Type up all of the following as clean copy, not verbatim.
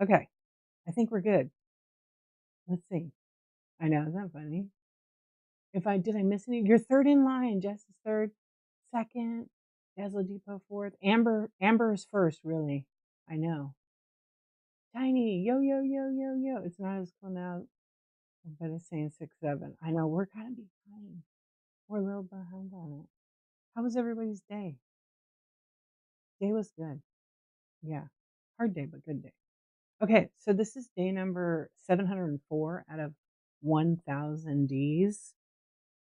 Okay, I think we're good. Let's see. I know, isn't that funny? If I did I miss any? You're third in line. Jess is third, second, Dazzle Depot fourth. Amber is first, really. I know. Tiny, yo, yo, yo, yo, yo. It's not as cool now, but it's saying 6, 7. I know we're kind of behind. We're a little behind on it. How was everybody's day? Day was good. Yeah. Hard day, but good day. Okay, so this is day number 704 out of 1,000 Ds.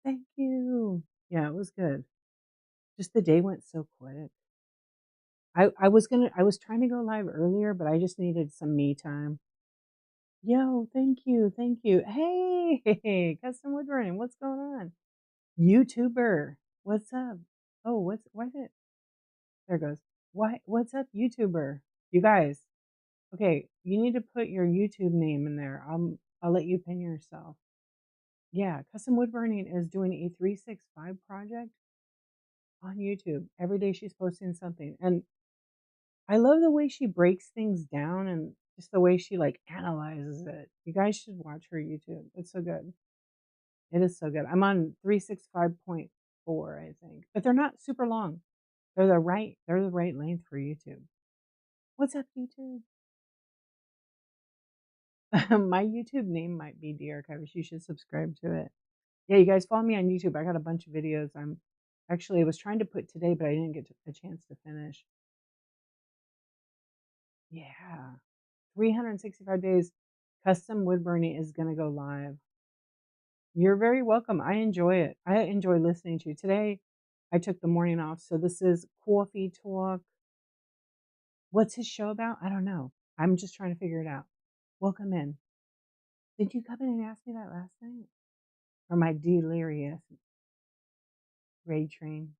Thank you. Yeah, it was good. Just the day went so quick. I was trying to go live earlier, but I just needed some me time. Yo, thank you, thank you. Hey, custom woodburning, what's going on? YouTuber, what's up? Oh, why did there it goes. What's up, YouTuber? You guys, okay, you need to put your YouTube name in there. I'll let you pin yourself. Yeah, custom woodburning is doing a 365 project on YouTube. Every day she's posting something. And I love the way she breaks things down and just the way she like analyzes it. You guys should watch her YouTube. It's so good. It is so good. I'm on 365.4, I think. But they're not super long. They're the right length for YouTube. What's up, YouTube? My YouTube name might be The Archivist. You should subscribe to it. Yeah, you guys follow me on YouTube. I got a bunch of videos. I was trying to put today, but I didn't get a chance to finish. Yeah. 365 days custom wood burning is going to go live. You're very welcome. I enjoy it. I enjoy listening to you. Today, I took the morning off. So this is Cawfee Talk. What's his show about? I don't know. I'm just trying to figure it out. Welcome in. Did you come in and ask me that last night? Or my delirious raid train?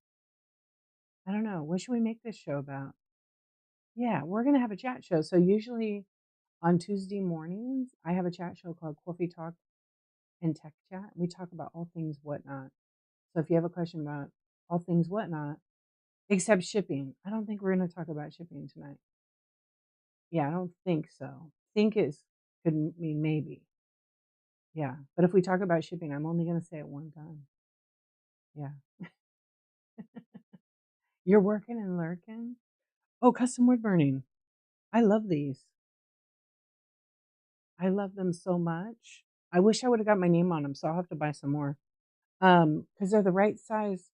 I don't know. What should we make this show about? Yeah, we're going to have a chat show. So usually on Tuesday mornings, I have a chat show called Coffee Talk and Tech Chat. We talk about all things whatnot. So if you have a question about all things whatnot, except shipping, I don't think we're going to talk about shipping tonight. Yeah, I don't think so. Think is could mean maybe. Yeah, but if we talk about shipping, I'm only going to say it one time. Yeah, you're working and lurking. Oh, custom wood burning. I love these. I love them so much. I wish I would have got my name on them, so I'll have to buy some more. Because they're the right size.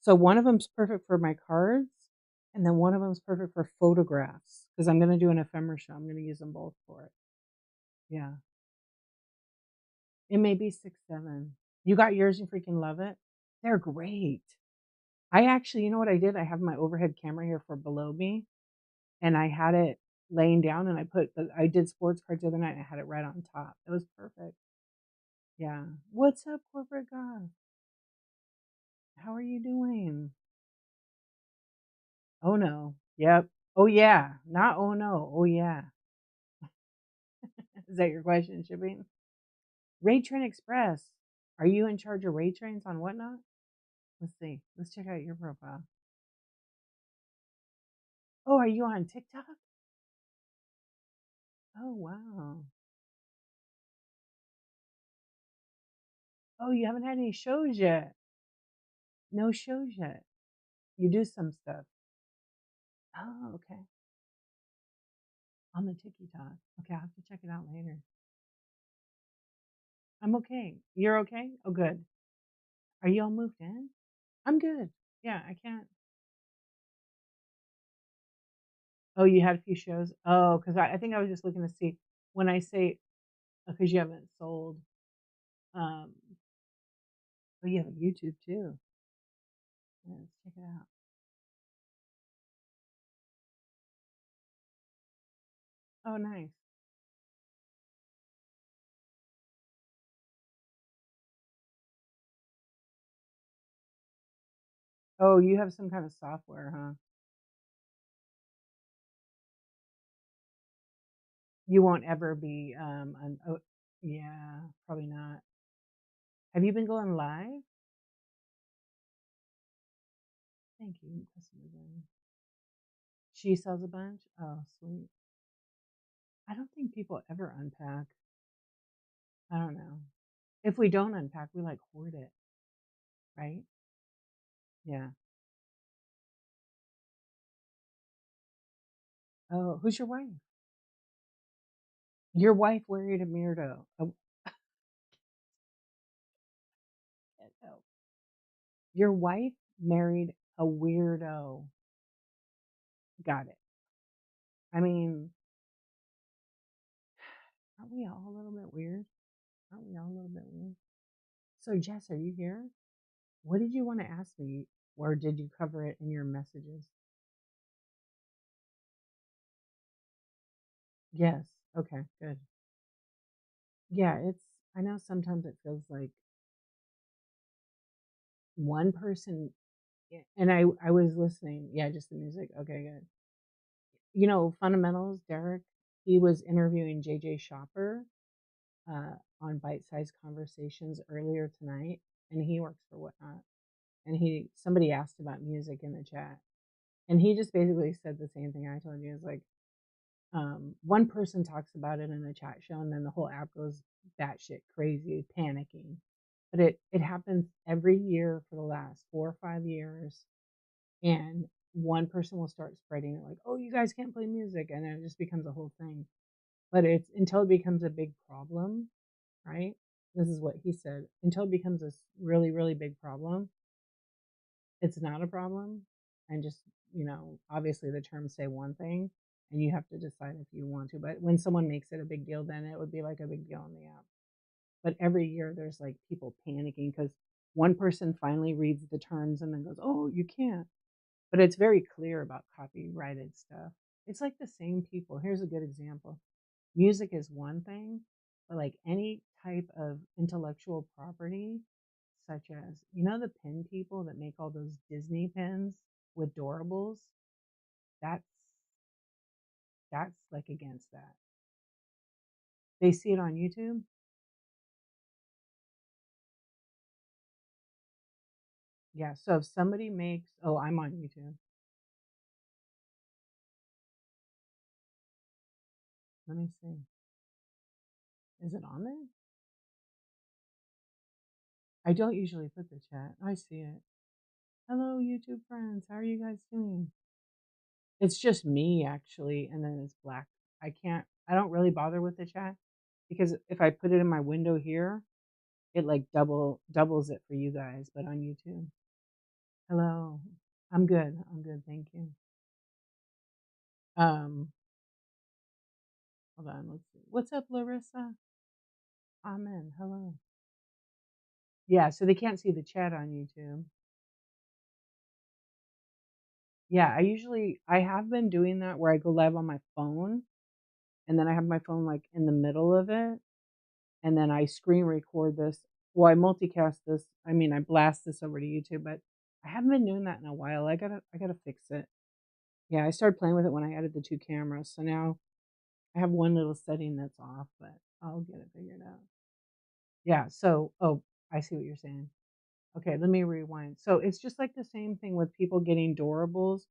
So one of them's perfect for my cards, and then one of them's perfect for photographs. Because I'm gonna do an ephemera show. I'm gonna use them both for it. Yeah, it may be 6, 7. You got yours. You freaking love it. They're great. I actually, you know what I did? I have my overhead camera here for below me, and I had it laying down, and I did sports cards the other night. And I had it right on top. It was perfect. Yeah. What's up, corporate guy? How are you doing? Oh no. Yep. Oh yeah. Not oh no. Oh yeah. Is that your question, shipping? Raid Train Express. Are you in charge of raid trains on whatnot? Let's see. Let's check out your profile. Oh, are you on TikTok? Oh wow. Oh, you haven't had any shows yet. No shows yet. You do some stuff. Oh, okay. On the TikTok. Okay, I'll have to check it out later. I'm okay. You're okay? Oh, good. Are you all moved in? I'm good. Yeah, I can't. Oh, you had a few shows? Oh, because I think I was just looking to see when I say, because you haven't sold. Um, oh, you have a YouTube too. Yeah, let's check it out. Oh, nice. Oh, you have some kind of software, huh? You won't ever be, oh, yeah, probably not. Have you been going live? Thank you, customer. She sells a bunch. Oh, sweet. I don't think people ever unpack. I don't know. If we don't unpack, we like hoard it, right? Yeah. Oh, who's your wife? Your wife married a weirdo. Oh, your wife married a weirdo. Got it. I mean, aren't we all a little bit weird? Aren't we all a little bit weird? So, Jess, are you here? What did you want to ask me, or did you cover it in your messages? Yes. Okay, good. Yeah, I know sometimes it feels like one person, and I was listening. Yeah, just the music. Okay, good. Fundamentals, Derek, he was interviewing JJ Shopper on Bite Size Conversations earlier tonight, and he works for Whatnot. And somebody asked about music in the chat, and he just basically said the same thing I told you. Is like, one person talks about it in the chat show, and then the whole app goes batshit crazy, panicking. But it happens every year for the last 4 or 5 years, and one person will start spreading it like, "Oh, you guys can't play music," and then it just becomes a whole thing. But it's until it becomes a big problem, right? This is what he said. Until it becomes a really, really big problem, it's not a problem. And just, obviously the terms say one thing and you have to decide if you want to. But when someone makes it a big deal, then it would be like a big deal on the app. But every year there's like people panicking because one person finally reads the terms and then goes, "Oh, you can't." But it's very clear about copyrighted stuff. It's like the same people. Here's a good example. Music is one thing, but like any type of intellectual property, such as, the pin people that make all those Disney pins with doorables, that's that's like against that. They see it on YouTube. Yeah. So if somebody makes, oh, I'm on YouTube. Let me see. Is it on there? I don't usually put the chat. I see it. Hello, YouTube friends. How are you guys doing? It's just me actually, and then it's black. I don't really bother with the chat because if I put it in my window here, it like doubles it for you guys, but on YouTube. Hello. I'm good. I'm good, thank you. Um, hold on, let's see. What's up, Larissa? Amen. Hello. Yeah, so they can't see the chat on YouTube. Yeah, I have been doing that where I go live on my phone and then I have my phone like in the middle of it and then I screen record this. Well, I multicast this. I mean, I blast this over to YouTube, but I haven't been doing that in a while. I gotta fix it. Yeah, I started playing with it when I added the 2 cameras. So now I have one little setting that's off, but I'll get it figured out. Yeah, so oh, I see what you're saying. Okay, let me rewind. So it's just like the same thing with people getting doorables,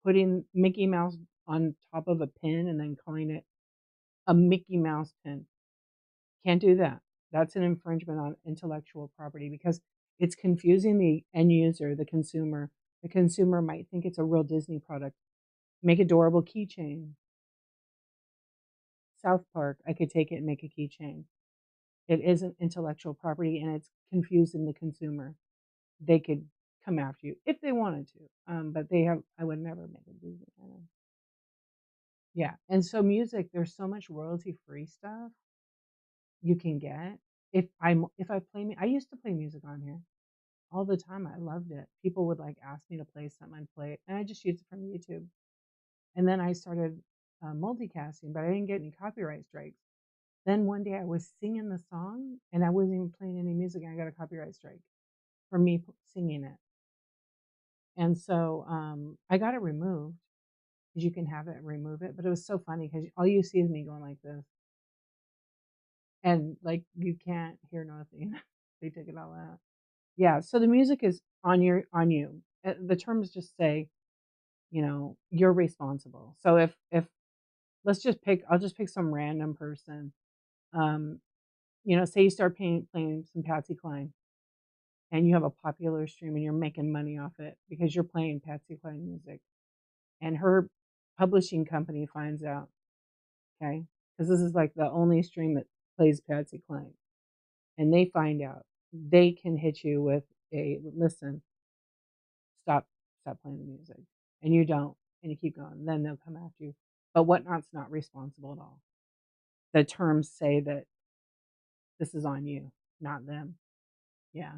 putting Mickey Mouse on top of a pin and then calling it a Mickey Mouse pin. Can't do that. That's an infringement on intellectual property because it's confusing the end user, the consumer. The consumer might think it's a real Disney product. Make a adorable keychain. South Park, I could take it and make a keychain. It isn't intellectual property and it's confusing the consumer. They could come after you if they wanted to, but I would never make a Disney channel. Yeah, and so music, there's so much royalty free stuff you can get. If I play me, I used to play music on here all the time. I loved it. People would like ask me to play something, I'd play it, and I just used it from YouTube. And then I started multicasting, but I didn't get any copyright strikes. Then one day I was singing the song and I wasn't even playing any music, and I got a copyright strike for me singing it. And so I got it removed because you can have it remove it. But it was so funny because all you see is me going like this, and like you can't hear nothing. They took it all out. Yeah. So the music is on you. The terms just say, you're responsible. So if I'll just pick some random person. Um, you know, say you start playing some Patsy Cline and you have a popular stream and you're making money off it because you're playing Patsy Cline music, and her publishing company finds out, okay? Because this is like the only stream that plays Patsy Cline, and they find out, they can hit you with a listen, stop, stop playing the music, and you don't, and you keep going. Then they'll come after you. But Whatnot's not responsible at all. The terms say that this is on you, not them. Yeah,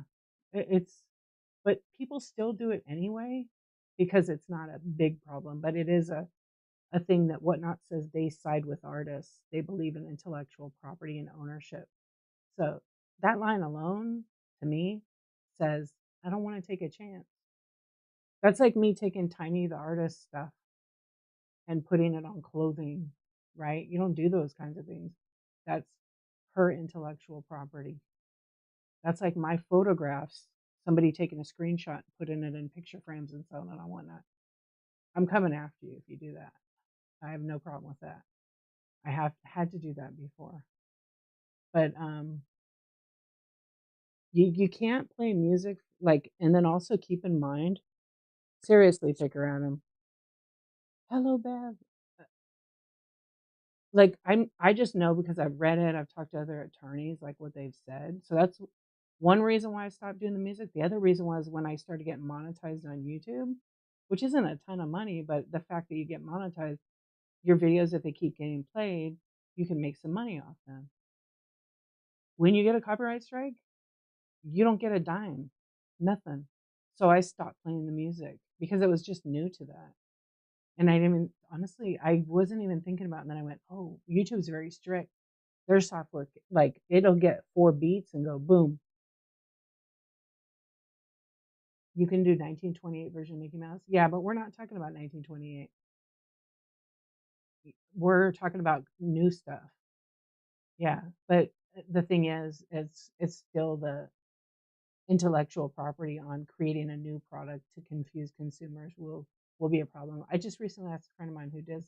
it's, but people still do it anyway because it's not a big problem, but it is a thing that Whatnot says they side with artists. They believe in intellectual property and ownership. So that line alone, to me, says I don't want to take a chance. That's like me taking Tiny the artist stuff and putting it on clothing, right? You don't do those kinds of things. That's her intellectual property. That's like my photographs, somebody taking a screenshot and putting it in picture frames and selling it on Whatnot. I'm coming after you if you do that. I have no problem with that. I have had to do that before. But you can't play music like, and then also keep in mind, seriously, pick around him. Hello, Bev. Like I just know because I've read it, I've talked to other attorneys, like what they've said. So that's one reason why I stopped doing the music. The other reason was when I started getting monetized on YouTube, which isn't a ton of money, but the fact that you get monetized, your videos, if they keep getting played, you can make some money off them. When you get a copyright strike, you don't get a dime, nothing. So I stopped playing the music because it was just new to that. And I didn't even, honestly, I wasn't even thinking about it. And then I went, oh, YouTube's very strict. Their software, like, it'll get 4 beats and go boom. You can do 1928 version of Mickey Mouse. Yeah, but we're not talking about 1928. We're talking about new stuff. Yeah, but the thing is, it's still the intellectual property on creating a new product to confuse consumers will be a problem. I just recently asked a friend of mine who does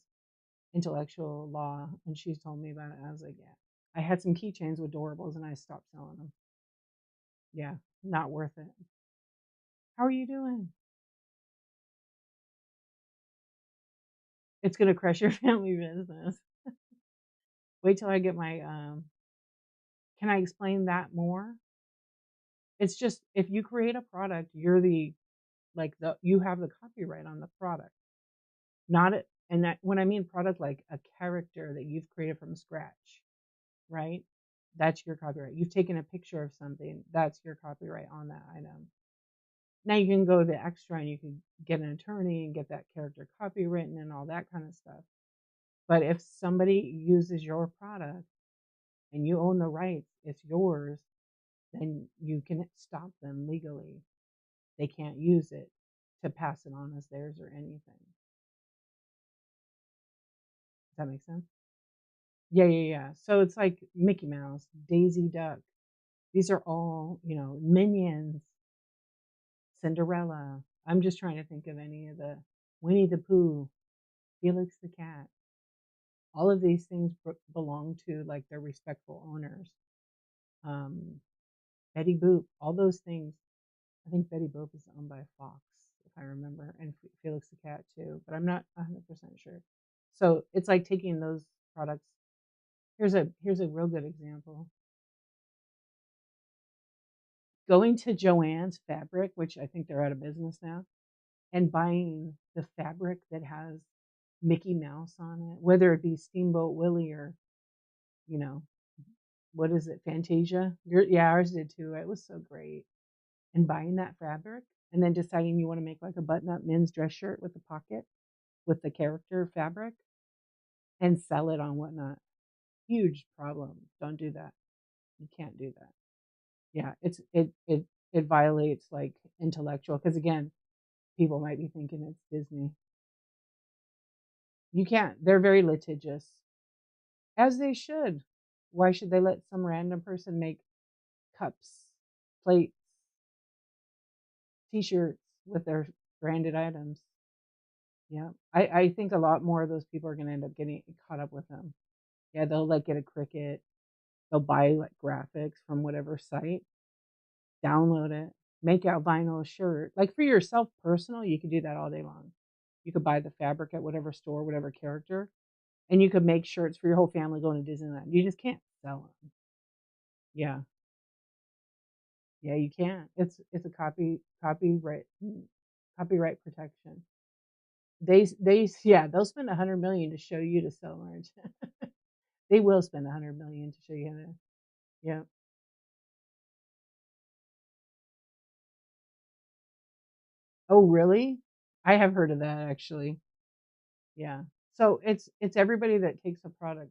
intellectual law, and she told me about it. I was like, yeah. I had some keychains with doorables, and I stopped selling them. Yeah, not worth it. How are you doing? It's gonna crush your family business. Wait till I get my. Can I explain that more? It's just if you create a product, you're the like the you have the copyright on the product, not it. And that when I mean product, like a character that you've created from scratch, right? That's your copyright. You've taken a picture of something, that's your copyright on that item. Now you can go the extra and you can get an attorney and get that character copywritten and all that kind of stuff. But if somebody uses your product and you own the rights, it's yours, then you can stop them legally. They can't use it to pass it on as theirs or anything. Does that make sense? Yeah, yeah, yeah. So it's like Mickey Mouse, Daisy Duck. These are all, you know, Minions, Cinderella. I'm just trying to think of any of the Winnie the Pooh, Felix the Cat. All of these things belong to like their respectful owners. Um, Betty Boop, all those things. I think Betty Boop is owned by Fox, if I remember, and Felix the Cat too, but I'm not 100% sure. So it's like taking those products. Here's a real good example. Going to Joann's Fabric, which I think they're out of business now, and buying the fabric that has Mickey Mouse on it, whether it be Steamboat Willie or, you know, what is it, Fantasia? Yeah, ours did too. It was so great. And buying that fabric and then deciding you want to make like a button up men's dress shirt with a pocket with the character fabric and sell it on Whatnot. Huge problem. Don't do that. You can't do that. Yeah, it violates like intellectual because again, people might be thinking it's Disney. You can't. They're very litigious, as they should. Why should they let some random person make cups, plates, T-shirts with their branded items? Yeah. I think a lot more of those people are gonna end up getting caught up with them. Yeah, they'll, like, get a Cricut, they'll buy, like, graphics from whatever site, download it, make a vinyl shirt. Like, for yourself personal, you could do that all day long. You could buy the fabric at whatever store, whatever character, and you could make shirts for your whole family going to Disneyland. You just can't sell them. Yeah. Yeah, you can't. It's a copyright protection. Yeah, they'll spend 100 million to show you to sell merch. They will spend 100 million to show you how to. Yeah. Oh, really? I have heard of that actually. Yeah. So it's everybody that takes a product.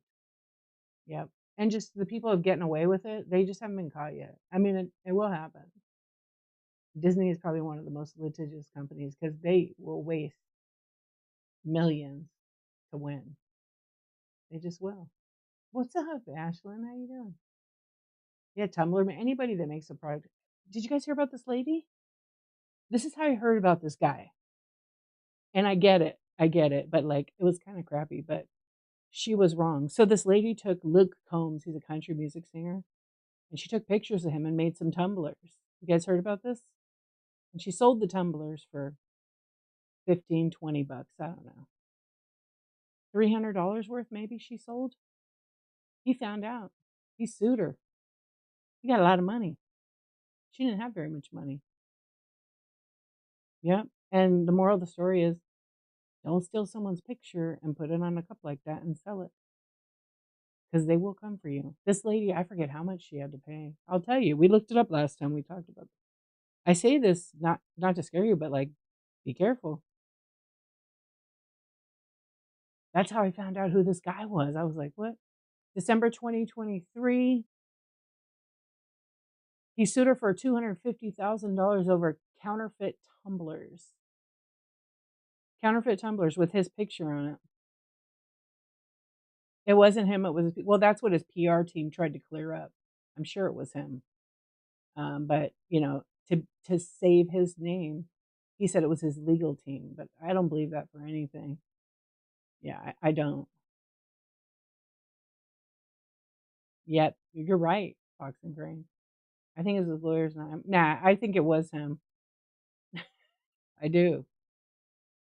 Yep. And just the people of getting away with it, they just haven't been caught yet. I mean, it will happen. Disney is probably one of the most litigious companies because they will waste millions to win. They just will. What's up, Ashlyn? How you doing? Yeah, Tumblr. Anybody that makes a product. Did you guys hear about this lady? This is how I heard about this guy. And I get it, but like it was kind of crappy, but she was wrong. So this lady took Luke Combs, he's a country music singer, and she took pictures of him and made some tumblers. You guys heard about this? And she sold the tumblers for 15, 20 bucks. I don't know. $300 worth maybe she sold. He found out. He sued her. He got a lot of money. She didn't have very much money. Yep. And the moral of the story is don't steal someone's picture and put it on a cup like that and sell it because they will come for you. This lady, I forget how much she had to pay. I'll tell you. We looked it up last time we talked about it. I say this not to scare you, but like be careful. That's how I found out who this guy was. I was like, what? December 2023, he sued her for $250,000 over tumblers. Counterfeit tumblers with his picture on it. It wasn't him. It was well. That's what his PR team tried to clear up. I'm sure it was him. But you know, to save his name, he said it was his legal team. But I don't believe that for anything. Yeah, I don't. Yet you're right, Fox and Grain. I think it was his lawyer's name. Nah, I think it was him. I do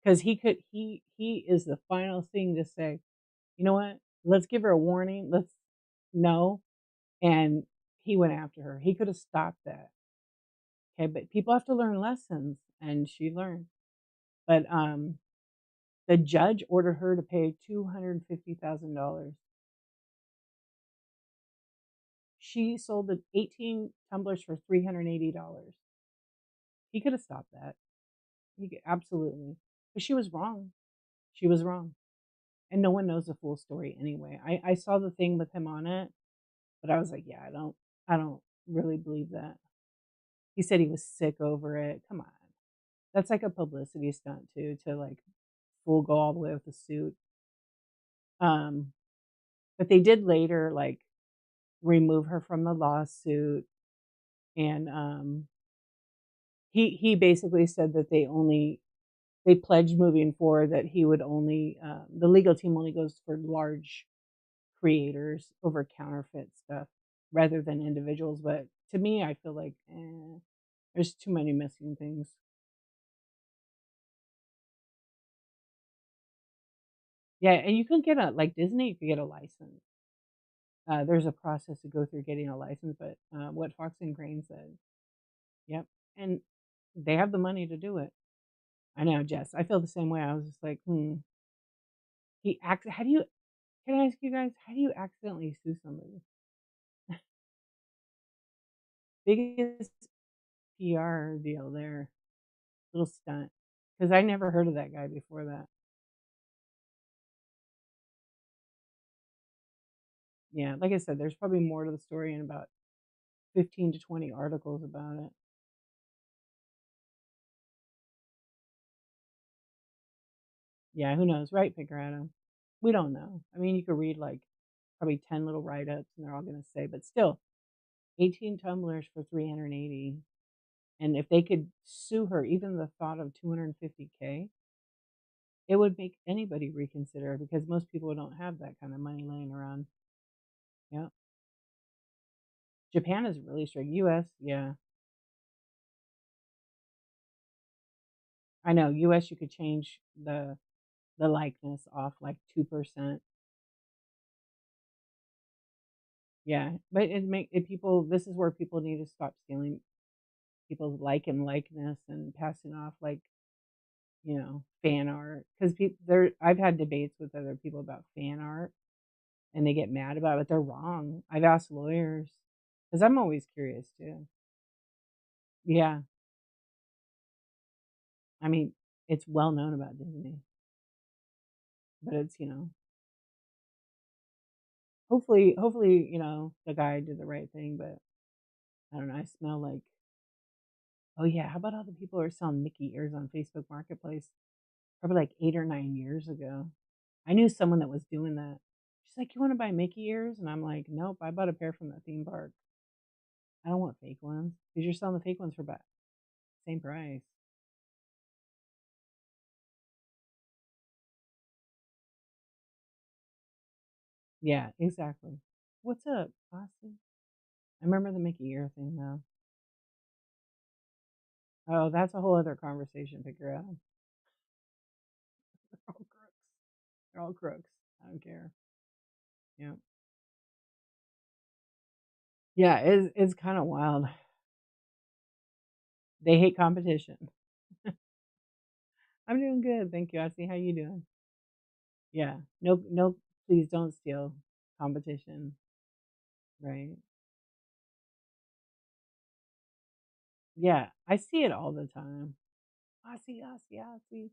because he is the final thing to say. You know what? Let's give her a warning. Let's no. And he went after her. He could have stopped that. Okay, but people have to learn lessons, and she learned. But the judge ordered her to pay $250,000. She sold the 18 tumblers for $380. He could have stopped that. He could, absolutely, but she was wrong. She was wrong, and no one knows the full story anyway. I saw the thing with him on it, but I was like, yeah, I don't really believe that. He said he was sick over it. Come on, that's like a publicity stunt too, to like full go all the way with the suit. Um, but they did later like remove her from the lawsuit, and he basically said that they pledged moving forward that he would only the legal team only goes for large creators over counterfeit stuff rather than individuals. But to me, I feel like there's too many missing things. Yeah, and you can get a like Disney, you could get a license. There's a process to go through getting a license, but what Fox and Crane said, yep, and they have the money to do it. I know, Jess. I feel the same way. I was just like, He acts. How do you? Can I ask you guys? How do you accidentally sue somebody? Biggest PR deal there. Little stunt. Because I never heard of that guy before that. Yeah, like I said, there's probably more to the story in about 15 to 20 articles about it. Yeah, who knows? Right, Picker Adam? We don't know. I mean, you could read like probably 10 little write ups and they're all going to say, but still, 18 tumblers for 380. And if they could sue her, even the thought of 250K, It would make anybody reconsider because most people don't have that kind of money laying around. Yeah. Japan is really strict. US, yeah. I know. US, you could change the likeness off like 2%. Yeah. But it make it people this is where people need to stop stealing people's and likeness and passing off like, fan art. Because people there I've had debates with other people about fan art and they get mad about it, but they're wrong. I've asked lawyers because I'm always curious too. Yeah. I mean, it's well known about Disney, but it's hopefully, the guy did the right thing, but I don't know, I smell like, oh yeah, how about all the people who are selling Mickey ears on Facebook Marketplace? Probably like 8 or 9 years ago. I knew someone that was doing that. She's like, "You wanna buy Mickey ears?" And I'm like, "Nope, I bought a pair from the theme park. I don't want fake ones because 'cause you're selling the fake ones for about same price." Yeah, exactly. "What's up, Austin?" I remember the Mickey ear thing though. Oh, that's a whole other conversation, figure out. They're all crooks. They're all crooks. I don't care. Yeah. Yeah, it's kinda wild. They hate competition. I'm doing good, thank you, Aussie. How you doing? Yeah. No, no, please don't steal competition, right? Yeah, I see it all the time. Aussie, Aussie, Aussie.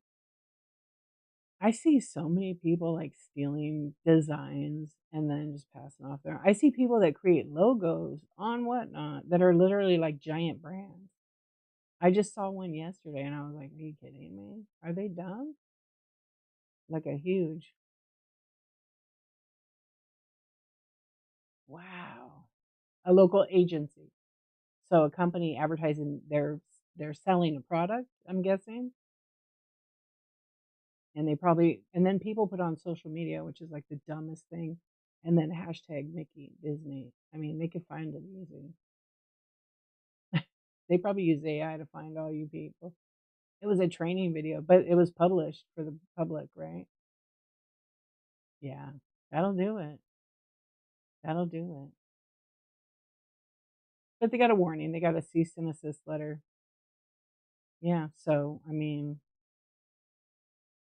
I see so many people like stealing designs and then just passing off their. I see people that create logos on whatnot that are literally like giant brands. I just saw one yesterday and I was like, "Are you kidding me? Are they dumb?" Like a huge, wow, a local agency. So a company advertising they're selling a product, I'm guessing, and they probably and then people put on social media, which is like the dumbest thing, and then hashtag Mickey Disney. I mean, they could find it easy. They probably use AI to find all you people. It was a training video, but it was published for the public, right? Yeah, that'll do it. That'll do it. But they got a warning. They got a cease and assist letter. Yeah. So I mean,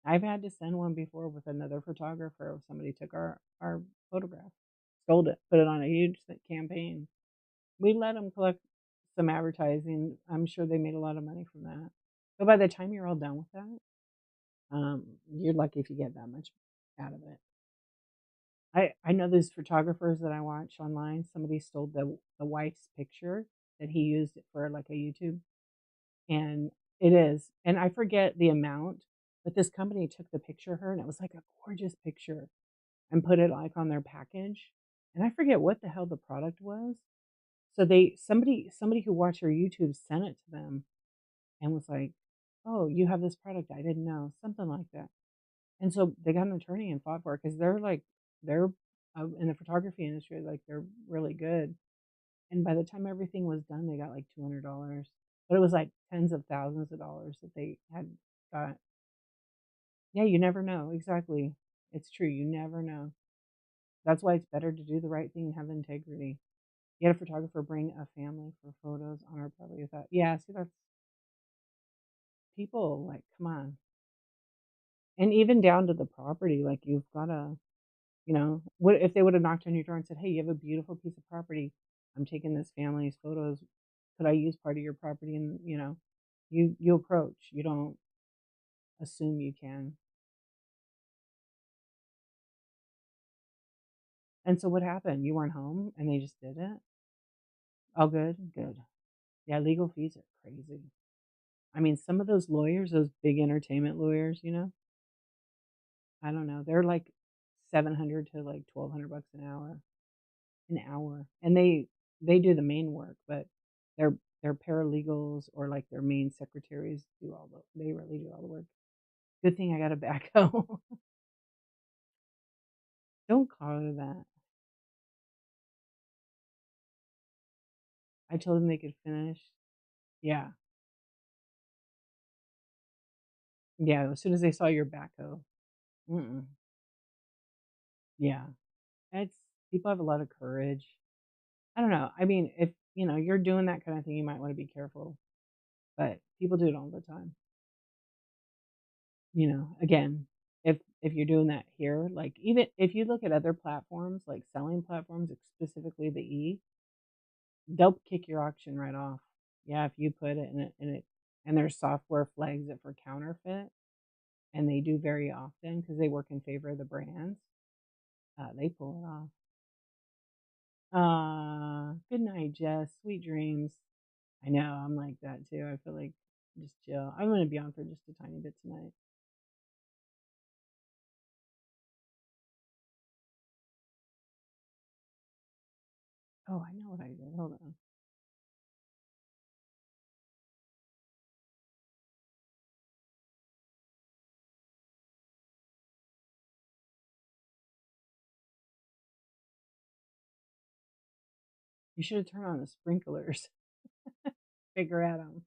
I've had to send one before with another photographer. Somebody took our photograph, stole it, put it on a huge campaign. We let them collect some advertising. I'm sure they made a lot of money from that. But by the time you're all done with that, you're lucky if you get that much out of it. I know these photographers that I watch online. Somebody stole the wife's picture that he used it for like a YouTube, and it is. And I forget the amount, but this company took the picture of her, and it was like a gorgeous picture, and put it like on their package. And I forget what the hell the product was. So they somebody who watched her YouTube sent it to them and was like, "Oh, you have this product I didn't know," something like that. And so they got an attorney and fought for it because they're in the photography industry, like they're really good. And by the time everything was done, they got like $200, but it was like tens of thousands of dollars that they had got. Yeah, you never know. Exactly, it's true. You never know. That's why it's better to do the right thing and have integrity. You had a photographer bring a family for photos on our property without. Yeah, see that's people like come on, and even down to the property. Like you've got to what if they would have knocked on your door and said, "Hey, you have a beautiful piece of property. I'm taking this family's photos. Could I use part of your property?" And you approach. You don't assume you can. And so what happened? You weren't home and they just did it? Oh, good, good. Yeah, legal fees are crazy. I mean, some of those lawyers, those big entertainment lawyers, I don't know. They're like 700 to like 1,200 bucks an hour, and they do the main work, but their paralegals or like their main secretaries do all the they really do all the work. Good thing I got a backhoe. Don't call her that. I told them they could finish. Yeah. Yeah, as soon as they saw your backhoe. Mm-mm. Yeah. It's people have a lot of courage. I don't know. I mean, if, you're doing that kind of thing, you might wanna be careful, but people do it all the time. Again, if you're doing that here, like, even if you look at other platforms, like selling platforms, specifically the E, they'll kick your auction right off. Yeah, if you put it and their software flags it for counterfeit, and they do very often because they work in favor of the brands, they pull it off. Good night, Jess. Sweet dreams. I know, I'm like that too. I feel like just chill. I'm gonna be on for just a tiny bit tonight. Oh, I know what I did. Hold on. You should have turned on the sprinklers. Figure out them.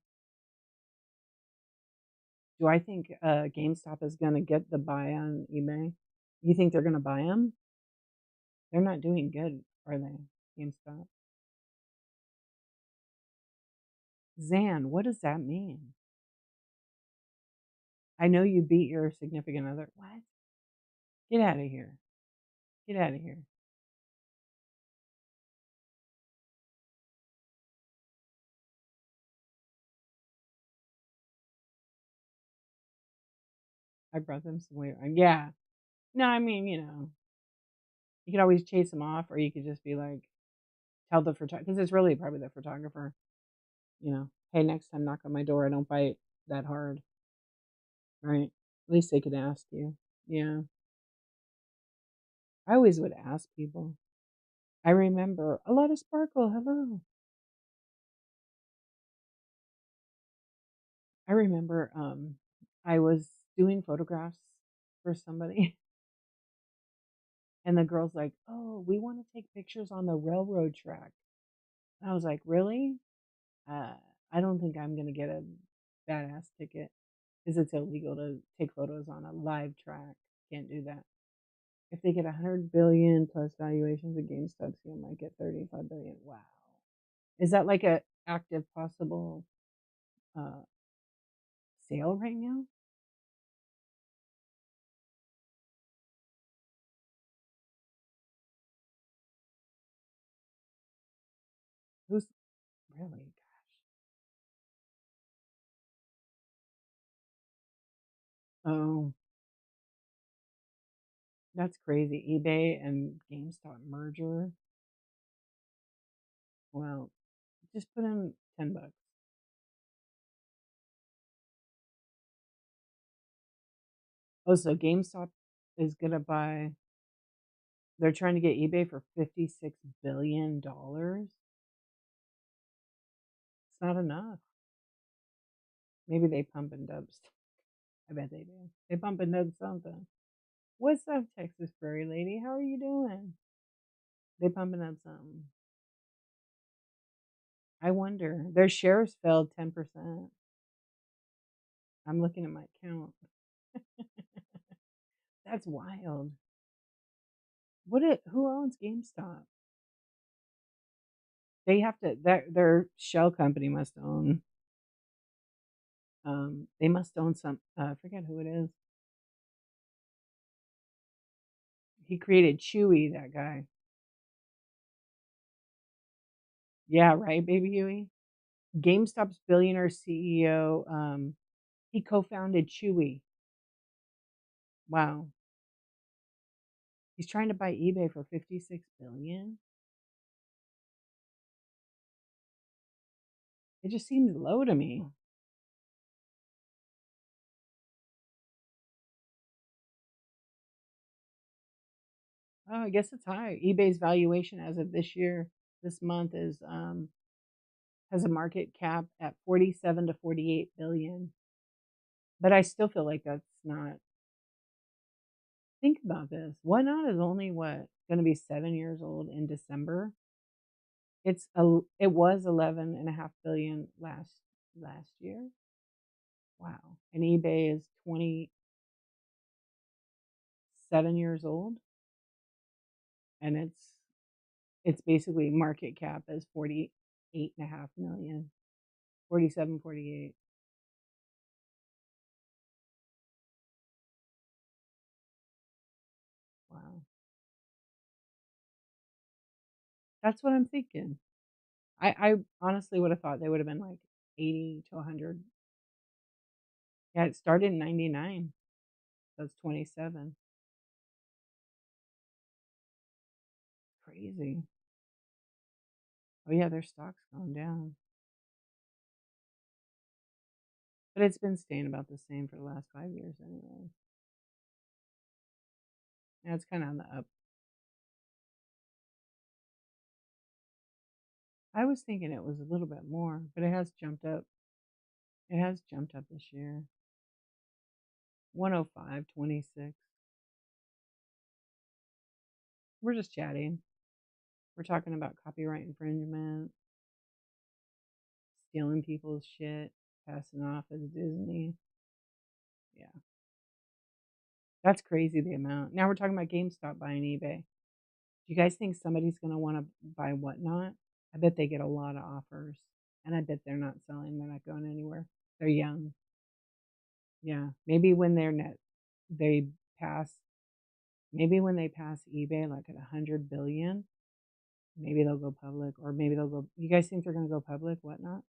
Do I think GameStop is gonna get the buy on eBay? You think they're gonna buy them? They're not doing good, are they? GameStop. Zan, what does that mean? I know you beat your significant other. What? Get out of here. Get out of here. I brought them some way. Yeah. No, I mean, you could always chase them off, or you could just be like, tell the photographer, because it's really probably the photographer, hey, next time knock on my door. I don't bite that hard, right? At least they could ask you. Yeah. I always would ask people. I remember a lot of sparkle. Hello. I remember I was doing photographs for somebody and the girl's like, "Oh, we want to take pictures on the railroad track." And I was like, "Really? Uh, I don't think I'm going to get a badass ticket because it's illegal to take photos on a live track. Can't do that. If they get 100 billion plus valuations of GameStop, so you might get 35 billion. Wow. Is that like a active possible uh, sale right now? Who's really? Oh, that's crazy. eBay and GameStop merger. Well, just put in $10. Oh, so GameStop is gonna buy. They're trying to get eBay for $56 billion. It's not enough. Maybe they pump and dub stuff. I bet they do. They pump and dub something. What's up, Texas Prairie Lady? How are you doing? They pumping up something. I wonder. Their shares fell 10%. I'm looking at my account. That's wild. Who owns GameStop? They have to their shell company must own they must own some I forget who it is. He created Chewy, that guy. Yeah, right, baby Huey. GameStop's billionaire CEO, he co-founded Chewy. Wow. He's trying to buy eBay for 56 billion. It just seems low to me. Oh, I guess it's high. eBay's valuation as of this month is has a market cap at 47 to 48 billion. But I still feel like that's not. Think about this. Whatnot is only what going to be 7 years old in December. It was 11.5 billion last year. Wow. And eBay is 27 years old, and it's basically market cap is 48.5 million, 47, 48. Wow. That's what I'm thinking. I honestly would have thought they would have been like 80 to 100. Yeah, it started in 99. That's 27. Crazy. Oh yeah, their stock's gone down. But it's been staying about the same for the last 5 years anyway. Yeah, it's kind of on the up. I was thinking it was a little bit more, but it has jumped up. It has jumped up this year. 105.26. We're just chatting. We're talking about copyright infringement, stealing people's shit, passing off as Disney. Yeah. That's crazy the amount. Now we're talking about GameStop buying eBay. Do you guys think somebody's going to want to buy Whatnot? I bet they get a lot of offers. And I bet they're not selling. They're not going anywhere. They're young. Yeah. Maybe when they pass, maybe when they pass eBay like at 100 billion, maybe they'll go public, or maybe they'll go. You guys think they're going to go public? Whatnot?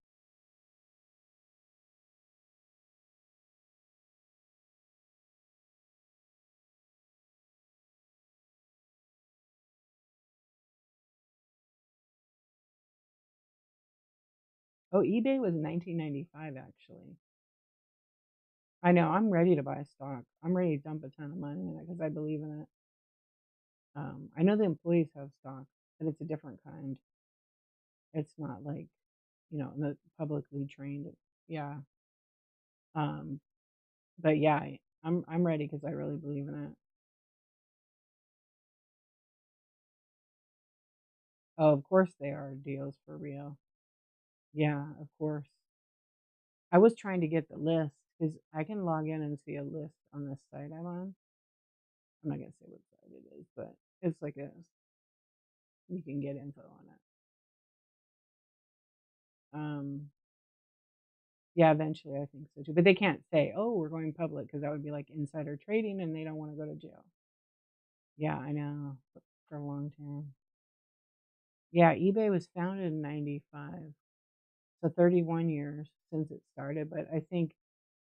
Oh, eBay was 1995 actually. I know. I'm ready to buy stock. I'm ready to dump a ton of money in it because I believe in it. I know the employees have stock, but it's a different kind. It's not like, the publicly trained. Yeah. Um, but yeah, I'm ready because I really believe in it. Oh, of course they are deals for real. Yeah, of course. I was trying to get the list because I can log in and see a list on this site I'm on. I'm not gonna say what site it is, but it's like you can get info on it. Yeah, eventually I think so too. But they can't say, "Oh, we're going public," because that would be like insider trading, and they don't want to go to jail. Yeah, I know. For a long time. Yeah, eBay was founded in 95, so 31 years since it started. But I think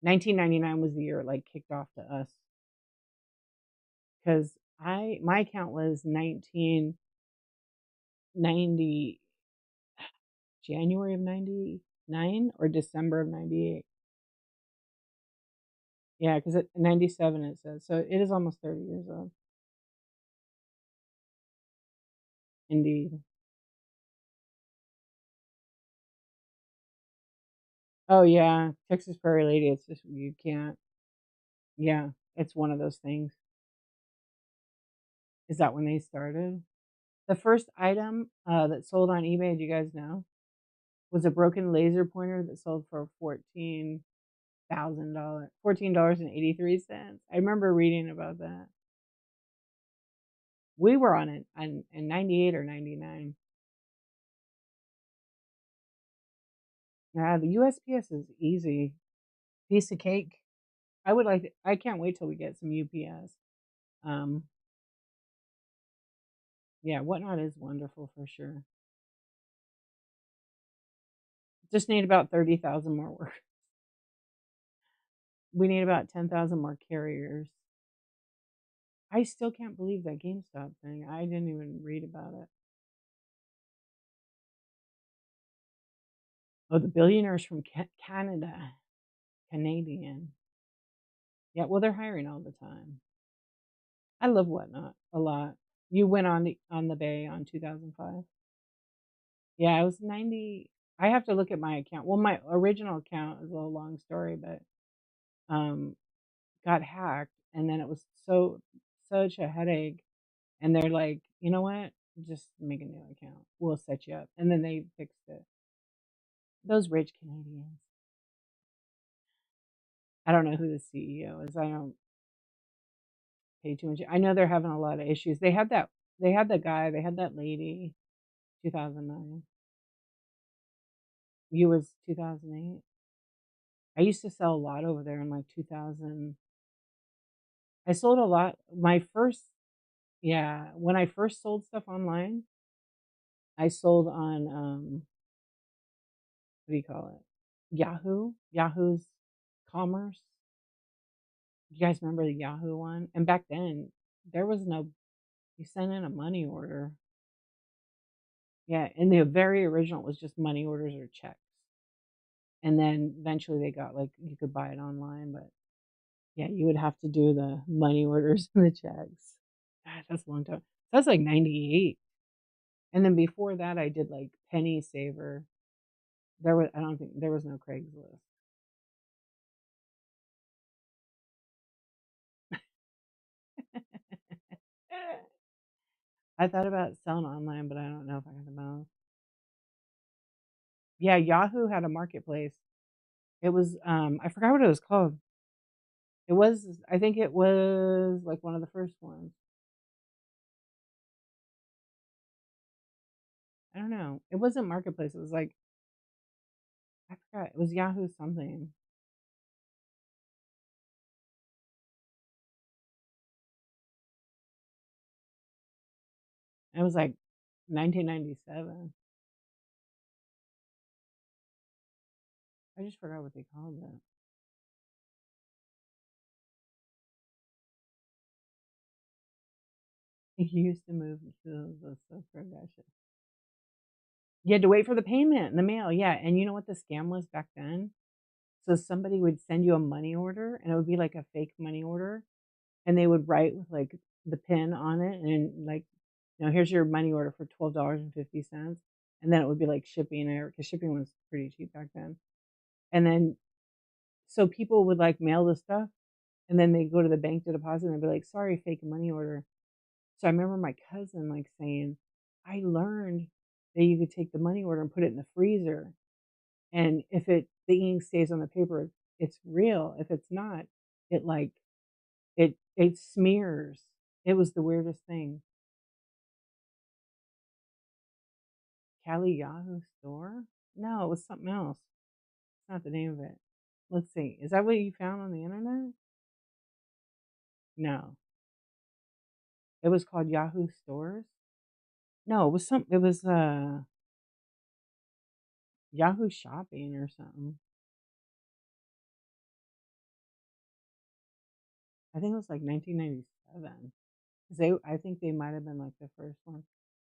1999 was the year it like kicked off to us because my account was 1990, January of 99 or December of 98. Yeah, because 97 it says, so it is almost 30 years old. Indeed. Oh yeah, Texas Prairie Lady. It's just you can't. Yeah, it's one of those things. Is that when they started? The first item that sold on eBay, do you guys know, was a broken laser pointer that sold for $14,000, $14.83. I remember reading about that. We were on it in 98 or 99. Yeah, the USPS is easy. Piece of cake. I can't wait till we get some UPS. Um, yeah, Whatnot is wonderful for sure. Just need about 30,000 more workers. We need about 10,000 more carriers. I still can't believe that GameStop thing. I didn't even read about it. Oh, the billionaires from Canada. Canadian. Yeah, well, they're hiring all the time. I love Whatnot a lot. You went on the Bay on 2005. Yeah, I was 90. I have to look at my account. Well, my original account is a little long story, but um, got hacked, and then it was such a headache, and they're like, "You know what? Just make a new account. We'll set you up." And then they fixed it. Those rich Canadians. I don't know who the CEO is. I don't pay too much. I know they're having a lot of issues. They had that guy, they had that lady, 2009. You was 2008. I used to sell a lot over there in like 2000. I sold a lot. My first, yeah, when I first sold stuff online, I sold on what do you call it? Yahoo's Commerce. You guys remember the Yahoo one? And back then, there was no, you sent in a money order. Yeah, and the very original was just money orders or checks. And then eventually they got like you could buy it online, but yeah, you would have to do the money orders and the checks. God, that's a long time. That's like 98. And then before that I did like Penny Saver. I don't think there was no Craigslist. I thought about selling online, but I don't know if I got the mouth. Yeah, Yahoo had a marketplace. It was I forgot what it was called. It was I think it was like one of the first ones. I don't know. It wasn't marketplace. It was like I forgot. It was Yahoo something. It was like 1997. I just forgot what they called it. You used to move to the so precious. You had to wait for the payment in the mail. Yeah, and you know what the scam was back then? So somebody would send you a money order, and it would be like a fake money order, and they would write with like the pin on it, and like, here's your money order for $12.50, and then it would be like shipping there because shipping was pretty cheap back then. And then so people would like mail the stuff, and then they go to the bank to deposit, and they'd be like, "Sorry, fake money order." So I remember my cousin like saying, "I learned that you could take the money order and put it in the freezer, and if the ink stays on the paper, it's real. If it's not, it like it smears." It was the weirdest thing. Cali Yahoo store? No, it was something else. It's not the name of it. Let's see. Is that what you found on the internet? No, it was called Yahoo Stores. No, it was Yahoo Shopping or something. I think it was like 1997. 'Cause I think they might have been like the first one.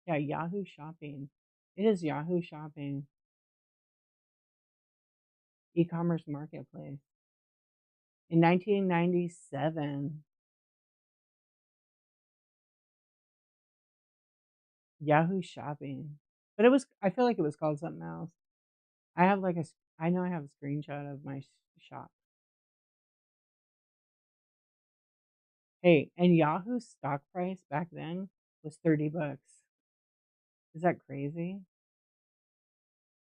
Yeah, Yahoo Shopping. It is Yahoo Shopping, e-commerce marketplace. In 1997, Yahoo Shopping. But I feel like it was called something else. I have like I know I have a screenshot of my shop. Hey, and Yahoo's stock price back then was $30. Is that crazy?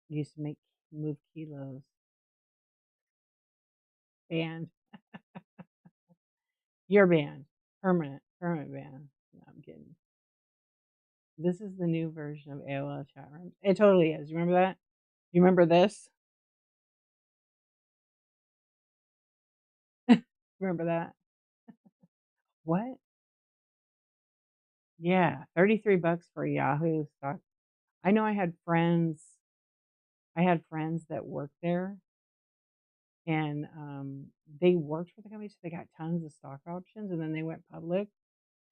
Used to move kilos. Banned. You're banned. Permanent ban. No, I'm kidding. This is the new version of AOL chat rooms. It totally is. You remember that? You remember this? Remember that? What? Yeah, $33 for Yahoo stock. I know I had friends that worked there, and they worked for the company, so they got tons of stock options, and then they went public,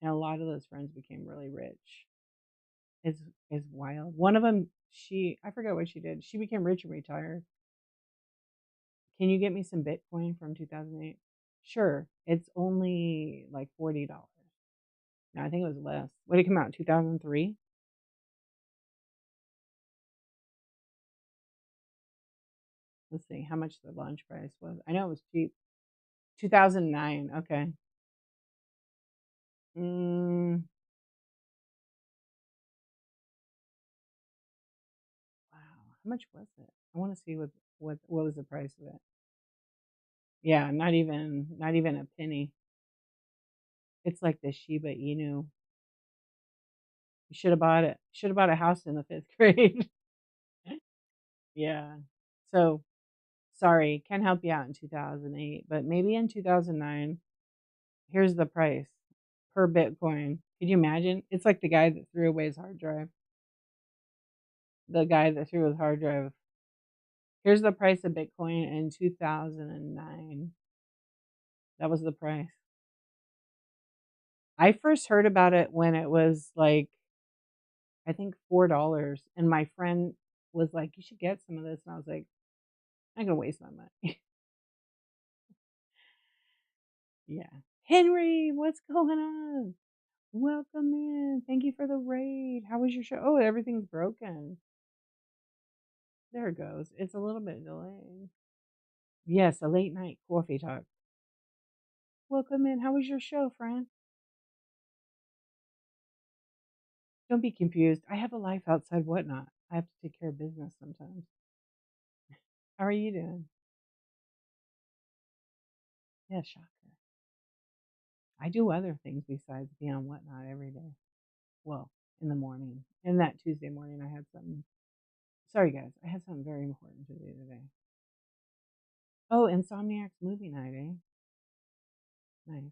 and a lot of those friends became really rich. It's wild. One of them, I forgot what she did. She became rich and retired. Can you get me some Bitcoin from 2008? Sure. It's only like $40. No, I think it was less. What did it come out? 2003? Let's see how much the launch price was. I know it was cheap. 2009, okay. Mm, wow, how much was it? I wanna see what was the price of it. Yeah, not even a penny. It's like the Shiba Inu. You shoulda bought it. Shoulda bought a house in the 5th grade. Yeah. So, sorry, can't help you out in 2008, but maybe in 2009, here's the price per Bitcoin. Could you imagine? It's like the guy that threw away his hard drive. The guy that threw his hard drive. Here's the price of Bitcoin in 2009. That was the price. I first heard about it when it was like, I think $4, and my friend was like, "You should get some of this," and I was like, "I'm not gonna waste my money." Yeah. Henry, what's going on? Welcome in. Thank you for the raid. How was your show? Oh, everything's broken. There it goes. It's a little bit delayed. Yes, a late night coffee talk. Welcome in. How was your show, friend? Don't be confused. I have a life outside whatnot. I have to take care of business sometimes. How are you doing? Yeah, shocker. I do other things besides be on whatnot every day. Well, in the morning. And that Tuesday morning, I had something. Sorry, guys. I had something very important to do today. Oh, Insomniac's movie night, eh? Nice.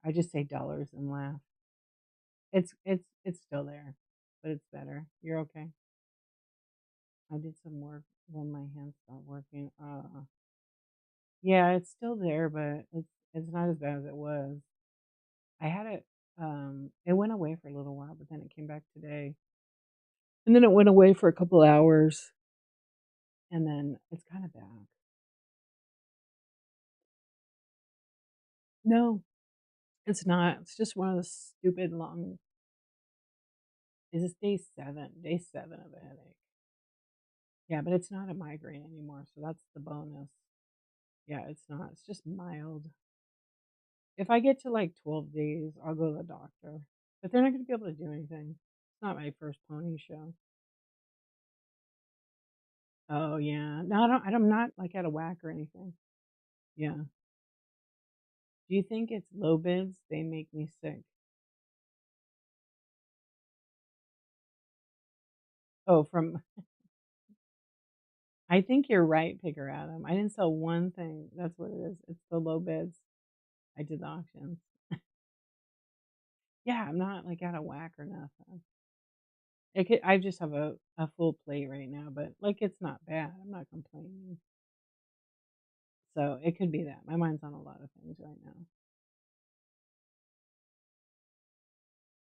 I just say dollars and laugh. It's still there, but it's better. You're okay. I did some work when my hands stopped working. Yeah, it's still there, but it's not as bad as it was. I had it. It went away for a little while, but then it came back today, and then it went away for a couple hours, and then it's kind of back. No, it's not. It's just one of the stupid long. Is this day 7? Day 7 of a headache. Yeah, but it's not a migraine anymore, so that's the bonus. Yeah, it's not. It's just mild. If I get to like 12 days, I'll go to the doctor. But they're not going to be able to do anything. It's not my first pony show. Oh yeah. No, I don't. I'm not like out of whack or anything. Yeah. Do you think it's low bids? They make me sick. Oh, from. I think you're right, Picker Adam. I didn't sell one thing. That's what it is. It's the low bids. I did the auctions. Yeah, I'm not like out of whack or nothing. I just have a full plate right now, but like it's not bad. I'm not complaining. So it could be that. My mind's on a lot of things right now.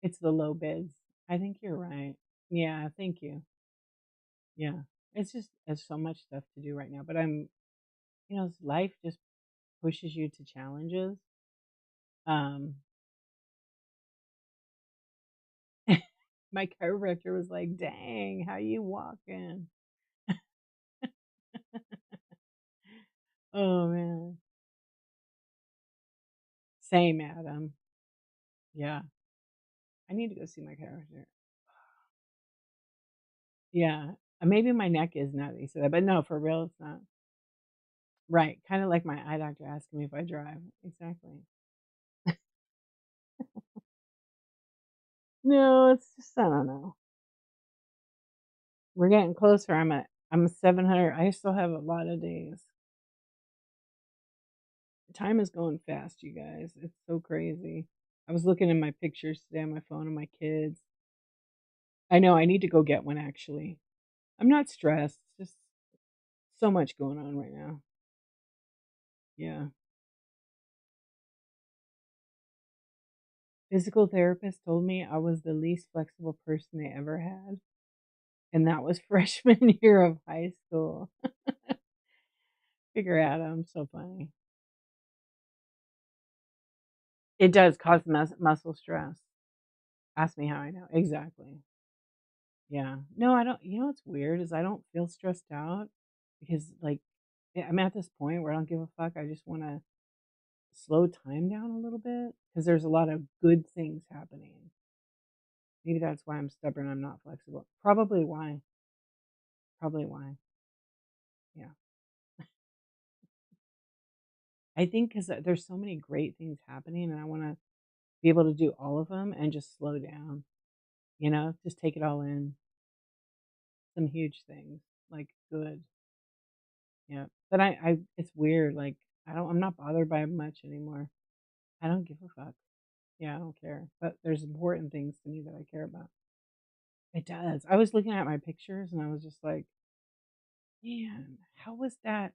It's the low bids. I think you're right. Yeah, thank you. Yeah. It's just there's so much stuff to do right now, but life just pushes you to challenges. Um my chiropractor was like, "Dang, how you walking?" Oh man. Same, Adam. Yeah. I need to go see my chiropractor. Yeah. Maybe my neck is now that you said that, but no, for real, it's not. Right. Kind of like my eye doctor asking me if I drive. Exactly. No, it's just I don't know. We're getting closer. I'm 700. I still have a lot of days. Time is going fast, you guys. It's so crazy. I was looking at my pictures today on my phone of my kids. I know I need to go get one actually. I'm not stressed. Just so much going on right now. Yeah. Physical therapist told me I was the least flexible person they ever had. And that was freshman year of high school. Figure out I'm so funny. It does cause muscle stress. Ask me how I know. Exactly. Yeah. No, I don't. You know what's weird is I don't feel stressed out. because, like, I'm at this point where I don't give a fuck. I just wanna slow time down a little bit because there's a lot of good things happening. Maybe that's why I'm stubborn, I'm not flexible. Probably why. Probably why. Yeah. I think because there's so many great things happening, and I wanna be able to do all of them and just slow down, just take it all in. Some huge things, like, good. Yeah. But it's weird, like, I'm not bothered by much anymore. I don't give a fuck. Yeah, I don't care. But there's important things to me that I care about. It does. I was looking at my pictures and I was just like, man, how was that?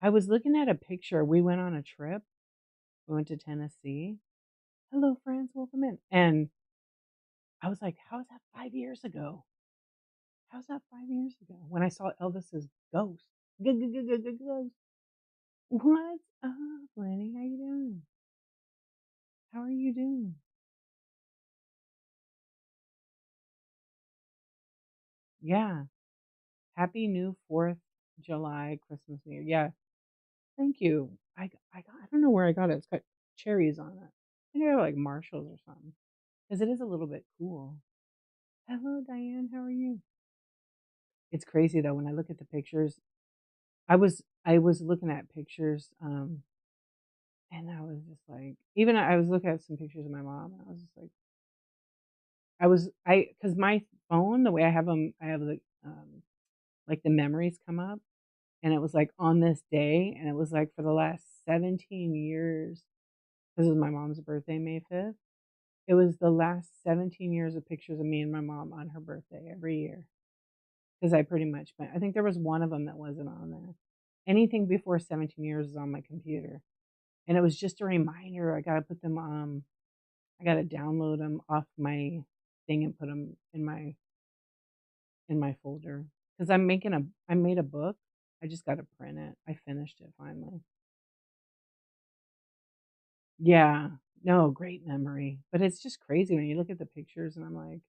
I was looking at a picture. We went on a trip. We went to Tennessee. Hello, friends. Welcome in. And I was like, how is that 5 years ago? How's that 5 years ago? When I saw Elvis's ghost. Ghost. What's up, Lenny? How you doing? How are you doing? Yeah. Happy new 4th July, Christmas, New Year. Yeah. Thank you. I don't know where I got it. It's got cherries on it. I think I got like Marshalls or something. Because it is a little bit cool. Hello, Diane. How are you? It's crazy though when I look at the pictures. I was looking at pictures, and I was just like, even I was looking at some pictures of my mom. And I was just like, because my phone, the way I have them, I have like the memories come up, and it was like on this day, and it was like for the last 17 years. This is my mom's birthday, May 5th. It was the last 17 years of pictures of me and my mom on her birthday every year. Because I pretty much I think there was one of them that wasn't on there. Anything before 17 years is on my computer. And it was just a reminder. I gotta put them I gotta download them off my thing and put them in my folder. Because I made a book. I just gotta print it. I finished it finally. Yeah. No, great memory. But it's just crazy when you look at the pictures and I'm like,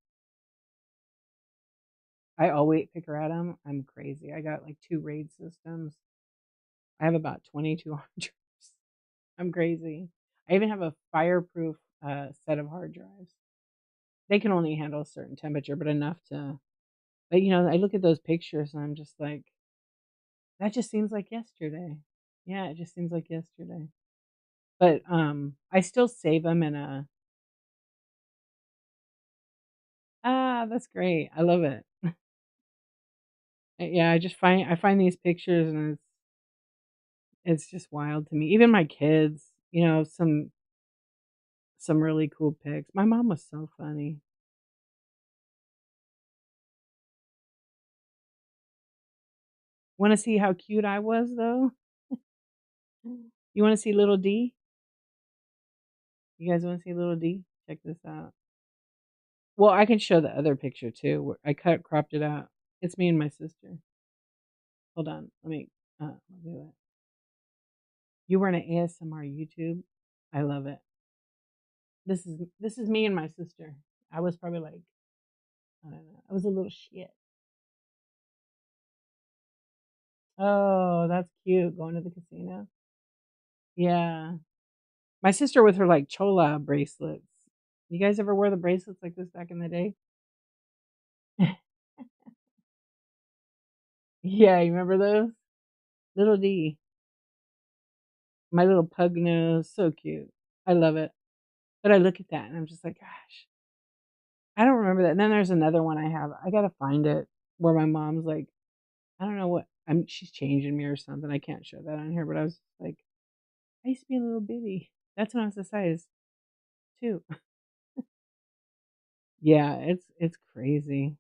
I always pick her at them. I'm crazy. I got like 2 RAID systems. I have about 22 hard drives. I'm crazy. I even have a fireproof set of hard drives. They can only handle a certain temperature, but enough to. But I look at those pictures and I'm just like, that just seems like yesterday. Yeah, it just seems like yesterday. But I still save them in a. That's great. I love it. Yeah, I find these pictures and it's just wild to me. Even my kids, some really cool pics. My mom was so funny. Wanna see how cute I was, though? You wanna see little D? You guys wanna see little D? Check this out. Well, I can show the other picture too, where I cropped it out. It's me and my sister. Hold on, let me do it. You were in an ASMR YouTube? I love it. This is me and my sister. I was probably like, I don't know, I was a little shit. Oh, that's cute, going to the casino. Yeah. My sister with her, like, chola bracelets. You guys ever wear the bracelets like this back in the day? Yeah, you remember those? Little D, my little pug nose, so cute. I love it. But I look at that and I'm just like, gosh, I don't remember that. And then there's another one I have. I gotta find it where my mom's like, I don't know what she's changing me or something. I can't show that on here, but I was like, I used to be a little bitty. That's when I was the size too. Yeah, it's crazy.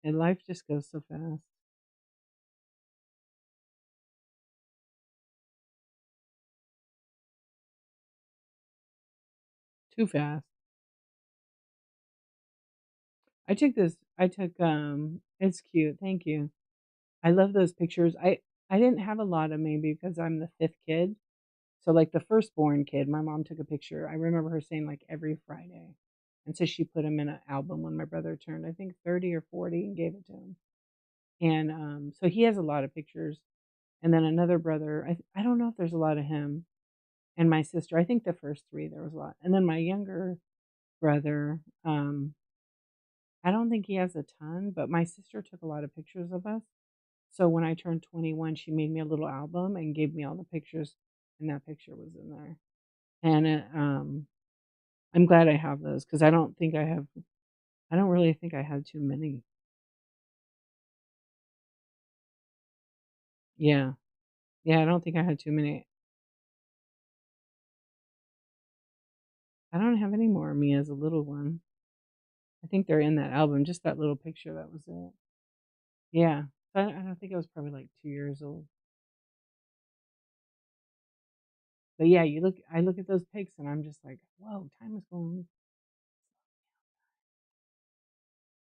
And life just goes so fast. Too fast. It's cute. Thank you. I love those pictures. I didn't have a lot of maybe because I'm the 5th kid. So, like, the firstborn kid, my mom took a picture. I remember her saying, like, every Friday. And so she put him in an album when my brother turned, I think, 30 or 40 and gave it to him. And so he has a lot of pictures. And then another brother, I don't know if there's a lot of him, and my sister. I think the first three there was a lot. And then my younger brother, I don't think he has a ton, but my sister took a lot of pictures of us. So when I turned 21, she made me a little album and gave me all the pictures, and that picture was in there. And I'm glad I have those because I don't really think I had too many. Yeah. Yeah, I don't think I had too many. I don't have any more of me as a little one. I think they're in that album, just that little picture, that was it. Yeah. I don't think I was probably like 2 years old. But yeah, I look at those pics and I'm just like, whoa, time is going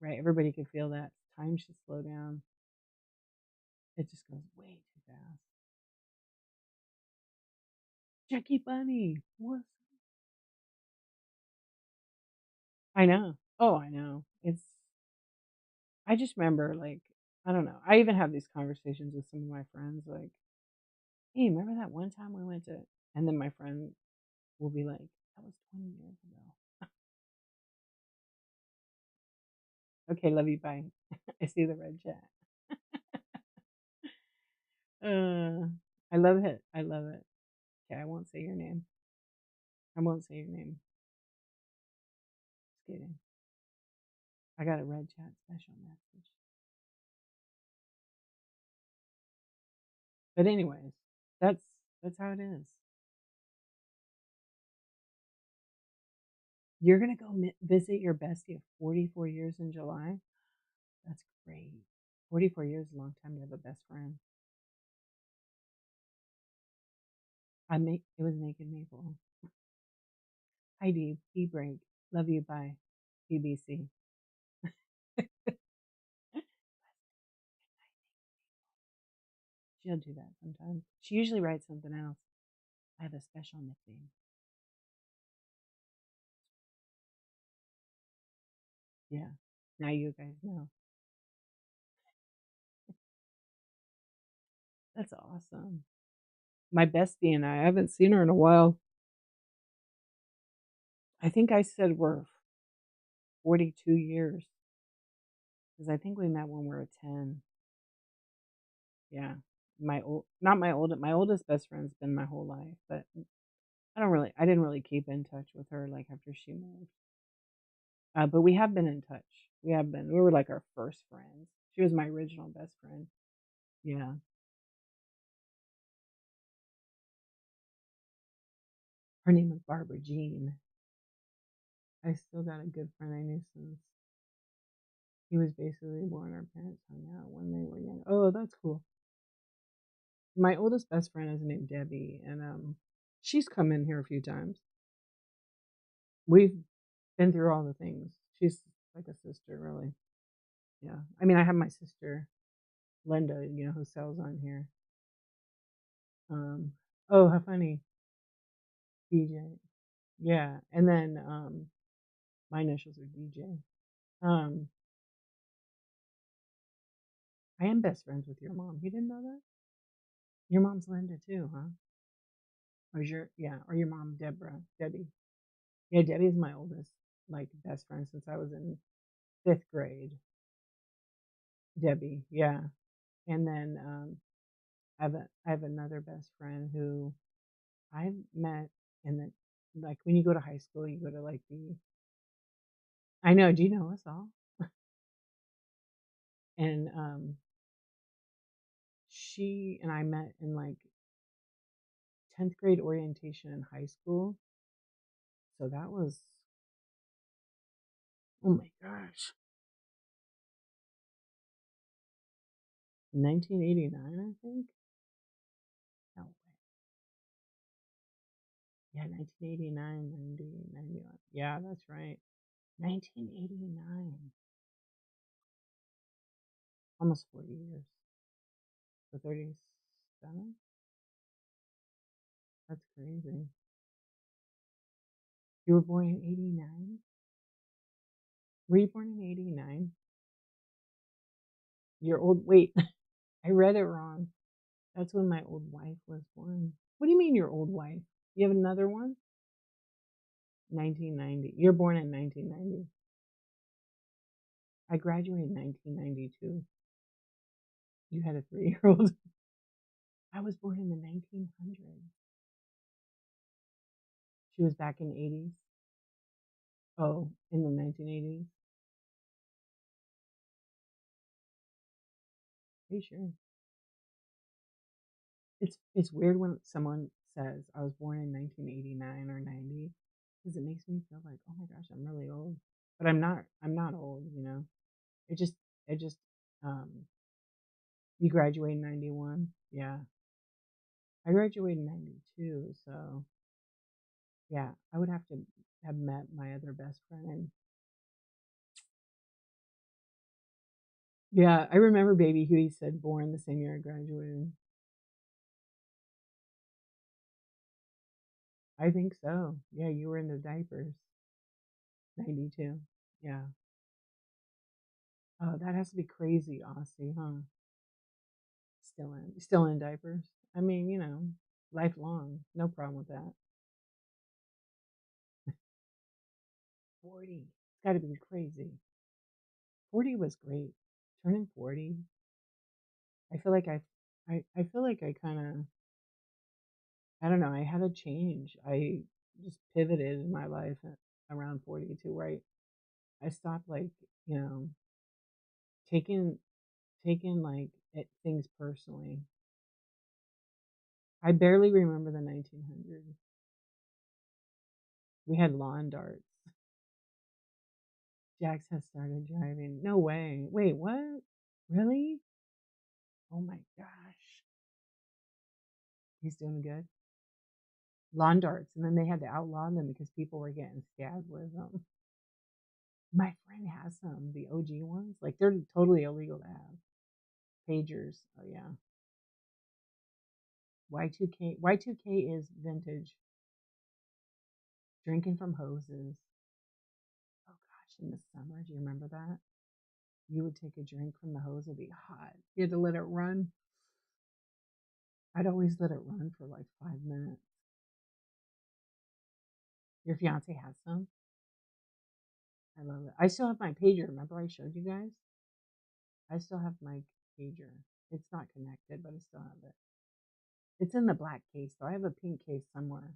right. Everybody can feel that. Time should slow down. It just goes way too fast. Jackie Bunny. What? I know. Oh, I know. I just remember, like, I don't know. I even have these conversations with some of my friends, like, hey, remember that one time we went to, and then my friend will be like, that was 20 years ago. Okay, love you. Bye. I see the red chat. Uh, I love it. I love it. Okay, I won't say your name. I won't say your name. Just kidding. I got a red chat special message. But anyways, that's that's how it is. You're gonna go visit your bestie of 44 years in July. That's great. 44 years is a long time to have a best friend. It was Naked Maple. Hi, Dee. Be break. Love you. Bye. BBC. She'll do that sometimes. She usually writes something else. I have a special nickname. Yeah. Now you guys know. That's awesome. My bestie and I haven't seen her in a while. I think I said we're 42 years because I think we met when we were 10. Yeah. My oldest best friend's been my whole life, but I didn't really keep in touch with her like after she moved. But we have been in touch. We were like our first friends. She was my original best friend. Yeah. Her name is Barbara Jean. I still got a good friend I knew since he was basically born. Our parents hung out when they were young. Oh, that's cool. My oldest best friend is named Debbie, and she's come in here a few times. We've been through all the things. She's like a sister, really. Yeah. I mean, I have my sister Linda, who sells on here. Um, oh, how funny, DJ. Yeah, and then my initials are DJ. Um, I am best friends with your mom. You didn't know that? Your mom's Linda too, huh? Or your mom Debbie. Yeah, Debbie's my oldest, like best friend since I was in 5th grade. Debbie, yeah. And then I have another best friend who I met in the like when you go to high school, you go to like the I know, do you know us all? And she and I met in like 10th grade orientation in high school. So that was, oh my gosh, 1989, I think. No way. Yeah, 1989, 90, 91. Yeah, that's right. 1989. Almost 40 years. So 37? That's crazy. You were born in 89? Were you born in 89? Your old wait, I read it wrong. That's when my old wife was born. What do you mean your old wife? You have another one? 1990. You're born in 1990. I graduated in 1992. You had a 3-year-old. I was born in the 1900s. She was back in the 80s. Oh, in the 1980s. Are you sure? It's weird when someone says I was born in 1989 or 90 because it makes me feel like, oh my gosh, I'm really old. But I'm not. I'm not old, you know. It just it just um you graduated in 91. Yeah. I graduated in 92, so yeah, I would have to have met my other best friend. Yeah, I remember Baby Huey said born the same year I graduated. I think so. Yeah, you were in the diapers. 92. Yeah. Oh, that has to be crazy, Aussie, huh? Still in diapers. I mean, lifelong. No problem with that. 40. It's got to be crazy. 40 was great. Turning 40. I feel like I feel like I kind of I don't know, I had a change. I just pivoted in my life around 42 where I stopped like, you know, taking taking like things personally. I barely remember the 1900s. We had lawn darts. Jax has started driving. No way. Wait, what? Really? Oh my gosh. He's doing good. Lawn darts. And then they had to outlaw them because people were getting stabbed with them. My friend has some, the OG ones. Like they're totally illegal to have. Pagers. Oh yeah. Y2K. Y2K is vintage. Drinking from hoses. Oh gosh, in the summer, do you remember that? You would take a drink from the hose, it'd be hot. You had to let it run. I'd always let it run for like 5 minutes. Your fiance has some? I love it. I still have my pager. Remember I showed you guys? I still have my pager. It's not connected, but I still have it. It's in the black case, though. I have a pink case somewhere.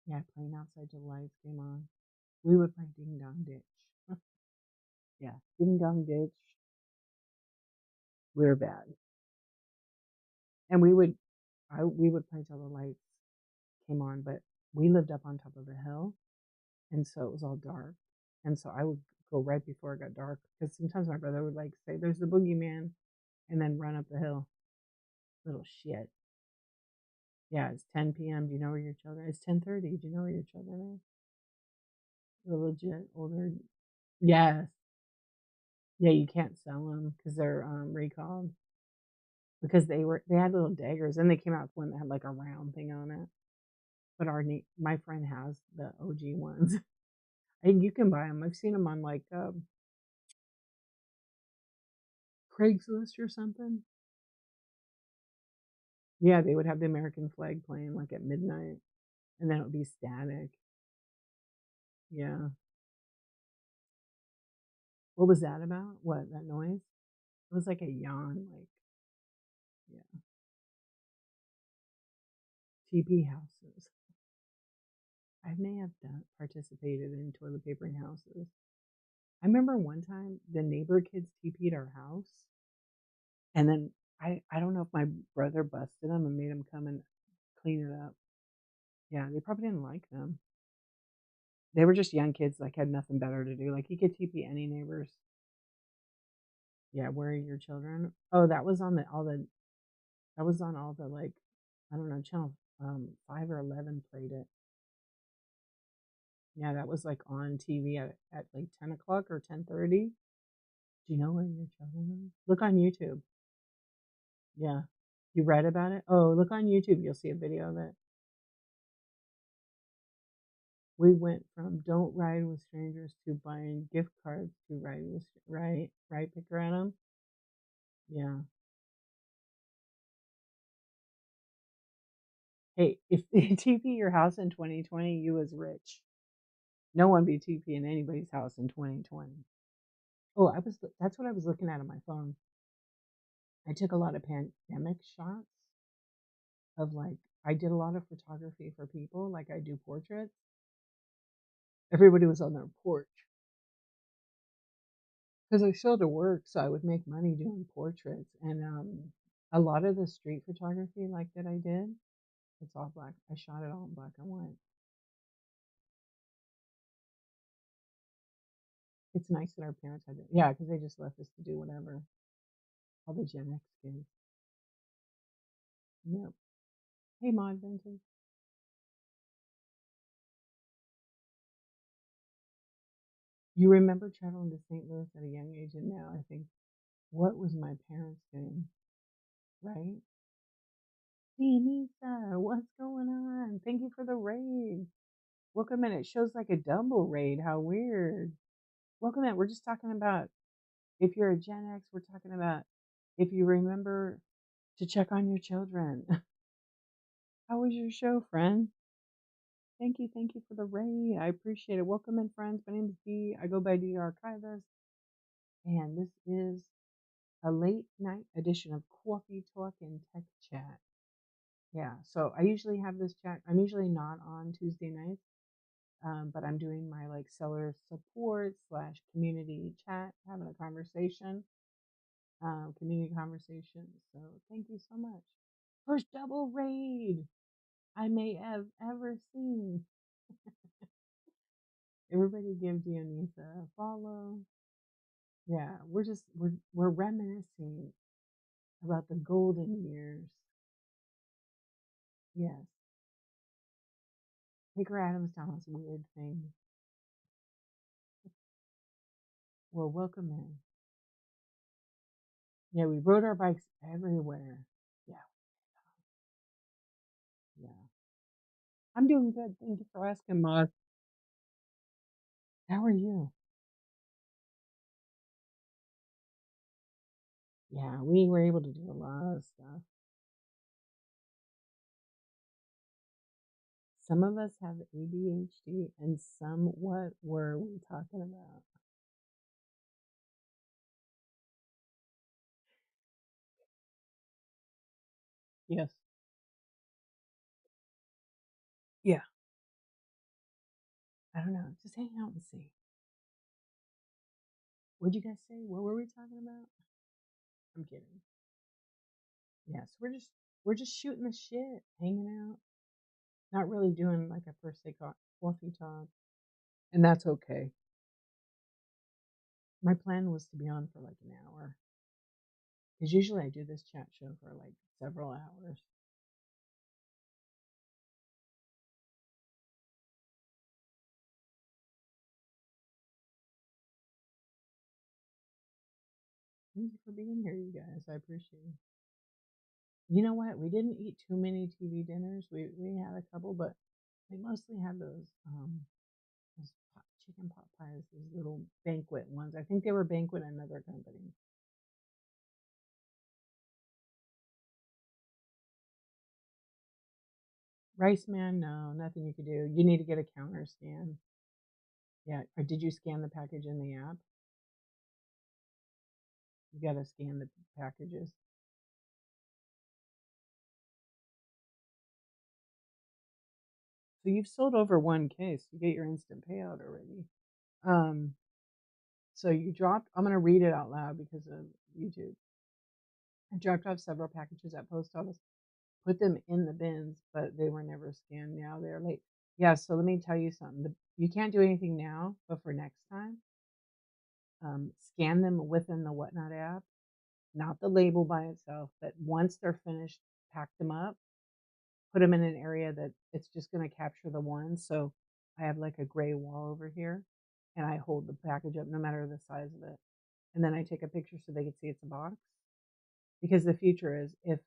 Yeah, playing outside till the lights came on. We would play Ding Dong Ditch. Yeah, Ding Dong Ditch. We were bad. And we would play till the lights came on, but we lived up on top of a hill, and so it was all dark. And so I would go right before it got dark because sometimes my brother would like say, "There's the boogeyman," and then run up the hill. Little shit. Yeah, it's 10 p.m. Do you know where your children? It's 10:30. Do you know where your children are? They're legit older. Yes. Yeah, you can't sell them because they're recalled because they had little daggers and they came out with one that had like a round thing on it. But my friend has the OG ones. And you can buy them. I've seen them on like Craigslist or something. Yeah, they would have the American flag playing like at midnight, and then it would be static. Yeah. What was that about? What, that noise? It was like a yawn, like, yeah. TP houses. I may have participated in toilet papering houses. I remember one time the neighbor kids TP'd our house, and then I don't know if my brother busted them and made them come and clean it up. Yeah, they probably didn't like them. They were just young kids, like, had nothing better to do. Like, you could TP any neighbors. Yeah, where are your children? Oh, that was on all the, like, I don't know, channel 5 or 11 played it. Yeah, that was like on TV at like 10 o'clock or 10:30. Do you know where your children are? Look on YouTube. Yeah. You read about it? Oh, look on YouTube. You'll see a video of it. We went from don't ride with strangers to buying gift cards to riding with right, right, Pick Random. Yeah. Hey, if they TP your house in 2020, you was rich. No one be TP in anybody's house in 2020. Oh, that's what I was looking at on my phone. I took a lot of pandemic shots of like, I did a lot of photography for people, like I do portraits. Everybody was on their porch because I still had to work, so I would make money doing portraits. And a lot of the street photography, like that I did, it's all black. I shot it all in black and white. It's nice that our parents had it. Yeah, because they just left us to do whatever. All the Gen X kids. Yep. Hey, Mod Vintage. You remember traveling to St. Louis at a young age, and now I think, what was my parents doing? Right? Denisa, what's going on? Thank you for the raid. Welcome in. It shows like a double raid. How weird. Welcome in. We're just talking about if you're a Gen X, we're talking about if you remember to check on your children. How was your show, friend? Thank you. Thank you for the raid. I appreciate it. Welcome in, friends. My name is Dee. I go by Dee Archivist, and this is a late night edition of Coffee Talk and Tech Chat. Yeah, so I usually have this chat. I'm usually not on Tuesday nights, but I'm doing my like seller support slash community chat, having a conversation, community conversation. So thank you so much. First double raid I may have ever seen. Everybody give Dionisa a follow. Yeah, we're reminiscing about the golden years. Yes, Baker Adams telling us weird things. Well, welcome in. Yeah, we rode our bikes everywhere. Yeah, yeah. I'm doing good. Thank you for asking, Maud. How are you? Yeah, we were able to do a lot of stuff. Some of us have ADHD, and some, what were we talking about? Yes. Yeah. I don't know. Just hang out and see. What'd you guys say? What were we talking about? I'm kidding. Yes, we're just shooting the shit, hanging out, not really doing like a per se coffee talk, and that's okay. My plan was to be on for like an hour because usually I do this chat show for like several hours. Thank you for being here, you guys. I appreciate it. You know what? We didn't eat too many TV dinners. We had a couple, but we mostly had those chicken pot pies, those little banquet ones. I think they were banquet at another company. Rice man, no, nothing you could do. You need to get a counter scan. Yeah. Or did you scan the package in the app? You got to scan the packages. So you've sold over 1K, so you get your instant payout already. Um, so you dropped, I'm going to read it out loud because of YouTube. I dropped off several packages at post office, put them in the bins, but they were never scanned. Now they're late. Yeah, so let me tell you something. You can't do anything now, but for next time, scan them within the Whatnot app, not the label by itself, but once they're finished, pack them up, put them in an area that it's just going to capture the ones. So I have like a gray wall over here, and I hold the package up no matter the size of it. And then I take a picture so they can see it's a box. Because the future is if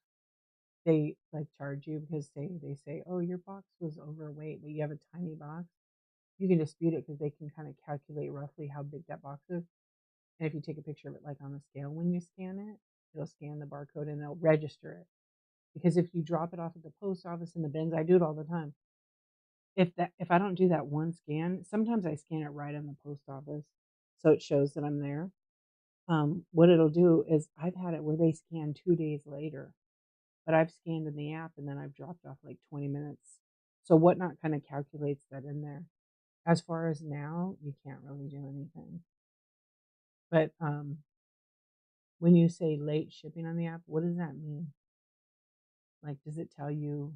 they like charge you because they say, oh, your box was overweight, but you have a tiny box, you can dispute it because they can kind of calculate roughly how big that box is. And if you take a picture of it like on the scale when you scan it, It'll scan the barcode and it'll register it. Because if you drop it off at the post office in the bins, I do it all the time. If I don't do that one scan, sometimes I scan it right in the post office, so it shows that I'm there. What it'll do is I've had it where they scan 2 days later, but I've scanned in the app and then I've dropped off like 20 minutes. So Whatnot kind of calculates that in there. As far as now, you can't really do anything. But when you say late shipping on the app, what does that mean? Like, does it tell you,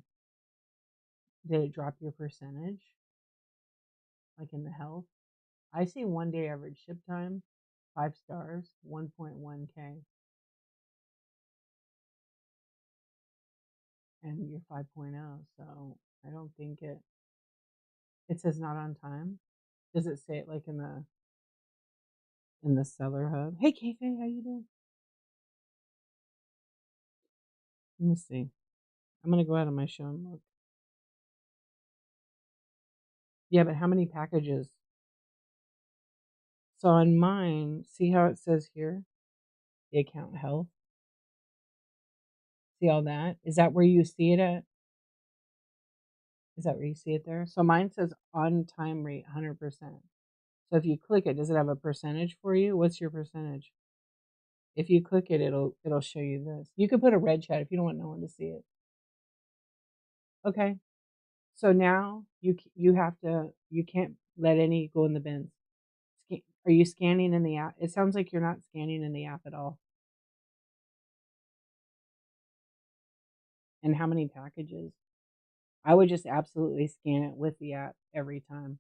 did it drop your percentage? Like in the health? I see 1 day average ship time, 5 stars, 1.1K, and you're 5.0. So I don't think it says not on time. Does it say it like in the seller hub? Hey, Cawfee, how you doing? Let me see. I'm gonna go out of my show and look. Yeah, but how many packages? So on mine, see how it says here, the account health? See all that? Is that where you see it at? Is that where you see it there? So mine says on time rate 100%. So if you click it, does it have a percentage for you? What's your percentage? If you click it, it'll show you this. You could put a red chat if you don't want no one to see it. Okay. So now you can't let any go in the bins. Are you scanning in the app? It sounds like you're not scanning in the app at all. And how many packages? I would just absolutely scan it with the app every time.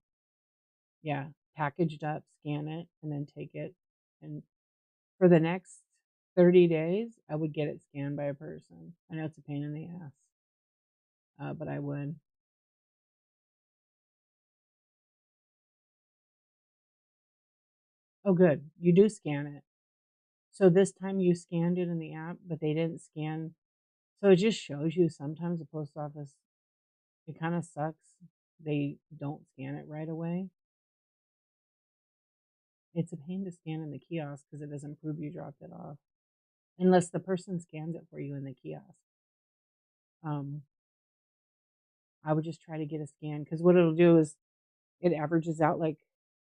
Yeah, packaged up, scan it, and then take it. And for the next 30 days, I would get it scanned by a person. I know it's a pain in the ass, but I would. Oh, good. You do scan it. So this time you scanned it in the app, but they didn't scan. So it just shows you sometimes the post office, it kind of sucks. They don't scan it right away. It's a pain to scan in the kiosk because it doesn't prove you dropped it off unless the person scans it for you in the kiosk. Um, I would just try to get a scan because what it'll do is it averages out like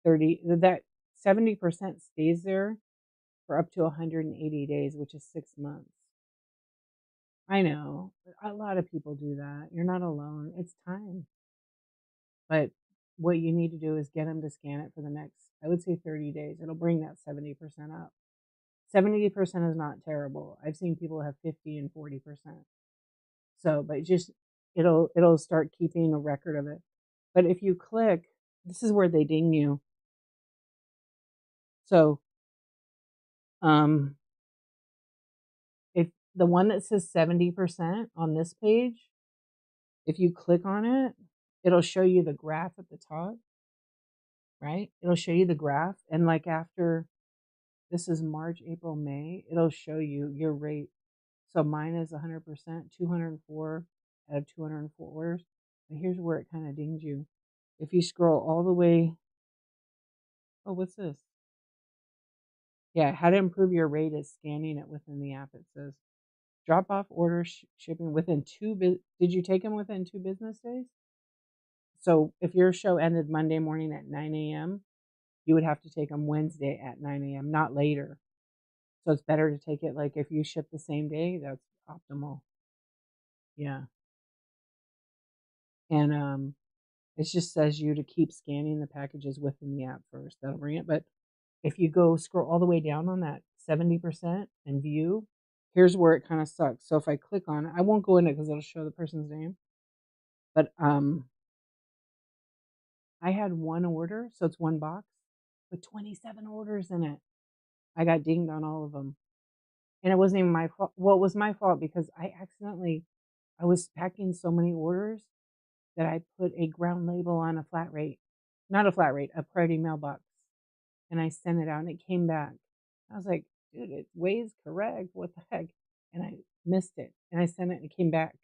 30, that 70% stays there for up to 180 days, which is 6 months. I know a lot of people do that. You're not alone. It's time. But what you need to do is get them to scan it for the next, I would say 30 days. It'll bring that 70% up. 70% is not terrible. I've seen people have 50 and 40%. So, but just it'll start keeping a record of it. But if you click, this is where they ding you. So, if the one that says 70% on this page, if you click on it, it'll show you the graph at the top, right? It'll show you the graph. And like after this is March, April, May, it'll show you your rate. So mine is 100%, 204 out of 204 orders. But here's where it kind of dings you. If you scroll all the way, oh, what's this? Yeah, how to improve your rate is scanning it within the app. It says drop off order shipping within did you take them within 2 business days? So if your show ended Monday morning at 9 a.m., you would have to take them Wednesday at 9 a.m., not later. So it's better to take it like if you ship the same day, that's optimal. Yeah. And it just says you to keep scanning the packages within the app first. That'll bring it. But if you go scroll all the way down on that 70% and view, here's where it kind of sucks. So if I click on it, I won't go in it because it'll show the person's name. But I had one order, so it's one box with 27 orders in it. I got dinged on all of them. And it wasn't even my fault. Well, it was my fault because I was packing so many orders that I put a ground label on a flat rate, not a flat rate, a priority mailbox. And I sent it out and it came back. I was like, dude, it weighs correct. What the heck? And I missed it. And I sent it and it came back.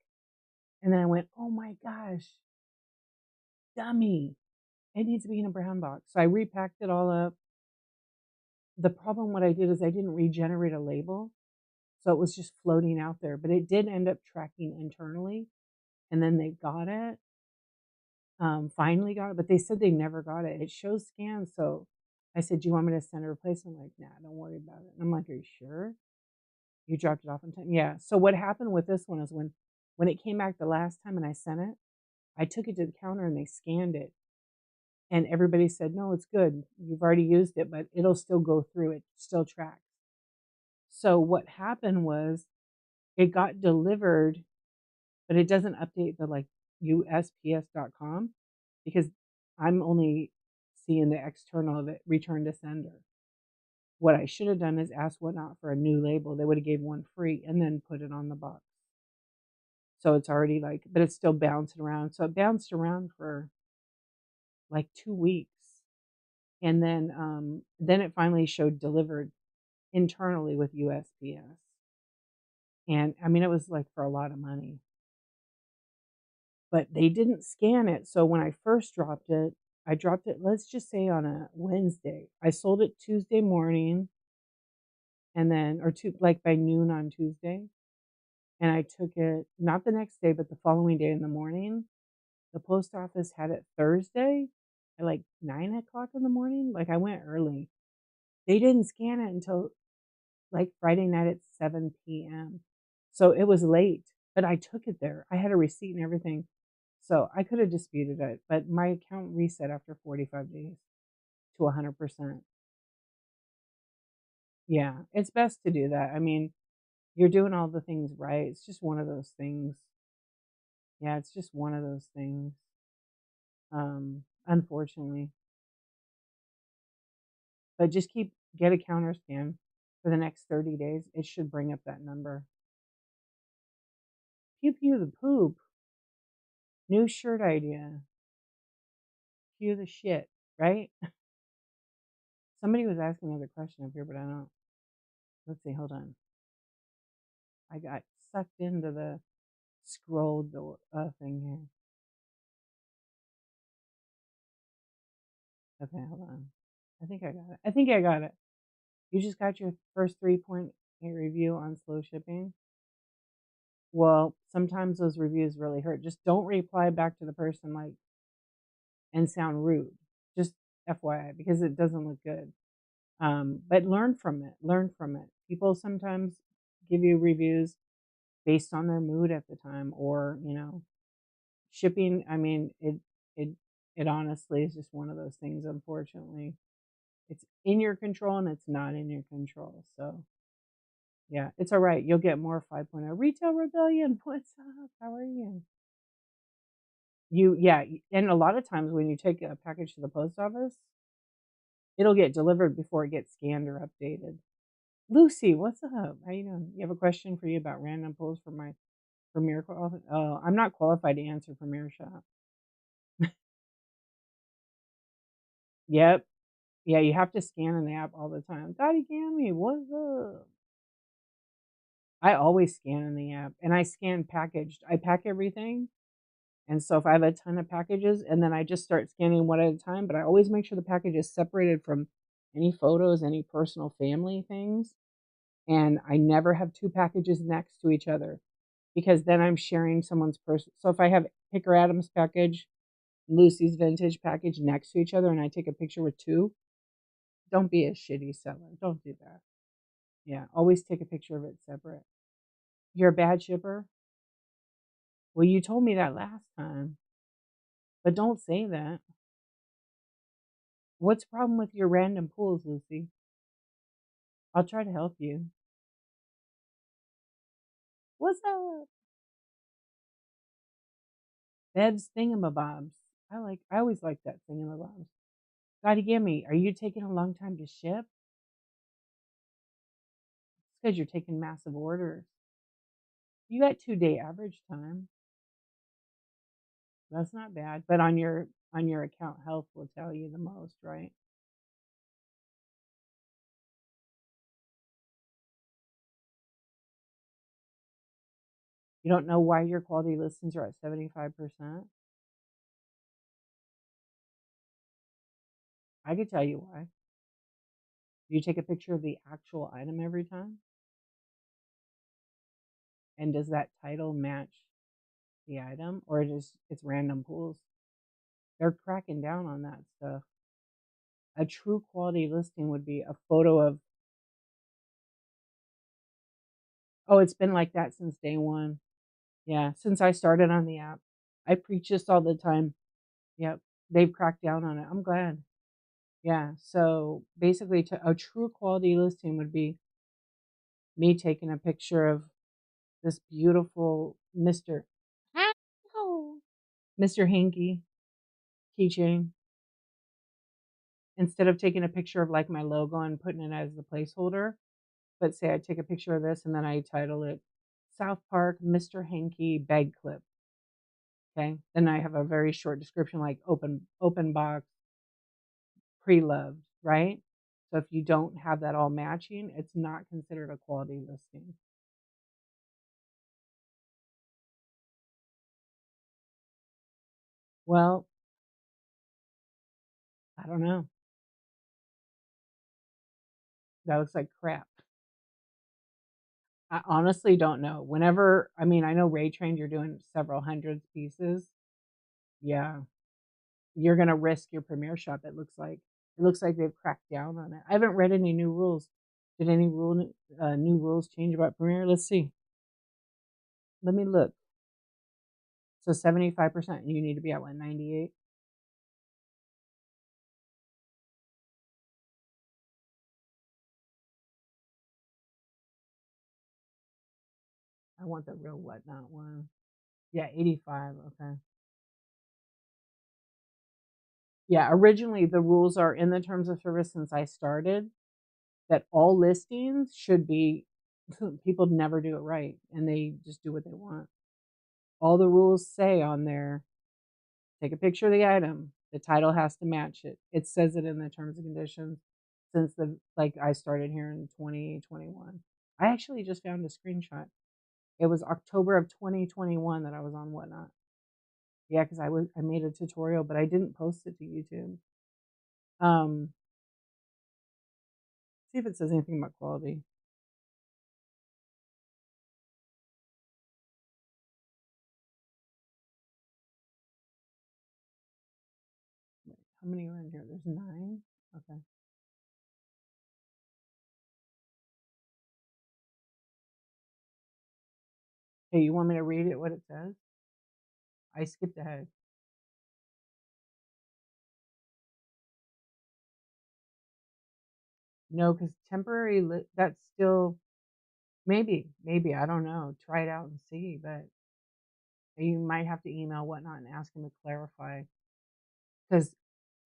And then I went, oh my gosh, dummy. It needs to be in a brown box. So I repacked it all up. The problem, what I did is I didn't regenerate a label. So it was just floating out there, but it did end up tracking internally, and then they got it, finally got it, but they said they never got it. It shows scanned, so I said, "Do you want me to send a replacement?" Like, "Nah, don't worry about it." And I'm like, "Are you sure? You dropped it off in time?" Yeah. So what happened with this one is when it came back the last time and I sent it, I took it to the counter and they scanned it, and everybody said, "No, it's good. You've already used it, but it'll still go through. It still tracks." So what happened was it got delivered, but it doesn't update the like USPS.com because I'm only seeing the external of it, return to sender. What I should have done is ask Whatnot for a new label. They would have gave one free and then put it on the box. So it's already like, but it's still bouncing around. So it bounced around for like 2 weeks. And then it finally showed delivered internally with USPS. And I mean, it was like for a lot of money, but they didn't scan it. So when I first dropped it, I dropped it, let's just say on a Wednesday. I sold it Tuesday morning and then, or two, like by noon on Tuesday. And I took it not the next day, but the following day in the morning. The post office had it Thursday at like 9 o'clock in the morning. Like I went early. They didn't scan it until like Friday night at 7 p.m. So it was late, but I took it there. I had a receipt and everything. So I could have disputed it, but my account reset after 45 days to 100%. Yeah, it's best to do that. I mean, you're doing all the things right. It's just one of those things. Yeah, it's just one of those things. Unfortunately, but just get a counter scan for the next 30 days. It should bring up that number. Pew pew the poop. New shirt idea. Pew the shit, right? Somebody was asking another question up here, but I don't. Let's see, hold on. I got sucked into the scrolled the thing here. Okay, hold on. I think I got it. I think I got it. You just got your first 3.8 review on slow shipping. Well, sometimes those reviews really hurt. Just don't reply back to the person like and sound rude. Just FYI, because it doesn't look good. But learn from it. Learn from it. People sometimes give you reviews based on their mood at the time, or shipping. I mean, it it honestly is just one of those things. Unfortunately, it's in your control and it's not in your control. So yeah, it's all right. You'll get more 5.0 retail rebellion. What's up? How are you? Yeah, and a lot of times when you take a package to the post office, it'll get delivered before it gets scanned or updated. Lucy, what's up? How you doing? You have a question for you about random pulls for my Premiere qualified? Oh, I'm not qualified to answer Premiere Shop. Yep. Yeah, you have to scan in the app all the time. Daddy Gammy, what's up? I always scan in the app and I scan packaged. I pack everything. And so if I have a ton of packages and then I just start scanning one at a time, but I always make sure the package is separated from any photos, any personal family things. And I never have two packages next to each other because then I'm sharing someone's person. So if I have Picker Adams package, Lucy's vintage package next to each other and I take a picture with two, don't be a shitty seller. Don't do that. Yeah, always take a picture of it separate. You're a bad shipper? Well, you told me that last time, but don't say that. What's the problem with your random pulls, Lucy? I'll try to help you. What's up? Bev's thingamabobs. I always like that thingamabobs. Gotta give me. Are you taking a long time to ship? It's because you're taking massive orders. You got 2 day average time. That's not bad. But on your account health will tell you the most, right? You don't know why your quality listings are at 75%? I could tell you why. You take a picture of the actual item every time? and does that title match the item, or it's random pools? They're cracking down on that stuff. A true quality listing would be a photo of, oh, it's been like that since day one. Yeah, since I started on the app. I preach this all the time. Yep, they've cracked down on it. I'm glad. Yeah, so basically, a true quality listing would be me taking a picture of this beautiful Mr. Hanky keychain, instead of taking a picture of like my logo and putting it as the placeholder. But say I take a picture of this and then I title it South Park Mr. Hanky bag clip. Okay. Then I have a very short description like open box, pre-loved, right? So if you don't have that all matching, it's not considered a quality listing. Well, I don't know. That looks like crap. I honestly don't know. Whenever, I mean, I know Ray Trained, you're doing several hundreds pieces. Yeah, you're gonna risk your Premiere Shop. It looks like they've cracked down on it. I haven't read any new rules. Did any new rules change about Premiere? Let's see. Let me look. So 75%. You need to be at what, 98? I want the real whatnot one. Yeah, 85. Okay. Yeah, originally the rules are in the terms of service since I started that all listings should be, people never do it right and they just do what they want. All the rules say on there, take a picture of the item, the title has to match it. It says it in the terms and conditions since I started here in 2021. I actually just found a screenshot. It was October of 2021 that I was on Whatnot. Yeah, because I made a tutorial, but I didn't post it to YouTube. Um, see if it says anything about quality. Wait, how many are in here? There's 9. Okay. Hey, you want me to read it? What it says? I skipped ahead. No, because that's still, maybe I don't know. Try it out and see, but you might have to email Whatnot and ask them to clarify because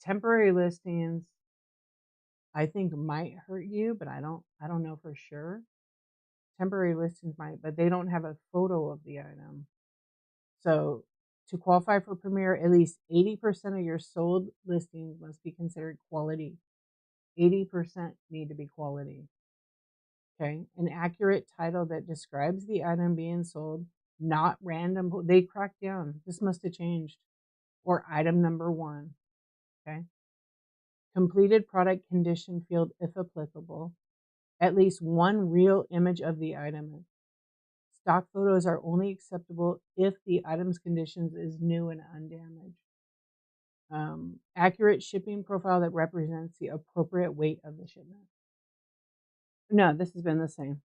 temporary listings I think might hurt you, but I don't know for sure. Temporary listings might, but they don't have a photo of the item. So to qualify for Premier, at least 80% of your sold listings must be considered quality. 80% need to be quality. Okay. An accurate title that describes the item being sold, not random. They cracked down. This must have changed. Or item number 1. Okay. Completed product condition field if applicable. At least one real image of the item. Stock photos are only acceptable if the item's conditions is new and undamaged. Accurate shipping profile that represents the appropriate weight of the shipment. No, this has been the same.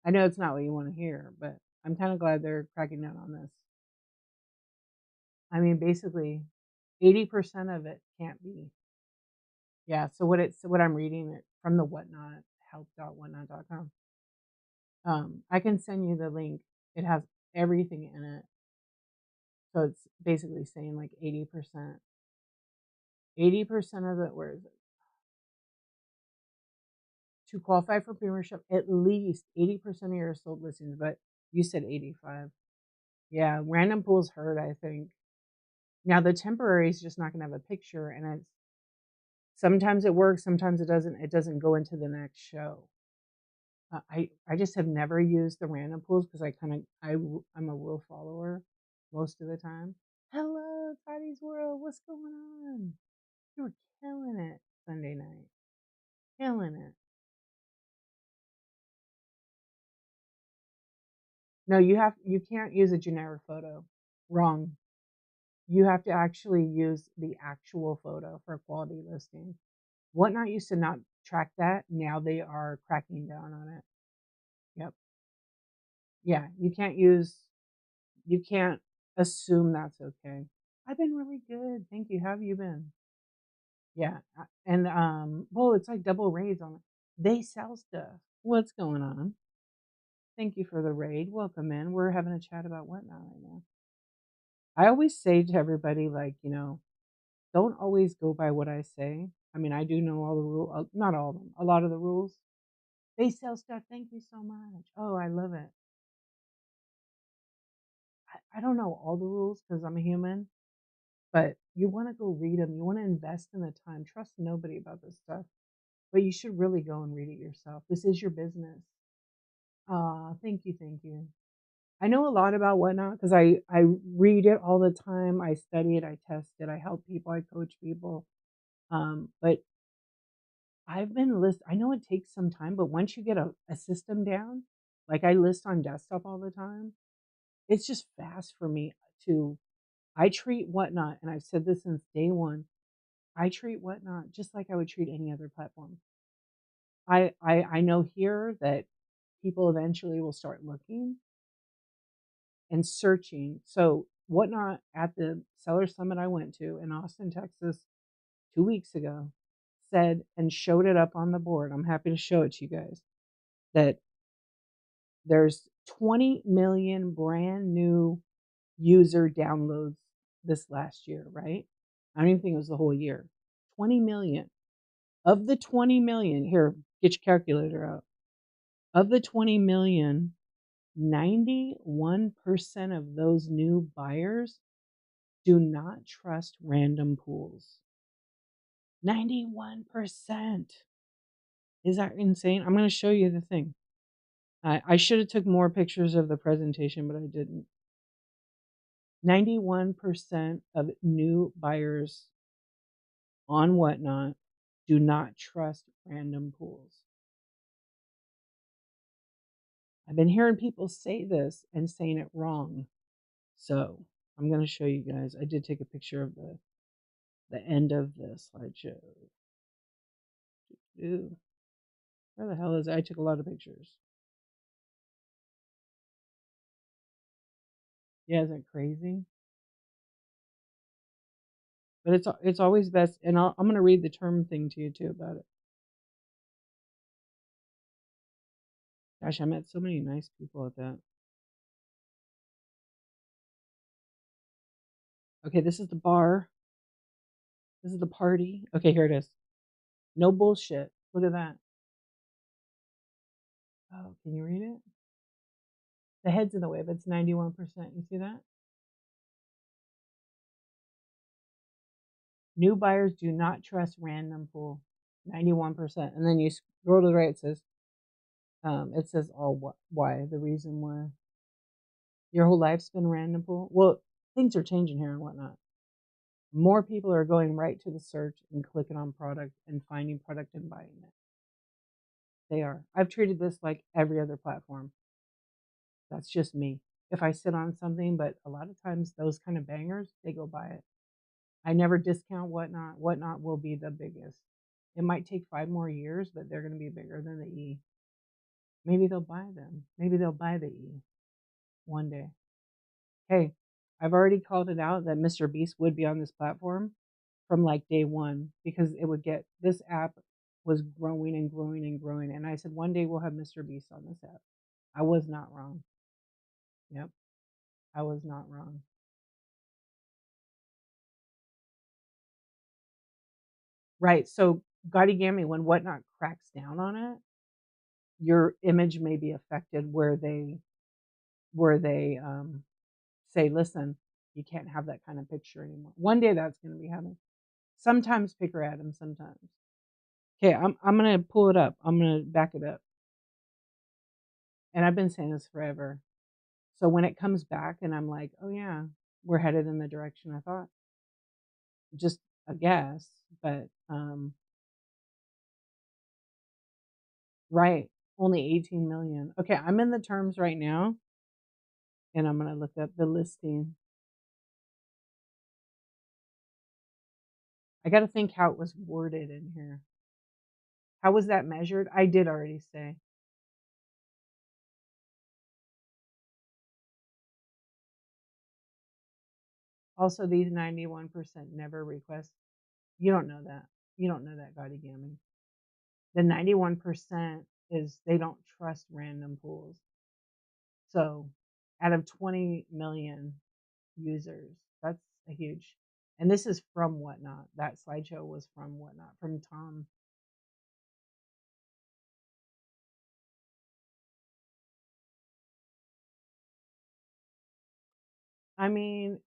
I know it's not what you want to hear, but I'm kind of glad they're cracking down on this. I mean, basically, 80% of it can't be. Yeah. So what I'm reading it from the whatnot help.whatnot.com. I can send you the link. It has everything in it. So it's basically saying like 80%. 80% of the, where is it? To qualify for premiership, at least 80% of your sold listings, but you said 85. Yeah, random pools hurt, I think. Now the temporary is just not going to have a picture, and it's sometimes it works, sometimes it doesn't. It doesn't go into the next show. I just have never used the random pools because I'm a rule follower most of the time. Hello, Tidy's World, what's going on? You were killing it Sunday night, killing it. No, you can't use a generic photo. Wrong. You have to actually use the actual photo for a quality listing. Whatnot used to not track that. Now they are cracking down on it. Yep. Yeah, you can't assume that's okay. I've been really good. Thank you. How have you been? Yeah. And well, it's like double raids on it. They sell stuff. What's going on? Thank you for the raid. Welcome in. We're having a chat about Whatnot right now. I always say to everybody, like, don't always go by what I say. I mean, I do know all the rules, not all of them, a lot of the rules. They sell stuff. Thank you so much. Oh, I love it. I don't know all the rules because I'm a human, but you want to go read them. You want to invest in the time. Trust nobody about this stuff, but you should really go and read it yourself. This is your business. Thank you. Thank you. I know a lot about Whatnot because I read it all the time. I study it. I test it. I help people. I coach people. But I've been I know it takes some time, but once you get a system down, like I list on desktop all the time, it's just fast for me to I treat Whatnot, and I've said this since day one, I treat Whatnot just like I would treat any other platform. I know here that people eventually will start looking and searching. So Whatnot at the seller summit I went to in Austin, Texas 2 weeks ago said and showed it up on the board. I'm happy to show it to you guys that there's 20 million brand new user downloads this last year, right? I don't even think it was the whole year. 20 million. Of the 20 million, here, get your calculator out. Of the 20 million, 91% of those new buyers do not trust random pools. 91%. Is that insane? I'm going to show you the thing. I should have took more pictures of the presentation, but I didn't. 91% of new buyers on Whatnot do not trust random pools. I've been hearing people say this and saying it wrong. So I'm going to show you guys. I did take a picture of the end of the slideshow. Ooh, where the hell is it? I took a lot of pictures. Yeah, isn't it crazy? But it's always best, and I'm going to read the term thing to you too about it. Gosh, I met so many nice people at that. Okay, this is the bar. This is the party. Okay, here it is. No bullshit. Look at that. Oh, can you read it? The head's in the way, but it's 91%. You see that? New buyers do not trust random pool. 91%. And then you scroll to the right, it says all why, the reason why. Your whole life's been random pool. Well, things are changing here and whatnot. More people are going right to the search and clicking on product and finding product and buying it. They are. I've treated this like every other platform. That's just me. If I sit on something, but a lot of times those kind of bangers, they go buy it. I never discount Whatnot. Whatnot will be the biggest. It might take 5 more years, but they're going to be bigger than the E. Maybe they'll buy them. Maybe they'll buy the E one day. Hey, I've already called it out that Mr. Beast would be on this platform from like day one because it would get this app was growing and growing and growing. And I said, one day we'll have Mr. Beast on this app. I was not wrong. Yep, I was not wrong. Right. So, Gotti Gammy, when Whatnot cracks down on it, your image may be affected where they say, listen, you can't have that kind of picture anymore. One day that's going to be happening. Sometimes picker Adam, sometimes. Okay, I'm gonna pull it up. I'm gonna back it up. And I've been saying this forever. So when it comes back and I'm like, oh yeah, we're headed in the direction I thought. Just a guess, but right. Only 18 million. Okay, I'm in the terms right now. and I'm gonna look up the listing. I gotta think how it was worded in here. How was that measured? I did already say. Also, these 91% never request. You don't know that. You don't know that, Gaudy Gammy. The 91% is they don't trust random pools. So out of 20 million users, that's a huge. And this is from Whatnot. That slideshow was from Whatnot, from Tom. I mean,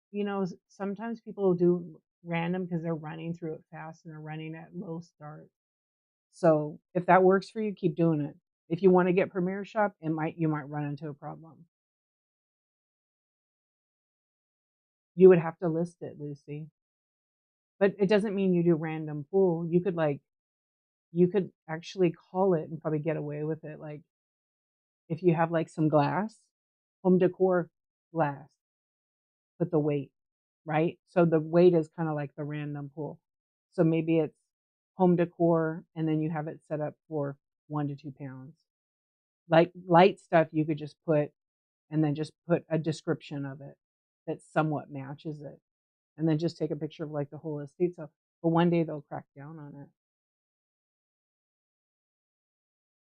sometimes people do random because they're running through it fast and they're running at low start. So if that works for you, keep doing it. If you want to get Premiere Shop, you might run into a problem. You would have to list it, Lucy. But it doesn't mean you do random pool. You could actually call it and probably get away with it. Like if you have like some glass, home decor glass, put the weight, right? So the weight is kind of like the random pool. So maybe it's home decor and then you have it set up for 1 to 2 pounds. Like light stuff you could just put and then just put a description of it that somewhat matches it. And then just take a picture of like the whole estate. So but one day they'll crack down on it.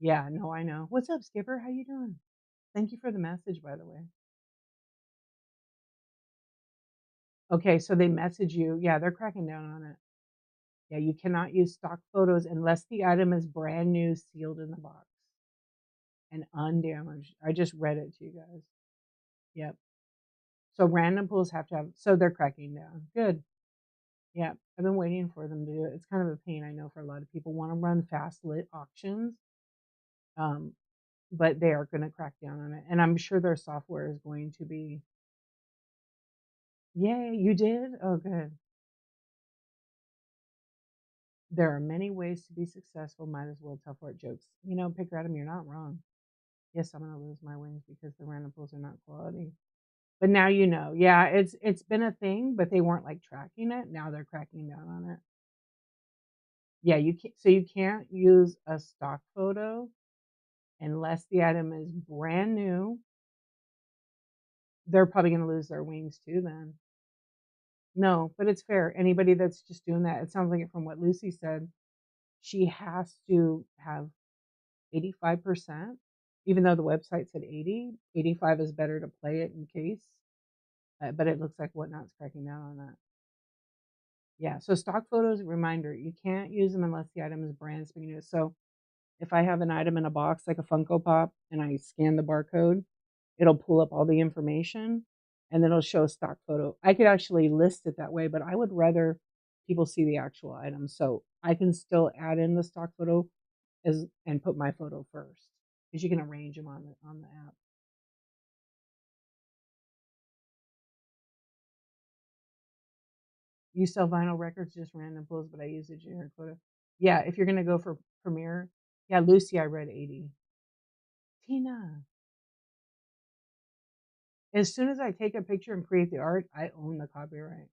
Yeah, no, I know. What's up, Skipper? How you doing? Thank you for the message, by the way. Okay, so they message you. Yeah, they're cracking down on it. Yeah, you cannot use stock photos unless the item is brand new, sealed in the box, and undamaged. I just read it to you guys. Yep. So random pools have to have. So they're cracking down. Good. Yeah, I've been waiting for them to do it. It's kind of a pain, I know, for a lot of people want to run fast lit auctions, um, but they are going to crack down on it, and I'm sure their software is going to be. Yay, you did? Oh, good. There are many ways to be successful. Might as well tell fart jokes. Picker Adam, you're not wrong. Yes, I'm gonna lose my wings because the random pools are not quality. But now you know. Yeah, it's been a thing, but they weren't like tracking it. Now they're cracking down on it. Yeah, you can't use a stock photo unless the item is brand new. They're probably gonna lose their wings too then. No, but it's fair. Anybody that's just doing that, it sounds like it from what Lucy said, she has to have 85%, even though the website said 80, 85 is better to play it in case. But it looks like Whatnot's cracking down on that. Yeah, so stock photos, reminder, you can't use them unless the item is brand spanking new. So if I have an item in a box like a Funko Pop and I scan the barcode, it'll pull up all the information and then it'll show a stock photo. I could actually list it that way, but I would rather people see the actual item. So I can still add in the stock photo and put my photo first because you can arrange them on the app. You sell vinyl records, just random pulls, but I use a generic photo. Yeah, if you're gonna go for Premiere, yeah, Lucy, I read 80. Tina, as soon as I take a picture and create the art, I own the copyright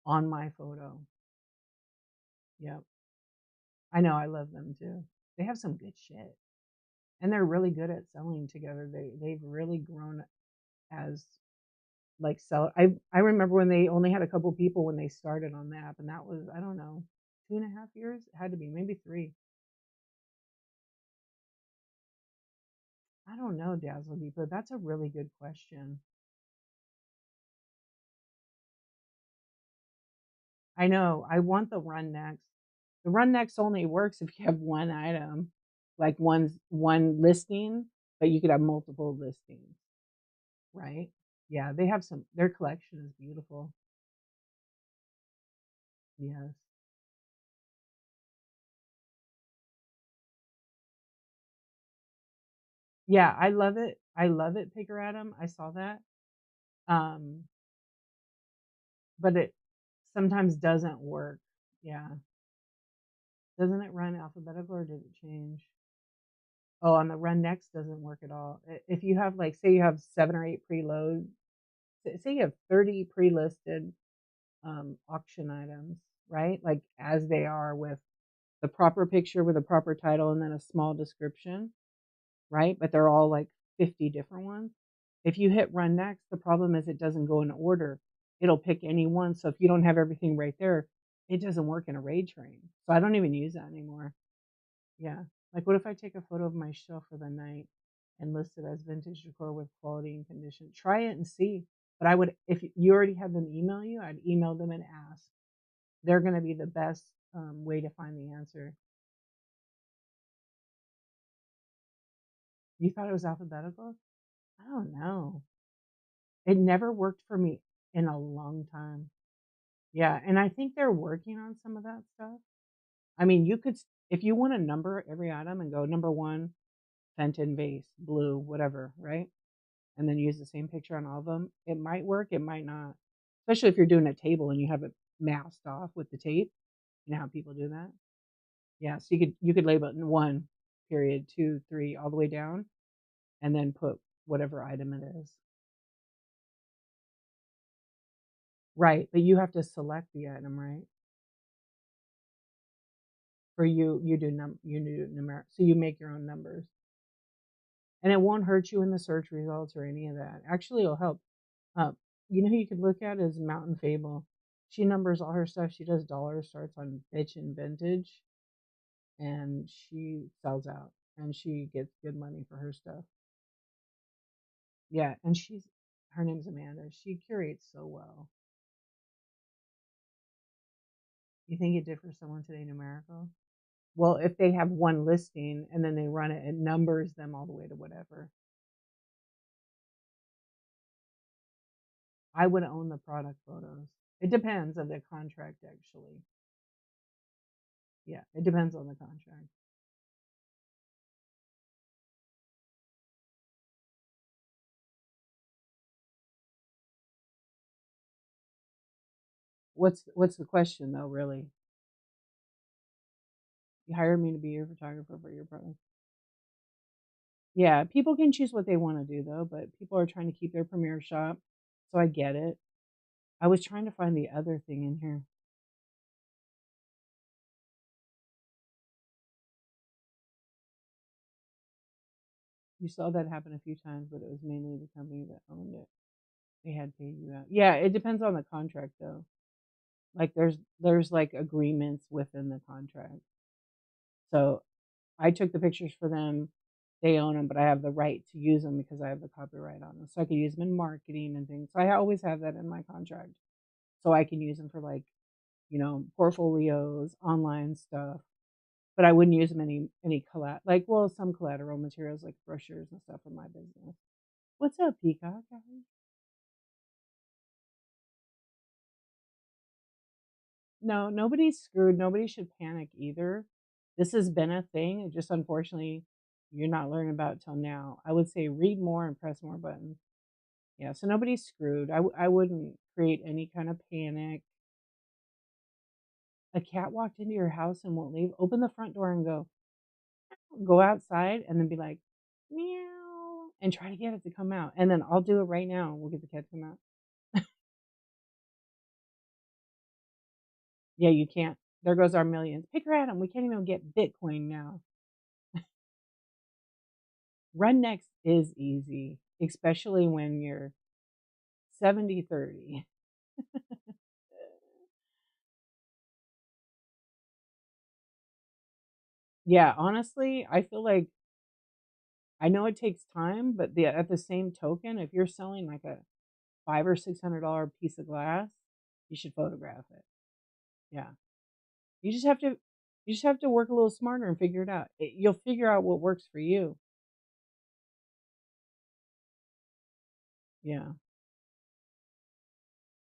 on my photo. Yep, I know, I love them too. They have some good shit, and they're really good at selling together. They've really grown as like sell. I remember when they only had a couple people when they started on the app, and that was I don't know 2.5 years. It had to be maybe 3. I don't know, Dazzle Depot. That's a really good question. I know. I want the run next. The run next only works if you have one item, like one listing, but you could have multiple listings, right? Yeah, they have some. Their collection is beautiful. Yes. Yeah, I love it. I love it, Picker Adam. I saw that. Um, but it sometimes doesn't work. Yeah. Doesn't it run alphabetical or did it change? Oh, on the run next doesn't work at all. If you have like, say you have 7 or 8 preload, say you have 30 pre-listed auction items, right? Like as they are with the proper picture with a proper title and then a small description, right? But they're all like 50 different ones. If you hit run next, the problem is it doesn't go in order. It'll pick any one. So if you don't have everything right there, it doesn't work in a raid train. So I don't even use that anymore. Yeah. Like what if I take a photo of my shelf for the night and list it as vintage decor with quality and condition? Try it and see. But I would, if you already had them email you, I'd email them and ask. They're going to be the best way to find the answer. You thought it was alphabetical? I don't know. It never worked for me in a long time. Yeah, and I think they're working on some of that stuff. I mean, you could, if you want to number every item and go number one, Fenton vase, blue, whatever, right? And then use the same picture on all of them. It might work, it might not. Especially if you're doing a table and you have it masked off with the tape. You know how people do that? Yeah, so you could label it in one, period, two, three, all the way down, and then put whatever item it is. Right, but you have to select the item, right? For you do numeric, so you make your own numbers, and it won't hurt you in the search results or any of that. Actually, it'll help. Uh, you know who you could look at is Mountain Fable. She numbers all her stuff. She does dollars, starts on bitch and vintage, and she sells out, and she gets good money for her stuff. Yeah, and her name's Amanda. She curates so well. You think it did for someone today numerical? Well, if they have one listing and then they run it, it numbers them all the way to whatever. I would own the product photos. It depends on the contract, actually. Yeah, it depends on the contract. What's the question though? Really, you hired me to be your photographer for your product. Yeah, people can choose what they want to do though, but people are trying to keep their premiere shop, so I get it. I was trying to find the other thing in here. You saw that happen a few times, but it was mainly the company that owned it. They had paid you out. Yeah, it depends on the contract though. Like there's like agreements within the contract. So I took the pictures for them. They own them, but I have the right to use them because I have the copyright on them. So I can use them in marketing and things. So I always have that in my contract. So I can use them for like, portfolios, online stuff. But I wouldn't use them any like some collateral materials like brochures and stuff for my business. What's up, Peacock? No, nobody's screwed. Nobody should panic either. This has been a thing. It just unfortunately you're not learning about it till now. I would say read more and press more buttons. Yeah, so nobody's screwed. I wouldn't create any kind of panic. A cat walked into your house and won't leave. Open the front door and go outside and then be like, meow, and try to get it to come out. And then I'll do it right now. We'll get the cat to come out. Yeah, you can't. There goes our millions. Pick her at him. We can't even get Bitcoin now. Run next is easy, especially when you're 70/30. Yeah, honestly, I feel like I know it takes time, but at the same token, if you're selling like a $500 or $600 piece of glass, you should photograph it. Yeah. You just have to work a little smarter and figure it out. You'll figure out what works for you. Yeah.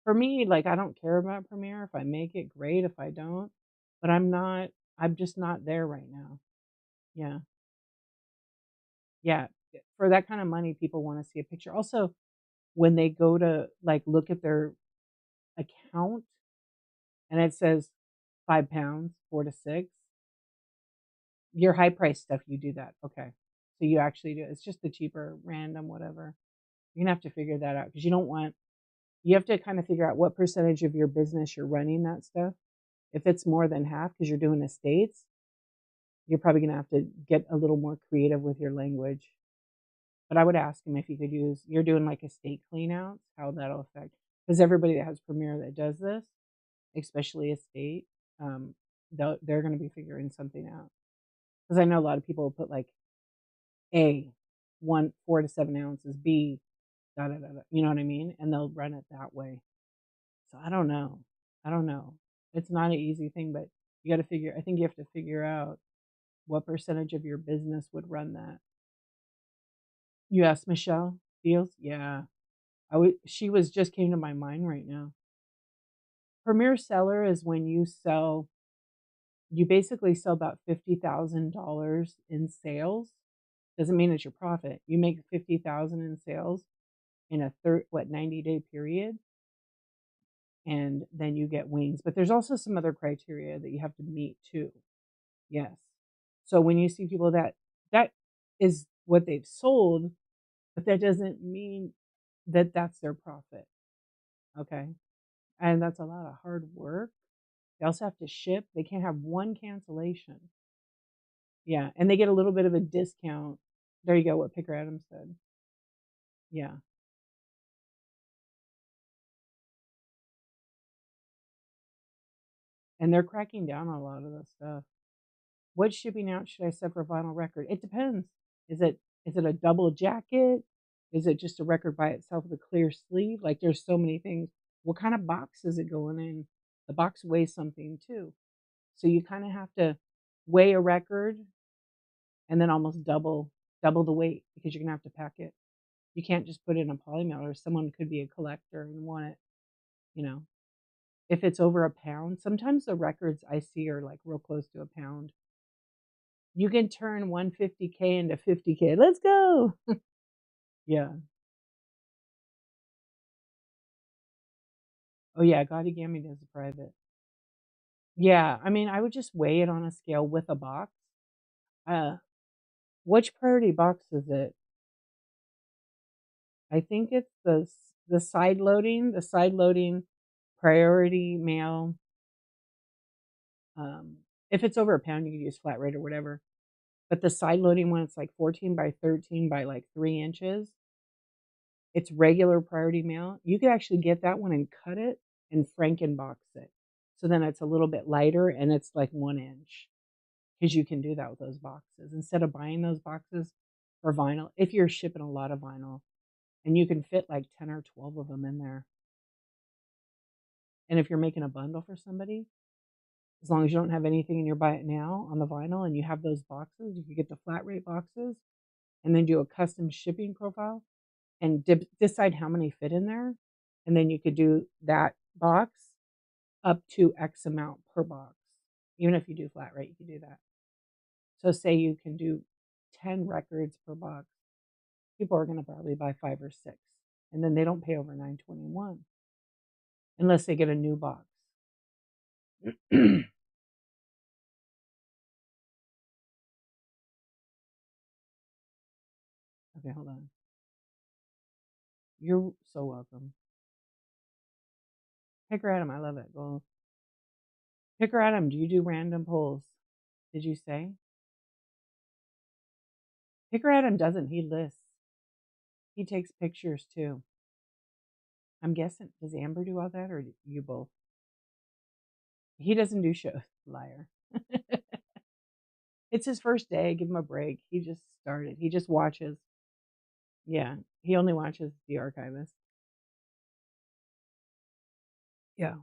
For me, like I don't care about Premiere. If I make it, great. If I don't, but I'm just not there right now. Yeah. Yeah. For that kind of money, people want to see a picture. Also, when they go to like look at their account and it says 5 pounds, 4 to 6, your high price stuff, you do that. Okay. So you actually do it's just the cheaper random whatever. You're gonna have to figure that out because you don't want you have to kind of figure out what percentage of your business you're running that stuff. If it's more than half because you're doing estates, you're probably gonna have to get a little more creative with your language. But I would ask him if he could use you're doing like estate clean outs, how that'll affect because everybody that has Premier that does this, especially estate, um, they're gonna be figuring something out. Because I know a lot of people will put like A, 4 to 7 ounces, B, da da da da. You know what I mean? And they'll run it that way. So I don't know. I don't know. It's not an easy thing, but you got to figure. I think you have to figure out what percentage of your business would run that. You asked Michelle Fields? Yeah, I would. She was just came to my mind right now. Premier seller is when you sell. You basically sell about $50,000 in sales. Doesn't mean it's your profit. You make 50,000 in sales in a 90-day period, and then you get wings. But there's also some other criteria that you have to meet too. Yes. So when you see people that is what they've sold, but that doesn't mean that that's their profit. Okay. And that's a lot of hard work. They also have to ship. They can't have one cancellation. Yeah. And they get a little bit of a discount. There you go. What Picker Adams said. Yeah. And they're cracking down on a lot of this stuff. What shipping out should I set for vinyl record? It depends. Is it a double jacket? Is it just a record by itself with a clear sleeve? Like there's so many things. What kind of box is it going in? The box weighs something too. So you kind of have to weigh a record and then almost double the weight because you're gonna have to pack it. You can't just put it in a poly mailer. Someone could be a collector and want it, you know. If it's over a pound, sometimes the records I see are like real close to a pound. You can turn 150K into 50K. Let's go. Yeah. Oh yeah, Gaudy Gammy does a private. Yeah, I mean, I would just weigh it on a scale with a box. Uh, which priority box is it? I think it's the side loading priority mail. Um, if it's over a pound, you can use flat rate or whatever. But the side loading one, it's like 14 by 13 by like 3 inches. It's regular priority mail. You could actually get that one and cut it and Frankenbox it. So then it's a little bit lighter and it's like 1 inch because you can do that with those boxes instead of buying those boxes for vinyl. If you're shipping a lot of vinyl and you can fit like 10 or 12 of them in there. And if you're making a bundle for somebody, as long as you don't have anything in your buy it now on the vinyl and you have those boxes, you could get the flat rate boxes and then do a custom shipping profile and decide how many fit in there. And then you could do that box up to X amount per box. Even if you do flat rate, you can do that. So say you can do 10 records per box. People are going to probably buy 5 or 6. And then they don't pay over $9.21 unless they get a new box. Okay, hold on. You're so welcome. Picker Adam, I love it. Well, Picker Adam, do you do random polls? Did you say? Picker Adam doesn't. He lists. He takes pictures too. I'm guessing, does Amber do all that or you both? He doesn't do shows. Liar. It's his first day. Give him a break. He just started. He just watches. Yeah. He only watches The Archivist. Yeah.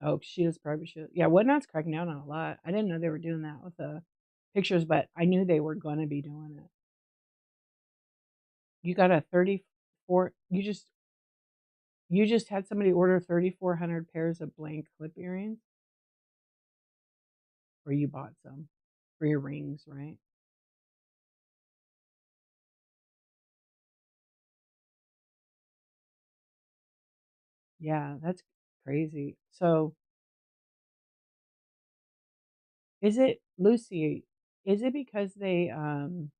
Oh, she does private shows. Yeah. Whatnot's cracking down on a lot. I didn't know they were doing that with the pictures, but I knew they were going to be doing it. You got a 34. You just had somebody order 3,400 pairs of blank clip earrings, or you bought some for your rings, right? Yeah, that's crazy. So Is it Lucy, is it because is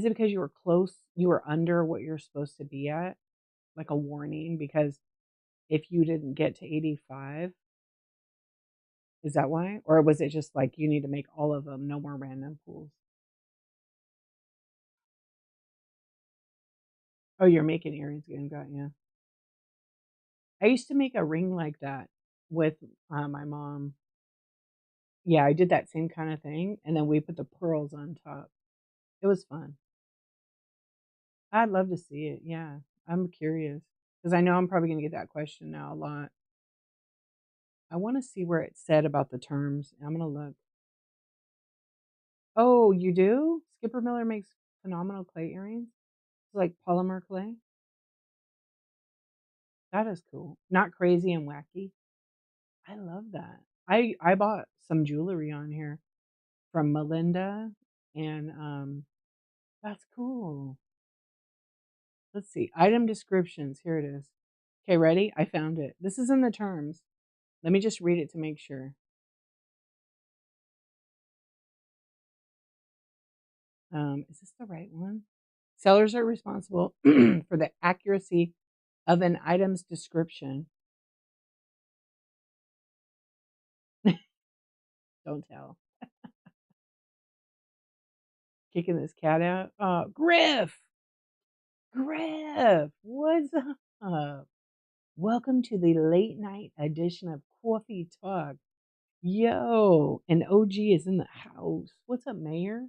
it because you were close, you were under what you're supposed to be at? Like a warning because if you didn't get to 85, is that why? Or was it just like you need to make all of them, no more random pools? Oh, you're making earrings again, got you. I used to make a ring like that with my mom. Yeah, I did that same kind of thing, and then we put the pearls on top. It was fun. I'd love to see it. Yeah, I'm curious because I know I'm probably going to get that question now a lot. I want to see where it said about the terms. I'm going to look. Oh, you do? Skipper Miller makes phenomenal clay earrings. It's like polymer clay. That is cool. Not crazy and wacky. I love that. I bought some jewelry on here from Melinda, and that's cool. Let's see. Item descriptions. Here it is. Okay, ready? I found it. This is in the terms. Let me just read it to make sure. Is this the right one? Sellers are responsible for the accuracy of an item's description. Don't tell. Kicking this cat out. Griff! Griff! What's up? Welcome to the late night edition of Coffee Talk. Yo, an OG is in the house. What's up, Mayor?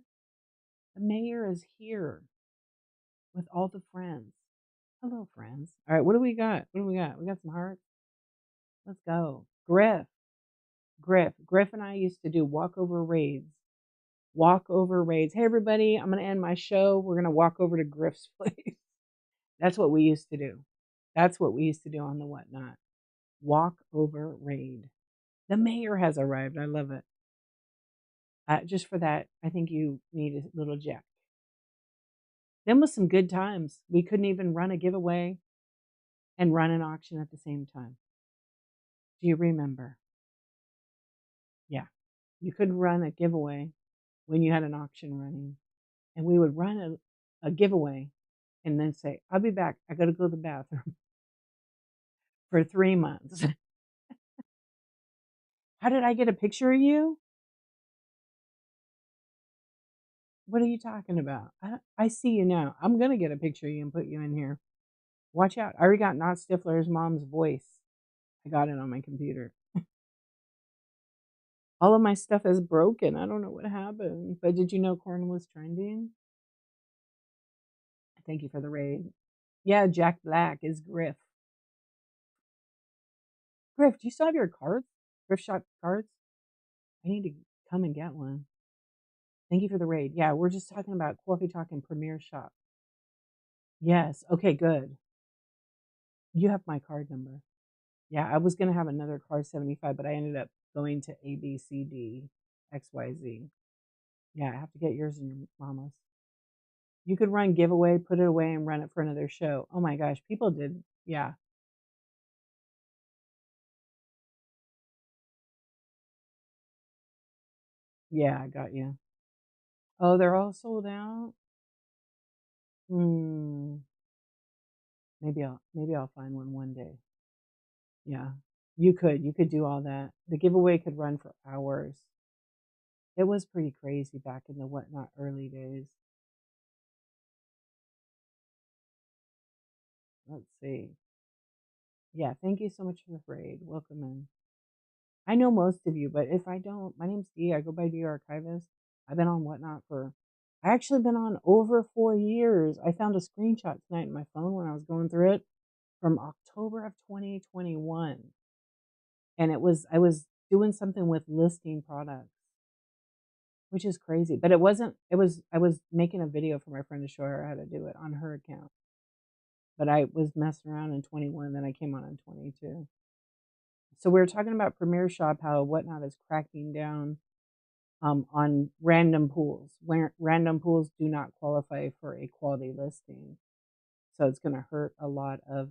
The mayor is here with all the friends. Hello, friends. All right, what do we got? What do we got? We got some hearts. Let's go. Griff. Griff and I used to do walkover raids. Walkover raids. Hey, everybody, I'm going to end my show. We're going to walk over to Griff's place. That's what we used to do. That's what we used to do on the Whatnot. Walkover raid. The mayor has arrived. I love it. Just for that, I think you need a little jack. Them was some good times. We couldn't even run a giveaway and run an auction at the same time. Do you remember? Yeah. You could run a giveaway when you had an auction running. And we would run a giveaway and then say, I'll be back. I got to go to the bathroom for 3 months. How did I get a picture of you? What are you talking about? I see you now. I'm going to get a picture of you and put you in here. Watch out. I already got Not Stifler's mom's voice. I got it on my computer. All of my stuff is broken. I don't know what happened. But did you know corn was trending? Thank you for the raid. Yeah, Jack Black is Griff. Griff, do you still have your cards? Griff shot cards? I need to come and get one. Thank you for the raid. Yeah, we're just talking about Coffee Talk and Premier Shop. Yes. Okay, good. You have my card number. Yeah, I was gonna have another card 75, but I ended up going to A B C D X Y Z. Yeah, I have to get yours and your mama's. You could run giveaway, put it away, and run it for another show. Oh my gosh, people did. Yeah. Yeah, I got you. Oh, they're all sold out? Hmm. Maybe I'll find one day. Yeah. You could do all that. The giveaway could run for hours. It was pretty crazy back in the Whatnot early days. Let's see. Yeah, thank you so much for the parade. Welcome in. I know most of you, but if I don't, my name's Dee. I go by Dee Archivist. I've been on Whatnot I actually been on over 4 years. I found a screenshot tonight in my phone when I was going through it from October of 2021. And I was doing something with listing products, which is crazy. But I was making a video for my friend to show her how to do it on her account. But I was messing around in 21, then I came on in 22. So we were talking about Premier Shop, how Whatnot is cracking down on random pools. Where random pools do not qualify for a quality listing, so it's going to hurt a lot of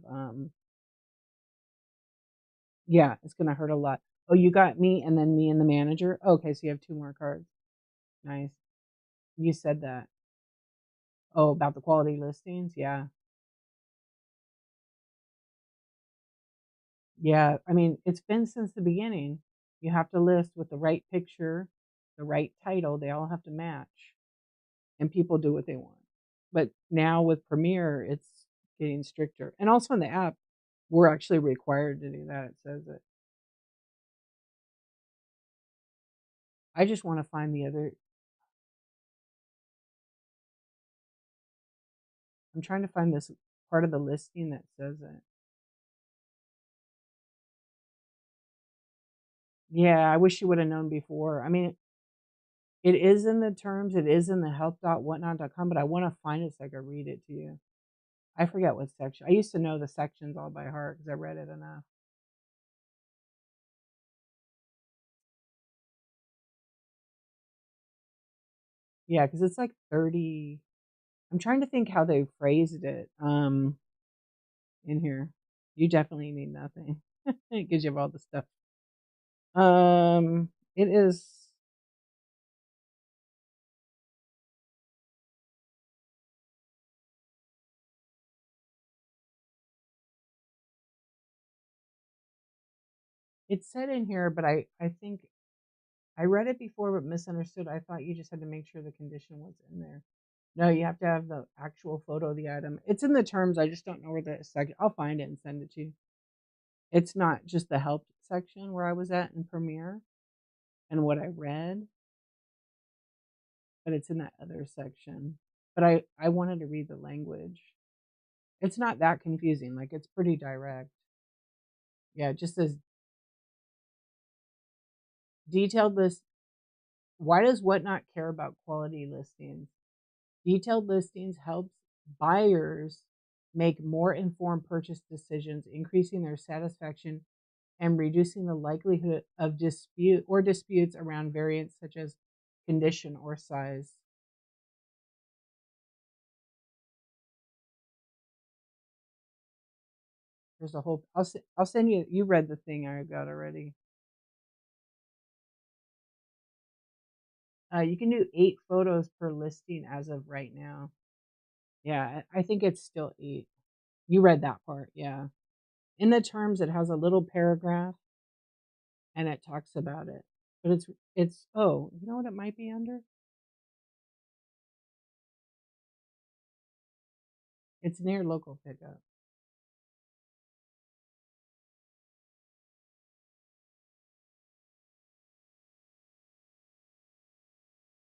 yeah, it's going to hurt a lot. Oh, you got me and then me and the manager? Okay, so you have 2 more cards. Nice. You said that. Oh, about the quality listings? Yeah. Yeah, I mean, it's been since the beginning. You have to list with the right picture, the right title, they all have to match, and people do what they want. But now with Premiere, it's getting stricter. And also in the app, we're actually required to do that. It says it. I just want to find the other. I'm trying to find this part of the listing that says it. Yeah, I wish you would have known before. I mean, it is in the terms, it is in the help.whatnot.com, but I want to find it so I can read it to you. I forget what section. I used to know the sections all by heart because I read it enough. Yeah, because it's like 30. I'm trying to think how they phrased it in here. You definitely need nothing. It gives you all the stuff. It is. It's said in here, but I think I read it before but misunderstood. I thought you just had to make sure the condition was in there. No, you have to have the actual photo of the item. It's in the terms. I just don't know where the section. I'll find it and send it to you. It's not just the help section where I was at in Premiere and what I read, but it's in that other section. But I wanted to read the language. It's not that confusing. Like it's pretty direct. Yeah, it just says detailed list. Why does Whatnot care about quality listings? Detailed listings helps buyers make more informed purchase decisions, increasing their satisfaction and reducing the likelihood of disputes around variants such as condition or size. There's a whole. I'll send you. You read the thing I got already. You can do 8 photos per listing as of right now. Yeah, I think it's still 8. You read that part, yeah. In the terms, it has a little paragraph and it talks about it. But it's oh, you know what it might be under? It's near local pickup.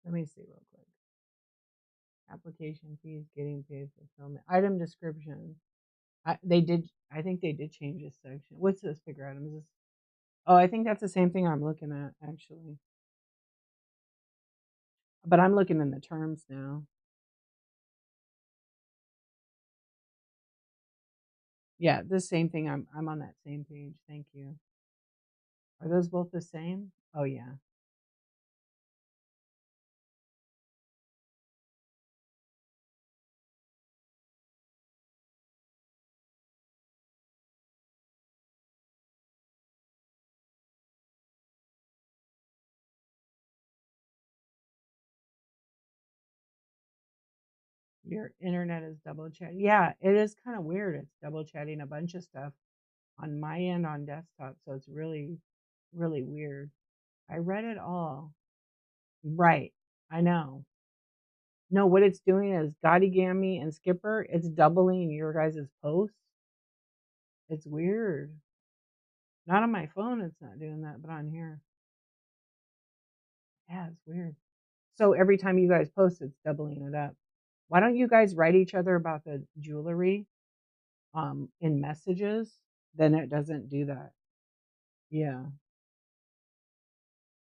Let me see real quick. Application fees, getting paid, fulfillment, item description. They did. I think they did change this section. What's this figure item? Is this? Oh, I think that's the same thing I'm looking at actually. But I'm looking in the terms now. Yeah, the same thing. I'm on that same page. Thank you. Are those both the same? Oh yeah. Your internet is double chat. Yeah, it is kind of weird. It's double chatting a bunch of stuff on my end on desktop, so it's really, really weird. I read it all. Right. I know. No, what it's doing is Gammy and Skipper, it's doubling your guys' posts. It's weird. Not on my phone, it's not doing that, but on here. Yeah, it's weird. So every time you guys post, it's doubling it up. Why don't you guys write each other about the jewelry in messages? Then it doesn't do that. Yeah.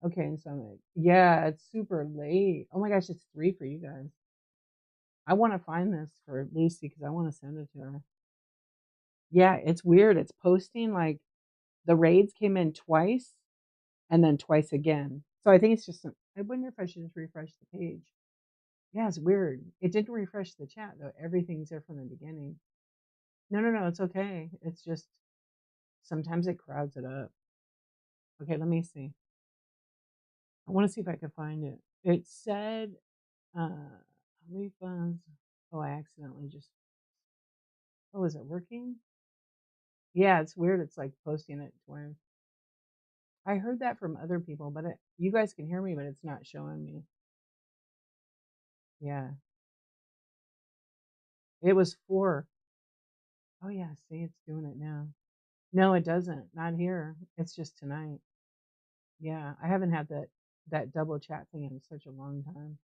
Okay, and so yeah, it's super late. Oh my gosh, it's 3 for you guys. I want to find this for Lucy because I want to send it to her. Yeah, it's weird. It's posting like the raids came in twice and then twice again. So I think it's just, I wonder if I should just refresh the page. Yeah, it's weird. It didn't refresh the chat though. Everything's there from the beginning. No, no, no, it's okay. It's just sometimes it crowds it up. Okay, let me see. I want to see if I can find it. It said refunds. Oh, I accidentally just. Oh, is it working? Yeah, it's weird. It's like posting it twice. I heard that from other people, but you guys can hear me, but it's not showing me. Yeah, it was 4. Oh yeah, see, it's doing it now. No, it doesn't. Not here. It's just tonight. Yeah, I haven't had that double chat thing in such a long time.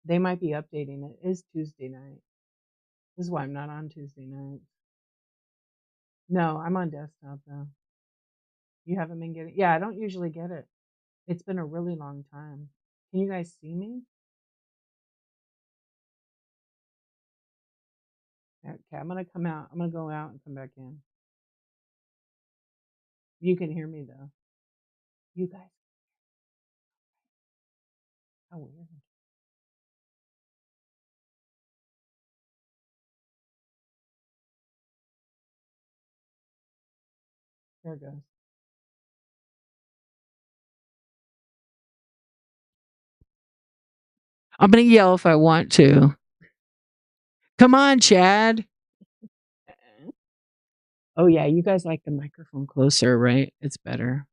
They might be updating it. It is Tuesday night. This is why I'm not on Tuesday nights. No, I'm on desktop though. You haven't been getting. Yeah, I don't usually get it. It's been a really long time. Can you guys see me? Okay, I'm gonna come out. I'm gonna go out and come back in. You can hear me though. You guys, how weird. There it goes. I'm gonna yell if I want to. Come on, Chad. Oh yeah, you guys like the microphone closer, right? It's better.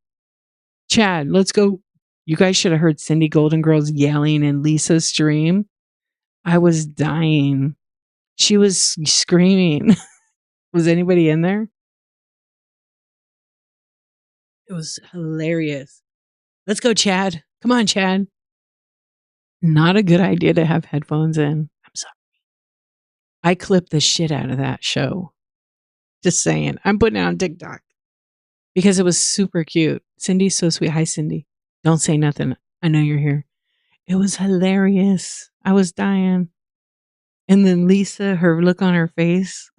Chad, let's go. You guys should have heard Cindy Golden Girls yelling in Lisa's stream. I was dying. She was screaming. Was anybody in there? It was hilarious. Let's go, Chad. Come on, Chad. Not a good idea to have headphones in. I'm sorry. I clipped the shit out of that show. Just saying. I'm putting it on TikTok because it was super cute. Cindy's so sweet. Hi, Cindy. Don't say nothing. I know you're here. It was hilarious. I was dying. And then Lisa, her look on her face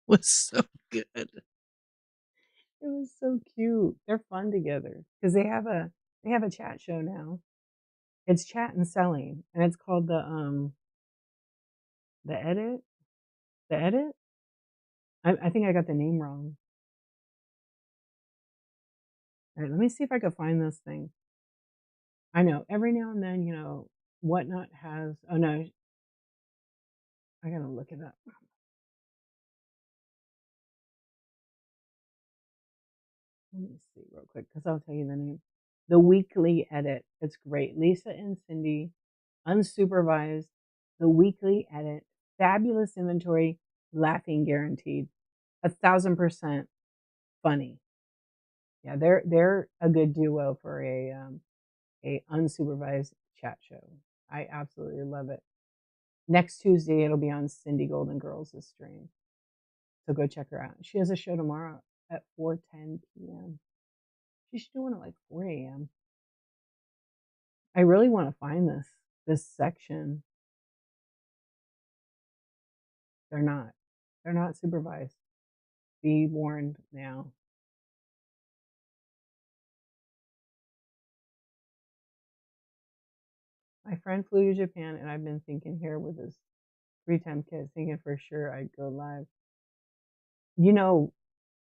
was so good. It was so cute. They're fun together because they have a chat show now. It's chat and selling, and it's called the edit. The edit. I think I got the name wrong. All right, let me see if I can find this thing. I know every now and then, whatnot has. Oh no, I gotta look it up. Let me see real quick because I'll tell you the name. The weekly edit. It's great. Lisa and Cindy, unsupervised. The weekly edit. Fabulous inventory. Laughing guaranteed. 1,000% funny. Yeah, they're a good duo for a unsupervised chat show. I absolutely love it. Next Tuesday it'll be on Cindy Golden Girls' stream. So go check her out. She has a show tomorrow at 4:10 p.m. She's doing it like 4 a.m. I really want to find this section. They're not. They're not supervised. Be warned now. My friend flew to Japan, and I've been thinking here with his 3-time kid, thinking for sure I'd go live. You know,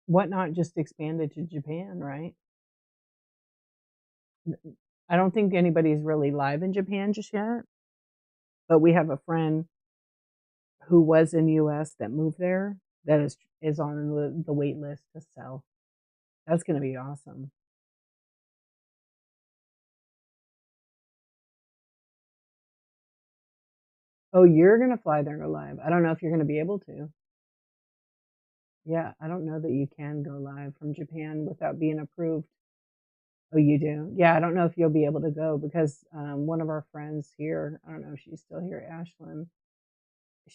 Whatnot just expanded to Japan, right? I don't think anybody's really live in Japan just yet, but we have a friend who was in the US that moved there that is on the wait list to sell. That's going to be awesome. Oh, you're going to fly there and go live. I don't know if you're going to be able to. Yeah, I don't know that you can go live from Japan without being approved. Oh, you do? Yeah, I don't know if you'll be able to go because one of our friends here, I don't know if she's still here, Ashlyn.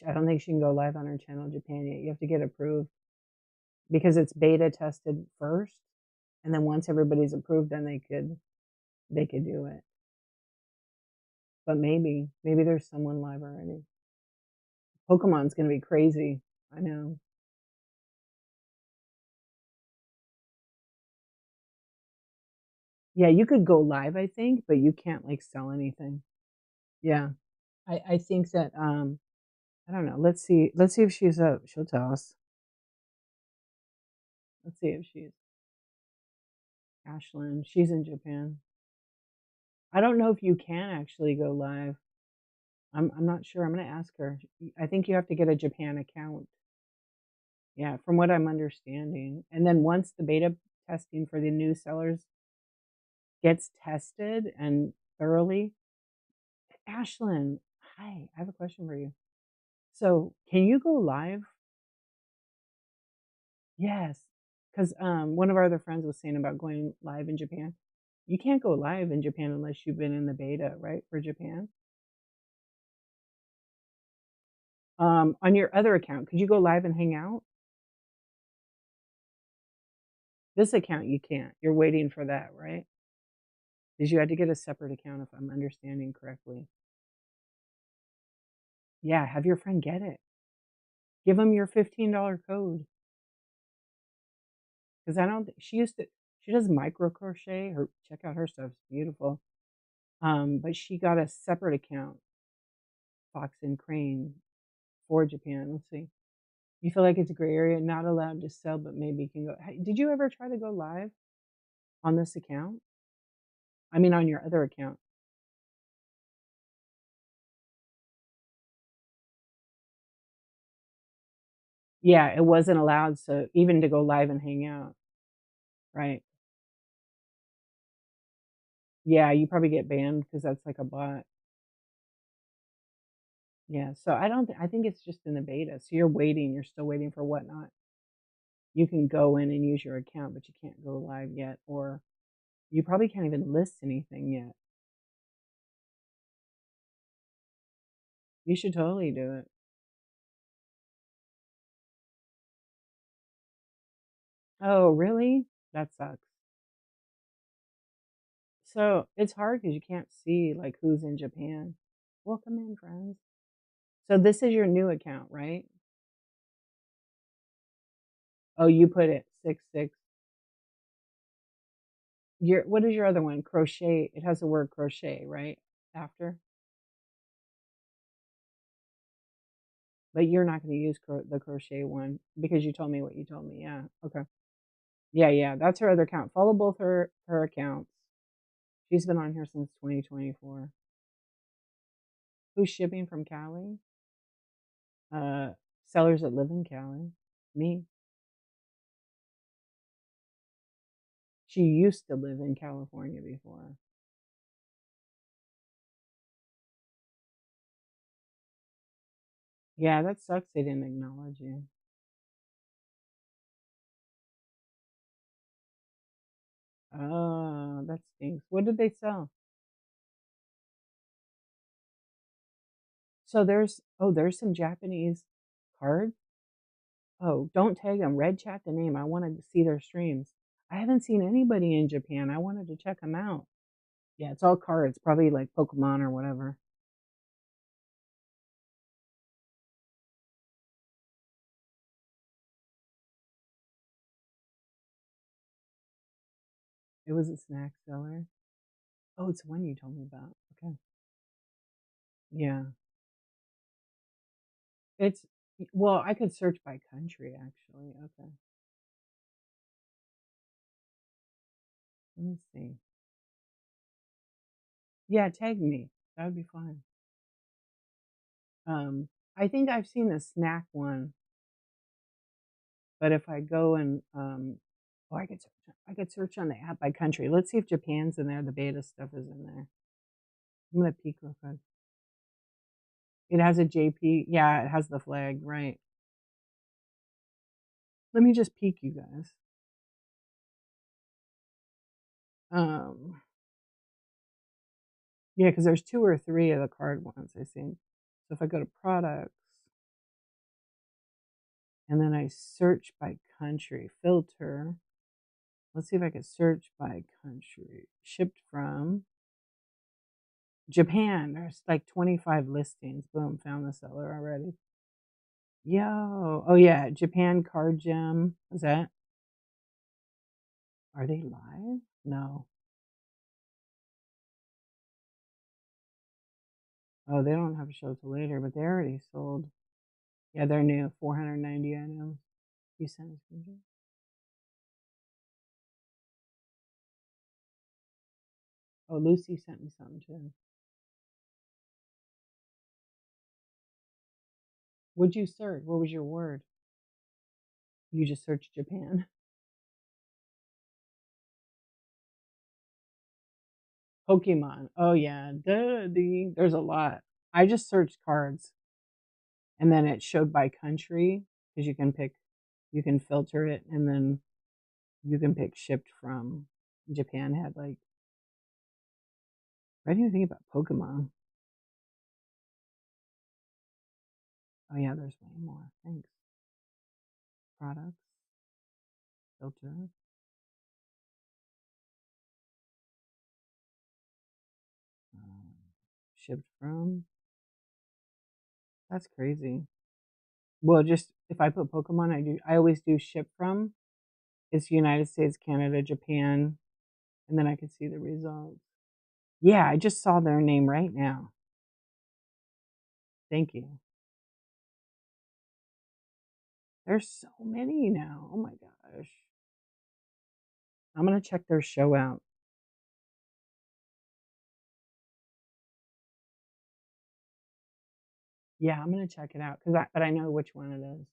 I don't think she can go live on her channel in Japan yet. You have to get approved because it's beta tested first, and then once everybody's approved, then they could do it. But maybe there's someone live already. Pokemon's gonna be crazy. I know. Yeah, you could go live, I think, but you can't like sell anything. Yeah. I think that I don't know. Let's see if she's up. She'll tell us. Let's see if she's Ashlyn. She's in Japan. I don't know if you can actually go live. I'm not sure. I'm gonna ask her. I think you have to get a Japan account. Yeah, from what I'm understanding. And then once the beta testing for the new sellers gets tested and thoroughly, Ashlyn, hi, I have a question for you. So, can you go live? Yes, because one of our other friends was saying about going live in Japan. You can't go live in Japan unless you've been in the beta, right, for Japan? On your other account, could you go live and hang out? This account you can't. You're waiting for that, right? Because you had to get a separate account, if I'm understanding correctly. Yeah, have your friend get it. Give them your $15 code. Because I don't, she used to, she does micro crochet. Her check out her stuff's beautiful. But she got a separate account, Fox and Crane, for Japan. Let's see. You feel like it's a gray area, not allowed to sell, but maybe you can go. Hey, did you ever try to go live on this account? I mean, on your other account. Yeah, it wasn't allowed. So even to go live and hang out, right? Yeah, you probably get banned because that's like a bot. Yeah, so I don't. I think it's just in the beta. So you're waiting. You're still waiting for whatnot. You can go in and use your account, but you can't go live yet, or you probably can't even list anything yet. You should totally do it. Oh, really? That sucks. So it's hard because you can't see like who's in Japan. Welcome in, friends. So this is your new account, right? Oh, you put it 6 6. Your what is your other one? Crochet. It has the word crochet, right? After. But you're not going to use the crochet one because you told me what you told me. Yeah. Okay. Yeah, yeah. That's her other account. Follow both her accounts. She's been on here since 2024. Who's shipping from Cali? Uh, sellers that live in Cali. Me. She used to live in California before. Yeah, that sucks they didn't acknowledge you. Oh, that stinks. What did they sell? So there's some Japanese cards. Oh, don't tag them. Red chat the name. I wanted to see their streams. I haven't seen anybody in Japan. I wanted to check them out. Yeah, it's all cards, probably like Pokemon or whatever. It was a snack seller. Oh, it's one you told me about. Okay. Yeah. It's well, I could search by country actually. Okay. Let me see. Yeah, tag me. That would be fine. I think I've seen the snack one, but if I go and oh, I could search on the app by country. Let's see if Japan's in there. The beta stuff is in there. I'm gonna peek real quick. It has a JP. Yeah, it has the flag, right? Let me just peek, you guys. Um, yeah, because there's two or three of the card ones I think. So if I go to products and then I search by country, filter. Let's see if I can search by country. Shipped from Japan. There's like 25 listings. Boom, found the seller already. Yo. Oh yeah, Japan card gem. Is that? Are they live? No. Oh, they don't have a show till later, but they already sold. Yeah, they're new. 490 items. You sent a screenshot? Oh, Lucy sent me something too. What'd you search? What was your word? You just searched Japan. Pokemon. Oh yeah, there's a lot. I just searched cards, and then it showed by country because you can filter it, and then you can pick shipped from. Japan had like, I didn't even think about Pokemon. Oh yeah, there's way more. Thanks. Products, filter, um, shipped from. That's crazy. Well, just if I put Pokemon, I always do ship from. It's United States, Canada, Japan, and then I can see the results. Yeah, I just saw their name right now. Thank you. There's so many now. Oh my gosh. I'm gonna check their show out. Yeah, I'm gonna check it out but I know which one it is.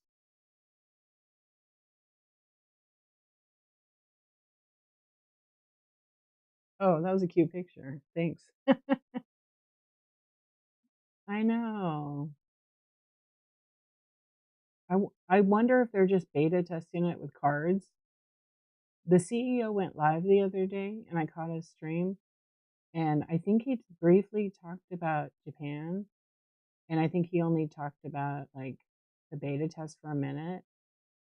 Oh, that was a cute picture. Thanks. I know. I wonder if they're just beta testing it with cards. The CEO went live the other day and I caught his stream, and I think he briefly talked about Japan, and I think he only talked about like the beta test for a minute.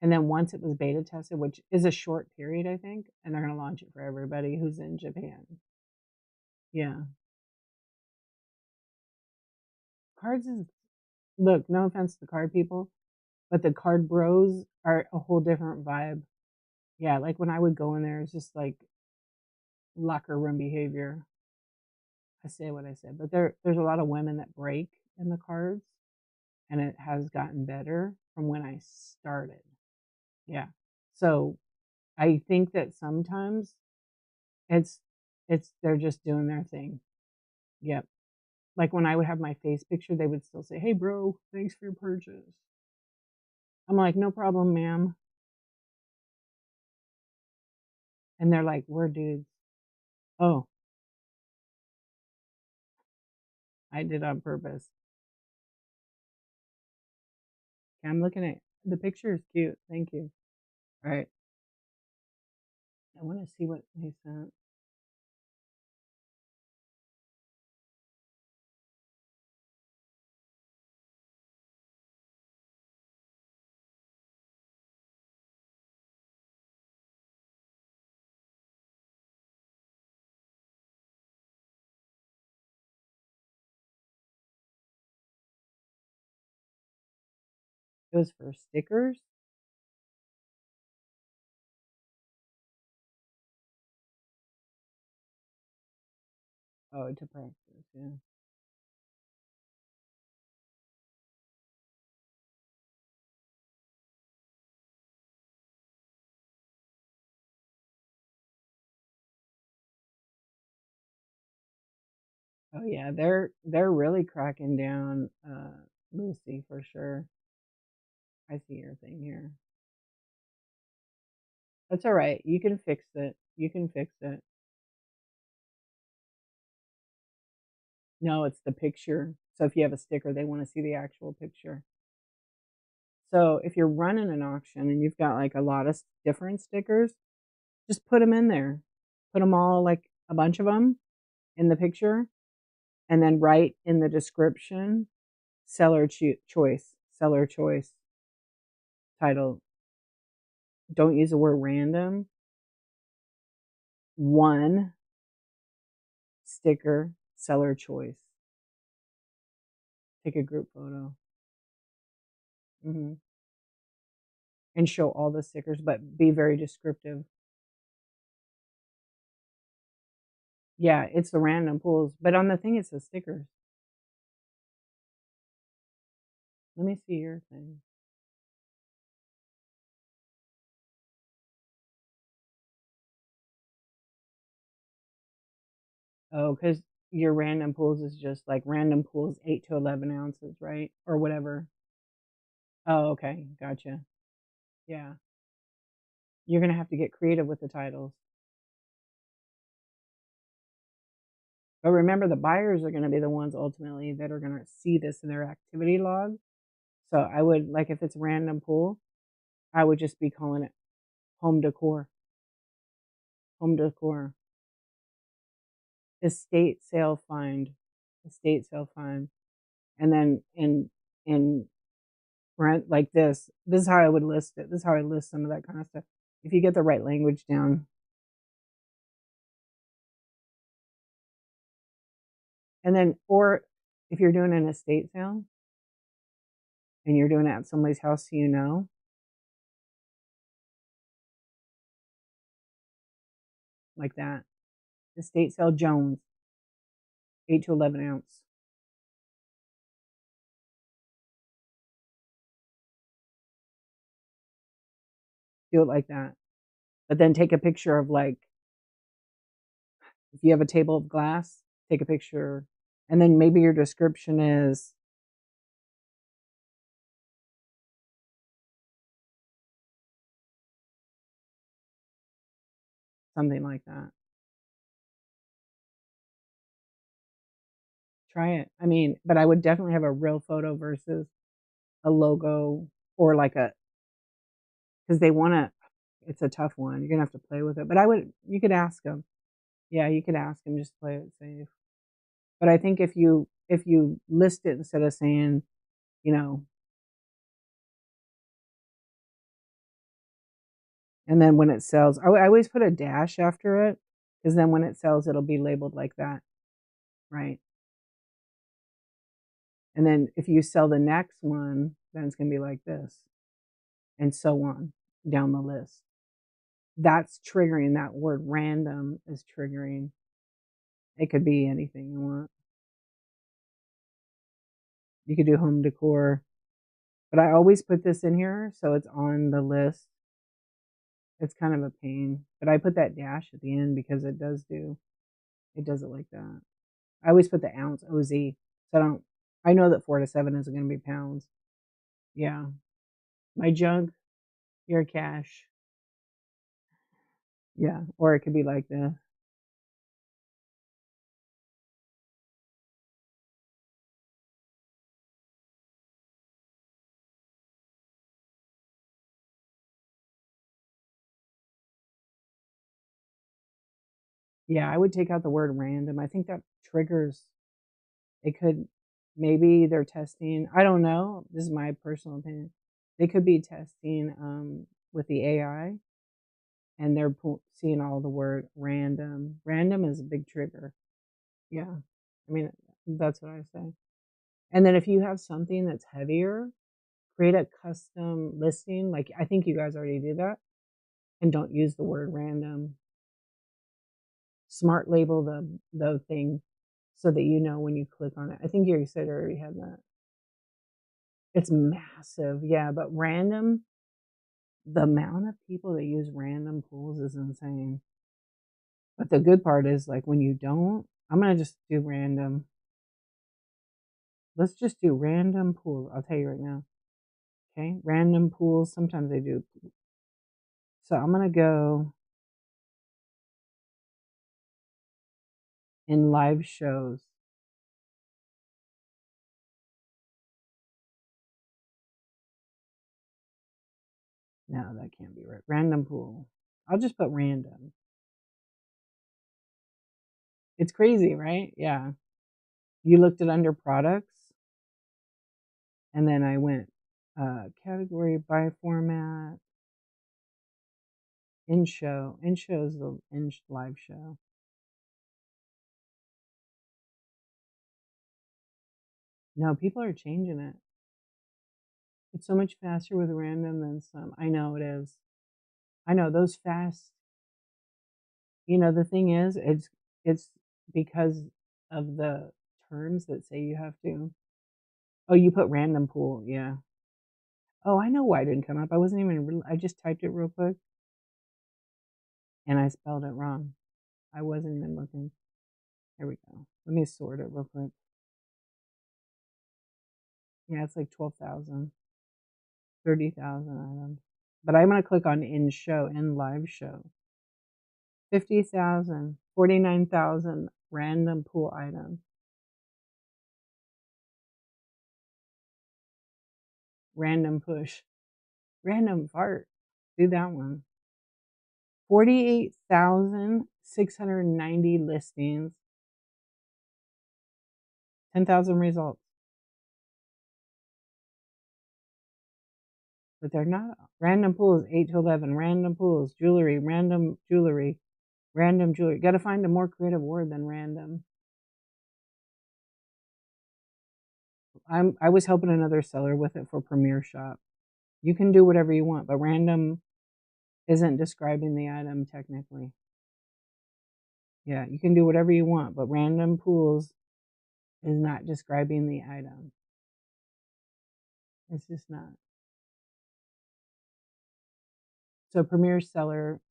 And then once it was beta tested, which is a short period, I think, and they're going to launch it for everybody who's in Japan. Yeah. Cards is, look, no offense to the card people, but the card bros are a whole different vibe. Yeah, like when I would go in there, it's just like locker room behavior. I say what I said, but there's a lot of women that break in the cards, and it has gotten better from when I started. Yeah. So I think that sometimes it's they're just doing their thing. Yep. Like when I would have my face picture, they would still say, "Hey, bro, thanks for your purchase." I'm like, "No problem, ma'am." And they're like, "We're dudes." Oh, I did on purpose. Okay, I'm looking at the picture is cute. Thank you. All right. I want to see what they sent. It was for stickers. Oh, to practice. Yeah. Oh yeah, they're really cracking down, Lucy for sure. I see your thing here. That's all right. You can fix it. You can fix it. No, it's the picture. So if you have a sticker, they want to see the actual picture. So if you're running an auction and you've got like a lot of different stickers, just put them in there. Put them all, like a bunch of them, in the picture, and then write in the description seller choice title. Don't use the word random. One sticker, seller choice. Take a group photo. Hmm. And show all the stickers, but be very descriptive. Yeah, it's the random pulls, but on the thing it says stickers. Let me see your thing. Oh, because your random pools is just like random pools, 8 to 11 ounces, right? Or whatever. Oh, okay. Gotcha. Yeah. You're going to have to get creative with the titles. But remember, the buyers are going to be the ones ultimately that are going to see this in their activity log. So I would, like, if it's random pool, I would just be calling it home decor, home decor, estate sale find, estate sale find. And then in rent like this is how I would list it. This is how I list some of that kind of stuff. If you get the right language down. And then, or if you're doing an estate sale and you're doing it at somebody's house you know, like that. Estate sale Jones, 8 to 11 ounce. Do it like that. But then take a picture of, like, if you have a table of glass, take a picture. And then maybe your description is something like that. Try it. I mean, but I would definitely have a real photo versus a logo or like a, because they want to, it's a tough one. You're going to have to play with it. But I would, you could ask them. Yeah, you could ask them, just play it safe. But I think if you list it instead of saying, you know, and then when it sells, I always put a dash after it because then when it sells, it'll be labeled like that, right? And then if you sell the next one, then it's going to be like this, and so on down the list. That's triggering. That word random is triggering. It could be anything you want. You could do home decor, but I always put this in here so it's on the list. It's kind of a pain, but I put that dash at the end because it does it like that. I always put the ounce OZ, so I know that 4 to 7 isn't going to be pounds. Yeah, my jug, your cash. Yeah, or it could be like this. Yeah, I would take out the word random. I think that triggers. It could, maybe they're testing. I don't know. This is my personal opinion. They could be testing with the AI, and they're seeing all the word random. Random is a big trigger. Yeah, I mean that's what I say. And then if you have something that's heavier, create a custom listing. Like I think you guys already do that, and don't use the word random. Smart label the thing so that you know when you click on it. I think you said I already had that. It's massive, yeah, but random, the amount of people that use random pools is insane. But the good part is, like, when you don't, I'm gonna just do random. Let's just do random pools. I'll tell you right now. Okay, random pools. Sometimes they do. So I'm gonna go in live shows. No, that can't be right. Random pool. I'll just put random. It's crazy, right? Yeah. You looked at under products, and then I went category by format, in show. In show is the in live show. No, people are changing it. It's so much faster with random than some. I know it is. I know those fast. The thing is, it's because of the terms that say you have to. Oh, you put random pool, yeah. Oh, I know why it didn't come up. I wasn't even. I just typed it real quick, and I spelled it wrong. I wasn't even looking. Here we go. Let me sort it real quick. Yeah, it's like 12,000, 30,000 items. But I'm going to click on in show, in live show. 50,000, 49,000 random pool items. Random push. Random fart. Do that one. 48,690 listings. 10,000 results. But they're not. Random pools, 8 to 11. Random pools, jewelry, random jewelry, random jewelry. Got to find a more creative word than random. I was helping another seller with it for Premier Shop. You can do whatever you want, but random isn't describing the item technically. Yeah, you can do whatever you want, but random pools is not describing the item. It's just not. So Premier Seller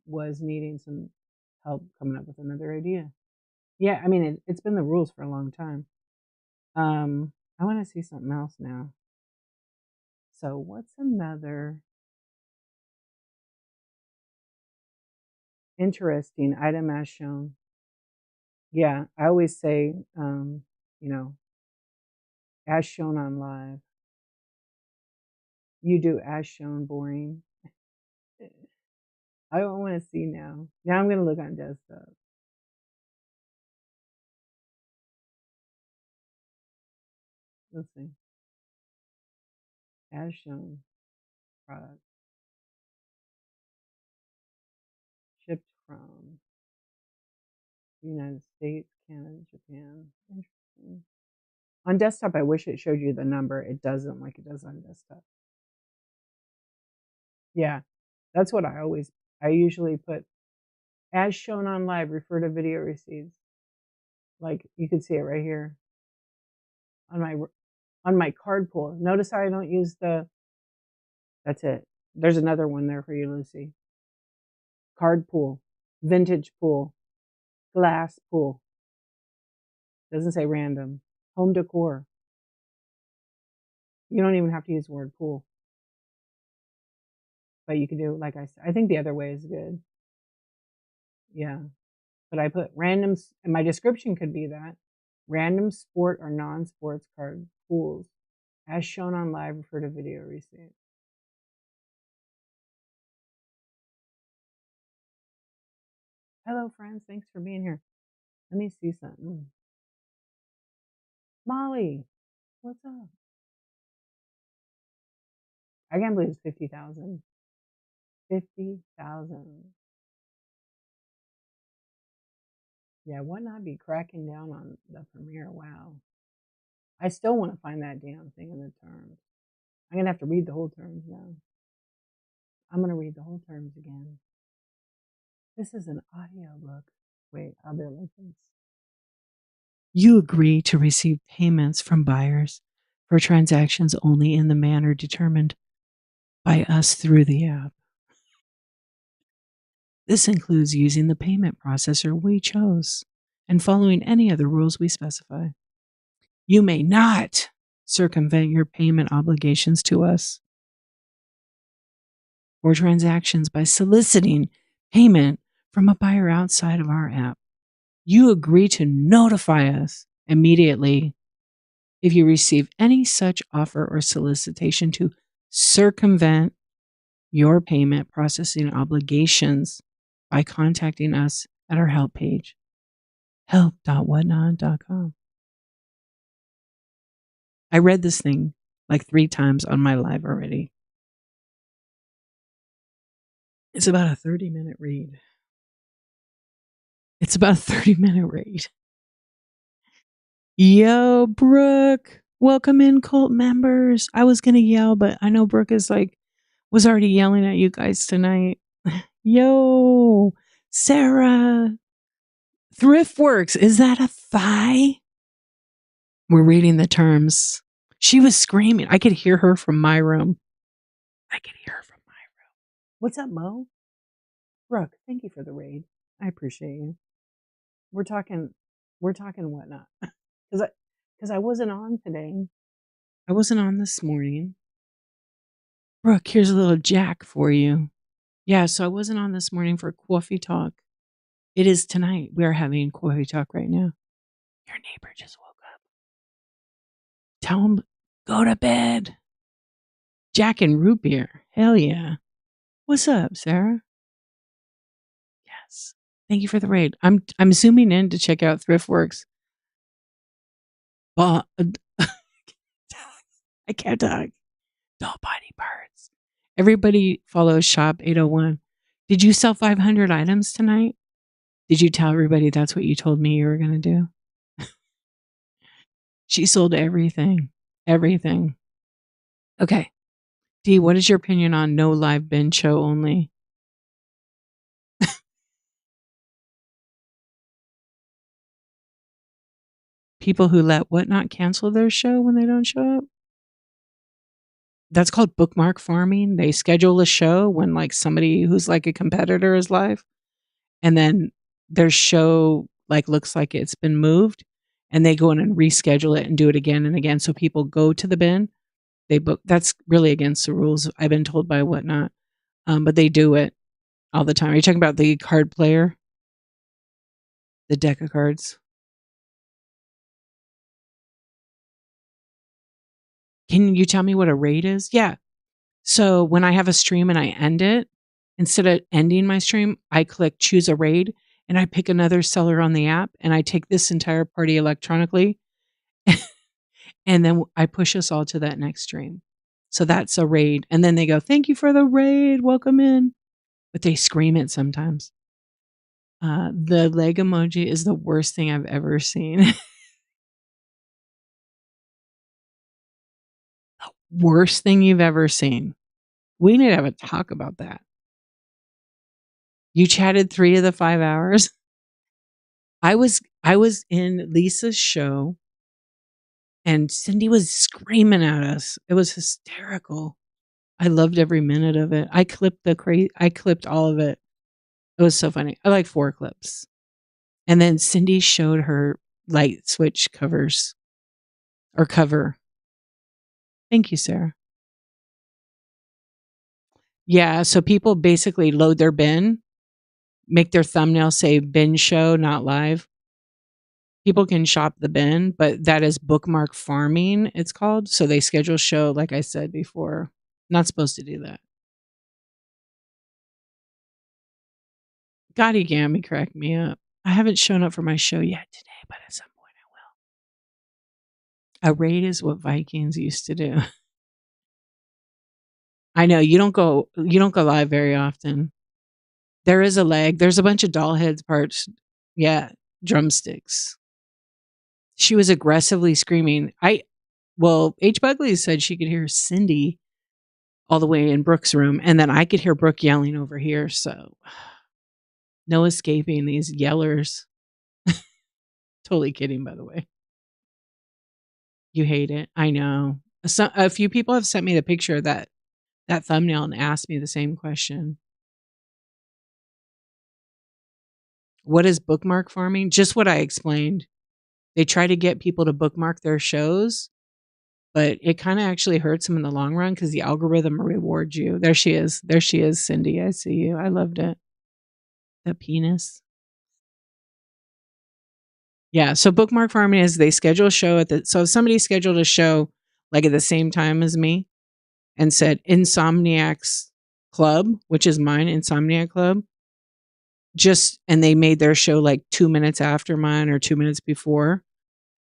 was needing some help coming up with another idea. Yeah, I mean, it's been the rules for a long time. I want to see something else now. So what's another interesting item as shown? Yeah, I always say, you know, as shown on live. You do as shown boring. I don't want to see now. Now I'm going to look on desktop. Let's see. As shown product shipped from United States, Canada, Japan. Interesting. On desktop, I wish it showed you the number. It doesn't like it does on desktop. Yeah, that's what I usually put as shown on live, refer to video receipts. Like you can see it right here on my card pool. Notice how I don't use that's it. There's another one there for you, Lucy. Card pool, vintage pool, glass pool. Doesn't say random. Home decor. You don't even have to use the word pool. But you can do, like I said, I think the other way is good. Yeah. But I put random, and my description could be that random sport or non-sports card pools as shown on live, refer to video receipt. Hello, friends. Thanks for being here. Let me see something. Molly, what's up? I can't believe it's 50,000. 50,000. Yeah, wouldn't I be cracking down on the premiere? Wow. I still want to find that damn thing in the terms. I'm going to have to read the whole terms now. I'm going to read the whole terms again. This is an audio book. Wait, I'll do it like this. You agree to receive payments from buyers for transactions only in the manner determined by us through the app. This includes using the payment processor we chose and following any other rules we specify. You may not circumvent your payment obligations to us or transactions by soliciting payment from a buyer outside of our app. You agree to notify us immediately if you receive any such offer or solicitation to circumvent your payment processing obligations by contacting us at our help page, help.whatnot.com. I read this thing like 3 times on my live already. It's about a 30-minute read. It's about a 30-minute read. Yo, Brooke. Welcome in, cult members. I was going to yell, but I know Brooke was already yelling at you guys tonight. Yo, Sarah. Thriftworks. Is that a thigh? We're reading the terms. She was screaming. I could hear her from my room. What's up, Mo? Brooke, thank you for the raid. I appreciate you. We're talking we're talking whatnot. Because I wasn't on today. I wasn't on this morning. Brooke, here's a little jack for you. Yeah, so I wasn't on this morning for Coffee Talk. It is tonight. We are having Coffee Talk right now. Your neighbor just woke up. Tell him, go to bed. Jack and root beer. Hell yeah. What's up, Sarah? Yes. Thank you for the raid. I'm zooming in to check out Thriftworks. Well, I can't talk. Dull body parts. Everybody follows Shop 801. Did you sell 500 items tonight? Did you tell everybody that's what you told me you were going to do? She sold everything. Everything. Okay. Dee, what is your opinion on no live binge show only? People who let what not cancel their show when they don't show up? That's called bookmark farming. They schedule a show when like somebody who's like a competitor is live, and then their show like looks like it's been moved, and they go in and reschedule it and do it again and again. So people go to the bin, they book. That's really against the rules. I've been told by whatnot, but they do it all the time. Are you talking about the card player, the deck of cards? Can you tell me what a raid is? Yeah. So when I have a stream and I end it, instead of ending my stream, I click choose a raid and I pick another seller on the app and I take this entire party electronically and then I push us all to that next stream. So that's a raid. And then they go, thank you for the raid. Welcome in. But they scream it sometimes. The leg emoji is the worst thing I've ever seen. Worst thing you've ever seen. We need to have a talk about that. You chatted 3 of the 5 hours. I was in Lisa's show and Cindy was screaming at us. It was hysterical. I loved every minute of it. I clipped all of it. It was so funny. I like 4 clips. And then Cindy showed her light switch covers or cover. Thank you, Sarah. Yeah, so people basically load their bin, make their thumbnail say bin show, not live. People can shop the bin, but that is bookmark farming, it's called. So they schedule show, like I said before. Not supposed to do that. Gotti Gammy cracked me up. I haven't shown up for my show yet today, but at some point I will. A raid is what Vikings used to do. I know you don't go live very often. There is a leg. There's a bunch of doll heads parts. Yeah, drumsticks. She was aggressively screaming. H. Bugley said she could hear Cindy all the way in Brooke's room, and then I could hear Brooke yelling over here. So no escaping these yellers. Totally kidding, by the way. You hate it. I know. A few people have sent me the picture of that thumbnail and asked me the same question. What is bookmark farming? Just what I explained. They try to get people to bookmark their shows, but it kind of actually hurts them in the long run because the algorithm rewards you. There she is. There she is, Cindy. I see you. I loved it. The penis. Yeah. So bookmark farming is they schedule a show so if somebody scheduled a show like at the same time as me and said Insomniac's Club, which is mine, Insomniac Club, and they made their show like 2 minutes after mine or 2 minutes before,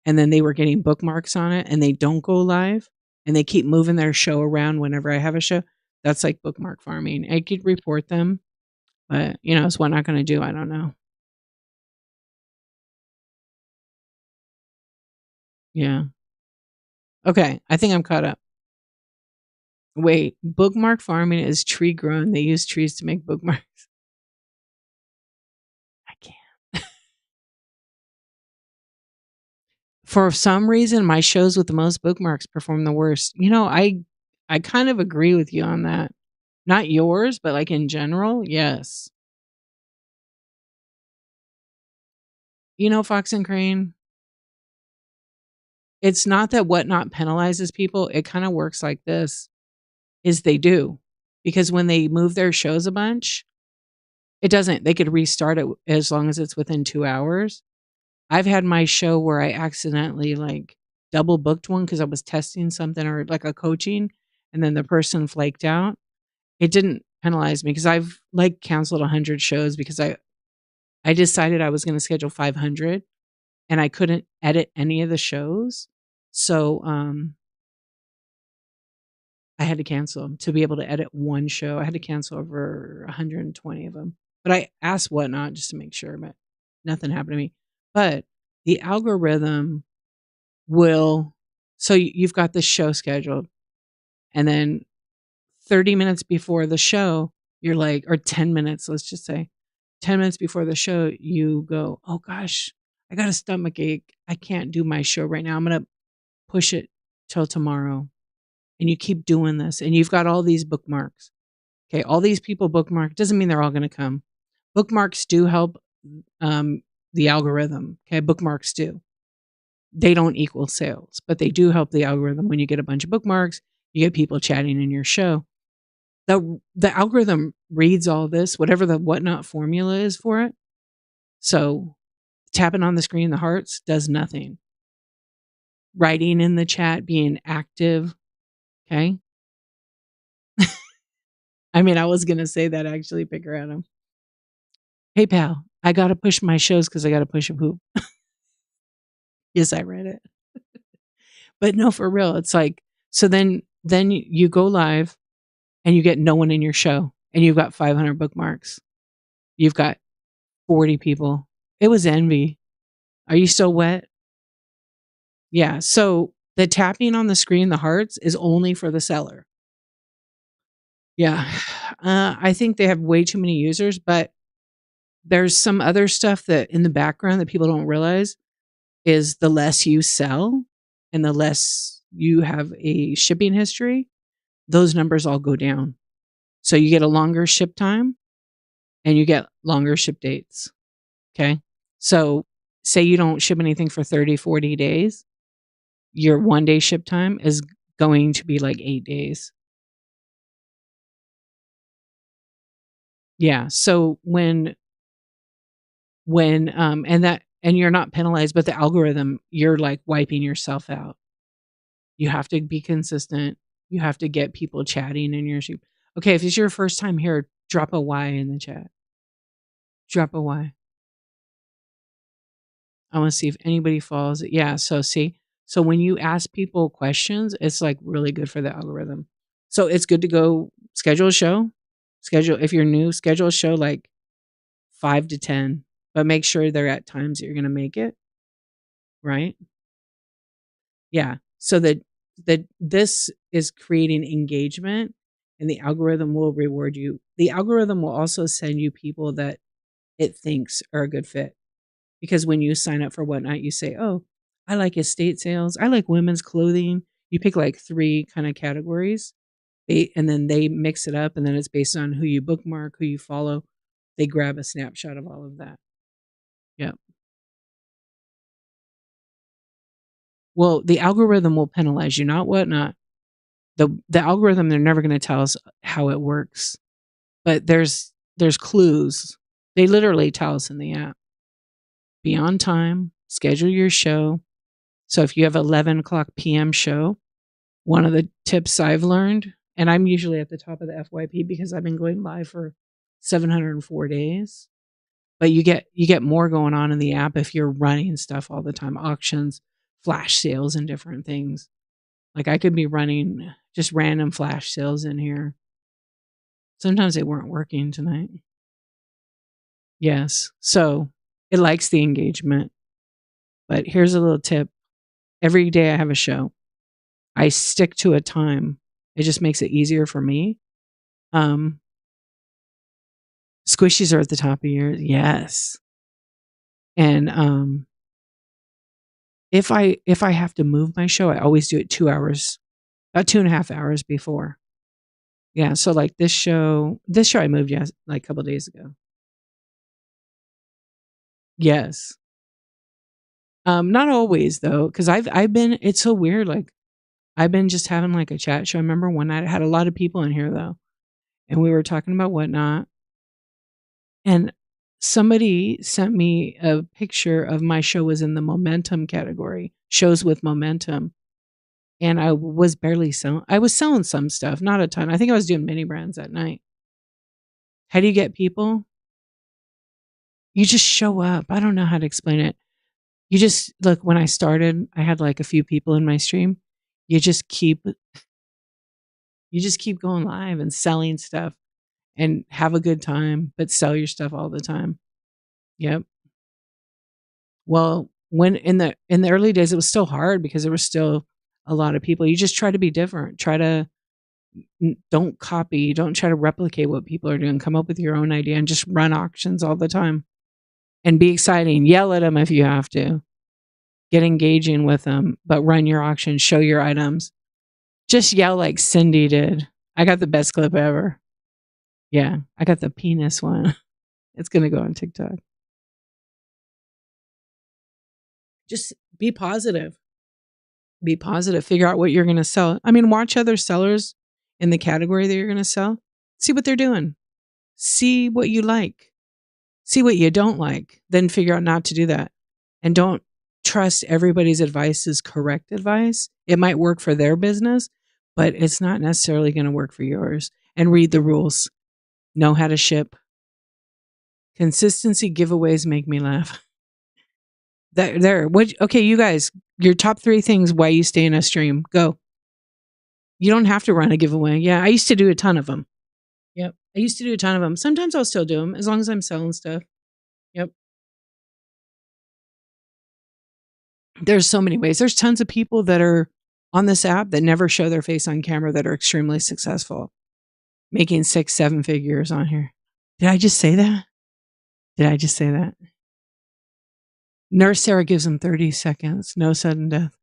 and then they were getting bookmarks on it and they don't go live and they keep moving their show around whenever I have a show. That's like bookmark farming. I could report them, but it's what I'm not going to do. I don't know. Yeah. Okay. I think I'm caught up. Wait, bookmark farming is tree grown. They use trees to make bookmarks. I can't. For some reason, my shows with the most bookmarks perform the worst. I kind of agree with you on that. Not yours, but like in general, yes. Fox and Crane, it's not that Whatnot penalizes people. It kind of works like this is they do. Because when they move their shows a bunch, it doesn't, they could restart it as long as it's within 2 hours. I've had my show where I accidentally like double booked one because I was testing something or like a coaching and then the person flaked out. It didn't penalize me because I've like canceled 100 shows because I decided I was going to schedule 500 and I couldn't edit any of the shows. So I had to cancel them to be able to edit one show. I had to cancel over 120 of them. But I asked Whatnot just to make sure, but nothing happened to me. But the algorithm will, so you've got this show scheduled, and then 30 minutes before the show, you're like, or 10 minutes, let's just say, 10 minutes before the show, you go, oh gosh, I got a stomach ache. I can't do my show right now. I'm going to push it till tomorrow. And you keep doing this, and you've got all these bookmarks. Okay, all these people bookmark doesn't mean they're all going to come. Bookmarks do help the algorithm. Okay, bookmarks do. They don't equal sales, but they do help the algorithm. When you get a bunch of bookmarks, you get people chatting in your show. The algorithm reads all this, whatever the Whatnot formula is for it. So tapping on the screen, the hearts does nothing. Writing in the chat, being active. Okay. I mean, I was going to say that actually, pick her at him. Hey, pal, I got to push my shows because I got to push a poop. Yes, I read it. But no, for real. It's like, so then you go live and you get no one in your show and you've got 500 bookmarks. You've got 40 people. It was envy. Are you still wet? Yeah. So the tapping on the screen, the hearts, is only for the seller. Yeah. I think they have way too many users, but there's some other stuff that in the background that people don't realize is the less you sell and the less you have a shipping history, those numbers all go down. So you get a longer ship time and you get longer ship dates. Okay. So say you don't ship anything for 30, 40 days, your 1 day ship time is going to be like 8 days. Yeah. So when and you're not penalized, but the algorithm, you're like wiping yourself out. You have to be consistent. You have to get people chatting in your sheep. Okay, if it's your first time here, drop a Y in the chat. Drop a Y. I want to see if anybody follows it. Yeah, so see. So when you ask people questions, it's like really good for the algorithm. So it's good to go schedule a show. Schedule if you're new, schedule a show like 5 to 10, but make sure they're at times that you're going to make it, right? Yeah. So that this is creating engagement and the algorithm will reward you. The algorithm will also send you people that it thinks are a good fit. Because when you sign up for Whatnot, you say, "Oh, I like estate sales. I like women's clothing." You pick like 3 kind of categories. And then they mix it up and then it's based on who you bookmark, who you follow. They grab a snapshot of all of that. Yeah. Well, the algorithm will penalize you, not Whatnot. The algorithm, they're never going to tell us how it works. But there's clues. They literally tell us in the app. Be on time, schedule your show. So if you have 11 o'clock p.m. show, one of the tips I've learned, and I'm usually at the top of the FYP because I've been going live for 704 days. But you get more going on in the app if you're running stuff all the time, auctions, flash sales, and different things. Like I could be running just random flash sales in here. Sometimes they weren't working tonight. Yes. So it likes the engagement. But here's a little tip. Every day I have a show. I stick to a time. It just makes it easier for me. Squishies are at the top of yours. Yes. And if I have to move my show, I always do it 2 hours, about 2.5 hours before. Yeah. So like this show I moved like a couple days ago. Yes. Not always though, because I've been. It's so weird. Like I've been just having like a chat show. I remember one night I had a lot of people in here though, and we were talking about whatnot. And somebody sent me a picture of my show was in the momentum category, shows with momentum. And I was barely selling. I was selling some stuff, not a ton. I think I was doing mini brands that night. How do you get people? You just show up. I don't know how to explain it. You just look, when I started, I had like a few people in my stream. You just keep going live and selling stuff and have a good time, but sell your stuff all the time. Yep. Well, when in the early days it was still hard because there was still a lot of people. You just try to be different. Try to don't copy, don't try to replicate what people are doing. Come up with your own idea and just run auctions all the time. And be exciting. Yell at them if you have to. Get engaging with them, but run your auction, show your items. Just yell like Cindy did. I got the best clip ever. Yeah, I got the penis one. It's going to go on TikTok. Just be positive. Be positive. Figure out what you're going to sell. I mean, watch other sellers in the category that you're going to sell. See what they're doing. See what you like. See what you don't like. Then figure out not to do that. And don't trust everybody's advice is correct advice. It might work for their business, but it's not necessarily going to work for yours. And read the rules. Know how to ship. Consistency giveaways make me laugh. Okay, you guys, your top 3 things why you stay in a stream. Go. You don't have to run a giveaway. Yeah, I used to do a ton of them. Yep. I used to do a ton of them. Sometimes I'll still do them as long as I'm selling stuff. Yep. There's so many ways. There's tons of people that are on this app that never show their face on camera that are extremely successful, making 6, 7 figures on here. Did I just say that? Nurse Sarah gives them 30 seconds. No sudden death.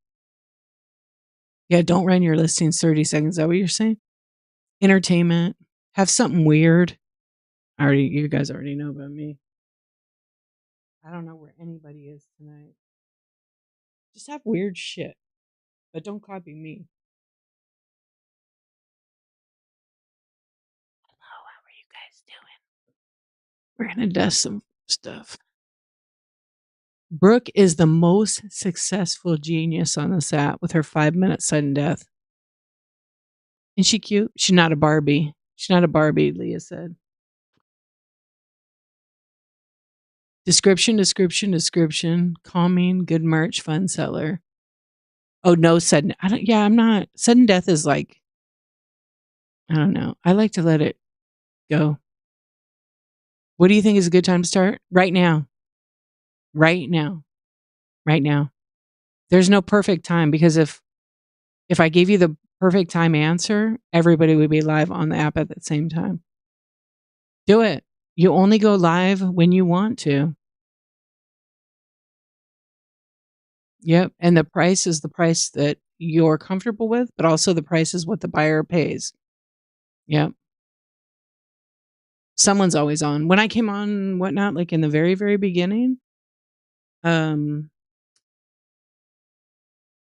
Yeah, don't run your listings 30 seconds. Is that what you're saying? Entertainment. Have something weird. You guys already know about me. I don't know where anybody is tonight. Just have weird shit. But don't copy me. Hello, how are you guys doing? We're going to dust some stuff. Brooke is the most successful genius on this app with her 5-minute sudden death. Isn't she cute? She's not a Barbie. She's not a Barbie, Leah said. Description. Calming, good merch, fun seller. Oh, no sudden. I'm not. Sudden death is like, I don't know. I like to let it go. What do you think is a good time to start? Right now. There's no perfect time because if I gave you the perfect time answer, everybody would be live on the app at the same time. Do it. You only go live when you want to. Yep. And the price is the price that you're comfortable with, but also the price is what the buyer pays. Yep. Someone's always on. When I came on whatnot, like in the very, very beginning,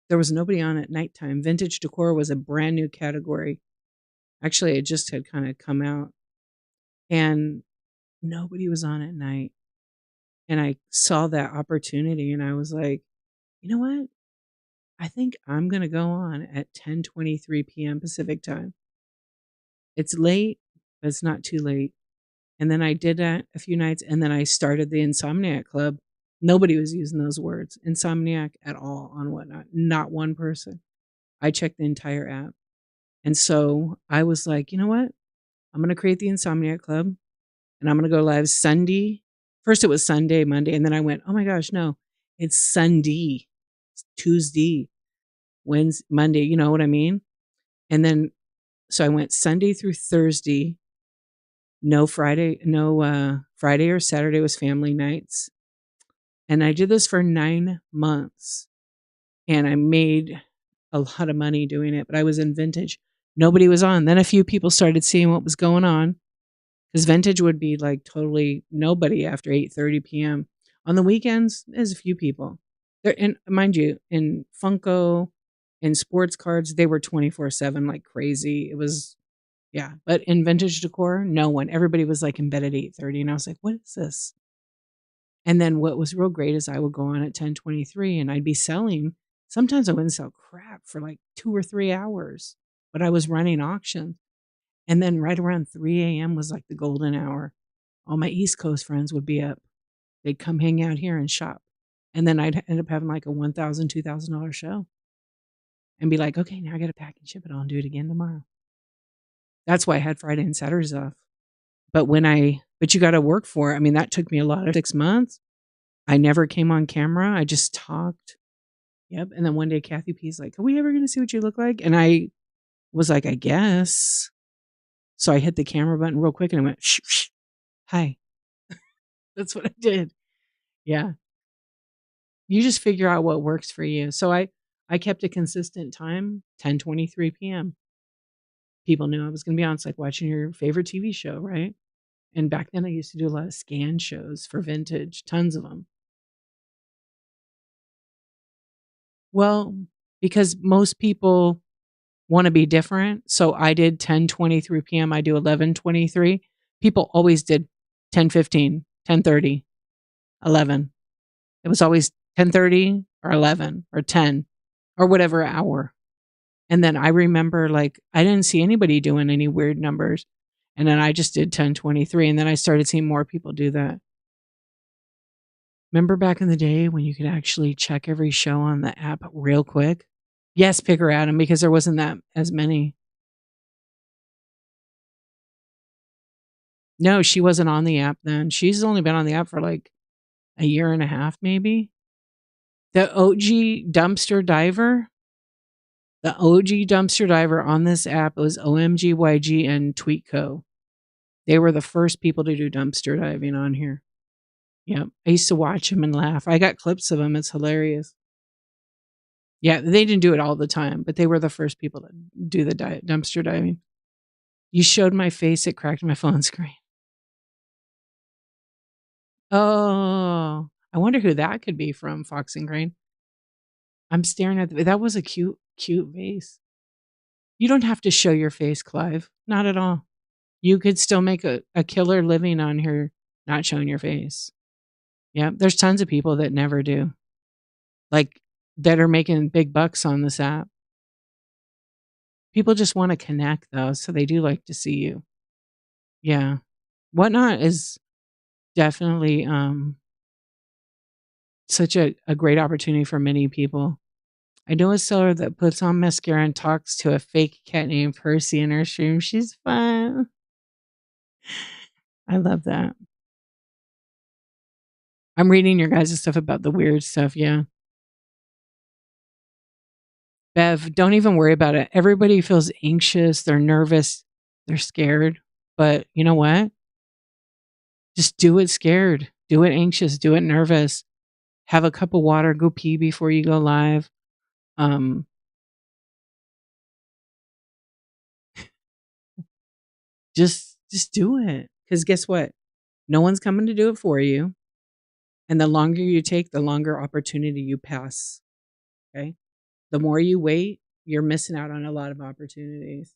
there was nobody on at nighttime. Vintage decor was a brand new category. Actually, it just had kind of come out. And nobody was on at night. And I saw that opportunity and I was like, you know what? I think I'm going to go on at 10:23 p.m. Pacific time. It's late, but it's not too late. And then I did that a few nights and then I started the Insomniac Club. Nobody was using those words, Insomniac at all on whatnot. Not one person. I checked the entire app. And so I was like, you know what? I'm going to create the Insomniac Club and I'm going to go live Sunday. First it was Sunday, Monday. And then I went, oh my gosh, no, it's Sunday, it's Tuesday, Wednesday, Monday. You know what I mean? And then, so I went Sunday through Thursday. No Friday or Saturday was family nights. And I did this for 9 months and I made a lot of money doing it, but I was in vintage. Nobody was on. Then a few people started seeing what was going on because vintage would be like totally nobody after 8:30 p.m. On the weekends, there's a few people. And mind you, in Funko, in sports cards, they were 24/7 like crazy. It was yeah, but in vintage decor, no one. Everybody was like in bed at 8:30 and I was like, "What is this?" And then what was real great is I would go on at 10:23 and I'd be selling. Sometimes I wouldn't sell crap for like 2 or 3 hours, but I was running auctions. And then right around 3 a.m. was like the golden hour. All my East Coast friends would be up. They'd come hang out here and shop. And then I'd end up having like a $1,000, $2,000 show and be like, okay, now I got to pack and ship it. I'll do it again tomorrow. That's why I had Friday and Saturdays off. But you got to work for it. I mean, that took me a lot of 6 months. I never came on camera. I just talked. Yep. And then one day Kathy P's like, are we ever going to see what you look like? And I was like, I guess. So I hit the camera button real quick and I went, shh, shh, hi. That's what I did. Yeah. You just figure out what works for you. So I kept a consistent time, 10:23 p.m. People knew I was going to be on. It's like watching your favorite TV show, right? And back then I used to do a lot of scan shows for vintage, tons of them. Well, because most people want to be different. So I did 10:23 p.m. I do 11:23. People always did 10:15, 10:30, 11. It was always 10:30 or 11 or 10 or whatever hour. And then I remember like I didn't see anybody doing any weird numbers. And then I just did 10:23 and then I started seeing more people do that. Remember back in the day when you could actually check every show on the app real quick? Yes, pick her Adam because there wasn't that as many. No, she wasn't on the app then. She's only been on the app for like a year and a half, maybe. The OG dumpster diver, the OG dumpster diver on this app was OMGYG and Tweetco. They were the first people to do dumpster diving on here. Yep. I used to watch them and laugh. I got clips of them. It's hilarious. Yeah, they didn't do it all the time, but they were the first people to do the dumpster diving. You showed my face, it cracked my phone screen. Oh, I wonder who that could be from Fox and Crane. I'm staring at that was a cute, cute vase. You don't have to show your face, Clive. Not at all. You could still make a killer living on here not showing your face. Yeah, there's tons of people that never do. Like that are making big bucks on this app. People just want to connect though, so they do like to see you. Yeah. Whatnot is definitely such a great opportunity for many people. I know a seller that puts on mascara and talks to a fake cat named Percy in her stream. She's fun. I love that. I'm reading your guys' stuff about the weird stuff. Yeah. Bev, don't even worry about it. Everybody feels anxious. They're nervous. They're scared. But you know what? Just do it scared. Do it anxious. Do it nervous. Have a cup of water. Go pee before you go live. Um, just do it. Because guess what? No one's coming to do it for you. And the longer you take, the longer opportunity you pass. Okay. The more you wait, you're missing out on a lot of opportunities.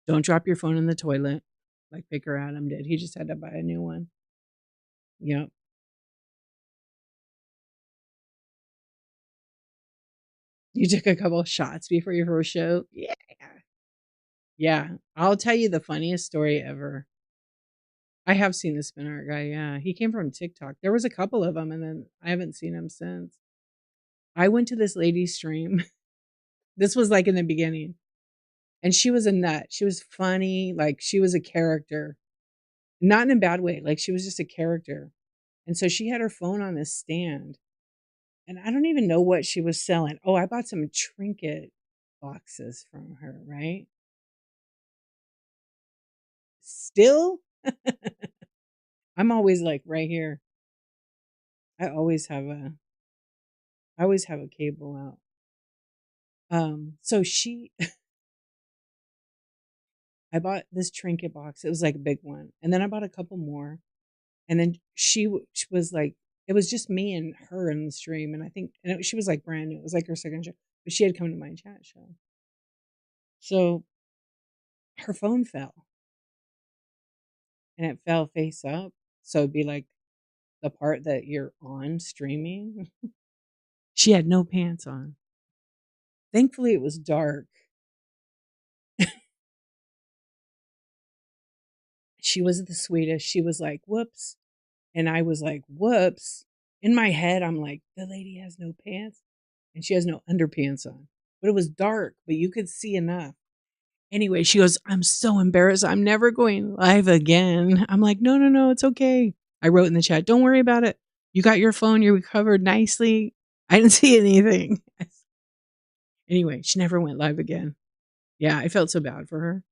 Don't drop your phone in the toilet like Baker Adam did. He just had to buy a new one. Yep. You took a couple of shots before your first show. Yeah. Yeah. I'll tell you the funniest story ever. I have seen the spin art guy. Yeah. He came from TikTok. There was a couple of them and then I haven't seen him since. I went to this lady's stream. This was like in the beginning. And she was a nut. She was funny. Like she was a character. Not in a bad way. Like she was just a character. And so she had her phone on this stand. And I don't even know what she was selling. Oh, I bought some trinket boxes from her, right? Still, I'm always like right here. I always have a I always have a cable out. So she I bought this trinket box. It was like a big one. And then I bought a couple more. And then she was like It was just me and her in the stream, and I think she was like brand new. It was like her second show, but she had come to my chat show. So her phone fell, and it fell face up. So it'd be like the part that you're on streaming. She had no pants on. Thankfully, it was dark. She was the sweetest. She was like, "Whoops." And I was like, "Whoops." In my head, I'm like, the lady has no pants and she has no underpants on. But it was dark, but you could see enough. Anyway, she goes, "I'm so embarrassed. I'm never going live again." I'm like, "No, no, no, it's okay." I wrote in the chat, "Don't worry about it. You got your phone. You recovered nicely. I didn't see anything." Anyway, she never went live again. Yeah, I felt so bad for her.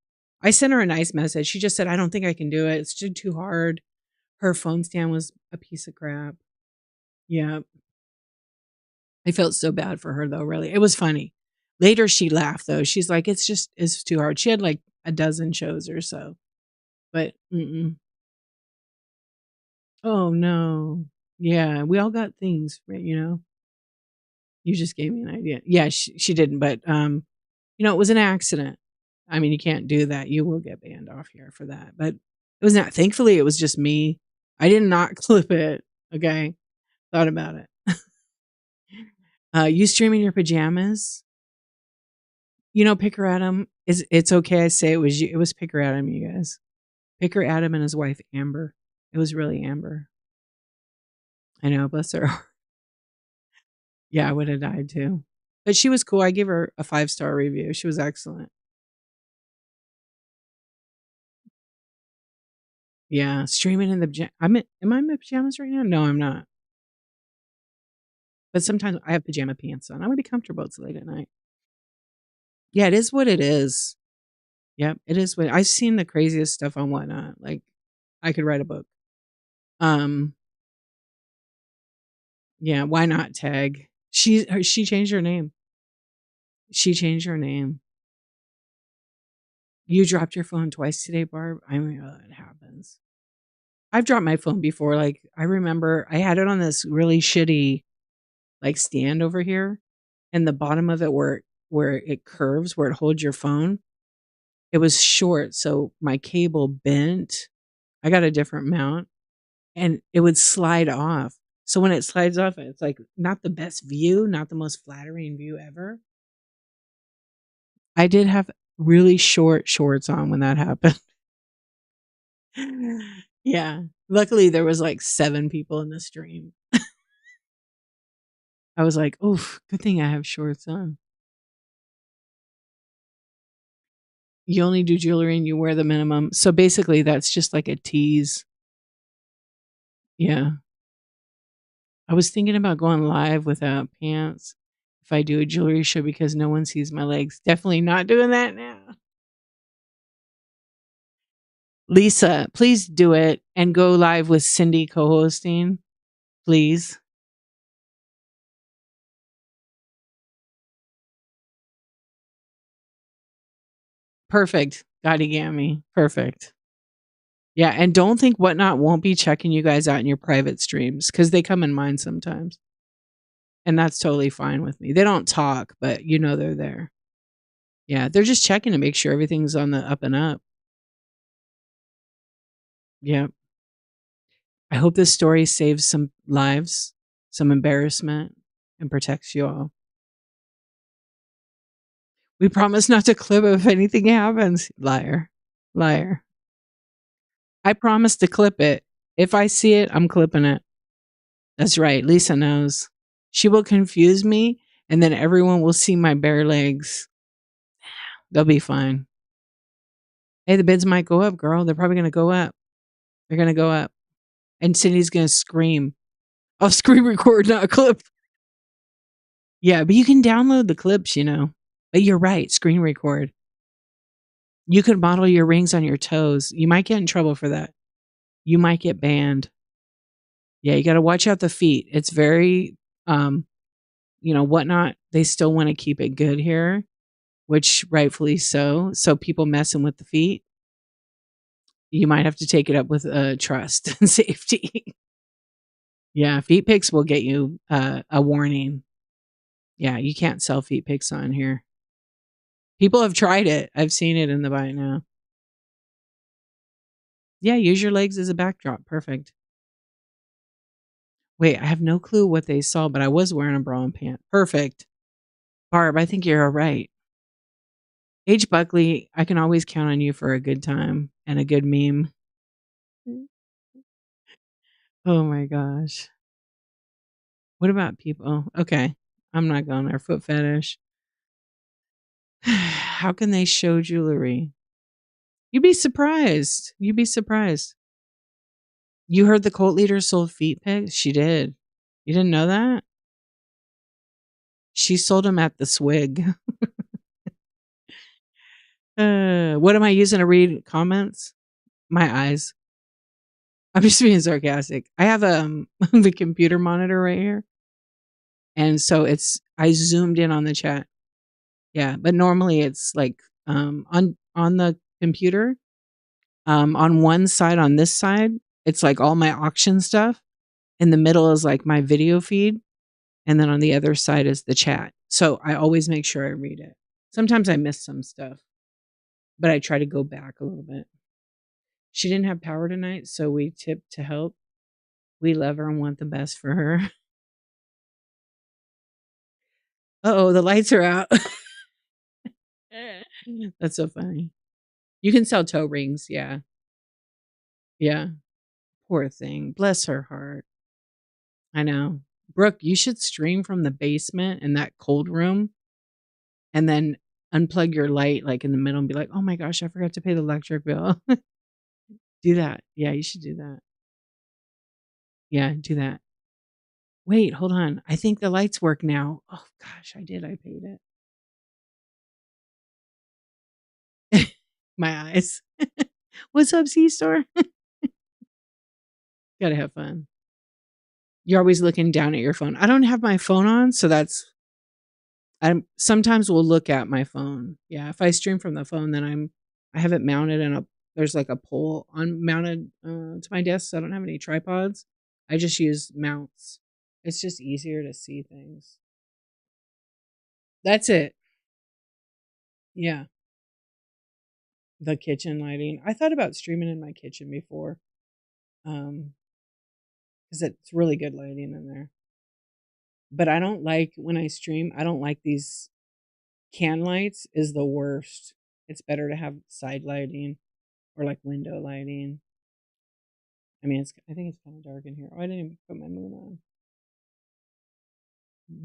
I sent her a nice message. She just said, "I don't think I can do it. It's too hard." Her phone stand was a piece of crap. Yeah. I felt so bad for her though, really. It was funny. Later she laughed though. She's like, it's too hard. She had like a dozen shows or so. But oh no. Yeah, we all got things, right, you know. You just gave me an idea. Yeah, she didn't, but it was an accident. I mean, you can't do that. You will get banned off here for that. But it was not, thankfully it was just me. I did not clip it. Okay. Thought about it. You streaming your pajamas? Picker Adam it's okay I say it was you. It was Picker Adam, you guys. Picker Adam and his wife Amber. It was really Amber. I know, bless her. Yeah, I would have died too. But she was cool. I gave her a 5-star review. She was excellent. Yeah, streaming in the am I in my pajamas right now? No, I'm not. But sometimes I have pajama pants on. I want to be comfortable. It's late at night. Yeah, it is what it is. Yep, it is what I've seen the craziest stuff on Whatnot. Like, I could write a book. Um, yeah, why not tag? She changed her name. She changed her name. You dropped your phone twice today, Barb? I mean, it happens. I've dropped my phone before. Like, I remember I had it on this really shitty, like, stand over here, and the bottom of it where it curves, where it holds your phone, it was short, so my cable bent. I got a different mount, and it would slide off. So when it slides off, it's like not the best view, not the most flattering view ever. I did have really short shorts on when that happened. Yeah. Luckily, there was like 7 people in the stream. I was like, "Oof, good thing I have shorts on." You only do jewelry and you wear the minimum. So basically, that's just like a tease. Yeah. I was thinking about going live without pants if I do a jewelry show because no one sees my legs. Definitely not doing that now. Lisa, please do it and go live with Cindy co-hosting, please. Perfect. Gotti Gammy. Perfect. Yeah, and don't think Whatnot won't be checking you guys out in your private streams because they come in mine sometimes. And that's totally fine with me. They don't talk, but they're there. Yeah, they're just checking to make sure everything's on the up and up. Yeah. I hope this story saves some lives, some embarrassment, and protects you all. We promise not to clip if anything happens. Liar. Liar. I promise to clip it. If I see it, I'm clipping it. That's right. Lisa knows. She will confuse me, and then everyone will see my bare legs. They'll be fine. Hey, the bids might go up, girl. They're probably going to go up. They're going to go up. And Cindy's going to scream. I'll screen record, not clip. Yeah, but you can download the clips, But you're right. Screen record. You could model your rings on your toes. You might get in trouble for that. You might get banned. Yeah, you got to watch out the feet. It's very, Whatnot. They still want to keep it good here, which rightfully so. So people messing with the feet, you might have to take it up with trust and safety. Yeah, feet pics will get you a warning. Yeah, you can't sell feet pics on here. People have tried it. I've seen it in the bite now. Yeah, use your legs as a backdrop. Perfect. Wait, I have no clue what they saw, but I was wearing a bra and pant. Perfect. Barb, I think you're all right. H. Buckley, I can always count on you for a good time and a good meme. Oh my gosh. What about people? Oh, okay. I'm not going there. Foot fetish. How can they show jewelry? You'd be surprised. You'd be surprised. You heard the cult leader sold feet pics? She did. You didn't know that? She sold them at the swig. What am I using to read comments? My eyes. I'm just being sarcastic. I have the computer monitor right here. And so I zoomed in on the chat. Yeah, but normally it's like on the computer, on one side, on this side, it's like all my auction stuff. In the middle is like my video feed, and then on the other side is the chat. So I always make sure I read it. Sometimes I miss some stuff, but I try to go back a little bit. She didn't have power tonight, so we tipped to help. We love her and want the best for her. Uh-oh, the lights are out. That's so funny. You can sell toe rings, yeah. Yeah. Poor thing. Bless her heart. I know. Brooke, you should stream from the basement in that cold room and then unplug your light like in the middle and be like, "Oh my gosh, I forgot to pay the electric bill." Do that. Yeah, you should do that. Yeah, do that. Wait, hold on. I think the lights work now. Oh gosh, I did. I paid it. My eyes. What's up, C-Store? Gotta have fun. You're always looking down at your phone. I don't have my phone on, so I sometimes will look at my phone. Yeah, if I stream from the phone, then I have it mounted and there's like a pole on mounted to my desk, so I don't have any tripods. I just use mounts. It's just easier to see things. That's it. Yeah, the kitchen lighting. I thought about streaming in my kitchen before, because it's really good lighting in there. But I don't like when I stream. I don't like these can lights. Is the worst. It's better to have side lighting or like window lighting. I mean, I think it's kind of dark in here. Oh, I didn't even put my moon on.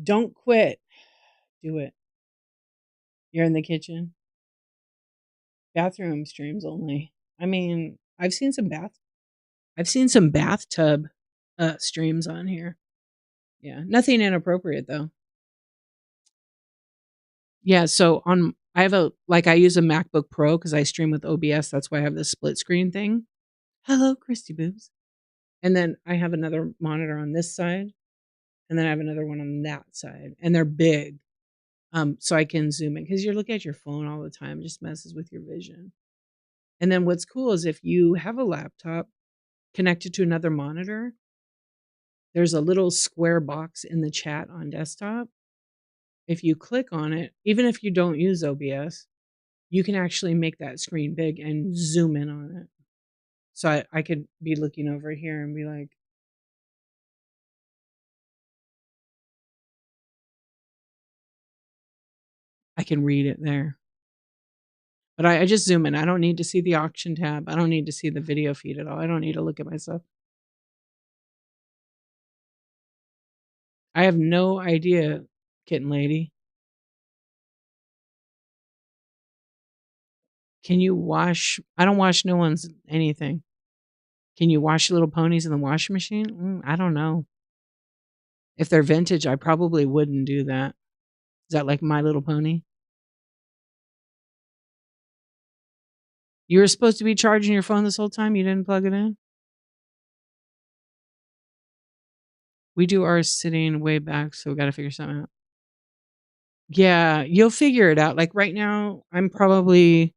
Don't quit. Do it. You're in the kitchen. Bathroom streams only. I mean, I've seen some bathtub streams on here. Yeah, nothing inappropriate though. Yeah, so I have I use a MacBook Pro because I stream with OBS. That's why I have this split screen thing. Hello, Christy Boobs. And then I have another monitor on this side, and then I have another one on that side, and they're big. So I can zoom in because you're looking at your phone all the time, it just messes with your vision. And then what's cool is if you have a laptop connected to another monitor, there's a little square box in the chat on desktop. If you click on it, even if you don't use OBS, you can actually make that screen big and zoom in on it. So I could be looking over here and be like, I can read it there. But I just zoom in. I don't need to see the auction tab. I don't need to see the video feed at all. I don't need to look at myself. I have no idea, kitten lady. Can you wash? I don't wash no one's anything. Can you wash little ponies in the washing machine? I don't know. If they're vintage, I probably wouldn't do that. Is that like My Little Pony? You were supposed to be charging your phone this whole time. You didn't plug it in? We do ours sitting way back, so we got to figure something out. Yeah, you'll figure it out. Like right now, I'm probably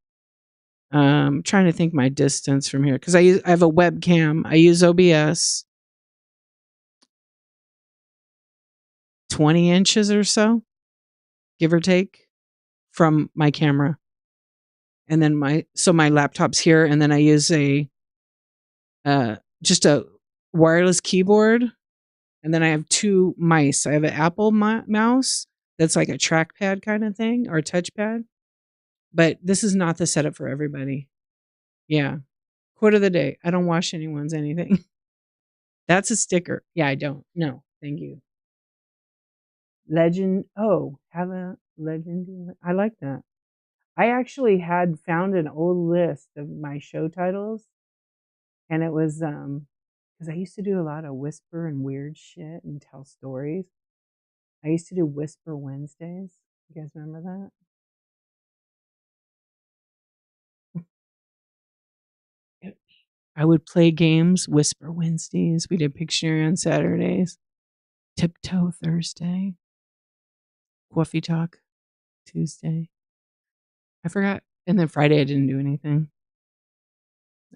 trying to think my distance from here because I have a webcam. I use OBS. 20 inches or so, give or take, from my camera. And then my laptop's here, and then I use just a wireless keyboard, and then I have 2 mice. I have an Apple mouse that's like a trackpad kind of thing, or a touchpad. But this is not the setup for everybody. Yeah. Quote of the day, I don't wash anyone's anything. That's a sticker. Yeah, I don't. No, thank you. Legend. Oh, have a legend. I like that. I actually had found an old list of my show titles, and it was because I used to do a lot of whisper and weird shit and tell stories. I used to do Whisper Wednesdays. You guys remember that? I would play games, Whisper Wednesdays. We did Pictionary on Saturdays, Tiptoe Thursday, Cawfee Talk Tuesday. I forgot. And then Friday I didn't do anything.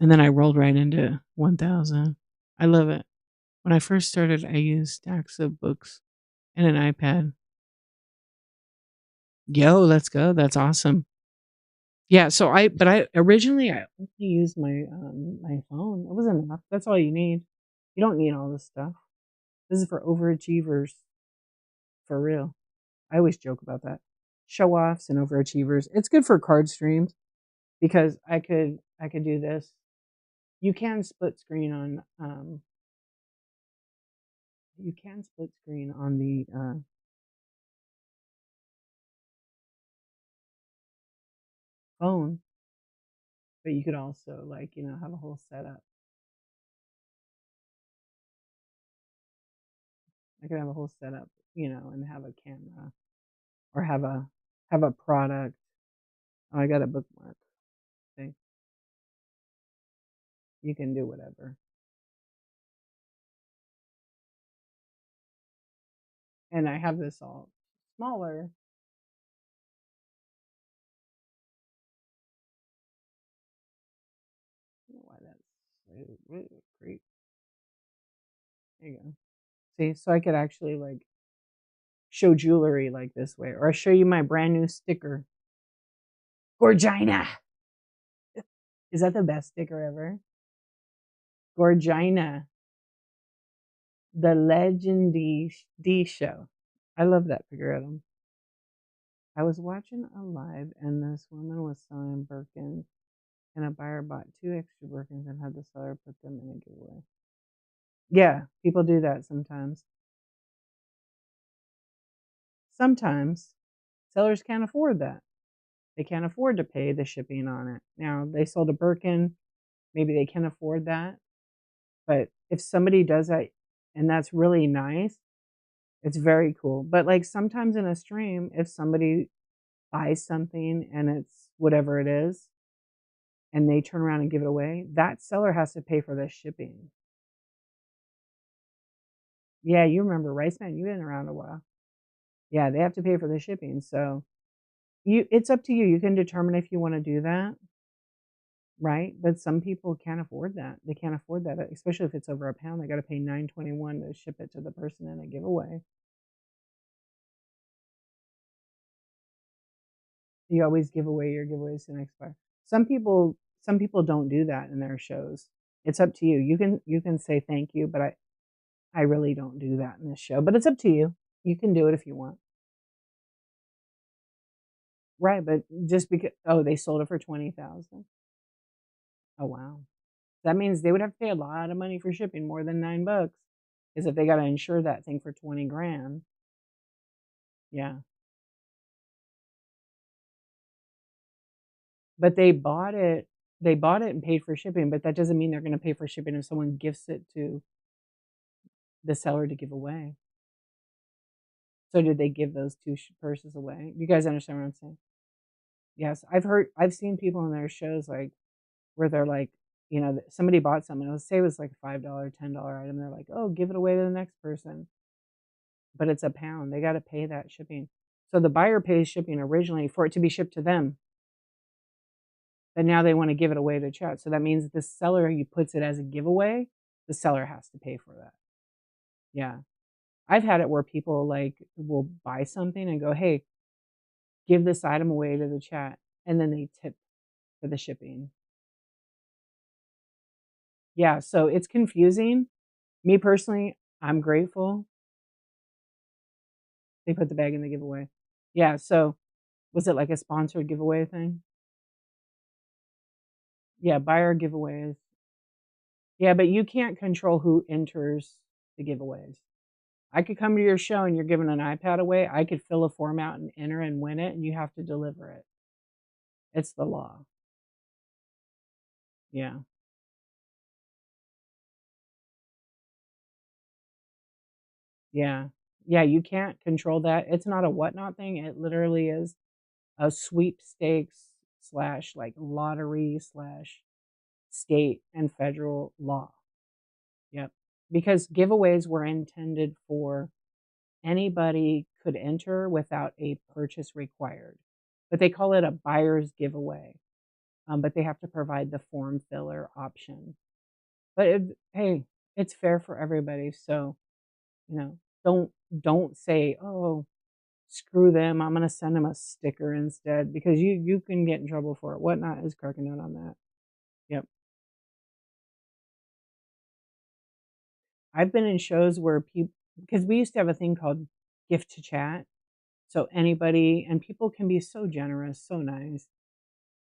And then I rolled right into 1000. I love it. When I first started, I used stacks of books and an iPad. Yo, let's go. That's awesome. Yeah, so I originally I only used my my phone. It was enough. That's all you need. You don't need all this stuff. This is for overachievers. For real. I always joke about that. Show offs and overachievers. It's good for card streams because I could do this. You can split screen on you can split screen on the phone, but you could also, like, you know, have a whole setup. I could have a whole setup, you know, and have a camera or have a product. Oh, I got a bookmark. See, you can do whatever. And I have this all smaller. I don't know why that's really great. There you go. See, so I could actually like show jewelry like this way, or I show you my brand new sticker. Gorgina. Is that the best sticker ever? Gorgina, the Legend D show. I love that figure of them. I was watching a live, and this woman was selling Birkins, and a buyer bought 2 extra Birkins and had the seller put them in a giveaway. Yeah, people do that sometimes. Sometimes sellers can't afford that. They can't afford to pay the shipping on it. Now, they sold a Birkin, maybe they can afford that. But if somebody does that and that's really nice, it's very cool. But like sometimes in a stream, if somebody buys something and it's whatever it is, and they turn around and give it away, that seller has to pay for the shipping. Yeah, you remember Rice Man, you've been around a while. Yeah, they have to pay for the shipping. So it's up to you. You can determine if you want to do that, right? But some people can't afford that. They can't afford that, especially if it's over a pound. They got to pay $9.21 to ship it to the person in a giveaway. You always give away your giveaways to the next buyer. Some people don't do that in their shows. It's up to you. You can say thank you, but I really don't do that in this show. But it's up to you. You can do it if you want. Right, but just because they sold it for 20,000. Oh wow. That means they would have to pay a lot of money for shipping, more than $9. Is if they got to insure that thing for 20 grand. Yeah. But they bought it and paid for shipping, but that doesn't mean they're going to pay for shipping if someone gifts it to the seller to give away. So did they give those 2 purses away? You guys understand what I'm saying? Yes, I've seen people in their shows like where they're like, you know, somebody bought something. Let's say it was like a $5, $10 item. They're like, oh, give it away to the next person, but it's a pound. They got to pay that shipping. So the buyer pays shipping originally for it to be shipped to them, but now they want to give it away to chat. So that means the seller who puts it as a giveaway, the seller has to pay for that. Yeah. I've had it where people like will buy something and go, "Hey, give this item away to the chat," and then they tip for the shipping. Yeah, so it's confusing. Me personally, I'm grateful they put the bag in the giveaway. Yeah, so was it like a sponsored giveaway thing? Yeah, buyer giveaways. Yeah, but you can't control who enters the giveaways. I could come to your show and you're giving an iPad away. I could fill a form out and enter and win it, and you have to deliver it. It's the law. Yeah. Yeah. Yeah, you can't control that. It's not a whatnot thing. It literally is a sweepstakes slash like lottery slash state and federal law. Yep. Because giveaways were intended for anybody could enter without a purchase required. But they call it a buyer's giveaway. But they have to provide the form filler option. But hey, it's fair for everybody. So, you know, don't say, "Oh, screw them. I'm gonna send them a sticker instead," because you can get in trouble for it. Whatnot is cracking down on that. Yep. I've been in shows where people, because we used to have a thing called gift to chat. So anybody, and people can be so generous, so nice.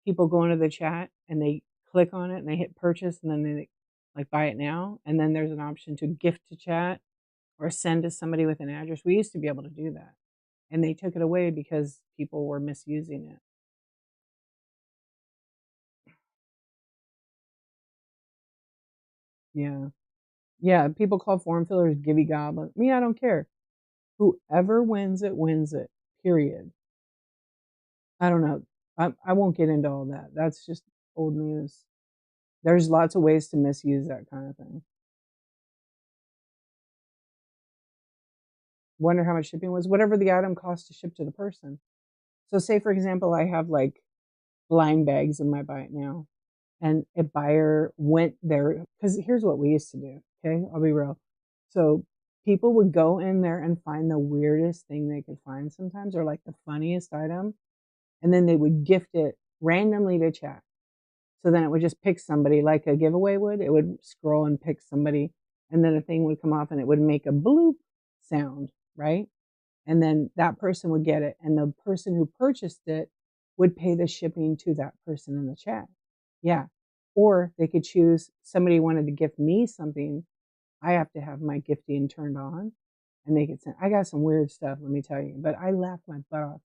People go into the chat and they click on it and they hit purchase and then they like buy it now. And then there's an option to gift to chat or send to somebody with an address. We used to be able to do that. And they took it away because people were misusing it. Yeah. Yeah. People call form fillers gibby goblin. Me, I don't care. Whoever wins it, period. I don't know. I won't get into all that. That's just old news. There's lots of ways to misuse that kind of thing. Wonder how much shipping was, whatever the item cost to ship to the person. So say for example, I have like blind bags in my bite now, and a buyer went there because here's what we used to do. Okay, I'll be real. So people would go in there and find the weirdest thing they could find sometimes, or like the funniest item, and then they would gift it randomly to chat. So then it would just pick somebody like a giveaway would. It would scroll and pick somebody, and then a thing would come off and it would make a bloop sound, right? And then that person would get it. And the person who purchased it would pay the shipping to that person in the chat. Yeah. Or they could choose somebody wanted to gift me something. I have to have my gifting turned on and they could send. I got some weird stuff, let me tell you, but I laughed my butt off.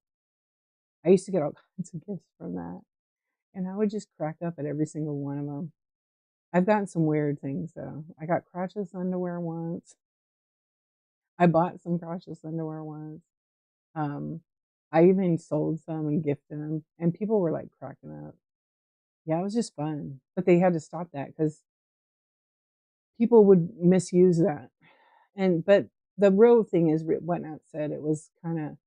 I used to get all kinds of gifts from that. And I would just crack up at every single one of them. I've gotten some weird things though. I got crotchless underwear once. I bought some crotchless underwear once. Um, I even sold some and gifted them, and people were like cracking up. Yeah, it was just fun, but they had to stop that because people would misuse that. And but the real thing is, Whatnot said it was kind of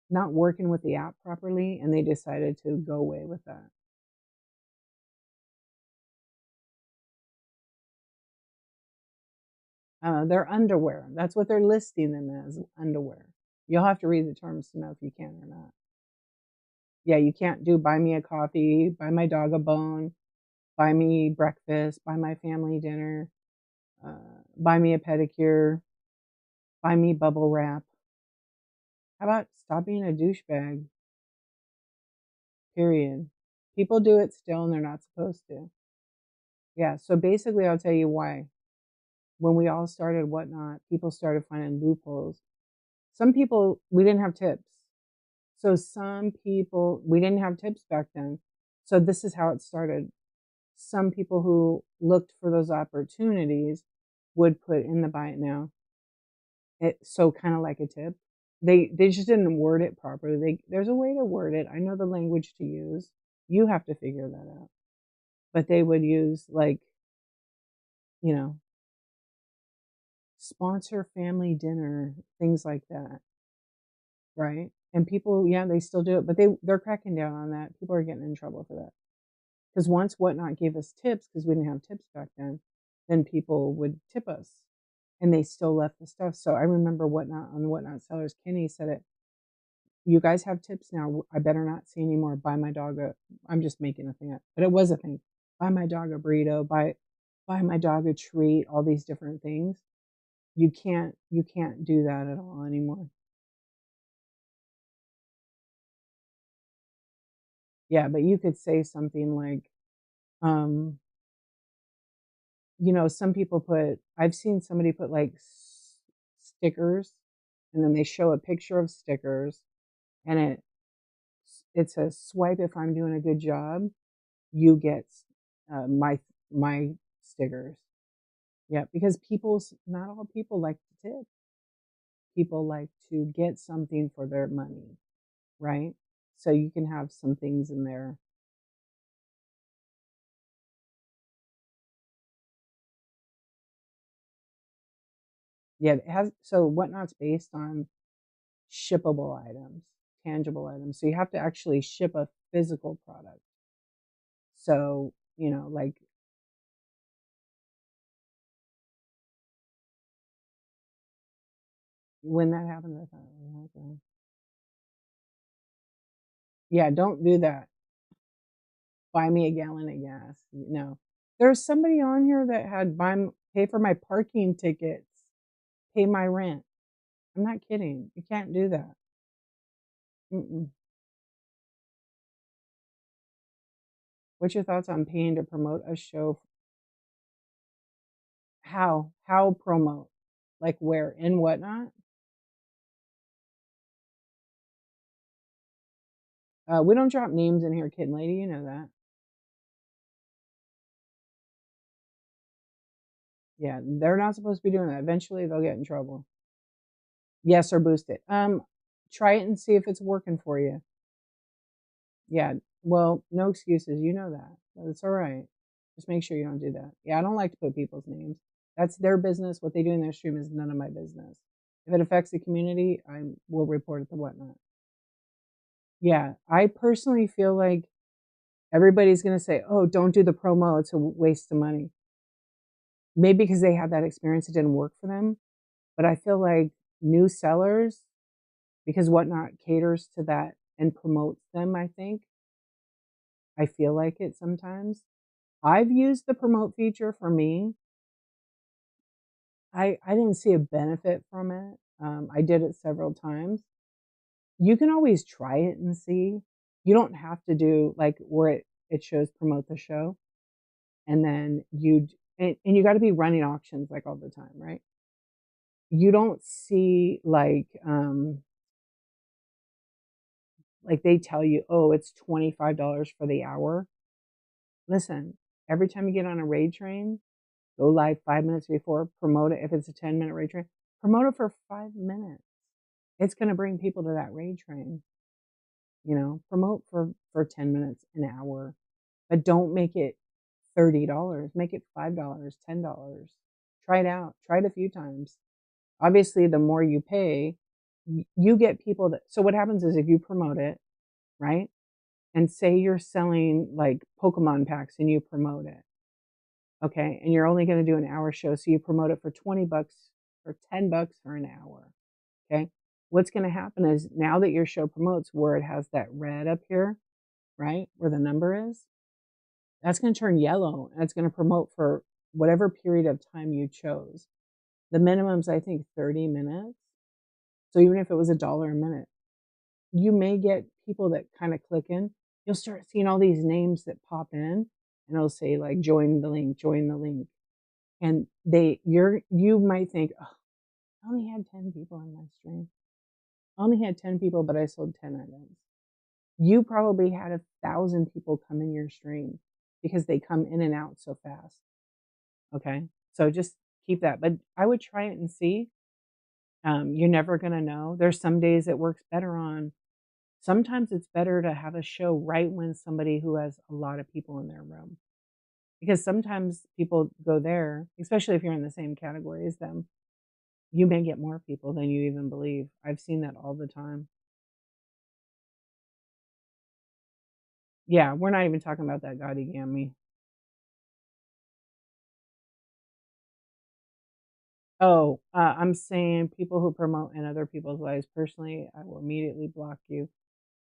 not working with the app properly, and they decided to go away with that. They're underwear. That's what they're listing them as, underwear. You'll have to read the terms to know if you can or not. Yeah, you can't do buy me a coffee, buy my dog a bone, buy me breakfast, buy my family dinner, buy me a pedicure, buy me bubble wrap. How about stop being a douchebag? Period. People do it still and they're not supposed to. Yeah, so basically, I'll tell you why. When we all started Whatnot, people started finding loopholes. Some people, we didn't have tips. So some people, we didn't have tips back then. So this is how it started. Some people who looked for those opportunities would put in the buy it now. So kind of like a tip. They just didn't word it properly. There's a way to word it. I know the language to use. You have to figure that out. But they would use like, you know, sponsor family dinner, things like that, right? And people, yeah, they still do it, but they're cracking down on that. People are getting in trouble for that. Because once Whatnot gave us tips, because we didn't have tips back then people would tip us. and they still left the stuff. So I remember Whatnot on the Whatnot Sellers, Kenny said it, you guys have tips now. I better not see any more. Buy my dog a, I'm just making a thing up, but it was a thing. Buy my dog a burrito, buy my dog a treat, all these different things. You can't do that at all anymore. Yeah, but you could say something like, um, some people put, I've seen somebody put like stickers, and then they show a picture of stickers, and it says, swipe if I'm doing a good job, you get my stickers. Yeah, because not all people like to tip. People like to get something for their money, right? So you can have some things in there. Yeah, it has, so Whatnot's based on shippable items, tangible items. So you have to actually ship a physical product. So, like when that happened, I thought, oh, okay. Yeah, don't do that. Buy me a gallon of gas. No. There's somebody on here that had pay for my parking tickets, pay my rent. I'm not kidding. You can't do that. Mm-mm. What's your thoughts on paying to promote a show? How? How promote? Like where? In Whatnot? We don't drop names in here, kid lady. You know that. Yeah, they're not supposed to be doing that. Eventually, they'll get in trouble. Yes, or boost it. Try it and see if it's working for you. Yeah. Well, no excuses. You know that. That's all right. Just make sure you don't do that. Yeah, I don't like to put people's names. That's their business. What they do in their stream is none of my business. If it affects the community, I will report it to Whatnot. Yeah, I personally feel like everybody's going to say, "Oh, don't do the promo; it's a waste of money." Maybe because they had that experience, it didn't work for them. But I feel like new sellers, because Whatnot caters to that and promotes them. I feel like it sometimes. I've used the promote feature for me. I didn't see a benefit from it. I did it several times. You can always try it and see. You don't have to do like where it shows promote the show, and then and you got to be running auctions like all the time, right? You don't see like they tell you, oh, it's $25 for the hour. Listen, every time you get on a raid train, go live 5 minutes before, promote it. If it's a 10-minute raid train, promote it for 5 minutes. It's going to bring people to that raid train. Promote for 10 minutes, an hour, but don't make it $30. Make it $5, $10. Try it out. Try it a few times. Obviously, the more you pay, you get people that. So what happens is if you promote it, right? And say you're selling like Pokemon packs and you promote it, okay? And you're only going to do an hour show, so you promote it for 20 bucks or 10 bucks for an hour, okay? What's going to happen is now that your show promotes where it has that red up here, right? Where the number is, that's going to turn yellow and it's going to promote for whatever period of time you chose. The minimum's, I think, 30 minutes. So even if it was $1 a minute, you may get people that kind of click in. You'll start seeing all these names that pop in and it'll say like join the link, join the link. And you might think, oh, I only had 10 people on my stream. I only had 10 people, but I sold 10 items. You probably had 1,000 people come in your stream because they come in and out so fast. Okay. So just keep that. But I would try it and see. You're never going to know. There's some days it works better on. Sometimes it's better to have a show right when somebody who has a lot of people in their room. Because sometimes people go there, especially if you're in the same category as them, you may get more people than you even believe. I've seen that all the time. Yeah, we're not even talking about that gaudy gammy. Oh, I'm saying people who promote in other people's lives. Personally, I will immediately block you,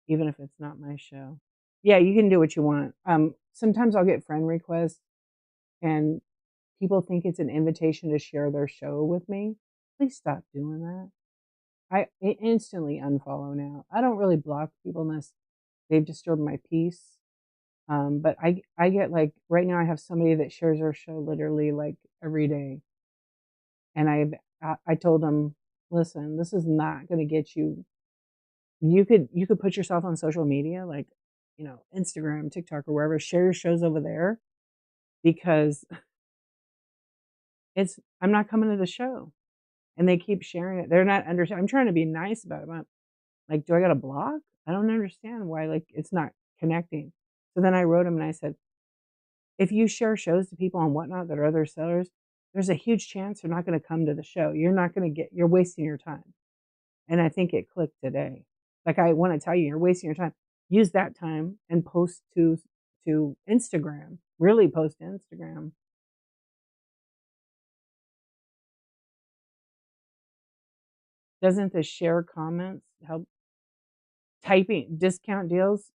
even if it's not my show. Yeah, you can do what you want. Sometimes I'll get friend requests and people think it's an invitation to share their show with me. Please stop doing that. Instantly unfollow now. I don't really block people unless they've disturbed my peace. But I get like right now I have somebody that shares our show literally like every day, and I told them, listen, this is not going to get you. You could put yourself on social media like Instagram, TikTok, or wherever. Share your shows over there because it's I'm not coming to the show, and they keep sharing it. They're not under. I'm trying to be nice about it. I'm like, do I got a block? I don't understand why like it's not connecting. So then I wrote them and I said, if you share shows to people and whatnot that are other sellers, there's a huge chance they're not going to come to the show. You're wasting your time. And I think it clicked today. Like I want to tell you, you're wasting your time. Use that time and post to Instagram. Really post to Instagram. Doesn't the share comments help? Typing discount deals,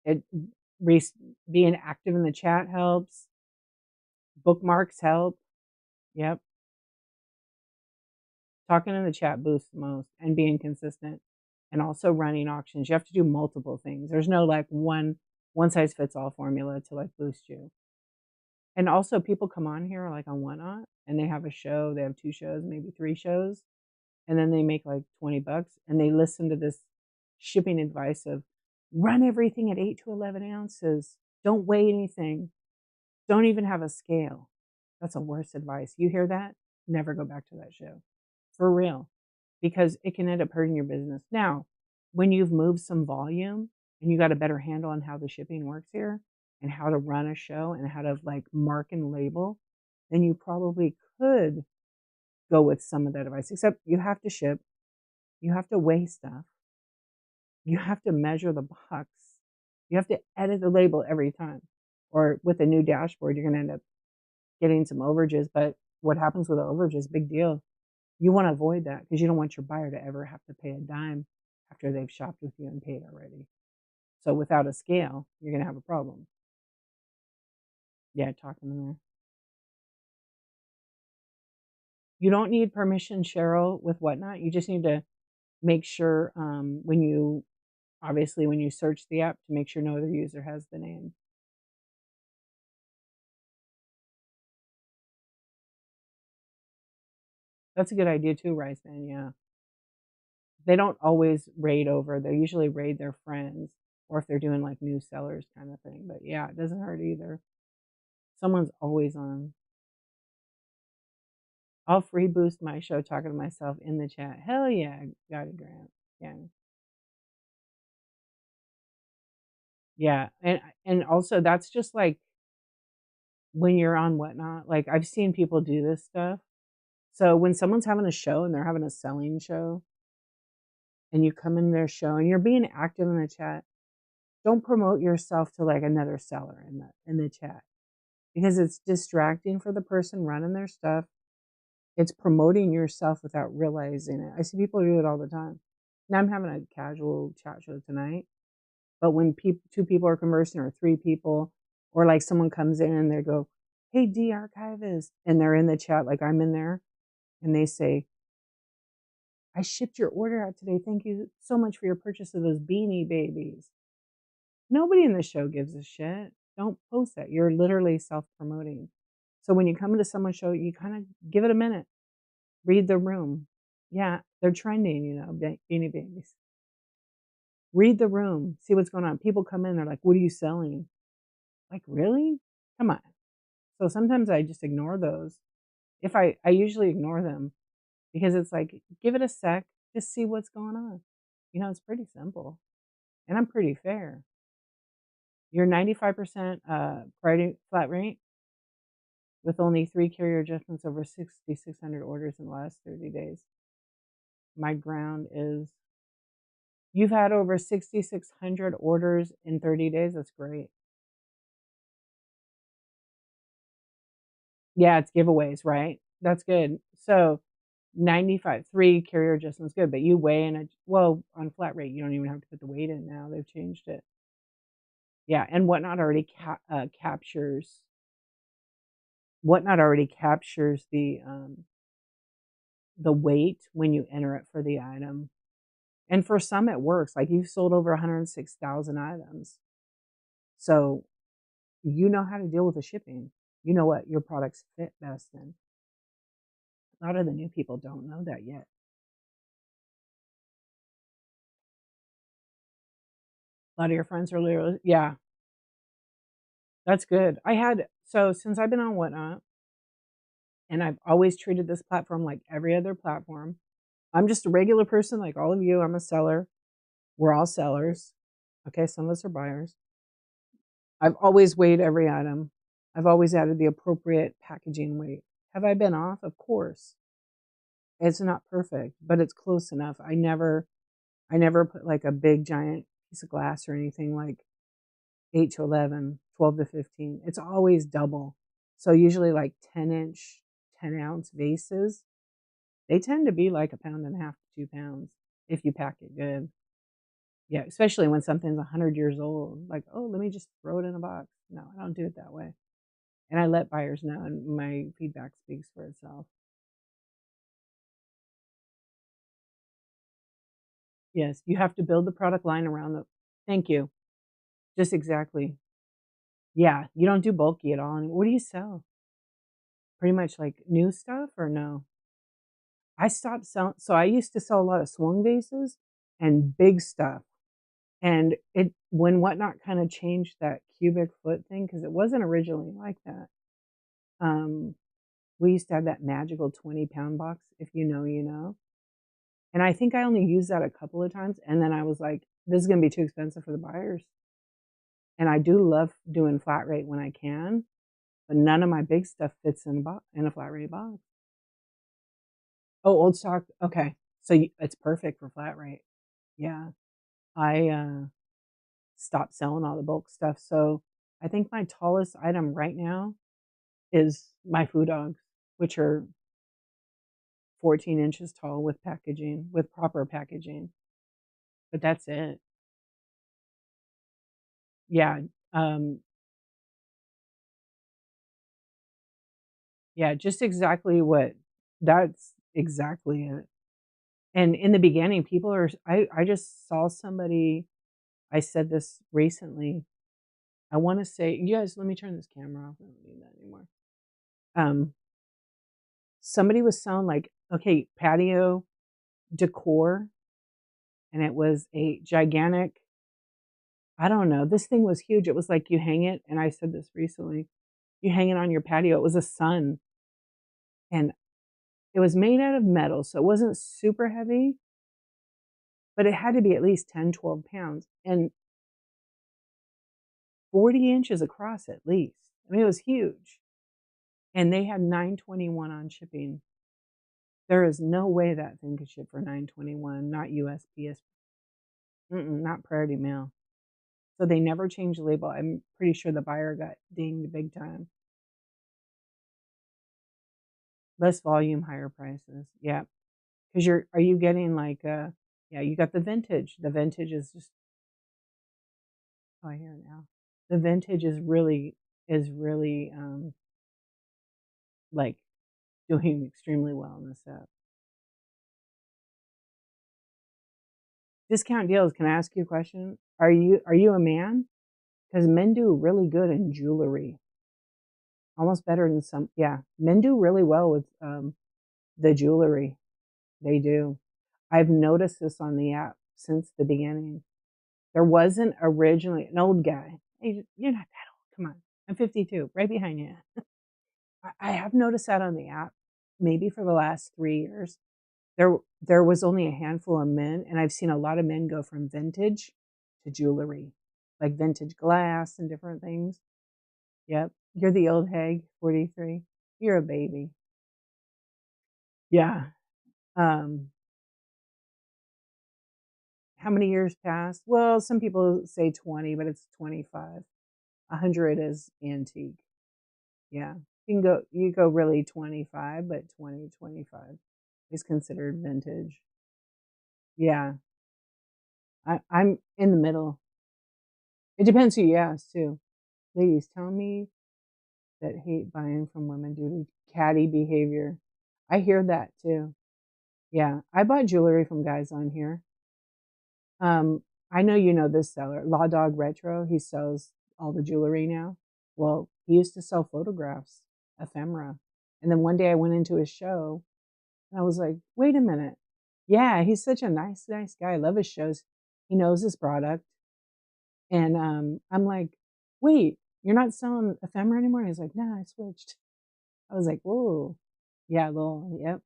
re- being active in the chat helps. Bookmarks help. Yep. Talking in the chat boosts the most and being consistent and also running auctions. You have to do multiple things. There's no like one size fits all formula to like boost you. And also people come on here like on Whatnot and they have a show, they have 2 shows, maybe 3 shows, and then they make like 20 bucks and they listen to this shipping advice of run everything at 8 to 11 ounces. Don't weigh anything. Don't even have a scale. That's a worse advice. You hear that? Never go back to that show. For real. Because it can end up hurting your business. Now, when you've moved some volume and you got a better handle on how the shipping works here and how to run a show and how to like mark and label, then you probably could go with some of that advice. Except you have to ship, you have to weigh stuff, you have to measure the box, you have to edit the label every time. Or with a new dashboard, you're going to end up getting some overages. But what happens with the overages, big deal. You want to avoid that because you don't want your buyer to ever have to pay a dime after they've shopped with you and paid already. So without a scale, you're going to have a problem. Yeah, talking in there. You don't need permission, Cheryl, with Whatnot. You just need to make sure obviously when you search the app to make sure no other user has the name. That's a good idea too, Rice Man. Yeah. They don't always raid over. They usually raid their friends or if they're doing like new sellers kind of thing. But yeah, it doesn't hurt either. Someone's always on. I'll free boost my show talking to myself in the chat. Hell yeah, got it, Grant. Yeah. Yeah. And also that's just like when you're on Whatnot, like I've seen people do this stuff. So when someone's having a show and they're having a selling show and you come in their show and you're being active in the chat, don't promote yourself to like another seller in the chat because it's distracting for the person running their stuff. It's promoting yourself without realizing it. I see people do it all the time. Now I'm having a casual chat show tonight, but when 2 people are conversing or 3 people, or like someone comes in and they go, "Hey, D archivist," and they're in the chat like I'm in there, and they say, "I shipped your order out today. Thank you so much for your purchase of those beanie babies." Nobody in the show gives a shit. Don't post that. You're literally self promoting. So when you come into someone's show, you kind of give it a minute. Read the room. Yeah, they're trending, beanie babies. Read the room. See what's going on. People come in, they're like, "What are you selling?" Like, really? Come on. So sometimes I just ignore those. If I usually ignore them because it's like, give it a sec, just see what's going on. It's pretty simple. And I'm pretty fair. You're 95% flat rate with only 3 carrier adjustments over 6,600 orders in the last 30 days. My ground is you've had over 6,600 orders in 30 days. That's great. Yeah, it's giveaways, right? That's good. So 95, 3 carrier adjustment's good, but you weigh in a well, on flat rate, you don't even have to put the weight in now, they've changed it. Yeah, and Whatnot already captures the weight when you enter it for the item. And for some, it works. Like you've sold over 106,000 items. So you know how to deal with the shipping. You know what your products fit best in. A lot of the new people don't know that yet. A lot of your friends are literally, yeah, that's good. So since I've been on Whatnot, and I've always treated this platform like every other platform, I'm just a regular person like all of you. I'm a seller. We're all sellers. Okay, some of us are buyers. I've always weighed every item. I've always added the appropriate packaging weight. Have I been off? Of course. It's not perfect, but it's close enough. I never put like a big giant piece of glass or anything like 8 to 11, 12 to 15. It's always double. So usually like 10-inch, 10-ounce vases, they tend to be like 1.5 pounds to 2 pounds if you pack it good. Yeah, especially when something's 100 years old. Like, oh, let me just throw it in a box. No, I don't do it that way. And I let buyers know, and my feedback speaks for itself. Yes, you have to build the product line around the. Thank you. Just exactly. Yeah, you don't do bulky at all. And what do you sell? Pretty much like new stuff or no? I stopped selling. So I used to sell a lot of swung vases and big stuff. And it when Whatnot kind of changed that cubic foot thing because it wasn't originally like that. Um, we used to have that magical 20-pound box. If you know, you know. And I think I only used that a couple of times, and then I was like, "This is gonna be too expensive for the buyers." And I do love doing flat rate when I can, but none of my big stuff fits in a flat rate box. Oh, old stock. Okay, so it's perfect for flat rate. Yeah, I stopped selling all the bulk stuff, so I think my tallest item right now is my food dogs, which are 14 inches tall with packaging, with proper packaging. But that's it. Yeah. Um, yeah, just exactly what that's exactly it. And in the beginning, I just saw somebody, I said this recently. I want to say, you guys, let me turn this camera off. I don't need that anymore. Um, Somebody was selling like, okay, patio decor, and it was a gigantic, I don't know, this thing was huge. It was like you hang it, and I said this recently, you hang it on your patio. It was a sun, and it was made out of metal, so it wasn't super heavy, but it had to be at least 10, 12 pounds and 40 inches across at least. I mean, it was huge. And they had 921 on shipping. There is no way that thing could ship for 921, not USPS, not priority mail. So they never changed the label. I'm pretty sure the buyer got dinged big time. Less volume, higher prices. Yeah. Because are you getting like, yeah, you got the vintage. The vintage is just, oh, I hear it now. The vintage is really like doing extremely well in this app. Discount deals. Can I ask you a question? Are you a man? Because men do really good in jewelry, almost better than some. Yeah, men do really well with the jewelry. They do. I've noticed this on the app since the beginning. There wasn't originally an old guy. Hey, you're not that old. Come on, I'm 52, right behind you. I have noticed that on the app, maybe for the last 3 years. There was only a handful of men, and I've seen a lot of men go from vintage to jewelry, like vintage glass and different things. Yep. You're the old hag, 43. You're a baby. Yeah. Um, how many years passed? Well, some people say 20, but it's 25. 100 is antique. Yeah. You go really 25, but 20, 25. is considered vintage. Yeah, I'm in the middle. It depends who you ask too. Ladies, tell me that hate buying from women due to catty behavior. I hear that too. Yeah, I bought jewelry from guys on here. I know you know this seller, Law Dog Retro. He sells all the jewelry now. Well, he used to sell photographs, ephemera. And then one day I went into his show and I was like, wait a minute. Yeah, he's such a nice guy. I love his shows. He knows his product. And I'm like, wait, you're not selling ephemera anymore? And he's like, no, I switched. I was like, whoa. Yeah, little, yep.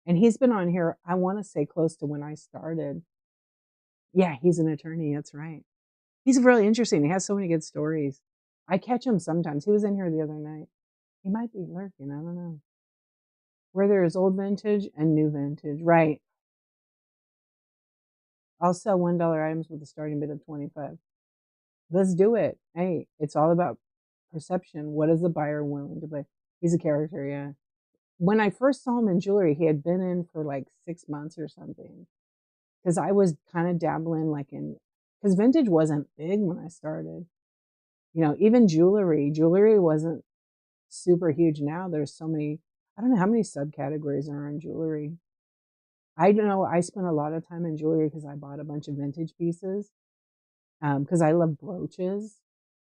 And he's been on here, I want to say close to when I started. Yeah, he's an attorney. That's right. He's really interesting. He has so many good stories. I catch him sometimes. He was in here the other night. He might be lurking. I don't know. Where there is old vintage and new vintage. Right. I'll sell $1 items with a starting bid of 25. Let's do it. Hey, it's all about perception. What is the buyer willing to pay? He's a character, yeah. When I first saw him in jewelry, he had been in for like 6 months or something. Because I was kind of dabbling like in, because vintage wasn't big when I started. You know, even jewelry wasn't super huge. Now there's so many, I don't know how many subcategories are in jewelry. I don't know. I spent a lot of time in jewelry because I bought a bunch of vintage pieces because I love brooches.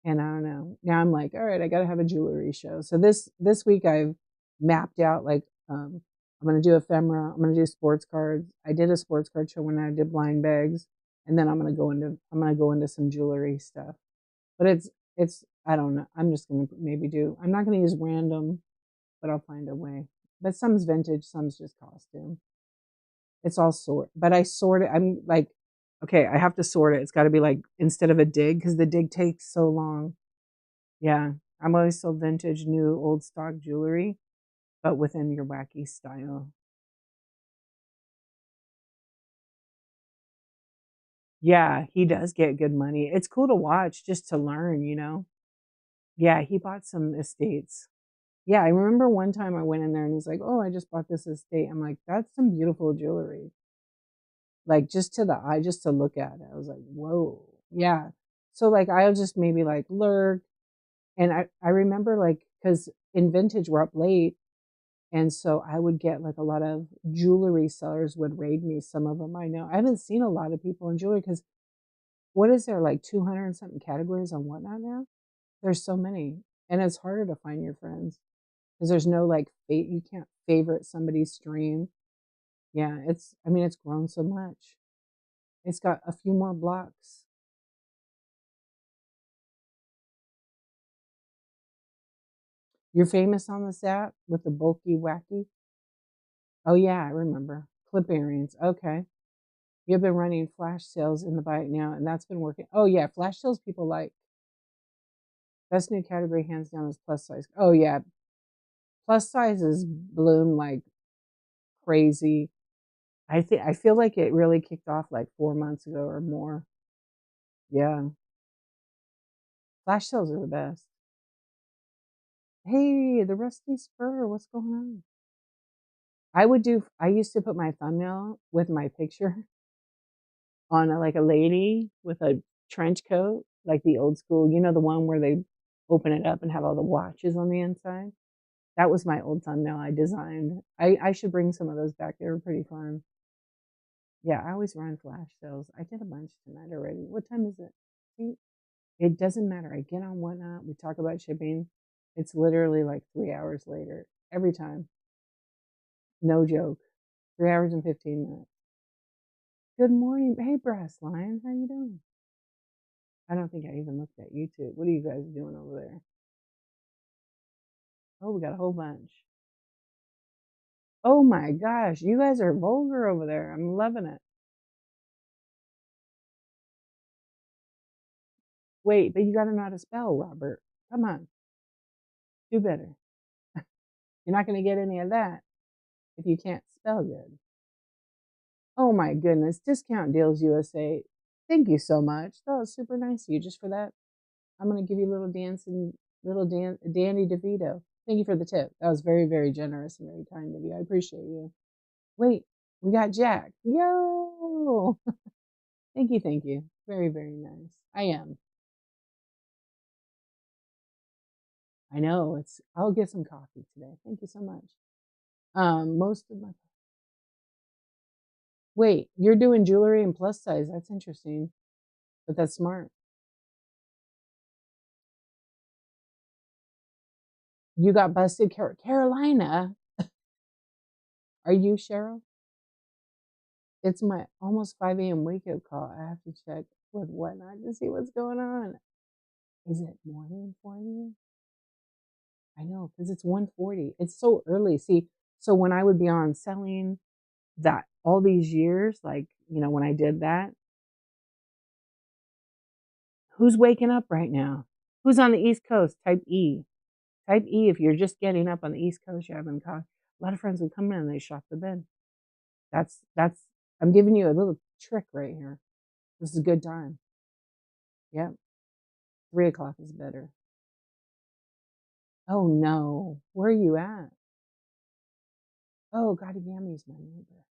And I don't know. Now I'm like, all right, I got to have a jewelry show. So this week I've mapped out like I'm going to do ephemera. I'm going to do sports cards. I did a sports card show when I did blind bags, and then I'm going to go into some jewelry stuff. But it's I don't know. I'm just going to maybe do. I'm not going to use random, but I'll find a way. But some's vintage, some's just costume. It's all sort. But I sort it. I'm like, okay, I have to sort it. It's got to be like instead of a dig because the dig takes so long. Yeah, I'm always sold vintage, new, old stock jewelry, but within your wacky style. Yeah, he does get good money. It's cool to watch just to learn, you know? Yeah, he bought some estates. Yeah, I remember one time I went in there and he's like, "Oh, I just bought this estate." I'm like, "That's some beautiful jewelry." Like just to the eye, just to look at it. I was like, "Whoa." Yeah. So like I'll just maybe like lurk. And I remember like because in vintage we're up late. And so I would get like a lot of jewelry sellers would raid me. Some of them I know. I haven't seen a lot of people in jewelry because what is there like 200 and something categories on whatnot now? There's so many, and it's harder to find your friends because there's no like fate. You can't favorite somebody's stream. Yeah, it's. I mean, it's grown so much. It's got a few more blocks. You're famous on this app with the bulky wacky. Oh yeah, I remember clip earrings. Okay, you've been running flash sales in the bike now, and that's been working. Oh yeah, flash sales people like. Best new category hands down is plus size. Oh yeah, plus sizes bloom like crazy. I feel like it really kicked off like 4 months ago or more. Yeah, flash sales are the best. Hey, the rusty spur, what's going on? I used to put my thumbnail with my picture on like a lady with a trench coat, like the old school, you know, the one where they open it up and have all the watches on the inside. That was my old thumbnail I designed. I should bring some of those back. They were pretty fun. Yeah, I always run flash sales. I did a bunch tonight already. What time is it? See, it doesn't matter. I get on whatnot. We talk about shipping. It's literally like 3 hours later every time. No joke. 3 hours and 15 minutes. Good morning. Hey, Brass Lion. How you doing? I don't think I even looked at YouTube. What are you guys doing over there? Oh, we got a whole bunch. Oh my gosh. You guys are vulgar over there. I'm loving it. Wait, but you got to know how to spell, Robert. Come on. Do better. You're not going to get any of that if you can't spell good. Oh my goodness. Discount Deals USA. Thank you so much. That was super nice of you. Just for that, I'm going to give you a little dancing, Danny DeVito. Thank you for the tip. That was very, very generous and very kind of you. I appreciate you. Wait, we got Jack. Yo! Thank you, thank you. Very, very nice. I am. I know it's. I'll get some coffee today. Thank you so much. Most of my. Wait, you're doing jewelry and plus size. That's interesting, but that's smart. You got busted, Carolina. Are you Cheryl? It's my almost 5 a.m. wake up call. I have to check with whatnot to see what's going on. Is it morning for you? I know, because it's 1:40. It's so early. See, so when I would be on selling that all these years, like, when I did that, who's waking up right now? Who's on the East Coast? Type E. Type E if you're just getting up on the East Coast, you're having coffee. A lot of friends would come in and they shop the bed. That's I'm giving you a little trick right here. This is a good time. Yep. 3 o'clock is better. Oh no. Where are you at? Oh, God, Yami's my neighbor.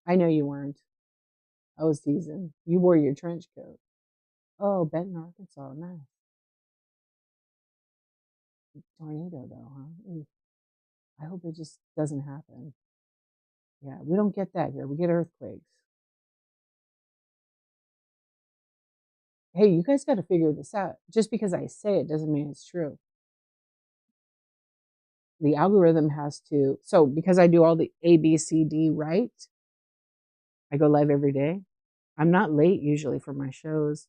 I know you weren't. I was teasing. You wore your trench coat. Oh, Benton, Arkansas. Nice. Tornado, though, huh? Ooh, I hope it just doesn't happen. Yeah, we don't get that here. We get earthquakes. Hey, you guys got to figure this out. Just because I say it doesn't mean it's true. The algorithm has to. So, because I do all the A, B, C, D right, I go live every day. I'm not late usually for my shows.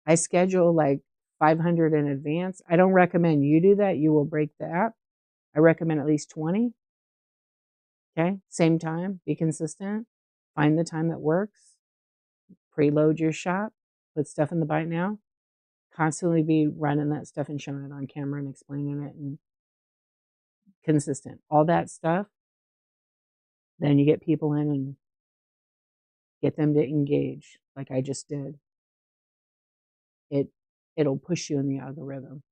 I schedule like 500 in advance. I don't recommend you do that. You will break the app. I recommend at least 20. Okay. Same time. Be consistent. Find the time that works. Preload your shop. Put stuff in the Buy It Now. Constantly be running that stuff and showing it on camera and explaining it and consistent. All that stuff. Then you get people in and get them to engage like I just did. It'll push you in the algorithm.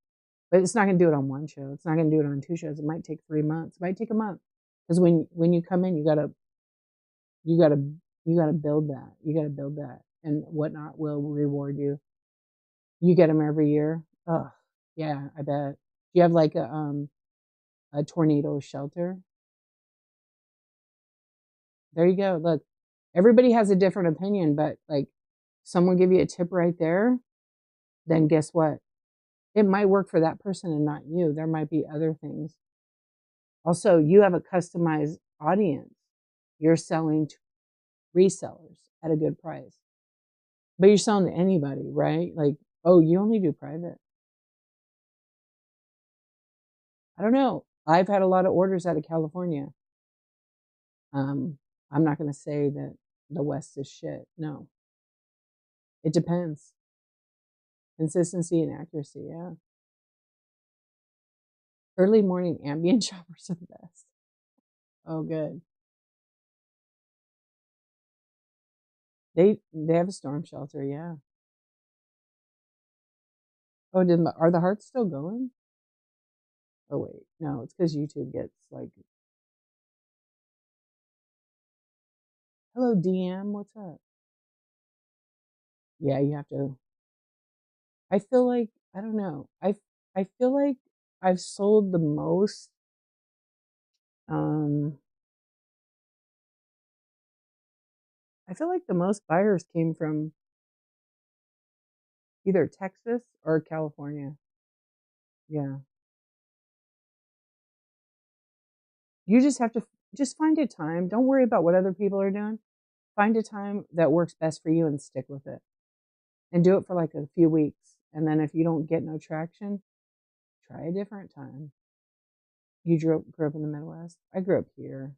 But it's not going to do it on one show. It's not going to do it on 2 shows. It might take 3 months. It might take a month. Because when you come in, you gotta you gotta build that. You gotta build that, and whatnot will reward you. You get them every year. Oh, yeah, I bet. You have like a tornado shelter. There you go. Look, everybody has a different opinion, but like someone give you a tip right there, then guess what? It might work for that person and not you. There might be other things. Also, you have a customized audience. You're selling to resellers at a good price. But you're selling to anybody, right? Like, oh, you only do private. I don't know. I've had a lot of orders out of California. I'm not going to say that the West is shit. No, it depends. Consistency and accuracy. Yeah. Early morning ambient shoppers are the best. Oh, good. They have a storm shelter. Yeah. Oh, are the hearts still going? Oh wait, no, it's because YouTube gets like, hello DM, what's up? Yeah, you have to. I feel like I don't know. I feel like I've sold the most. Um, I feel like the most buyers came from either Texas or California. Yeah, you just have to just find a time. Don't worry about what other people are doing. Find a time that works best for you and stick with it, and do it for like a few weeks. And then if you don't get no traction, try a different time. You grew up in the Midwest. I grew up here.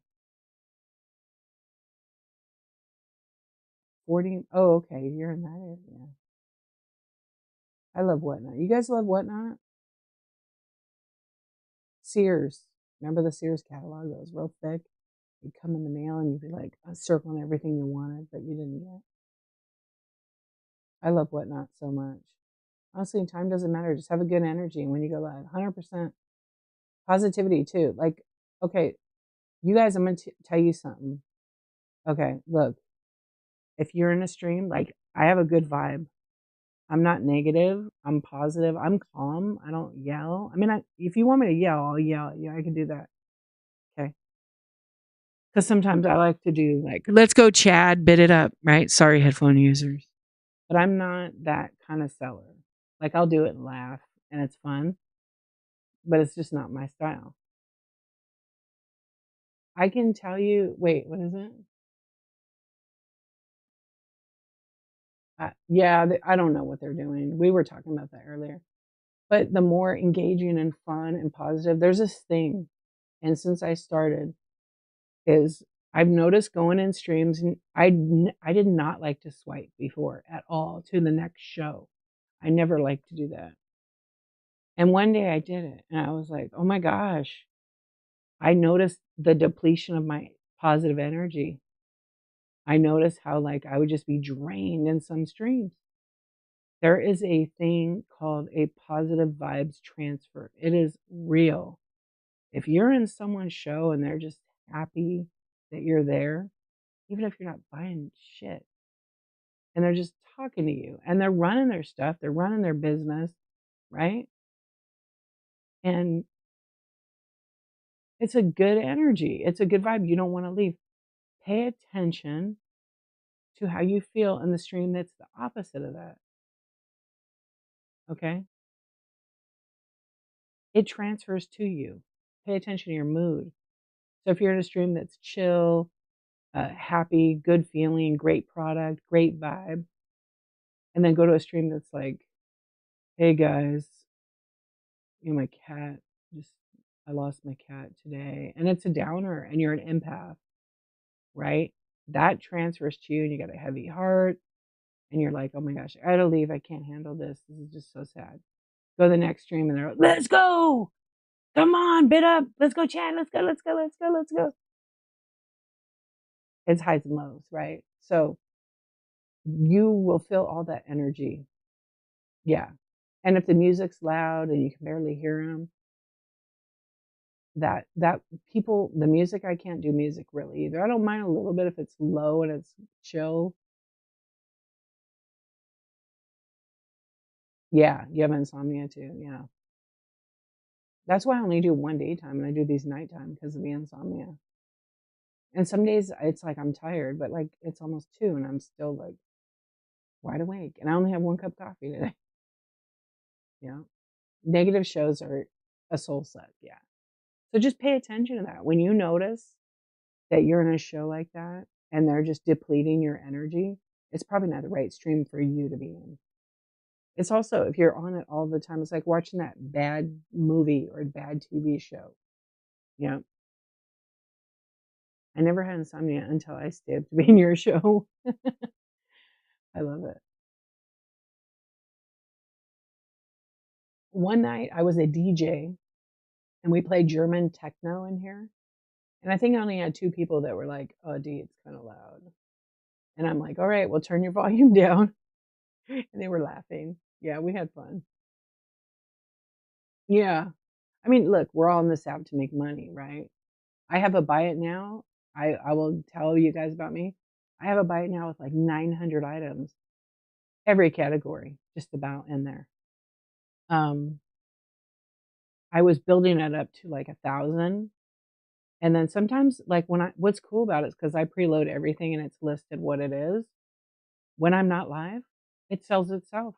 40. Oh, okay. You're in that area. I love Whatnot. You guys love Whatnot? Sears. Remember the Sears catalog that was real thick? You'd come in the mail and you'd be like circling everything you wanted, but you didn't get. I love Whatnot so much. Honestly, time doesn't matter. Just have a good energy. And when you go live, 100% positivity too. Like, okay, You guys, I'm going to tell you something. Okay, look, if you're in a stream, like I have a good vibe. I'm not negative. I'm positive. I'm calm. I don't yell. I mean, if you want me to yell, I'll yell. Yeah, I can do that. Okay. Because sometimes I like to do like, let's go, Chad, bit it up, right? Sorry, headphone users. But I'm not that kind of seller. Like, I'll do it and laugh and it's fun, but it's just not my style. I can tell you, wait, what is it? Yeah, I don't know what they're doing. We were talking about that earlier. But the more engaging and fun and positive, there's this thing. And since I started, is I've noticed going in streams, and I did not like to swipe before at all to the next show. I never liked to do that. And one day I did it, and I was like, oh my gosh, I noticed the depletion of my positive energy. I noticed how like I would just be drained in some streams. There is a thing called a positive vibes transfer. It is real. If you're in someone's show and they're just happy that you're there, even if you're not buying shit, and they're just talking to you and they're running their stuff, they're running their business, right? And it's a good energy. It's a good vibe. You don't want to leave. Pay attention to how you feel in the stream that's the opposite of that. Okay? It transfers to you. Pay attention to your mood. So if you're in a stream that's chill, happy, good feeling, great product, great vibe, and then go to a stream that's like, hey guys, my cat just, I lost my cat today, and it's a downer, and you're an empath, right? That transfers to you, and you got a heavy heart, and you're like, oh my gosh, I gotta leave. I can't handle this. This is just so sad. Go to the next stream, and they're like, let's go. Come on, bid up. Let's go, Chad. Let's go, let's go, let's go, let's go. It's highs and lows, right? So you will feel all that energy. Yeah. And if the music's loud and you can barely hear them, that people, the music, I can't do music really either. I don't mind a little bit if it's low and it's chill. Yeah, you have insomnia too. Yeah. That's why I only do one daytime and I do these nighttime because of the insomnia. And some days it's like I'm tired, but like it's almost 2 and I'm still like wide awake. And I only have 1 cup of coffee today. Yeah. Negative shows are a soul suck. Yeah. So just pay attention to that. When you notice that you're in a show like that and they're just depleting your energy, it's probably not the right stream for you to be in. It's also, if you're on it all the time, it's like watching that bad movie or bad TV show. Yeah. I never had insomnia until I stayed up to be in your show. I love it. One night I was a DJ and we played German techno in here. And I think I only had 2 people that were like, oh, D, it's kind of loud. And I'm like, all right, well, turn your volume down. And they were laughing. Yeah, we had fun. Yeah. I mean, look, we're all in this app to make money, right? I have a buy it now. I will tell you guys about me. I have a buy it now with like 900 items, every category, just about in there. Um, I was building it up to like 1,000. And then sometimes, like what's cool about it is because I preload everything and it's listed what it is. When I'm not live, it sells itself.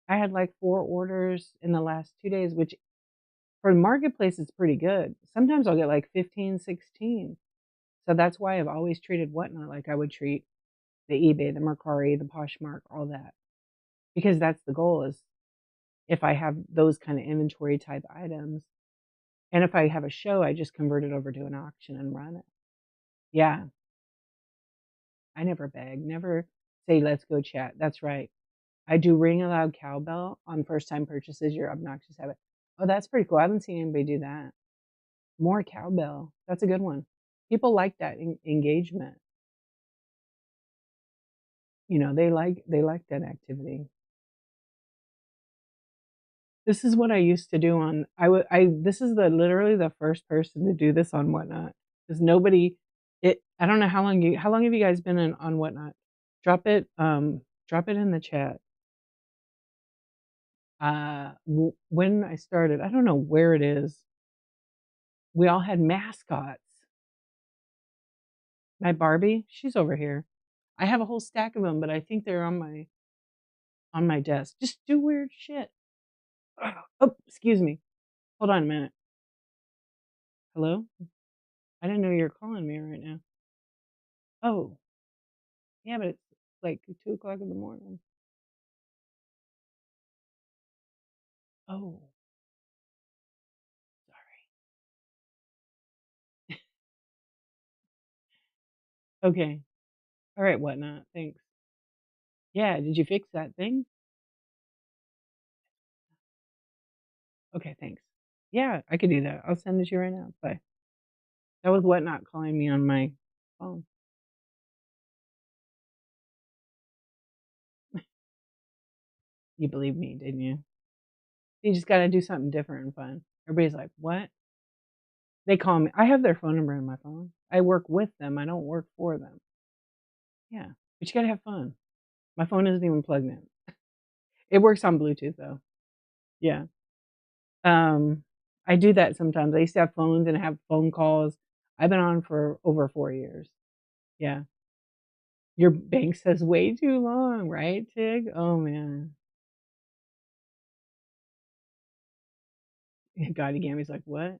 I had like 4 orders in the last 2 days, which for the marketplace is pretty good. Sometimes I'll get like 15, 16. So that's why I've always treated Whatnot like I would treat the eBay, the Mercari, the Poshmark, all that. Because that's the goal is if I have those kind of inventory type items, and if I have a show, I just convert it over to an auction and run it. Yeah, I never beg, never say, let's go chat. That's right. I do ring a loud cowbell on first time purchases, your obnoxious habit. Oh, that's pretty cool. I haven't seen anybody do that. More cowbell. That's a good one. People like that engagement. They like that activity. This is what I used to do on I this is literally the first person to do this on Whatnot. because nobody. I don't know how long have you guys been on Whatnot? Drop it. Drop it in the chat. When I started, I don't know where it is. We all had mascots. My Barbie, she's over here. I have a whole stack of them, but I think they're on my desk. Just do weird shit. Oh, excuse me. Hold on a minute. Hello? I didn't know you were calling me right now. Oh, yeah, but it's like 2 o'clock in the morning. Oh, sorry. Okay. All right, Whatnot. Thanks. Yeah, did you fix that thing? Okay, thanks. Yeah, I could do that. I'll send it to you right now. Bye. That was Whatnot calling me on my phone. You believed me, didn't you? You just got to do something different and fun. Everybody's like, what? They call me. I have their phone number in my phone. I work with them. I don't work for them. Yeah, but you got to have fun. My phone isn't even plugged in. It works on Bluetooth though. Yeah. Um, I do that sometimes. I used to have phones and have phone calls. I've been on for over 4 years. Yeah. Your bank says way too long, right, Tig? Oh man. God again. He's like, what?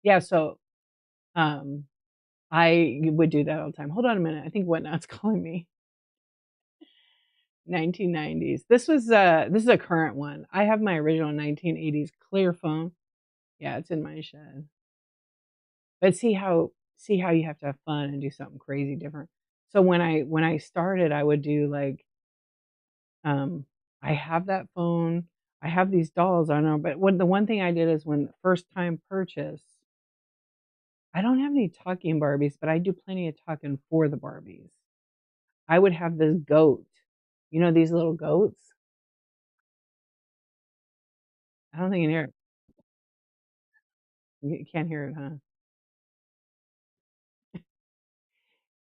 Yeah. So, um, I would do that all the time. Hold on a minute. I think Whatnot's calling me. 1990s. This is a current one. I have my original 1980s clear phone. Yeah, it's in my shed. But see how you have to have fun and do something crazy different. So when I started, I would do like I have that phone, I have these dolls, I don't know, but the one thing I did is when first time purchase, I don't have any talking Barbies, but I do plenty of talking for the Barbies. I would have this goat. You know these little goats? I don't think you can hear it. You can't hear it, huh?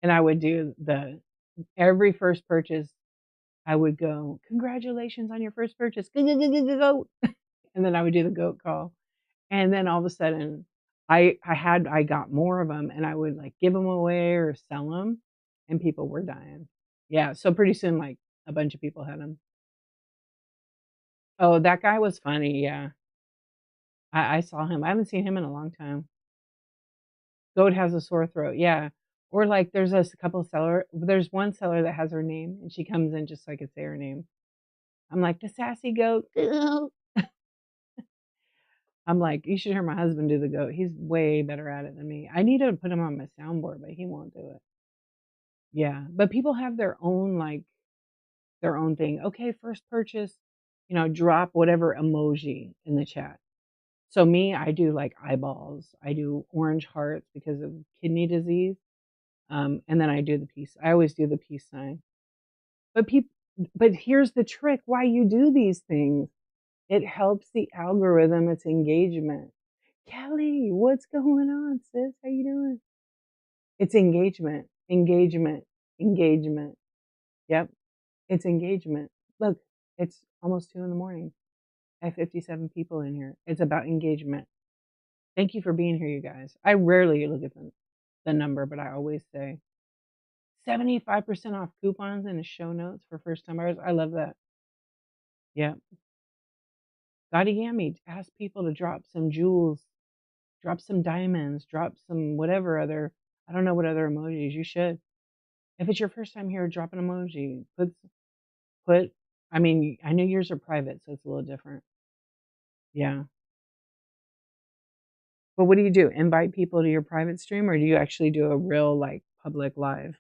And I would do the every first purchase, I would go, "Congratulations on your first purchase. Goat." And then I would do the goat call. And then all of a sudden, I got more of them, and I would, like, give them away or sell them, and people were dying. Yeah, so pretty soon, like, a bunch of people had them. Oh, that guy was funny, yeah. I saw him. I haven't seen him in a long time. Goat has a sore throat, yeah. Or, like, there's one seller that has her name, and she comes in just so I could say her name. I'm like, "The sassy goat." I'm like, "You should hear my husband do the goat. He's way better at it than me." I need to put him on my soundboard, but he won't do it. Yeah, but people have their own, like, their own thing. Okay, first purchase, drop whatever emoji in the chat. So me, I do, like, eyeballs. I do orange hearts because of kidney disease, and then I always do the peace sign. But peop but here's the trick why you do these things. It helps the algorithm, it's engagement. Kelly, what's going on, sis? How you doing? It's engagement, engagement, engagement. Yep, it's engagement. Look, it's almost 2 in the morning. I have 57 people in here. It's about engagement. Thank you for being here, you guys. I rarely look at the number, but I always say 75% off coupons in the show notes for first time buyers. I love that. Yeah. Gotti Yammy, ask people to drop some jewels, drop some diamonds, drop some whatever other, I don't know what other emojis you should. If it's your first time here, drop an emoji. Put, I mean, I know yours are private, so it's a little different. Yeah. But what do you do? Invite people to your private stream, or do you actually do a real, like, public live?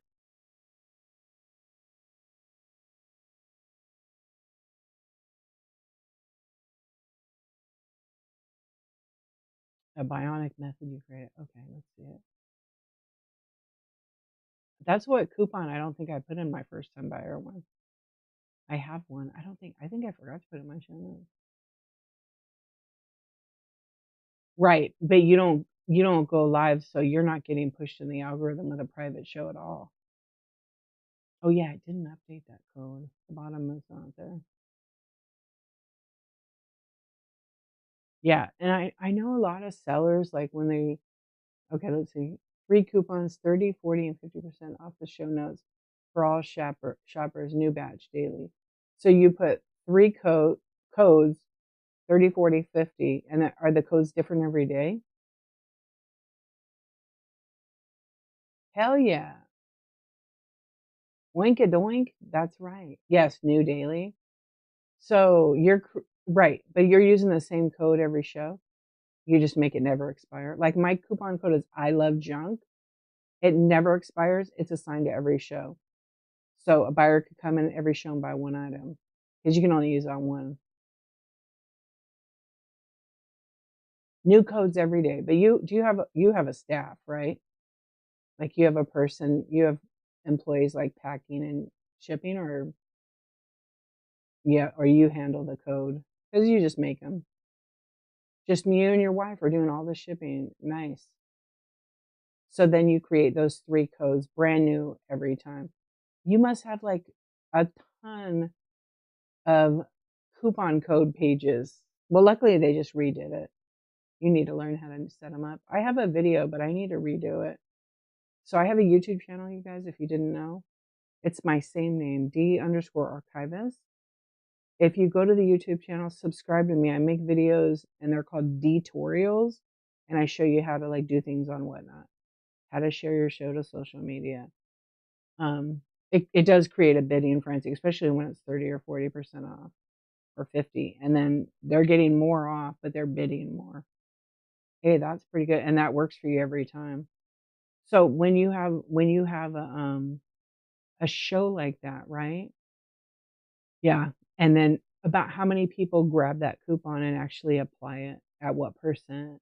A bionic method you create. Okay, let's see it. That's what coupon I don't think I put in my first time buyer one. I have one. I think I forgot to put it in my show notes. Right, but you don't go live, so you're not getting pushed in the algorithm with a private show at all. Oh yeah, I didn't update that code. The bottom is not there. Yeah, and I know a lot of sellers, like, when they okay, let's see, free coupons, 30, 40, and 50% off the show notes for all shoppers, new batch daily. So you put 3 codes, 30, 40, 50, and are the codes different every day? Hell yeah. Wink-a-doink, that's right. Yes, new daily. So you're right, but you're using the same code every show? You just make it never expire. Like, my coupon code is I love junk. It never expires. It's assigned to every show. So a buyer could come in every show and buy one item because you can only use on one. New codes every day. But you have a staff, right? Like, you have a person, you have employees like packing and shipping, or yeah, or you handle the code because you just make them. Just you and your wife are doing all the shipping. Nice. So then you create those 3 codes brand new every time. You must have like a ton of coupon code pages. Well, luckily they just redid it. You need to learn how to set them up. I have a video, but I need to redo it. So I have a YouTube channel, you guys, if you didn't know. It's my same name, D_archivist. If you go to the YouTube channel, subscribe to me. I make videos and they're called D-tutorials. And I show you how to like do things on Whatnot, how to share your show to social media. Um, it does create a bidding frenzy, especially when it's 30 or 40% off or 50. And then they're getting more off, but they're bidding more. Hey, that's pretty good. And that works for you every time. So when you have a show like that, right? Yeah. And then about how many people grab that coupon and actually apply it at what percent?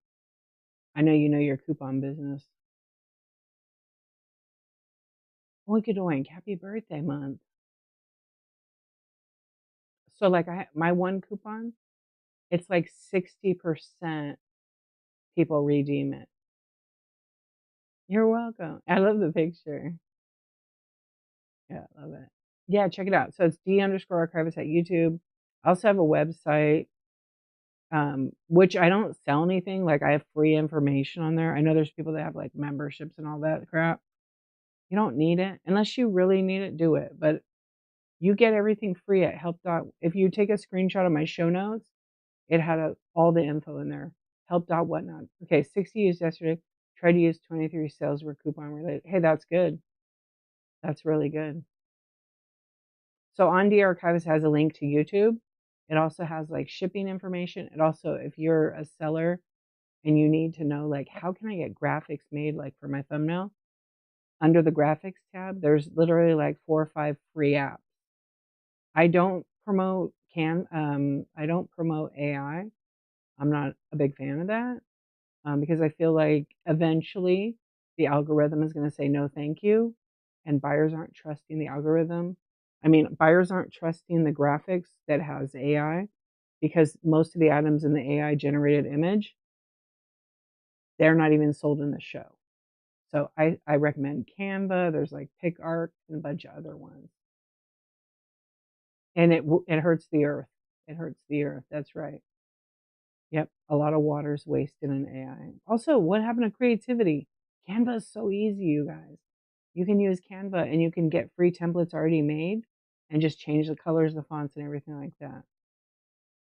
I know you know your coupon business. Oink a doink, happy birthday month. So like my one coupon, it's like 60% people redeem it. You're welcome. I love the picture. Yeah, I love it. Yeah, check it out. So it's D_archivist at YouTube. I also have a website, which I don't sell anything. Like, I have free information on there. I know there's people that have like memberships and all that crap. You don't need it unless you really need it. Do it, but you get everything free at help. If you take a screenshot of my show notes, it had all the info in there. Help whatnot. Okay, 60 used yesterday. Tried to use 23 sales were coupon related. Hey, that's good. That's really good. So on DArchivist has a link to YouTube. It also has like shipping information. It also, if you're a seller and you need to know like how can I get graphics made like for my thumbnail, under the graphics tab, there's literally like 4 or 5 free apps. I don't promote I don't promote AI. I'm not a big fan of that because I feel like eventually the algorithm is going to say no, thank you, and buyers aren't trusting the algorithm. I mean, buyers aren't trusting the graphics that has AI because most of the items in the AI generated image, they're not even sold in the show. So I recommend Canva. There's like PicArc and a bunch of other ones. And it hurts the earth. It hurts the earth. That's right. Yep, a lot of water's wasted in AI. Also, what happened to creativity? Canva is so easy, you guys. You can use Canva and you can get free templates already made and just change the colors, the fonts, and everything like that.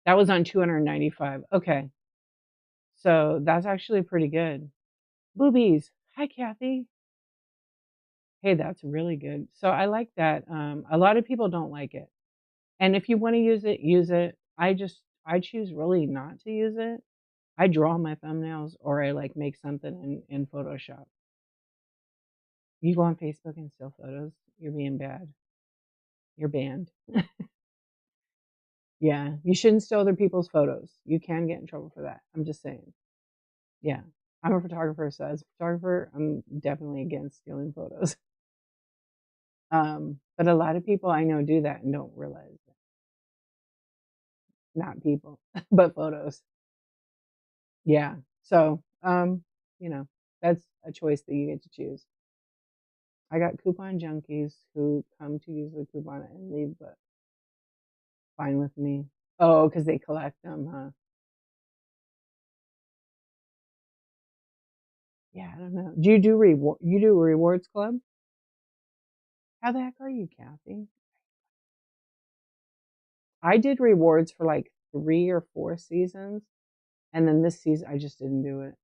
That was on 295. Okay, so that's actually pretty good. Boobies. Hi, Kathy. Hey, that's really good. So I like that. A lot of people don't like it. And if you want to use it, use it. I choose really not to use it. I draw my thumbnails or I like make something in Photoshop. You go on Facebook and steal photos, you're being bad. You're banned. Yeah, you shouldn't steal other people's photos. You can get in trouble for that. I'm just saying. Yeah. I'm a photographer, so as a photographer, I'm definitely against stealing photos. But a lot of people I know do that and don't realize it. Not people, but photos. Yeah. So, you know, that's a choice that you get to choose. I got coupon junkies who come to use the coupon and leave, but fine with me. Oh, because they collect them, huh? Yeah, I don't know. Do you do reward? You do a rewards club? How the heck are you, Kathy? I did rewards for like 3 or 4 seasons, and then this season I just didn't do it.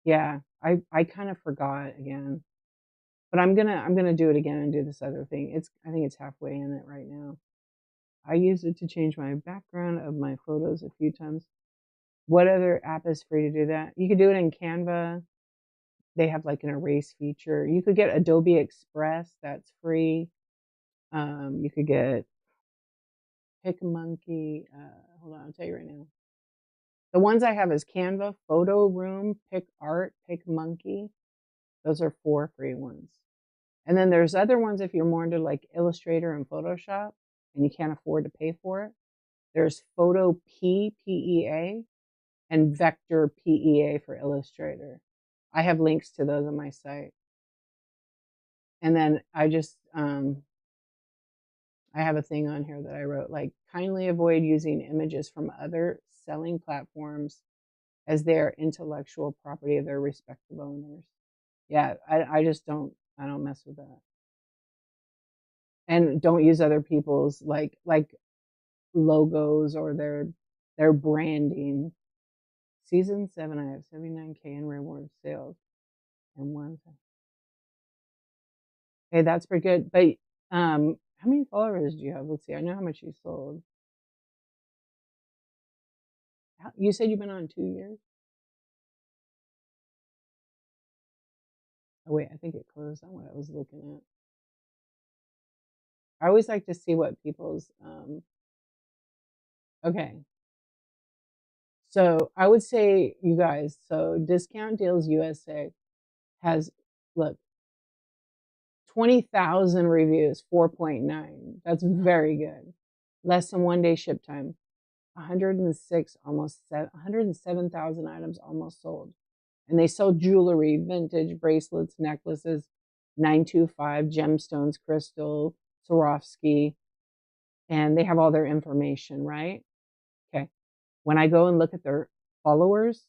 Yeah, I kind of forgot again, but I'm gonna do it again and do this other thing. I think it's halfway in it right now. I used it to change my background of my photos a few times. What other app is free to do that? You could do it in Canva. They have like an erase feature. You could get Adobe Express, that's free. You could get PicMonkey. Hold on, I'll tell you right now. The ones I have is Canva, Photo Room, PicArt, PicMonkey. Those are 4 free ones. And then there's other ones if you're more into like Illustrator and Photoshop and you can't afford to pay for it. There's Photo P, PEA, and Vector PEA for Illustrator. I have links to those on my site. And then I have a thing on here that I wrote like kindly avoid using images from other selling platforms as they are intellectual property of their respective owners. Yeah, I just I don't mess with that. And don't use other people's like logos or their branding. Season 7, I have 79K in reward sales and one. Hey, that's pretty good. But how many followers do you have? Let's see. I know how much you sold. You said you've been on 2 years. Oh wait, I think it closed on what I was looking at. I always like to see what people's okay. So I would say you guys, so Discount Deals USA has look 20,000 reviews, 4.9. That's very good. Less than 1 day ship time. 106 almost 107,000 items almost sold. And they sell jewelry, vintage bracelets, necklaces, 925 gemstones, crystal, Swarovski, and they have all their information, right? Okay. When I go and look at their followers,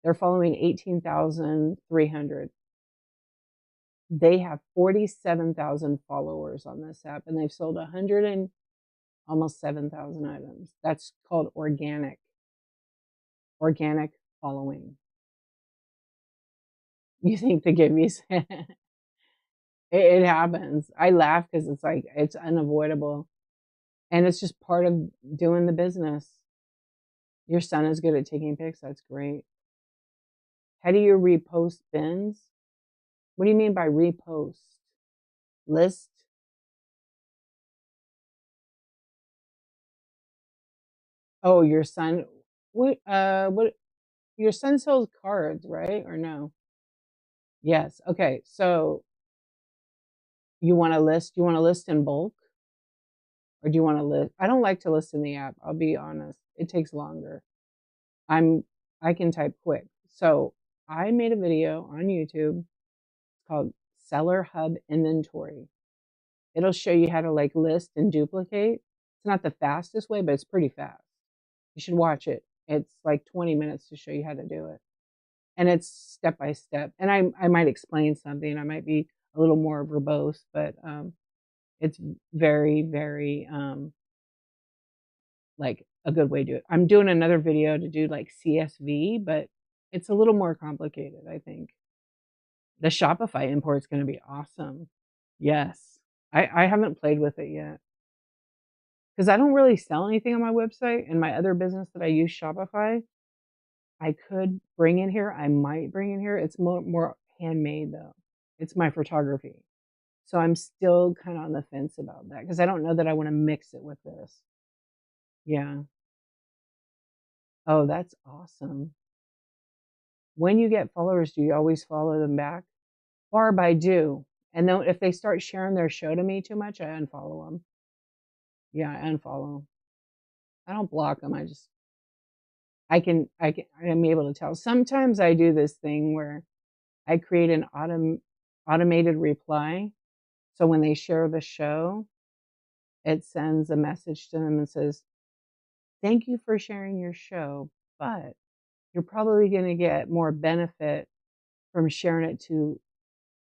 they're following 18,300. They have 47,000 followers on this app and they've sold 100 and almost 7,000 items. That's called organic following. You think the gimmies? It happens. I laugh because it's like it's unavoidable, and it's just part of doing the business. Your son is good at taking pics. That's great. How do you repost bins? What do you mean by repost? List? Oh, your son. What? Your son sells cards, right? Or no? Yes. Okay. So you want to list? You want to list in bulk, or do you want to list? I don't like to list in the app. I'll be honest. It takes longer. I'm I can type quick. So I made a video on YouTube. It's called Seller Hub Inventory. It'll show you how to like list and duplicate. It's not the fastest way, but it's pretty fast. You should watch it. It's like 20 minutes to show you how to do it. And it's step by step. And I might explain something. I might be a little more verbose, but it's very, very like a good way to do it. I'm doing another video to do like CSV, but it's a little more complicated, I think. The Shopify import is going to be awesome. Yes. I haven't played with it yet because I don't really sell anything on my website and my other business that I use Shopify. I could bring in here. I might bring in here. It's more handmade though. It's my photography. So I'm still kind of on the fence about that because I don't know that I want to mix it with this. Yeah. Oh, that's awesome. When you get followers, do you always follow them back? Barb, I do. And then if they start sharing their show to me too much, I unfollow them. Yeah, I unfollow them. I don't block them. I just I'm able to tell. Sometimes I do this thing where I create an automated reply. So when they share the show, it sends a message to them and says, "Thank you for sharing your show, but you're probably going to get more benefit from sharing it to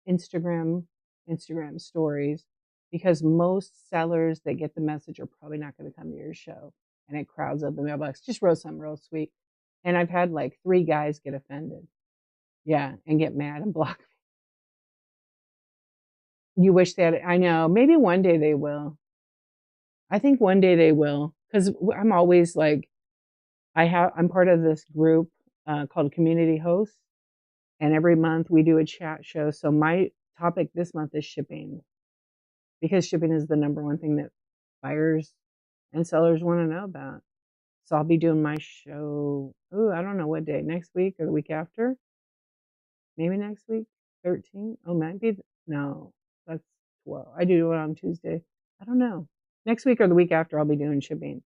Instagram, Instagram stories, because most sellers that get the message are probably not going to come to your show." And it crowds up the mailbox. Just wrote something real sweet. And I've had like 3 guys get offended. Yeah, and get mad and block me. You wish they had, I know, maybe one day they will. I think one day they will, because I'm always like, I'm part of this group called Community Hosts, and every month we do a chat show. So my topic this month is shipping, because shipping is the number one thing that buyers and sellers want to know about. So I'll be doing my show. Ooh, I don't know what day. Next week or the week after? Maybe next week. 13. Oh, might be. No, that's 12. I do it on Tuesday. I don't know. Next week or the week after, I'll be doing shipping.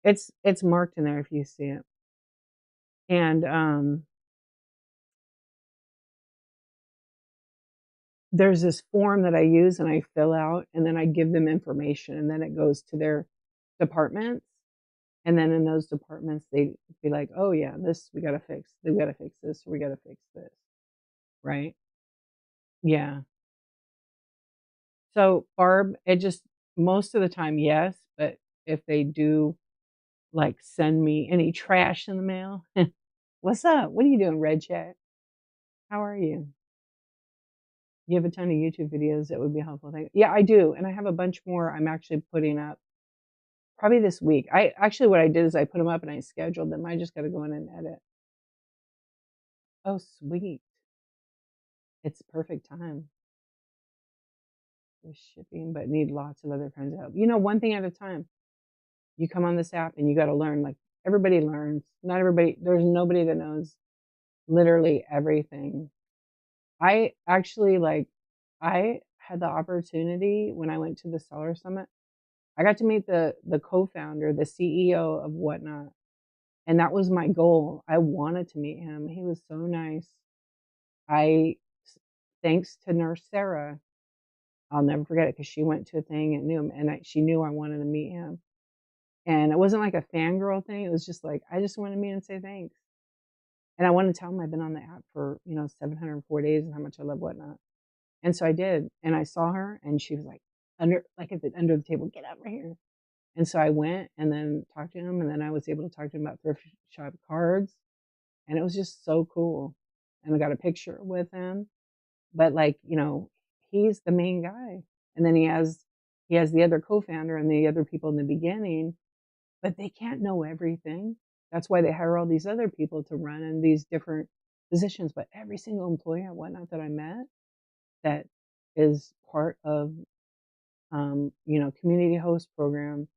It's marked in there if you see it. And there's this form that I use and I fill out, and then I give them information, and then it goes to their departments. And then in those departments, they be like, "Oh yeah, this we gotta fix. We gotta fix this. We gotta fix this." Right? Yeah. So Barb, it just most of the time, yes, but if they do like send me any trash in the mail, what's up? What are you doing, Red Chat? How are you? You have a ton of YouTube videos that would be helpful. Yeah, I do, and I have a bunch more. I'm actually putting up probably this week. I actually what I did is I put them up and I scheduled them. I just got to go in and edit. Oh, sweet! It's perfect time for shipping, but need lots of other kinds of help. One thing at a time. You come on this app and you got to learn. Like everybody learns. Not everybody. There's nobody that knows literally everything. I actually I had the opportunity when I went to the seller summit. I got to meet the co-founder, the CEO of Whatnot, and that was my goal. I wanted to meet him. He was so nice. I Thanks to Nurse Sarah, I'll never forget it, because she went to a thing and knew him, and she knew I wanted to meet him. And it wasn't like a fangirl thing. It was just like I just wanted to meet and say thanks. And I wanted to tell him I've been on the app for 704 days and how much I love Whatnot. And so I did, and I saw her, and she was like under the table, "Get up right here." And so I went and then talked to him, and then I was able to talk to him about thrift shop cards, and it was just so cool. And I got a picture with him, but he's the main guy, and then he has the other co-founder and the other people in the beginning, but they can't know everything. That's why they hire all these other people to run in these different positions. But every single employee at Whatnot that I met that is part of community host program,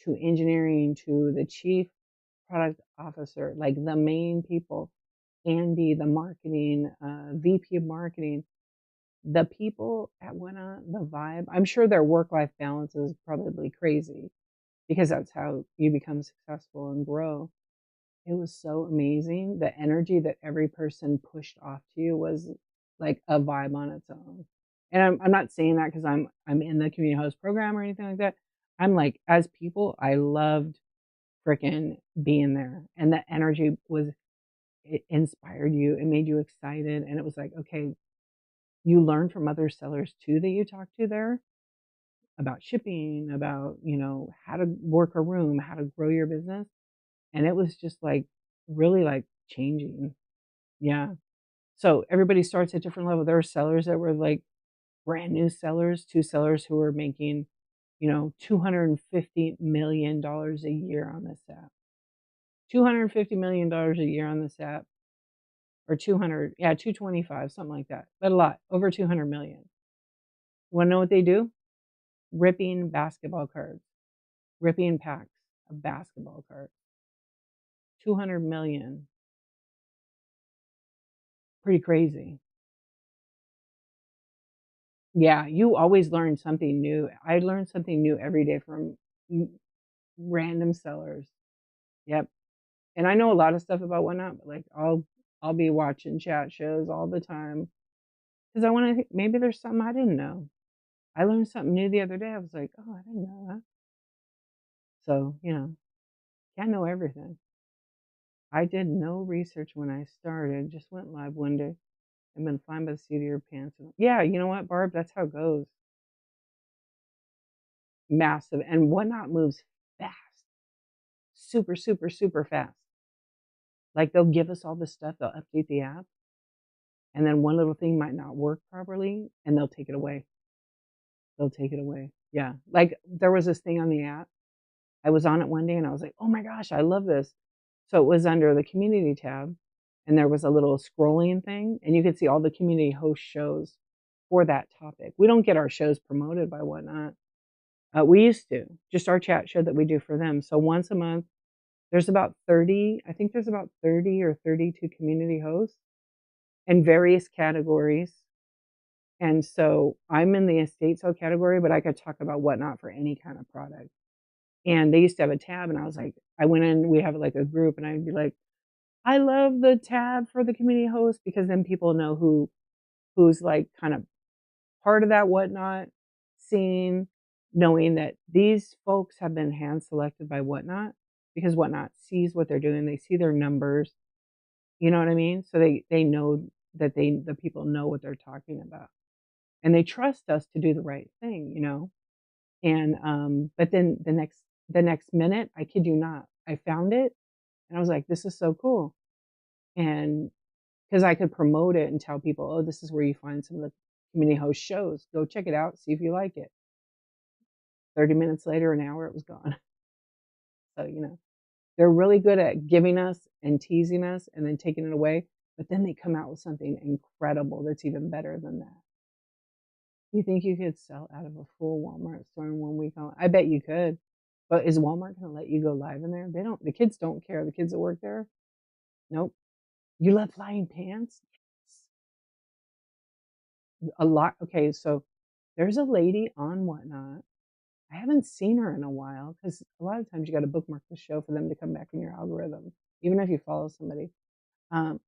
to engineering, to the chief product officer, like the main people, Andy, the marketing, VP of marketing, the people at Whatnot, the vibe. I'm sure their work-life balance is probably crazy, because that's how you become successful and grow. It was so amazing. The energy that every person pushed off to you was like a vibe on its own. And I'm not saying that because I'm in the community host program or anything like that. I'm like, as people, I loved freaking being there. And the energy it inspired you. It made you excited. And it was like, okay, you learn from other sellers too that you talk to there about shipping, about, how to work a room, how to grow your business. And it was just like really like changing. Yeah. So everybody starts at different level. There are sellers that were like brand new sellers, to sellers who were making, $250 million a year on this app. $250 million a year on this app, or 200, yeah, 225, something like that. But a lot, over 200 million. You want to know what they do? Ripping basketball cards, ripping packs of basketball cards. 200 million. Pretty crazy. Yeah, you always learn something new. I learn something new every day from random sellers. Yep. And I know a lot of stuff about Whatnot, but like I'll be watching chat shows all the time because I want to. Maybe there's something I didn't know. I learned something new the other day. I was like, oh, I didn't know that. So can't know everything. I did no research when I started. Just went live one day and been flying by the seat of your pants. Yeah, you know what, Barb? That's how it goes. Massive, and Whatnot moves fast, super, super, super fast. Like they'll give us all this stuff. They'll update the app, and then one little thing might not work properly, and they'll take it away. They'll take it away. Yeah. Like there was this thing on the app. I was on it one day and I was like, oh my gosh, I love this. So it was under the community tab and there was a little scrolling thing and you could see all the community host shows for that topic. We don't get our shows promoted by Whatnot. We used to, just our chat show that we do for them. So once a month, there's about 30, I think there's about 30 or 32 community hosts in various categories. And so I'm in the estate sale category, but I could talk about Whatnot for any kind of product. And they used to have a tab, and I was like, I went in, we have like a group, and I'd be like, I love the tab for the community host because then people know who's like kind of part of that Whatnot scene, knowing that these folks have been hand selected by Whatnot because Whatnot sees what they're doing, they see their numbers, you know what I mean? So they know that the people know what they're talking about. And they trust us to do the right thing. And but then the next minute, I kid you not, I found it and I was like, this is so cool. And because I could promote it and tell people, oh, this is where you find some of the community host shows. Go check it out, see if you like it. 30 minutes later, an hour, it was gone. So, they're really good at giving us and teasing us and then taking it away. But then they come out with something incredible that's even better than that. You think you could sell out of a full Walmart store in 1 week? I bet you could. But is Walmart going to let you go live in there? They don't. The kids don't care. The kids that work there, nope. You love flying pants? Yes. A lot. Okay, so there's a lady on Whatnot. I haven't seen her in a while because a lot of times you got to bookmark the show for them to come back in your algorithm, even if you follow somebody. Um,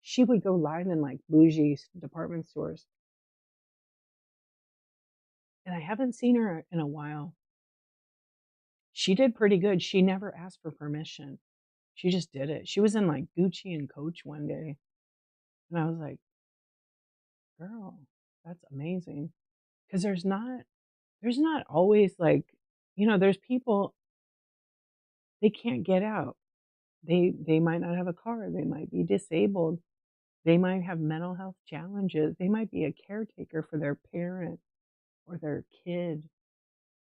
she would go live in like bougie department stores, and I haven't seen her in a while. She did pretty good. She never asked for permission. She just did it. She was in like Gucci and Coach one day. And I was like, girl, that's amazing. Because there's not always like, there's people, they can't get out. They might not have a car. They might be disabled. They might have mental health challenges. They might be a caretaker for their parent or their kid.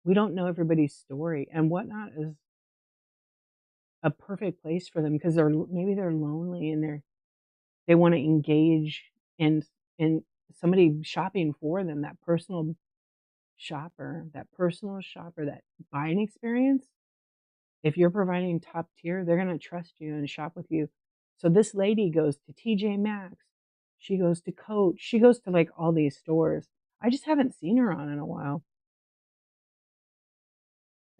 We don't know everybody's story. And Whatnot is a perfect place for them because maybe they're lonely and they want to engage in somebody shopping for them, that personal shopper, that buying experience. If you're providing top tier, they're going to trust you and shop with you. So this lady goes to TJ Maxx. She goes to Coach. She goes to like all these stores. I just haven't seen her on in a while.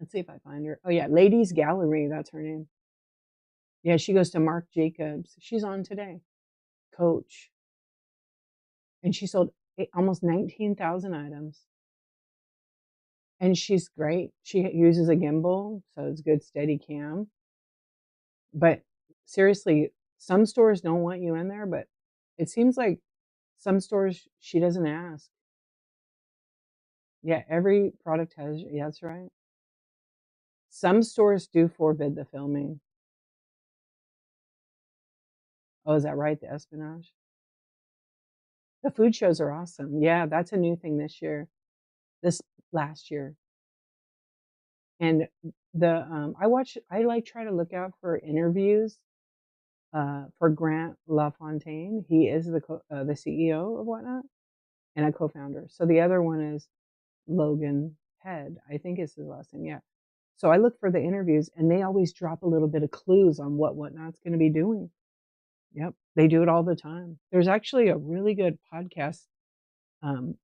Let's see if I find her. Oh yeah, Ladies Gallery, that's her name. Yeah, she goes to Marc Jacobs. She's on today. Coach. And she sold almost 19,000 items. And she's great. She uses a gimbal, so it's good steady cam. But seriously, some stores don't want you in there, but it seems like some stores she doesn't ask. Yeah, every product has, yeah, that's right. Some stores do forbid the filming. Oh, is that right? The espionage? The food shows are awesome. Yeah, that's a new thing this year. This last year. And I like try to look out for interviews for Grant LaFontaine. He is the CEO of Whatnot and a co-founder. So the other one is Logan Head, I think is his last name. Yeah. So I look for the interviews, and they always drop a little bit of clues on what Whatnot's going to be doing. Yep, they do it all the time. There's actually a really good podcast. Um,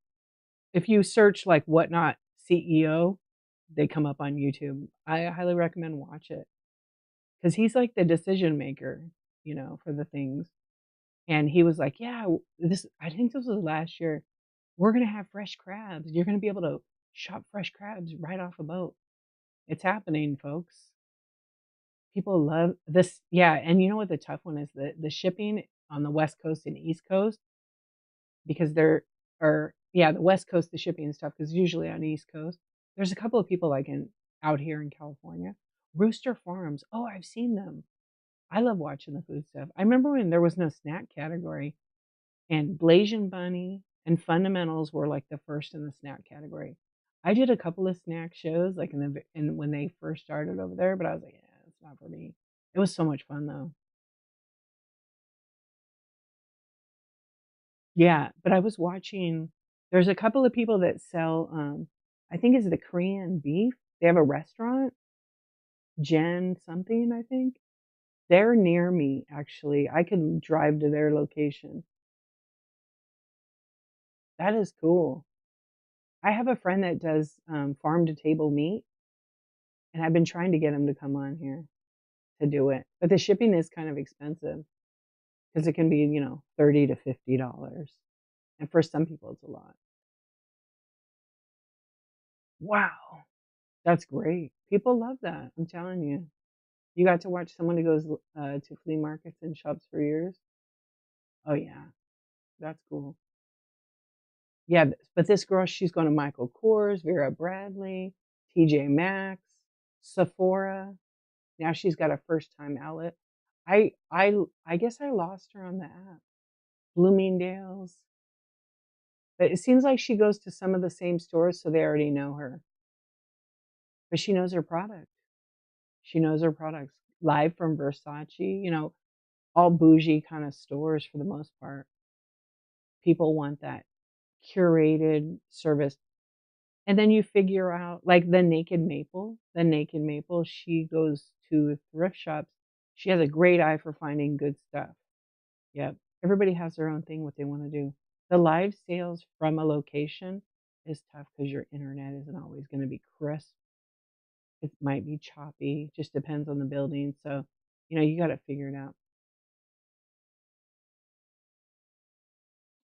if you search like Whatnot CEO, they come up on YouTube. I highly recommend watch it 'cause he's like the decision maker, for the things. And he was like, "Yeah, this I think this was last year. We're gonna have fresh crabs. You're gonna be able to shop fresh crabs right off a boat." It's happening, folks. People love this. Yeah, and you know what the tough one is? The shipping on the West Coast and East Coast, because there are, yeah, the West Coast, the shipping and stuff, because usually on the East Coast, there's a couple of people like in out here in California. Rooster Farms. Oh, I've seen them. I love watching the food stuff. I remember when there was no snack category, and Blasian Bunny and Fundamentals were like the first in the snack category. I did a couple of snack shows like in when they first started over there, but I was like, yeah, it's not for me. It was so much fun though. Yeah, but I was watching. There's a couple of people that sell. I think it's the Korean beef. They have a restaurant, Jen something. I think they're near me. Actually, I could drive to their location. That is cool. I have a friend that does farm to table meat, and I've been trying to get him to come on here to do it. But the shipping is kind of expensive because it can be, $30 to $50. And for some people, it's a lot. Wow. That's great. People love that. I'm telling you. You got to watch someone who goes to flea markets and shops for years. Oh, yeah. That's cool. Yeah. But this girl, she's going to Michael Kors, Vera Bradley, TJ Maxx, Sephora. Now she's got a first time outlet. I guess I lost her on the app. Bloomingdale's. But it seems like she goes to some of the same stores, so they already know her. But she knows her product. She knows her products. Live from Versace, all bougie kind of stores for the most part. People want that curated service. And then you figure out, like the Naked Maple, she goes to thrift shops. She has a great eye for finding good stuff. Yep. Everybody has their own thing, what they want to do. The live sales from a location is tough because your internet isn't always going to be crisp. It might be choppy, just depends on the building. So, you got to figure it out.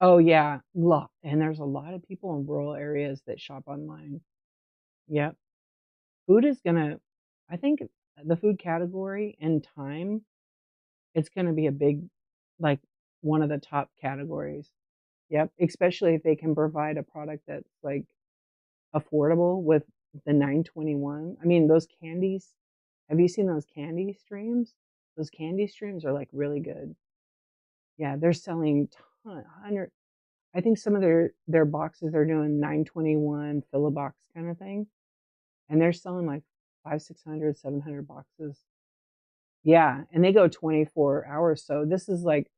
Oh, yeah. Lot. And there's a lot of people in rural areas that shop online. Yep. Food is going to, I think the food category and time, it's going to be a big, like one of the top categories. Yep, especially if they can provide a product that's, like, affordable with the 921. I mean, those candies, have you seen those candy streams? Those candy streams are, like, really good. Yeah, they're selling 100. I think some of their boxes are doing 921 fill a box kinda thing, and they're selling, like, 5, 600, 700 boxes. Yeah, and they go 24 hours, so this is, like,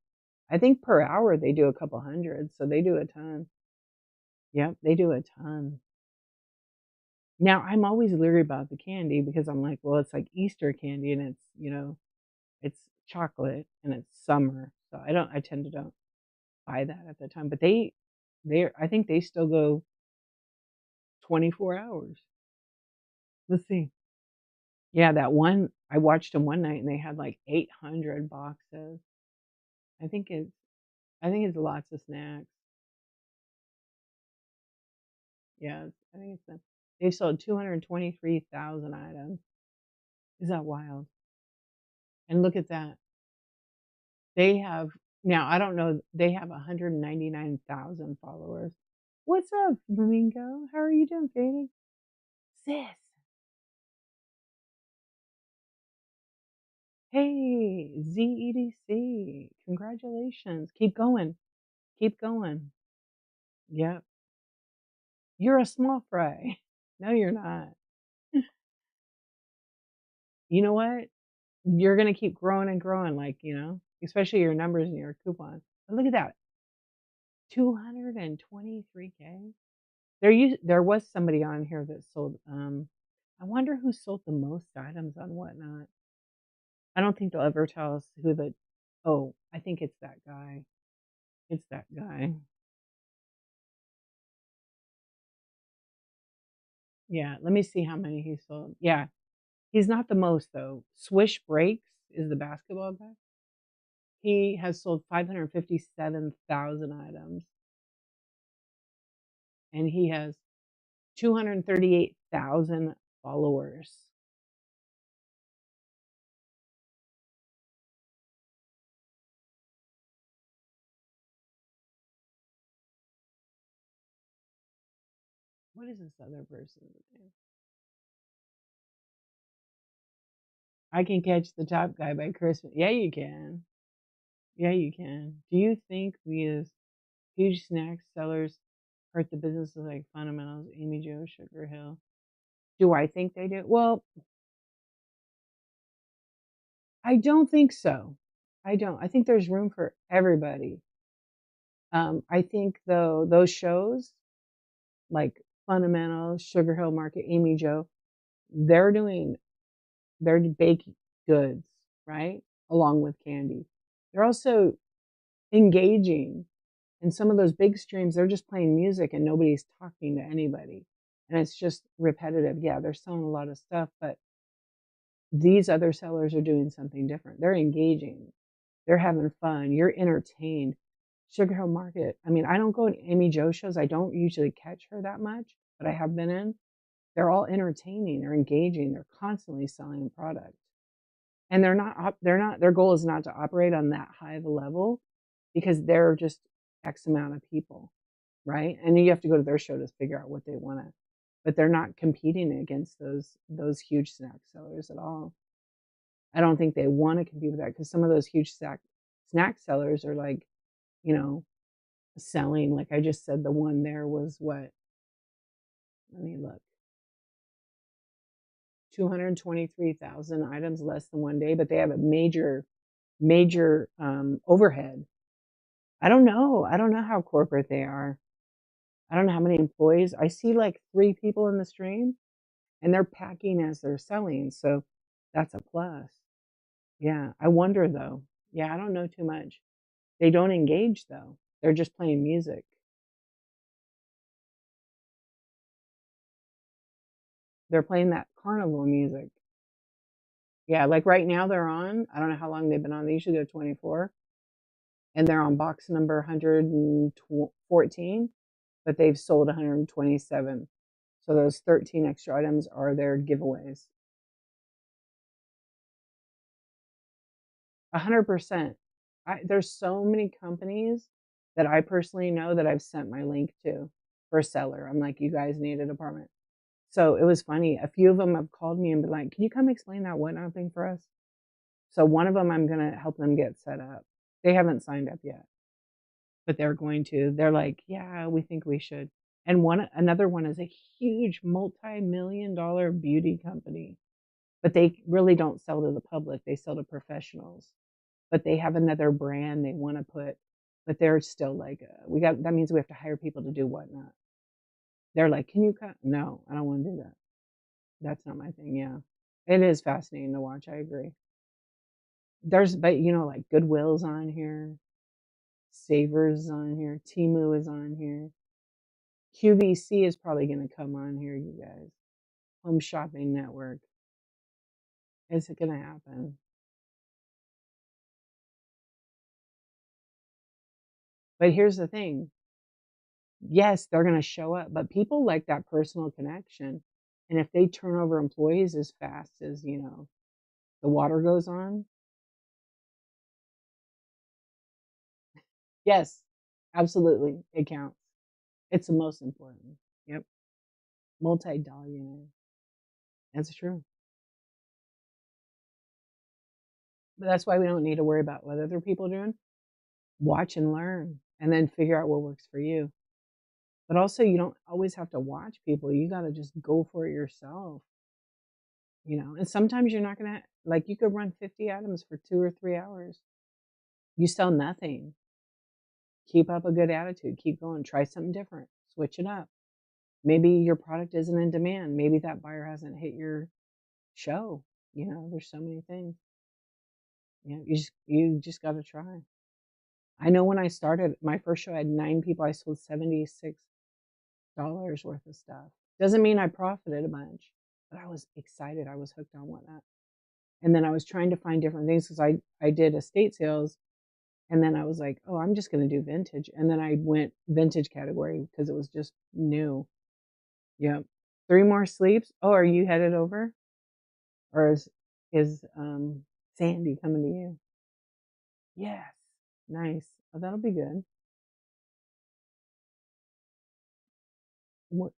I think per hour they do a couple hundred, so they do a ton. Yep, they do a ton. Now, I'm always leery about the candy because I'm like, well, it's like Easter candy and it's chocolate and it's summer. So I tend to don't buy that at the time. But I think they still go 24 hours. Let's see. Yeah, that one I watched them one night and they had like 800 boxes. I think it's I think it's lots of snacks. Yeah, they've sold 223,000 items. Is that wild? And look at that. They have now, I don't know, they have 199,000 followers. What's up, Flamingo? How are you doing, baby? Sis. Hey, ZEDC. Congratulations. Keep going. Keep going. Yep. You're a small fry. No, you're not. You know what? You're gonna keep growing and growing, like, especially your numbers and your coupons. But look at that. 223K. There was somebody on here that sold, I wonder who sold the most items on Whatnot. I don't think they'll ever tell us who the oh, I think it's that guy. It's that guy. Yeah, let me see how many he sold. Yeah, He's not the most though. Swish Breaks is the basketball guy. He has sold 557,000 items, and he has 238,000 followers. What is this other person's name? I can catch the top guy by Christmas. Yeah, you can. Yeah, you can. Do you think these huge snack sellers hurt the businesses like Fundamentals, Amy Jo, Sugar Hill? Do I think they do? Well, I don't think so. I don't. I think there's room for everybody. I think though those shows like Fundamentals, Sugar Hill Market, Amy Jo, they're doing their baked goods, right? Along with candy. They're also engaging. And some of those big streams, they're just playing music and nobody's talking to anybody. And it's just repetitive. Yeah, they're selling a lot of stuff, but these other sellers are doing something different. They're engaging. They're having fun. You're entertained. Sugar Hill Market. I mean, I don't go to Amy Jo shows. I don't usually catch her that much, but I have been in. They're all entertaining. They're engaging. They're constantly selling product. And their goal is not to operate on that high of a level because they're just X amount of people, right? And then you have to go to their show to figure out what they want to, but they're not competing against those huge snack sellers at all. I don't think they want to compete with that because some of those huge snack sellers are like, you know, selling, like I just said, the one there was what? Let me look. 223,000 items less than one day, but they have a major overhead. I don't know. I don't know how corporate they are. I don't know how many employees. I see like 3 people in the stream and they're packing as they're selling. So that's a plus. Yeah. I wonder though. Yeah, I don't know too much. They don't engage though. They're just playing music. They're playing that carnival music. Yeah, like right now they're on. I don't know how long they've been on. They usually go 24 and they're on box number 114, but they've sold 127. So those 13 extra items are their giveaways. 100%. There's so many companies that I personally know that I've sent my link to for a seller. I'm like, you guys need a department. So it was funny. A few of them have called me and been like, can you come explain that whatnot thing for us? So one of them, I'm going to help them get set up. They haven't signed up yet, but they're going to. They're like, yeah, we think we should. And another one is a huge multi-million dollar beauty company, but they really don't sell to the public. They sell to professionals, but they have another brand they want to put, but they're still like, that means we have to hire people to do whatnot. They're like, can you cut? No, I don't want to do that. That's not my thing. Yeah. It is fascinating to watch. I agree. But like Goodwill's on here, Savers is on here, Timu is on here. QVC is probably going to come on here, you guys. Home Shopping Network. Is it going to happen? But here's the thing. Yes, they're going to show up, but people like that personal connection. And if they turn over employees as fast as, the water goes on, yes, absolutely, it counts. It's the most important. Yep. Multi-dollar. That's true. But that's why we don't need to worry about what other people are doing. Watch and learn and then figure out what works for you. But also, you don't always have to watch people. You got to just go for it yourself. And sometimes you're not going to, like, you could run 50 items for 2 or 3 hours. You sell nothing. Keep up a good attitude. Keep going. Try something different. Switch it up. Maybe your product isn't in demand. Maybe that buyer hasn't hit your show. There's so many things. You just got to try. I know when I started my first show, I had 9 people. I sold $76 worth of stuff. Doesn't mean I profited a bunch, but I was excited. I was hooked on whatnot. And then I was trying to find different things because I did estate sales. And then I was like, oh, I'm just going to do vintage. And then I went vintage category because it was just new. Yep. 3 more sleeps. Oh, are you headed over? Or is Sandy coming to you? Yes. Nice. Oh, that'll be good.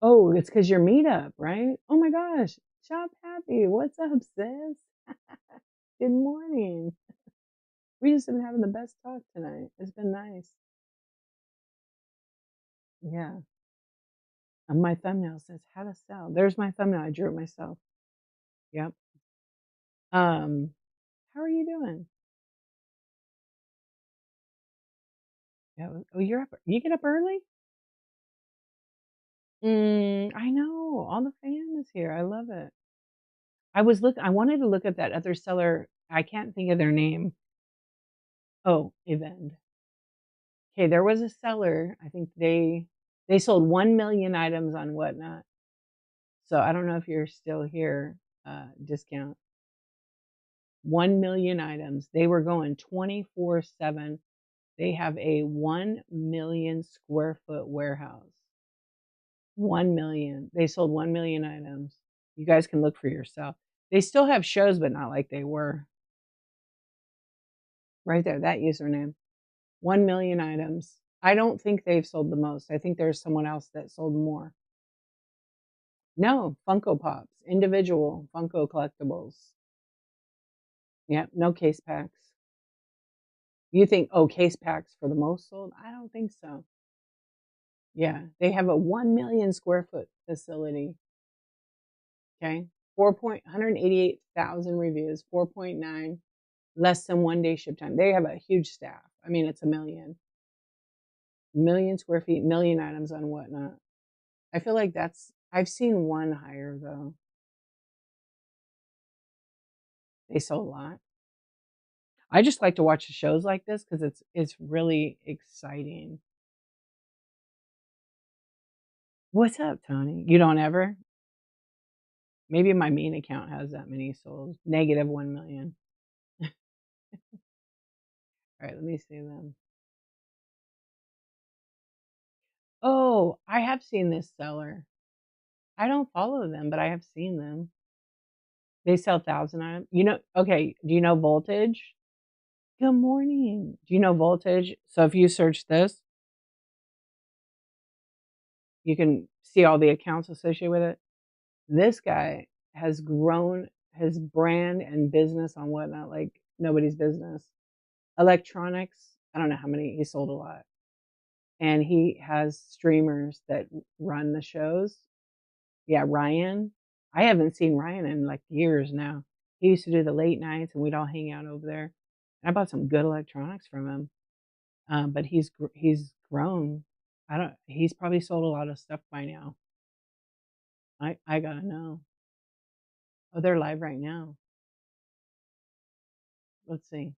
Oh, it's because your meetup, right? Oh my gosh. Shop happy. What's up, sis? Good morning. We just been having the best talk tonight. It's been nice. Yeah. And my thumbnail says how to sell. There's my thumbnail. I drew it myself. Yep. How are you doing? Yeah. Oh, you're up. You get up early? I know. All the fam is here. I love it. I wanted to look at that other seller. I can't think of their name. Oh, event. Okay, there was a seller. I think they sold 1 million items on Whatnot. So I don't know if you're still here. Discount 1 million items. They were going 24/7. They have a 1 million square foot warehouse. 1 million. They sold 1 million items. You guys can look for yourself. They still have shows, but not like they were. Right there, that username. 1 million items. I don't think they've sold the most. I think there's someone else that sold more. No, Funko Pops, individual Funko collectibles. Yep, no case packs. You think, oh, case packs for the most sold? I don't think so. Yeah, they have a 1 million square foot facility. Okay, 188,000 reviews, 4.9, less than 1 day ship time. They have a huge staff. I mean, it's a million square feet, million items on Whatnot. I feel like I've seen one higher though. They sold a lot. I just like to watch the shows like this because it's really exciting. What's up, Tony? You don't ever? Maybe my main account has that many sold. Negative 1 million. All right, let me see them. Oh, I have seen this seller. I don't follow them, but I have seen them. They sell 1,000 items. Okay, do you know Voltage? Good morning. Do you know Voltage? So if you search this, you can see all the accounts associated with it. This guy has grown his brand and business on Whatnot like nobody's business. Electronics, I don't know how many, he sold a lot. And he has streamers that run the shows. Yeah, Ryan. I haven't seen Ryan in like years now. He used to do the late nights and we'd all hang out over there. And I bought some good electronics from him. But he's grown. He's probably sold a lot of stuff by now. I gotta know. Oh, they're live right now. Let's see.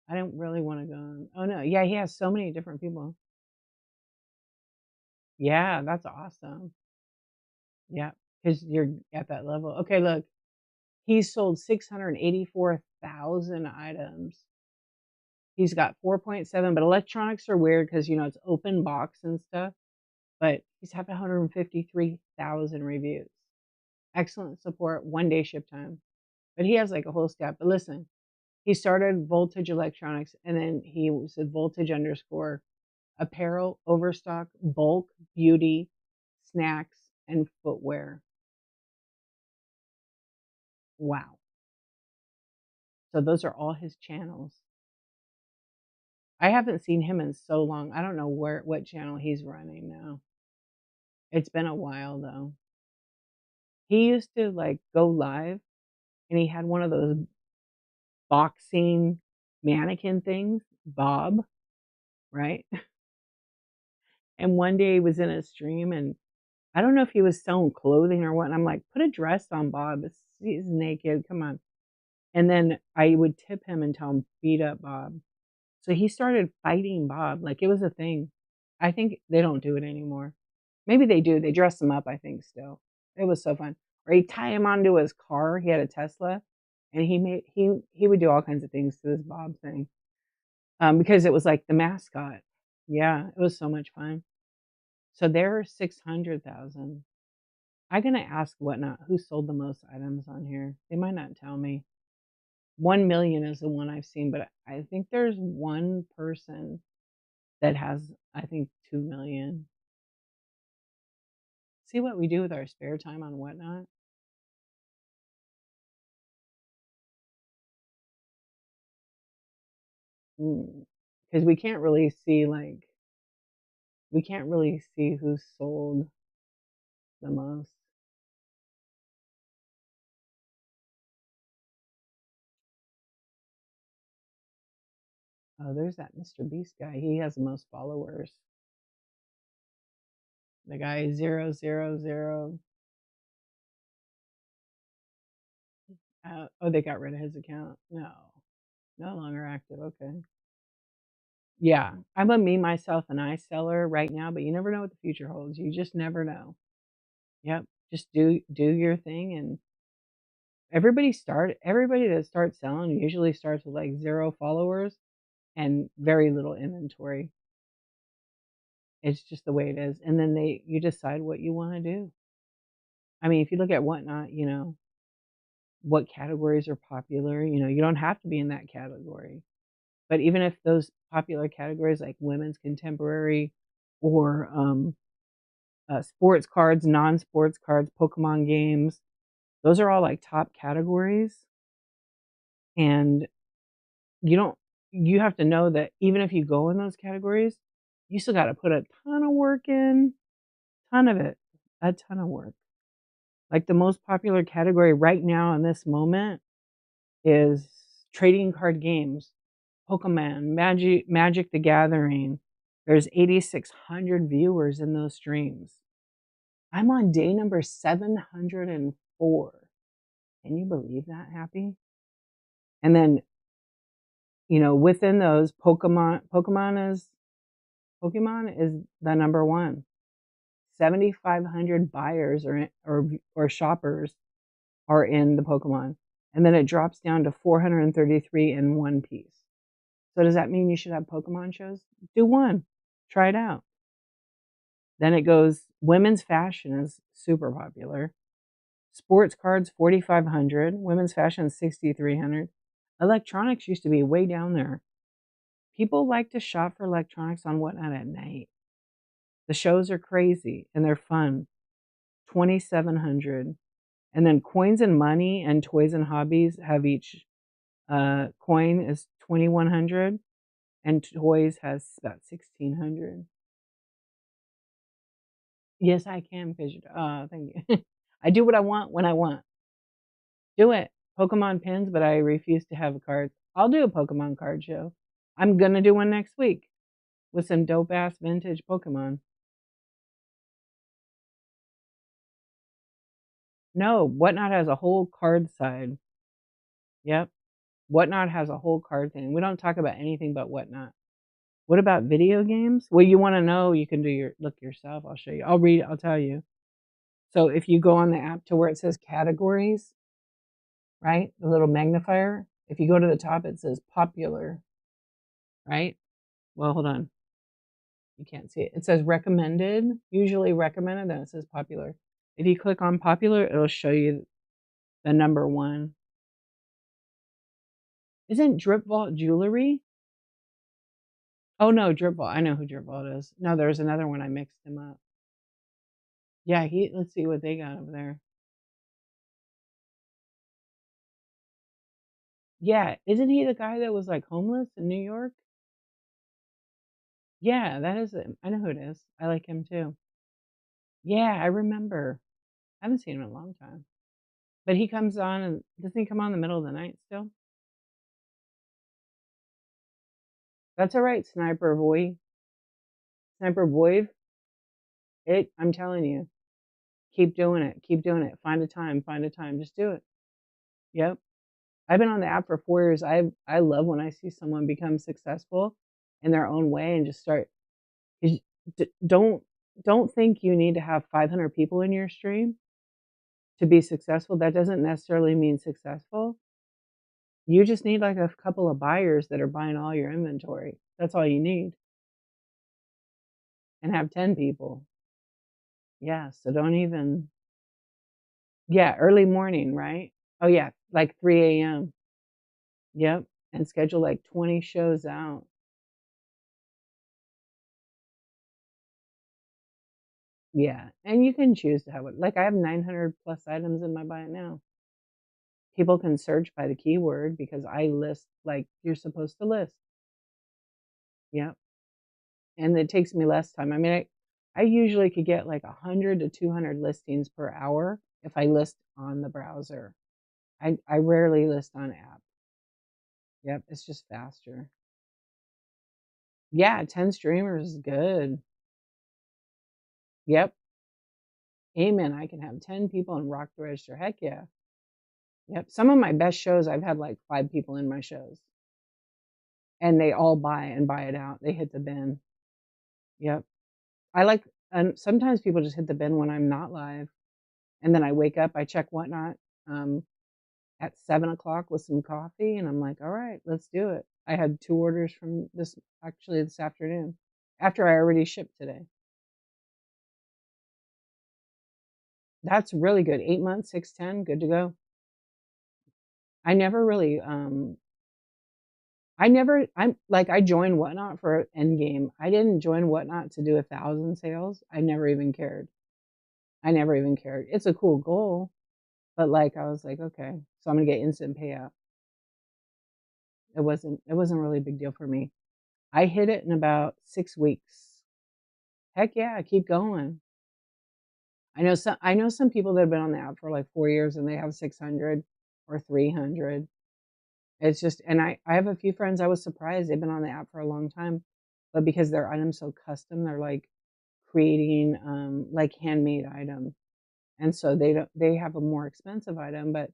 I don't really want to go on. Oh no, yeah, he has so many different people. Yeah, that's awesome. Yeah, because you're at that level. Okay, look, he's sold 684,000 items. He's got 4.7, but electronics are weird because it's open box and stuff. But he's had 153,000 reviews. Excellent support, 1 day ship time. But he has like a whole staff. But listen, he started Voltage Electronics and then he said Voltage underscore apparel, overstock, bulk, beauty, snacks, and footwear. Wow. So those are all his channels. I haven't seen him in so long. I don't know what channel he's running now. It's been a while though. He used to like go live and he had one of those boxing mannequin things, Bob, right? And one day he was in a stream and I don't know if he was selling clothing or what. And I'm like, put a dress on Bob. He's naked. Come on. And then I would tip him and tell him, beat up Bob. So he started fighting Bob. Like it was a thing. I think they don't do it anymore. Maybe they do. They dress him up, I think, still. It was so fun. or he'd tie him onto his car. He had a Tesla, and he would do all kinds of things to this Bob thing, because it was like the mascot. Yeah, it was so much fun. So they're 600,000. I'm gonna ask Whatnot who sold the most items on here. They might not tell me. 1 million is the one I've seen, but I think there's one person that has, I think, 2 million. See what we do with our spare time on Whatnot. Because we can't really see who sold the most. Oh, there's that Mr. Beast guy. He has the most followers. The guy 000. Oh, they got rid of his account. No, no longer active. Okay. Yeah, I'm a me, myself, and I seller right now, but you never know what the future holds. You just never know. Yep. Just do your thing, and everybody that starts selling usually starts with like 0 followers and very little inventory. It's just the way it is. And then you decide what you want to do. I mean, if you look at Whatnot, what categories are popular, you don't have to be in that category. But even if those popular categories like women's contemporary or sports cards, non-sports cards, Pokemon games, those are all like top categories. And you don't you have to know that even if you go in those categories, you still got to put a ton of work in, ton of it, a ton of work. Like the most popular category right now in this moment is trading card games, Pokemon, Magic the Gathering. There's 8,600 viewers in those streams. I'm on day number 704. Can you believe that, Happy? And then, within those, Pokemon is the number one. 7,500 buyers or shoppers are in the Pokemon, and then it drops down to 433 in One Piece. So does that mean you should have Pokemon shows? Do one, try it out. Then it goes women's fashion is super popular. Sports cards 4,500, women's fashion 6,300. Electronics used to be way down there. People like to shop for electronics on Whatnot at night. The shows are crazy and they're fun. 2,700. And then coins and money and toys and hobbies have each coin is 2,100 and toys has about 1,600. Yes, I can because thank you. I do what I want when I want. Do it. Pokemon pins, but I refuse to have a card. I'll do a Pokemon card show. I'm gonna do one next week with some dope ass vintage Pokemon. No, Whatnot has a whole card side. Yep. Whatnot has a whole card thing. We don't talk about anything but Whatnot. What about video games? Well, you want to know, you can look yourself. I'll show you. I'll tell you. So if you go on the app to where it says categories, right? The little magnifier. If you go to the top, it says popular, right? Well, hold on. You can't see it. It says recommended, usually recommended, then it says popular. If you click on popular, it'll show you the number one. Isn't Drip Vault jewelry? Oh no, Drip Vault. I know who Drip Vault is. No, there's another one. I mixed him up. Yeah, let's see what they got over there. Yeah, isn't he the guy that was like homeless in New York? Yeah, that is him. I know who it is. I like him too. Yeah, I remember. I haven't seen him in a long time. But he comes on, and doesn't he come on in the middle of the night still? That's all right, Sniper Boy. Sniper Boy. I'm telling you, keep doing it. Keep doing it. Find a time. Find a time. Just do it. Yep. I've been on the app for 4 years. I love when I see someone become successful in their own way and just start. Don't think you need to have 500 people in your stream. to be successful, that doesn't necessarily mean successful. You just need like a couple of buyers that are buying all your inventory. That's all you need. And have 10 people. Yeah, so don't even yeah, early morning, right? Oh, yeah, like 3 AM. Yep, and schedule like 20 shows out. Yeah, and you can choose to have it like, I have 900 plus items in my buy it now. People can search by the keyword because I list like you're supposed to list. Yep, and it takes me less time. I mean, I usually could get like 100 to 200 listings per hour if I list on the browser. I rarely list on app. Yep, it's just faster. Yeah, 10 streamers is good. Yep. Amen. I can have 10 people and rock the register. Heck yeah. Yep. Some of my best shows, I've had like 5 people in my shows. And they all buy and buy it out. They hit the bin. Yep. I like and sometimes people just hit the bin when I'm not live. And then I wake up, I check whatnot um, at 7 o'clock with some coffee, and I'm like, all right, let's do it. I had 2 orders from this afternoon after I already shipped today. That's really good. 8 months, 610, good to go. I never really I joined Whatnot for Endgame. I didn't join Whatnot to do 1,000 sales. I never even cared. I never even cared. It's a cool goal, but like I was like, okay, so I'm gonna get instant payout. It wasn't really a big deal for me. I hit it in about 6 weeks. Heck yeah, keep going. I know some people that have been on the app for like 4 years and they have 600 or 300. It's just, and I have a few friends, I was surprised they've been on the app for a long time, but because their item's so custom, they're like creating like handmade item. And so they have a more expensive item, but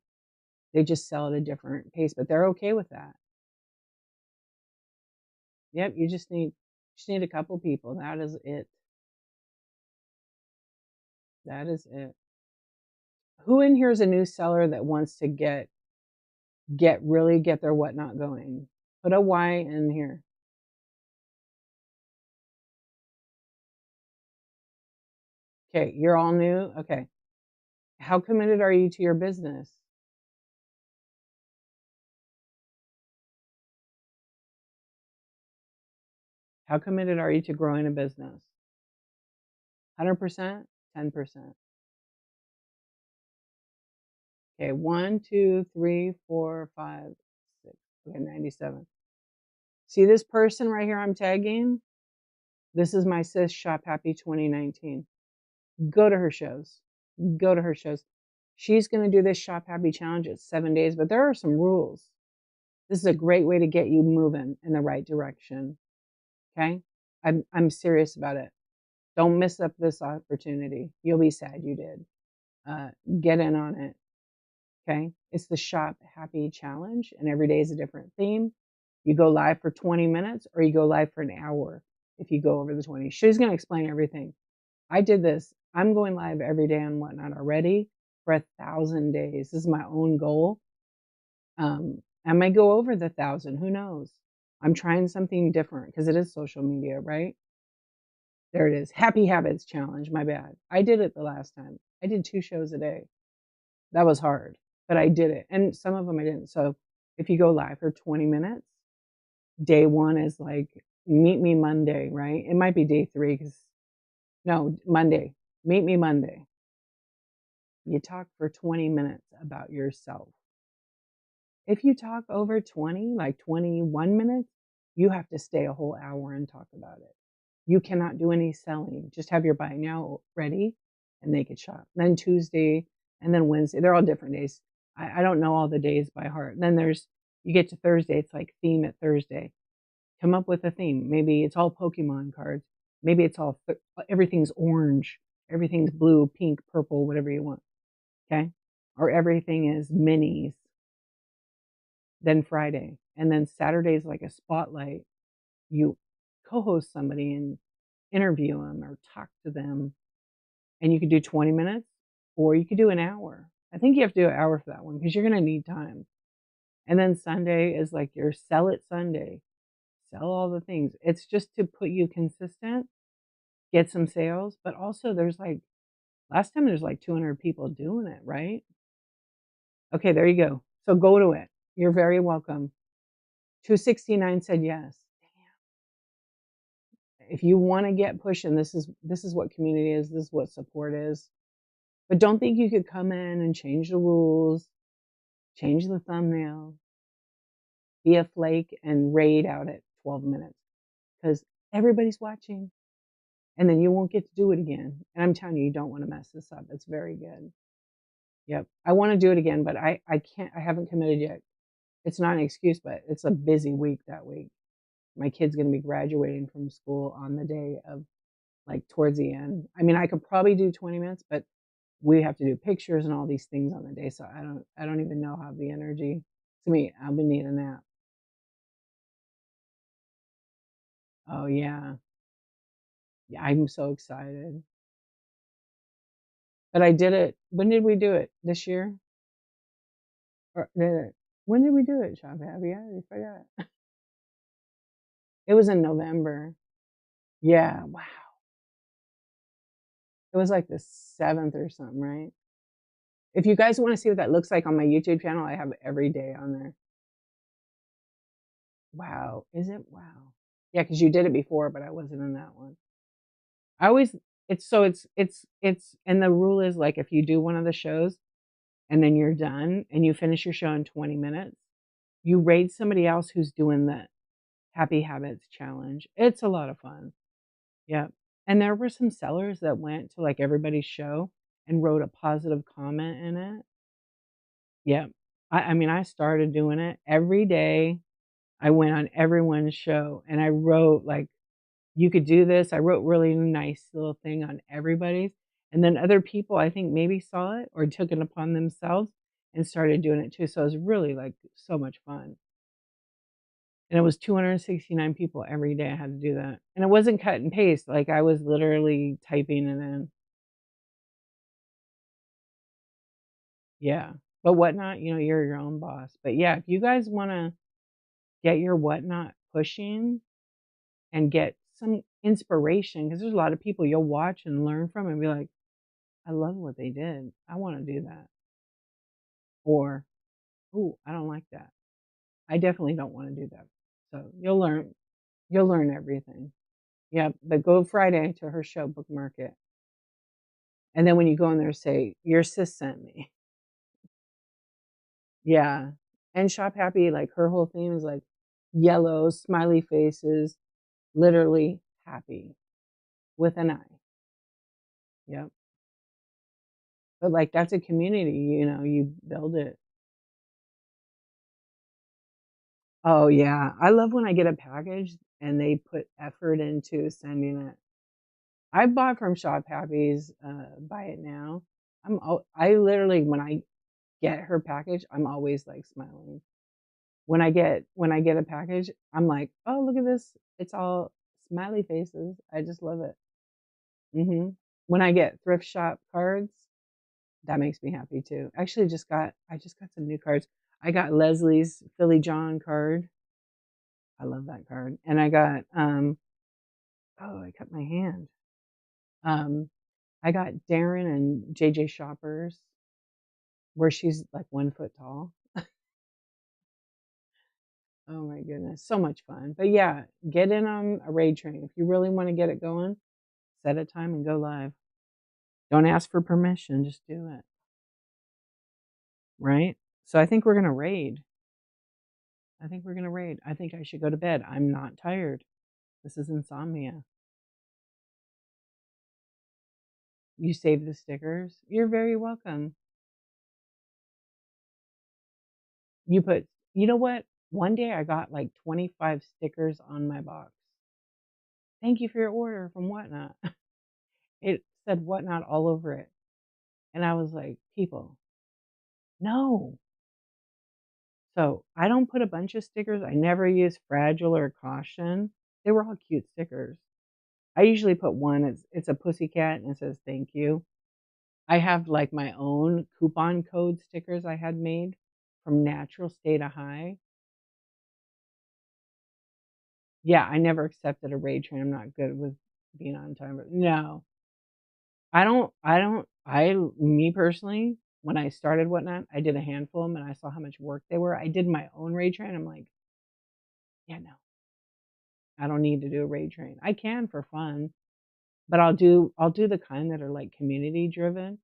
they just sell at a different pace, but they're okay with that. Yep, you just need a couple people. That is it. That is it. Who in here is a new seller that wants to get their whatnot going? Put a Y in here. Okay, you're all new. Okay. How committed are you to your business? How committed are you to growing a business? 100%? 10%? Okay, 1, 2, 3, 4, 5, 6. Okay, 97. See this person right here I'm tagging? This is my sis Shop Happy 2019. Go to her shows. Go to her shows. She's going to do this Shop Happy challenge at 7 days, but there are some rules. This is a great way to get you moving in the right direction. Okay? I'm serious about it. Don't miss up this opportunity. You'll be sad you did. Get in on it. Okay? It's the Shop Happy challenge, and every day is a different theme. You go live for 20 minutes or you go live for an hour if you go over the 20. She's going to explain everything. I did this. I'm going live every day on Whatnot already for 1,000 days. This is my own goal. I may go over the 1,000. Who knows? I'm trying something different because it is social media, right? There it is. Happy Habits Challenge. My bad. I did it the last time. I did 2 shows a day. That was hard, but I did it. And some of them I didn't. So if you go live for 20 minutes, day 1 is like, meet me Monday, right? It might be day 3 because, no, Monday. Meet me Monday. You talk for 20 minutes about yourself. If you talk over 20, like 21 minutes, you have to stay a whole hour and talk about it. You cannot do any selling. Just have your buy now ready and make it shop. Then Tuesday and then Wednesday, they're all different days. I don't know all the days by heart. And then you get to Thursday, it's like theme at Thursday. Come up with a theme. Maybe it's all Pokemon cards. Maybe it's everything's orange, everything's blue, pink, purple, whatever you want. Okay. Or everything is minis. Then Friday. And then Saturday is like a spotlight. You co-host somebody and interview them or talk to them. And you could do 20 minutes or you could do an hour. I think you have to do an hour for that one because you're gonna need time. And then Sunday is like your sell it Sunday. Sell all the things. It's just to put you consistent, get some sales, but also there's like last time there's like 200 people doing it, right? Okay, there you go. So go to it. You're very welcome. 269 said yes. If you want to get pushing, this is what community is, this is what support is. But don't think you could come in and change the rules, change the thumbnail, be a flake and raid out at 12 minutes because everybody's watching and then you won't get to do it again. And I'm telling you, you don't want to mess this up. It's very good. Yep. I want to do it again, but I can't, I haven't committed yet. It's not an excuse, but it's a busy week that week. My kid's going to be graduating from school on the day of like towards the end. I mean, I could probably do 20 minutes, but we have to do pictures and all these things on the day. So I don't even know how the energy to me, I'll be needing a nap. Oh yeah. Yeah, I'm so excited. But I did it. When did we do it? This year? Or when did we do it, Shop Happy? I forgot. It was in November. Yeah, wow. It was like the 7th or something, right? If you guys want to see what that looks like on my YouTube channel, I have it every day on there. Wow. Is it? Wow. Yeah, because you did it before, but I wasn't in that one. I always it's and the rule is like if you do one of the shows and then you're done and you finish your show in 20 minutes, you raid somebody else who's doing the Happy Habits challenge. It's a lot of fun. Yep. And there were some sellers that went to like everybody's show and wrote a positive comment in it. Yep. I mean, I started doing it every day. I went on everyone's show and I wrote like, you could do this. I wrote really nice little thing on everybody's. And then other people, I think maybe saw it or took it upon themselves and started doing it too. So it was really like so much fun. And it was 269 people every day I had to do that. And it wasn't cut and paste. Like I was literally typing it in. Yeah. But Whatnot, you're your own boss. But yeah, if you guys want to get your Whatnot pushing and get some inspiration, because there's a lot of people you'll watch and learn from and be like, I love what they did. I want to do that. Or, oh, I don't like that. I definitely don't want to do that. So you'll learn everything. Yeah, but go Friday to her show, bookmark it. And then when you go in there, say, your sis sent me. Yeah. And Shop Happy, like her whole theme is like yellow, smiley faces, literally happy with an eye. Yep. But like that's a community, you build it. Oh yeah. I love when I get a package and they put effort into sending it. I bought from Shop Happy's Buy It Now. I literally when I get her package, I'm always like smiling. When I get a package, I'm like, "Oh, look at this. It's all smiley faces." I just love it. When I get thrift shop cards, that makes me happy too. Actually, I just got some new cards. I got Leslie's Philly John card. I love that card. And I got oh, I cut my hand. Um, I got Darren and JJ Shoppers, where she's like 1 foot tall. Oh my goodness, so much fun. But yeah, get in on a raid train. If you really want to get it going, set a time and go live. Don't ask for permission, just do it. Right? So I think we're gonna raid. I think we're gonna raid. I think I should go to bed. I'm not tired. This is insomnia. You saved the stickers? You're very welcome. You know what? One day I got like 25 stickers on my box. Thank you for your order from Whatnot. It said Whatnot all over it. And I was like, people, no. So I don't put a bunch of stickers. I never use fragile or caution. They were all cute stickers. I usually put one. It's a pussycat and it says thank you. I have like my own coupon code stickers I had made from natural state of high. Yeah, I never accepted a raid train. I'm not good with being on time. No, me personally, when I started Whatnot, I did a handful of them and I saw how much work they were. I did my own raid train. I'm like, yeah, no, I don't need to do a raid train. I can for fun, but I'll do the kind that are like community driven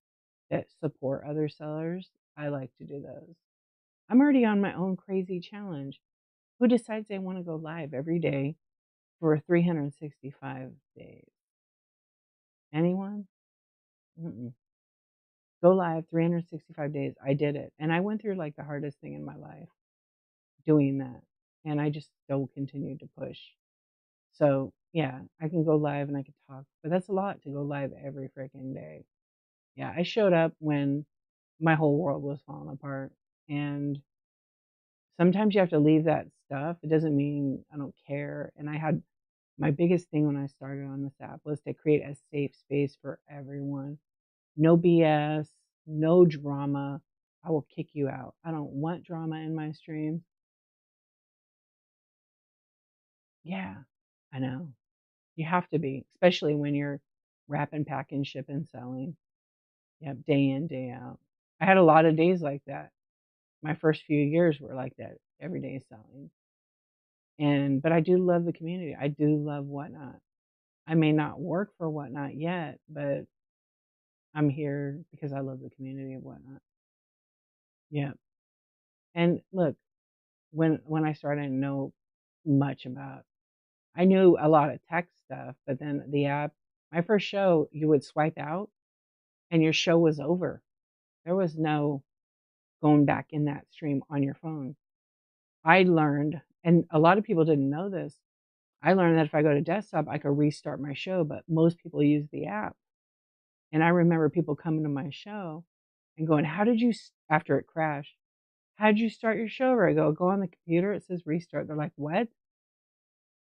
that support other sellers. I like to do those. I'm already on my own crazy challenge. Who decides they want to go live every day for 365 days? Anyone? Mm-mm. Go live 365 days. I did it. And I went through like the hardest thing in my life doing that. And I just still continued to push. So, yeah, I can go live and I can talk, but that's a lot to go live every freaking day. Yeah, I showed up when my whole world was falling apart. And sometimes you have to leave that stuff. It doesn't mean I don't care. And I had my biggest thing when I started on this app was to create a safe space for everyone. No BS, no drama. I will kick you out. I don't want drama in my stream. Yeah, I know. You have to be, especially when you're wrapping, packing, shipping, selling. Yep, day in, day out. I had a lot of days like that. My first few years were like that, every day selling. But I do love the community. I do love Whatnot. I may not work for Whatnot yet, but I'm here because I love the community of Whatnot. Yeah. And look, when I started, I didn't know much about. I knew a lot of tech stuff, but then the app. My first show, you would swipe out, and your show was over. There was no going back in that stream on your phone. I learned, and a lot of people didn't know this. I learned that if I go to desktop, I could restart my show, but most people use the app. And I remember people coming to my show and going, "How did you?" After it crashed, "How did you start your show?" Or I go on the computer, it says restart. They're like, "What?"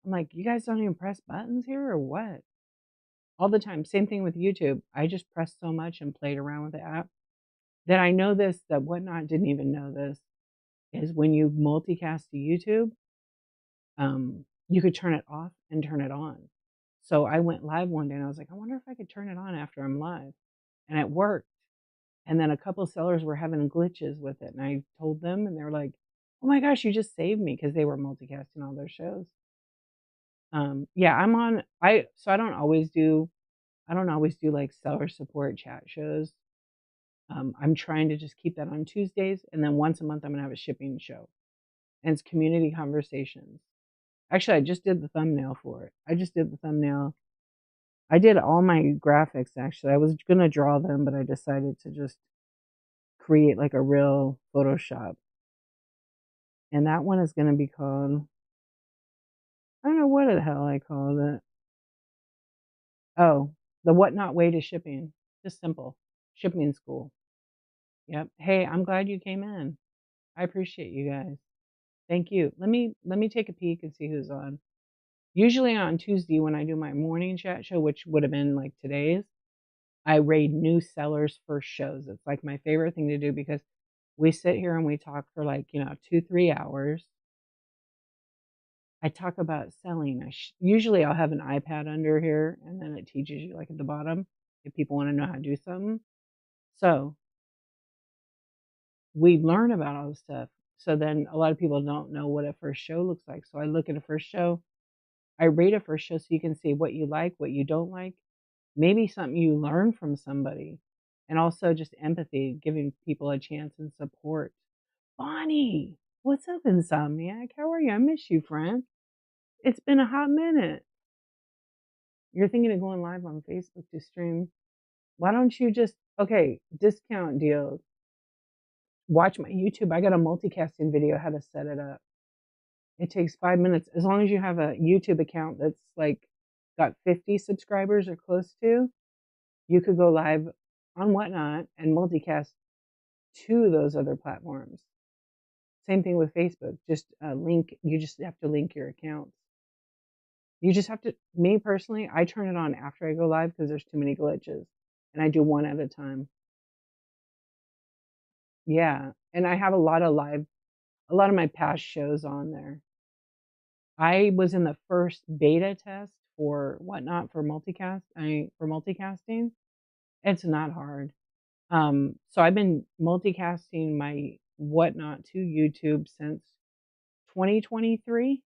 I'm like, "You guys don't even press buttons here or what?" All the time. Same thing with YouTube. I just pressed so much and played around with the app that I know this, that Whatnot didn't even know this, is when you multicast to YouTube, you could turn it off and turn it on. So I went live one day and I was like, I wonder if I could turn it on after I'm live. And it worked. And then a couple sellers were having glitches with it. And I told them, and they were like, oh my gosh, you just saved me, because they were multicasting all their shows. Yeah, I don't always do like seller support chat shows. I'm trying to just keep that on Tuesdays, and then once a month I'm gonna have a shipping show, and it's community conversations. Actually, I just did the thumbnail for it. I just did the thumbnail. I did all my graphics actually. I was gonna draw them, but I decided to just create like a real Photoshop. And that one is gonna be called, I don't know what the hell I called it. Oh, the Whatnot Way to Shipping. Just simple. Shipping school. Yep. Hey, I'm glad you came in. I appreciate you guys. Thank you. Let me take a peek and see who's on. Usually on Tuesday when I do my morning chat show, which would have been like today's, I raid new sellers for shows. It's like my favorite thing to do because we sit here and we talk for like, 2, 3 hours. I talk about selling. Usually I'll have an iPad under here and then it teaches you like at the bottom if people want to know how to do something. So we learn about all this stuff. So then a lot of people don't know what a first show looks like. So I look at a first show, I rate a first show so you can see what you like, what you don't like, maybe something you learn from somebody, and also just empathy, giving people a chance and support. Bonnie, what's up, Insomniac? How are you? I miss you, friend. It's been a hot minute. You're thinking of going live on Facebook to stream. Why don't you just, okay, discount deal. Watch my YouTube. I got a multicasting video how to set it up. It takes 5 minutes. As long as you have a YouTube account that's like got 50 subscribers or close to, you could go live on Whatnot and multicast to those other platforms. Same thing with Facebook. Just link, you just have to link your accounts. You just have to, me personally, I turn it on after I go live because there's too many glitches and I do one at a time. Yeah, and I have a lot of my past shows on there. I was in the first beta test for Whatnot for multicasting. It's not hard. So I've been multicasting my Whatnot to YouTube since 2023.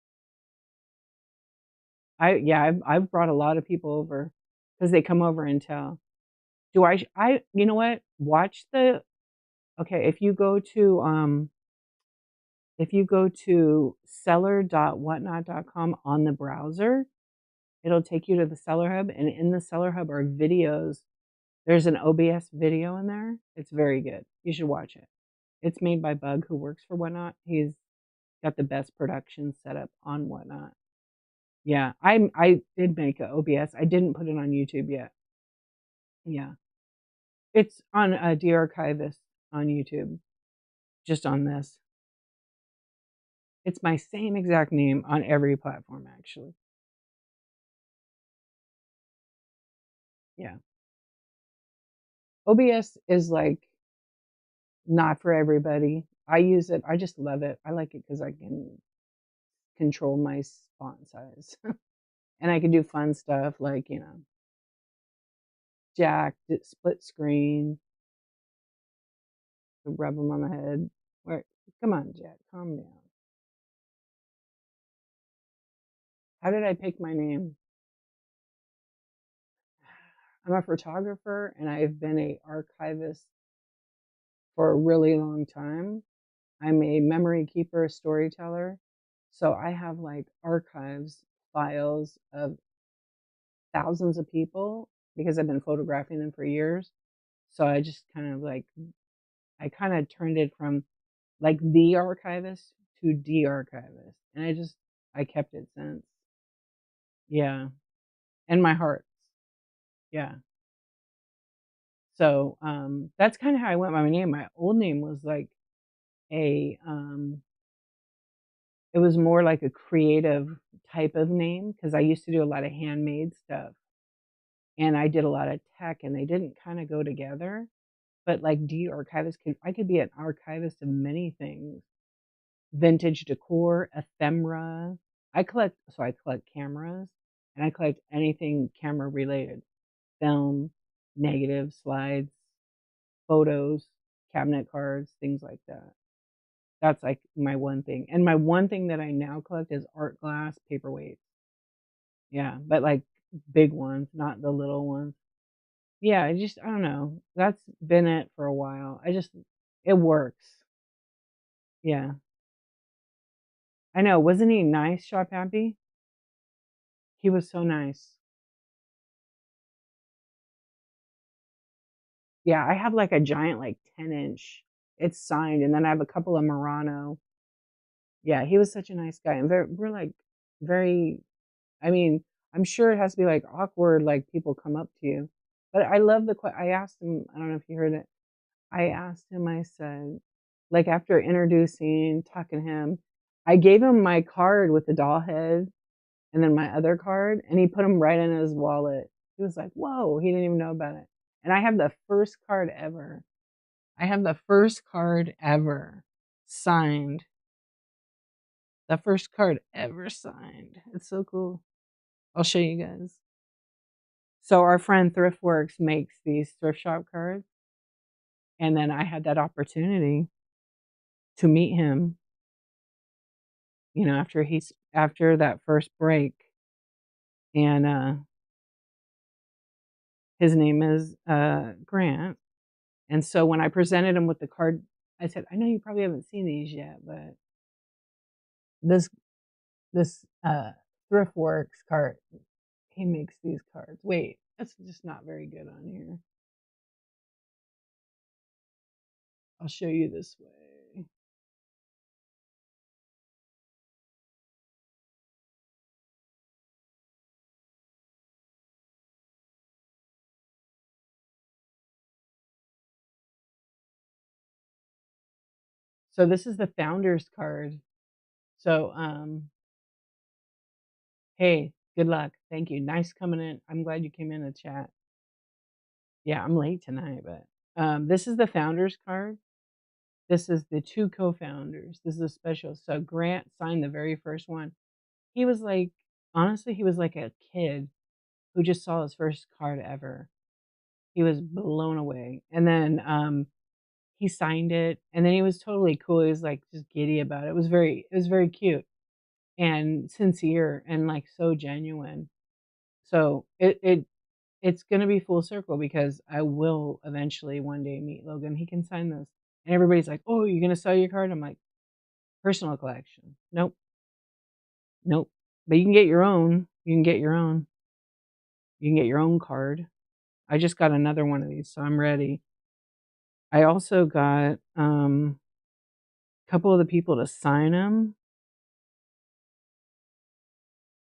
I've brought a lot of people over because they come over and tell. Do I you know what? Watch the okay, if you go to seller.whatnot.com on the browser, it'll take you to the Seller Hub, and in the Seller Hub are videos. There's an OBS video in there. It's very good. You should watch it. It's made by Bug, who works for Whatnot. He's got the best production setup on Whatnot. Yeah, I did make a OBS. I didn't put it on YouTube yet. Yeah, it's on a de-archivist on YouTube. Just on this, it's my same exact name on every platform, actually. Yeah, OBS is like not for everybody. I use it. I just love it. I like it because I can control my font size, and I can do fun stuff like jack, split screen, rub them on the head. Where, come on, Jack, calm down. How did I pick my name? I'm a photographer and I've been a archivist for a really long time. I'm a memory keeper, storyteller. So I have like archives, files of thousands of people because I've been photographing them for years. So I just kind of like, I kind of turned it from like the archivist to de-archivist. And I kept it since. Yeah. And my heart. Yeah. So that's kind of how I went by my name. My old name was like a it was more like a creative type of name because I used to do a lot of handmade stuff and I did a lot of tech and they didn't kind of go together. But like de-archivist I could be an archivist of many things. Vintage decor, ephemera. I collect cameras and I collect anything camera related. Film, negatives, slides, photos, cabinet cards, things like that. That's like my one thing. And my one thing that I now collect is art glass paperweights. Yeah, but like big ones, not the little ones. Yeah, I don't know. That's been it for a while. It works. Yeah. I know. Wasn't he nice, Shop Happy? He was so nice. Yeah, I have like a giant, like 10-inch. It's signed, and then I have a couple of Murano. Yeah, he was such a nice guy, and we're like very. I mean, I'm sure it has to be like awkward, like people come up to you. But I love I asked him. I don't know if you heard it. I asked him. I said, like after introducing, talking to him, I gave him my card with the doll head, and then my other card, and he put them right in his wallet. He was like, "Whoa!" He didn't even know about it. And I have the first card ever. I have the first card ever signed. The first card ever signed. It's so cool. I'll show you guys. So our friend Thriftworks makes these thrift shop cards, and then I had that opportunity to meet him, after that first break, and his name is Grant. And so when I presented him with the card, I said, "I know you probably haven't seen these yet, but this this Thriftworks card, he makes these cards." Wait, that's just not very good on here. I'll show you this way. So this is the founder's card. So hey, good luck. Thank you. Nice coming in. I'm glad you came in to chat. Yeah, I'm late tonight, but this is the founder's card. This is the 2 co-founders. This is a special. So Grant signed the very first one. He was like, honestly, he was like a kid who just saw his first card ever. He was blown away. And then he signed it, and then he was totally cool. He was like just giddy about it. It was very cute and sincere and like so genuine. So it's gonna be full circle because I will eventually one day meet Logan. He can sign this. And everybody's like, "Oh, you're gonna sell your card?" I'm like, "Personal collection. Nope, nope. But you can get your own. You can get your own. You can get your own card." I just got another one of these, so I'm ready. I also got a couple of the people to sign them.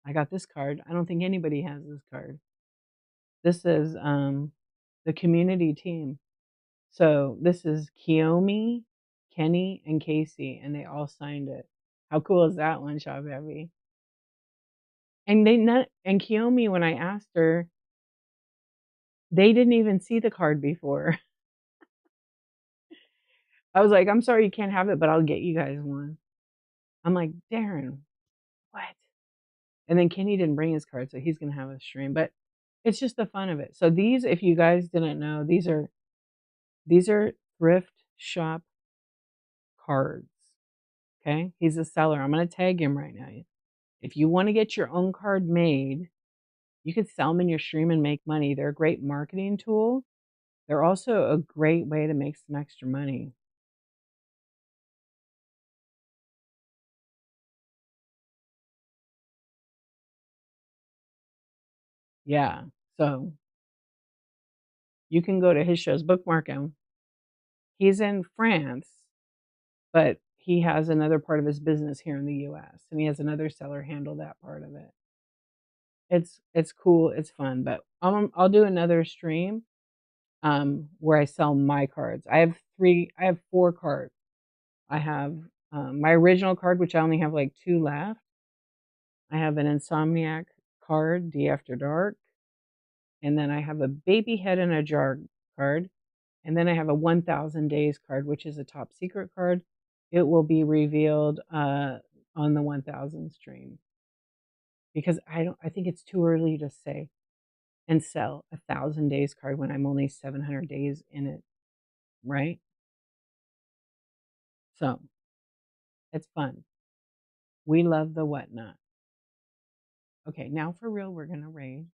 I got this card. I don't think anybody has this card. This is the community team. So this is Kiyomi, Kenny, and Casey, and they all signed it. How cool is that one, Shabavi? And they not and Kiyomi, when I asked her, they didn't even see the card before. I was like, "I'm sorry you can't have it, but I'll get you guys one." I'm like, "Darren, what?" And then Kenny didn't bring his card, so he's gonna have a stream. But it's just the fun of it. So these, if you guys didn't know, these are thrift shop cards. Okay, he's a seller. I'm gonna tag him right now. If you want to get your own card made, you could sell them in your stream and make money. They're a great marketing tool. They're also a great way to make some extra money. Yeah. So you can go to his shows, bookmark him. He's in France, but he has another part of his business here in the US, and he has another seller handle that part of it. It's cool, it's fun, but I'll do another stream where I sell my cards. I have 4 cards. I have my original card, which I only have like 2 left. I have an Insomniac card, D After Dark, and then I have a Baby Head in a Jar card, and then I have a 1000 Days card, which is a top secret card. It will be revealed on the 1000 stream because I think it's too early to say and sell a 1000 Days card when I'm only 700 days in it, right? So it's fun. We love the whatnot. Okay, now for real, we're gonna raid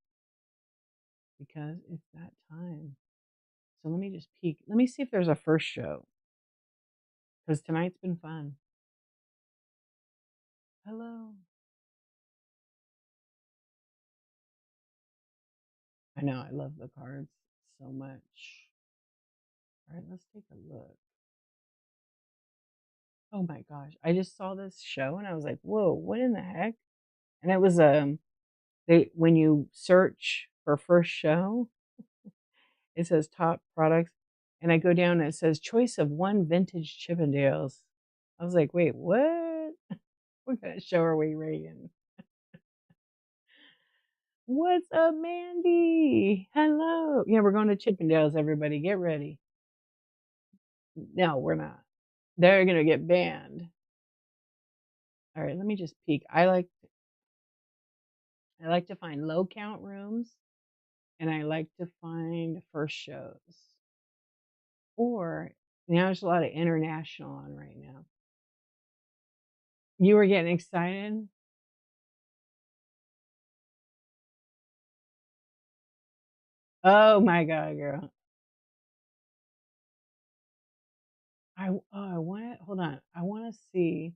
because it's that time. So let me just peek. Let me see if there's a first show because tonight's been fun. Hello. I know I love the cards so much. All right, let's take a look. Oh my gosh, I just saw this show and I was like, "Whoa, what in the heck?" And it was they when you search for first show, it says top products, and I go down and it says choice of one vintage Chippendales. I was like, "Wait, what? What kind of show are we rating?" What's up, Mandy? Hello. Yeah, we're going to Chippendales, everybody. Get ready. No, we're not. They're gonna get banned. All right, let me just peek. I like to find low count rooms and I like to find first shows. Or now there's a lot of international on right now. You were getting excited? Oh my god, girl. I want to hold on. I want to see.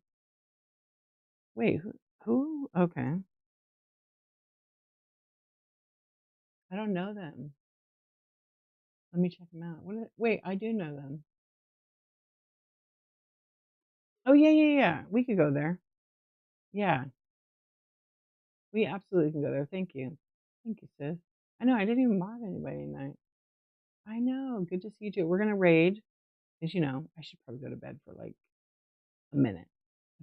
Wait, who? Okay. I don't know them. Let me check them out. Wait, I do know them. Oh yeah, yeah, yeah. We could go there. Yeah, we absolutely can go there. Thank you. Thank you, sis. I know I didn't even mod anybody tonight. I know. Good to see you too. We're gonna raid. As you know, I should probably go to bed for like a minute.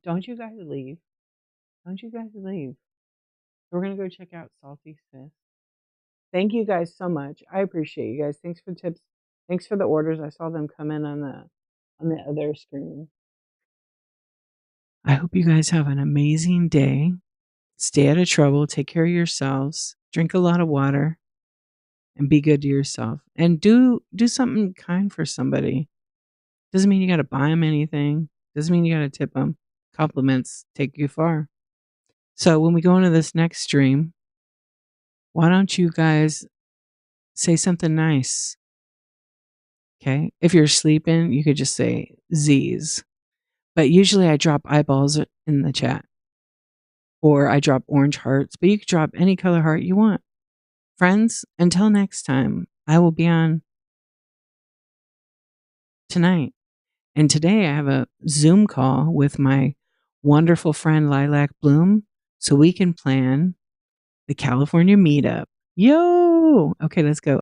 Don't you guys leave. Don't you guys leave. We're gonna go check out Salty Sis. Thank you guys so much. I appreciate you guys. Thanks for the tips. Thanks for the orders. I saw them come in on the on the other screen. I hope you guys have an amazing day. Stay out of trouble. Take care of yourselves. Drink a lot of water and be good to yourself. And do something kind for somebody. Doesn't mean you got to buy them anything. Doesn't mean you got to tip them. Compliments take you far. So when we go into this next stream, why don't you guys say something nice? Okay. If you're sleeping, you could just say Z's. But usually I drop eyeballs in the chat. Or I drop orange hearts. But you could drop any color heart you want. Friends, until next time, I will be on tonight. And today I have a Zoom call with my wonderful friend Lilac Bloom so we can plan the California meetup. Yo! Okay, let's go.